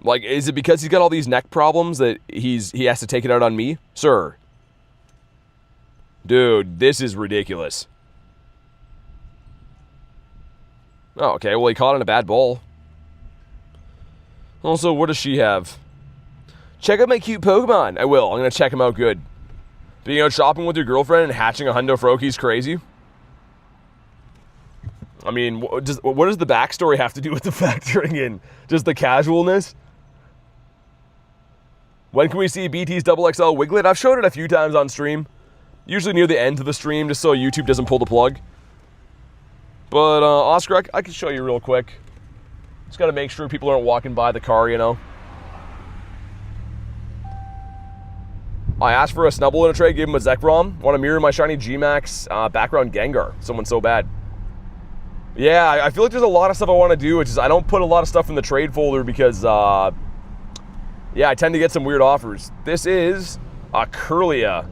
Like, is it because he's got all these neck problems that he has to take it out on me? Sir. Dude, this is ridiculous. Oh, okay, well, he caught in a bad ball. Also, what does she have? Check out my cute Pokemon. I will. I'm going to check him out good. Being out shopping with your girlfriend and hatching a Hundo Froakie's crazy. I mean, what does the backstory have to do with the factoring in? Just the casualness? When can we see BT's XXL Wiglet? I've showed it a few times on stream. Usually near the end of the stream, just so YouTube doesn't pull the plug. But, Oscar, I can show you real quick. Just gotta make sure people aren't walking by the car, you know. I asked for a Snubble in a trade, gave him a Zekrom. Want to mirror my shiny G-Max background Gengar. Someone so bad. Yeah, I feel like there's a lot of stuff I want to do. It's just I don't put a lot of stuff in the trade folder because, yeah, I tend to get some weird offers. This is a Curlia.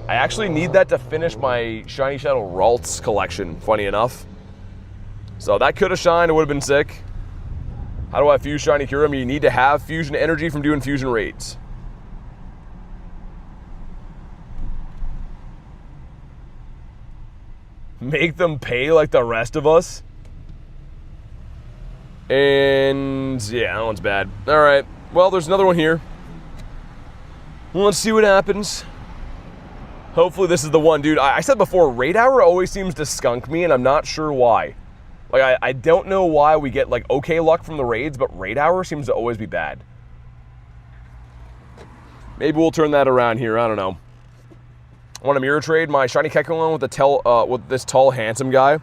I actually need that to finish my Shiny Shadow Ralts collection, funny enough. So that could have shined, it would have been sick. How do I fuse Shiny Kyurem? You need to have fusion energy from doing fusion raids. Make them pay like the rest of us. And yeah, that one's bad. All right, well, there's another one here. Let's see what happens. Hopefully this is the one, dude. I said before, Raid Hour always seems to skunk me, and I'm not sure why. Like, I don't know why we get, like, okay luck from the raids, but Raid Hour seems to always be bad. Maybe we'll turn that around here, I don't know. I want to mirror trade my shiny Kekleon with this tall, handsome guy.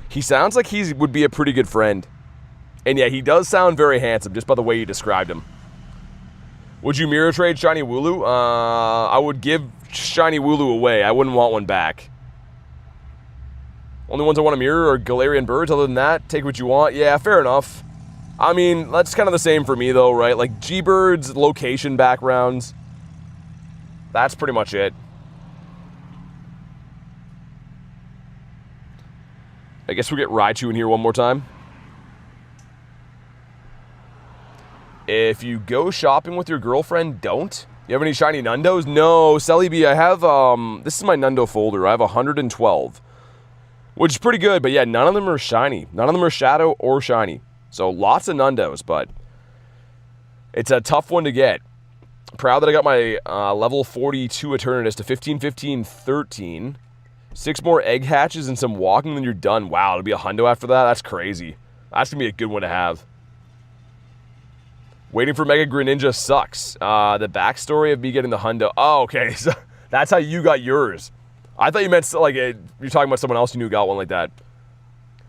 He sounds like he would be a pretty good friend. And yeah, he does sound very handsome, just by the way you described him. Would you mirror trade Shiny Wooloo? I would give Shiny Wooloo away. I wouldn't want one back. Only ones I want to mirror are Galarian Birds. Other than that, take what you want. Yeah, fair enough. I mean, that's kind of the same for me, though, right? Like, G-Birds, location backgrounds. That's pretty much it. I guess we'll get Raichu in here one more time. If you go shopping with your girlfriend, don't. You have any shiny Nundos? No, Celebi, I have, this is my Nundo folder. I have 112. Which is pretty good, but yeah, none of them are shiny. None of them are shadow or shiny. So lots of Nundos, but it's a tough one to get. Proud that I got my level 42 Eternatus to 15, 15, 13. 6 more egg hatches and some walking, then you're done. Wow, it'll be a Hundo after that? That's crazy. That's going to be a good one to have. Waiting for Mega Greninja sucks. The backstory of me getting the Hundo. Oh, okay. So that's how you got yours. I thought you meant, like, you're talking about someone else you knew got one like that.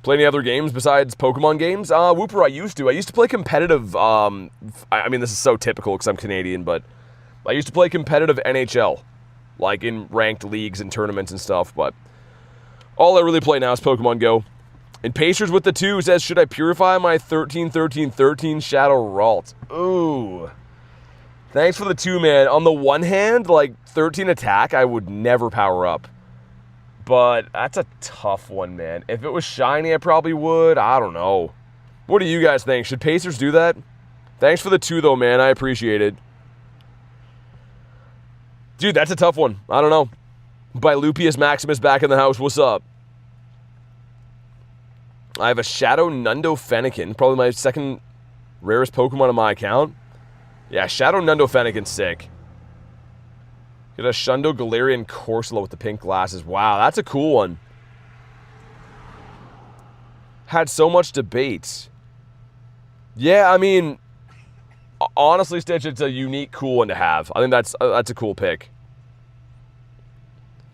Play any other games besides Pokemon games? Whooper, I used to. I used to play competitive, I mean, this is so typical because I'm Canadian, but I used to play competitive NHL. Like in ranked leagues and tournaments and stuff, but all I really play now is Pokemon GO. And Pacers with the 2 says, should I purify my 13, 13, 13 Shadow Ralt? Ooh. Thanks for the 2, man. On the one hand, like, 13 attack, I would never power up. But that's a tough one, man. If it was shiny, I probably would. I don't know. What do you guys think? Should Pacers do that? Thanks for the 2, though, man. I appreciate it. Dude, that's a tough one. I don't know. Bilupius Maximus back in the house. What's up? I have a Shadow Nundo Fennekin. Probably my second rarest Pokemon on my account. Yeah, Shadow Nundo Fennekin's sick. Get a Shundo Galarian Corsola with the pink glasses. Wow, that's a cool one. Had so much debate. Yeah, I mean, honestly, Stitch, it's a unique, cool one to have. I think that's a cool pick.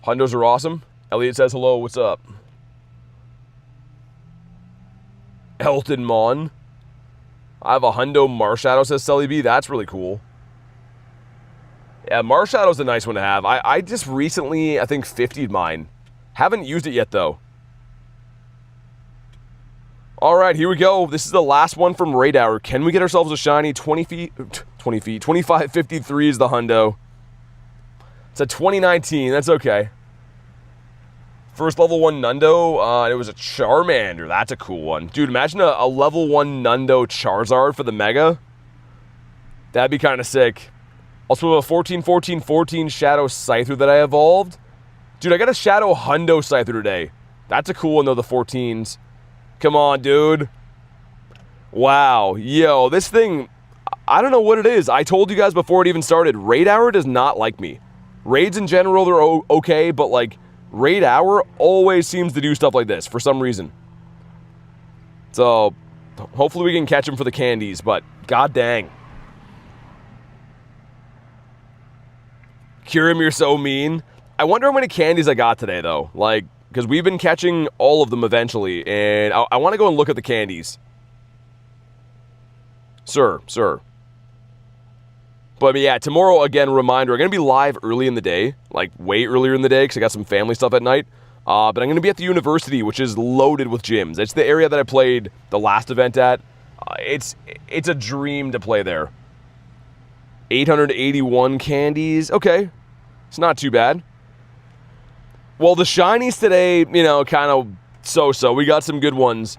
Hundos are awesome. Elliot says hello, what's up? Elton Mon. I have a Hundo Marshadow, says Celebi. That's really cool. Yeah, Marshadow's a nice one to have. I just recently, I think, 50'd mine. Haven't used it yet, though. All right, here we go. This is the last one from Raid Hour. Can we get ourselves a shiny 2553 is the Hundo. It's a 2019. That's okay. First level 1 Nundo, it was a Charmander. That's a cool one. Dude, imagine a level 1 Nundo Charizard for the Mega. That'd be kind of sick. Also, a 14, 14, 14 Shadow Scyther that I evolved. Dude, I got a Shadow Hundo Scyther today. That's a cool one, though, the 14s. Come on, dude. Wow. Yo, this thing, I don't know what it is. I told you guys before it even started, Raid Hour does not like me. Raids in general, they're okay, but, like, Raid Hour always seems to do stuff like this for some reason. So, hopefully we can catch him for the candies, but god dang. Kyurem, you're so mean. I wonder how many candies I got today, though. Like, because we've been catching all of them eventually, and I want to go and look at the candies. Sir. But yeah, tomorrow, again, reminder, I'm going to be live early in the day, like way earlier in the day, because I got some family stuff at night. But I'm going to be at the university, which is loaded with gyms. It's the area that I played the last event at. It's a dream to play there. 881 candies. Okay. It's not too bad. Well, the shinies today, you know, kind of so-so. We got some good ones.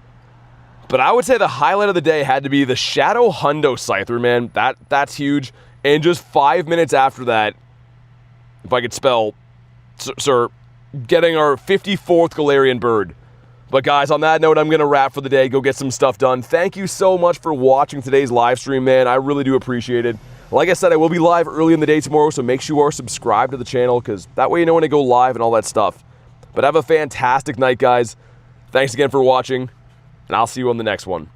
But I would say the highlight of the day had to be the Shadow Hundo Scyther, man. That's huge. And just 5 minutes after that, if I could spell, sir, getting our 54th Galarian Bird. But guys, on that note, I'm going to wrap for the day, go get some stuff done. Thank you so much for watching today's live stream, man. I really do appreciate it. Like I said, I will be live early in the day tomorrow, so make sure you are subscribed to the channel, because that way you know when I go live and all that stuff. But have a fantastic night, guys. Thanks again for watching, and I'll see you on the next one.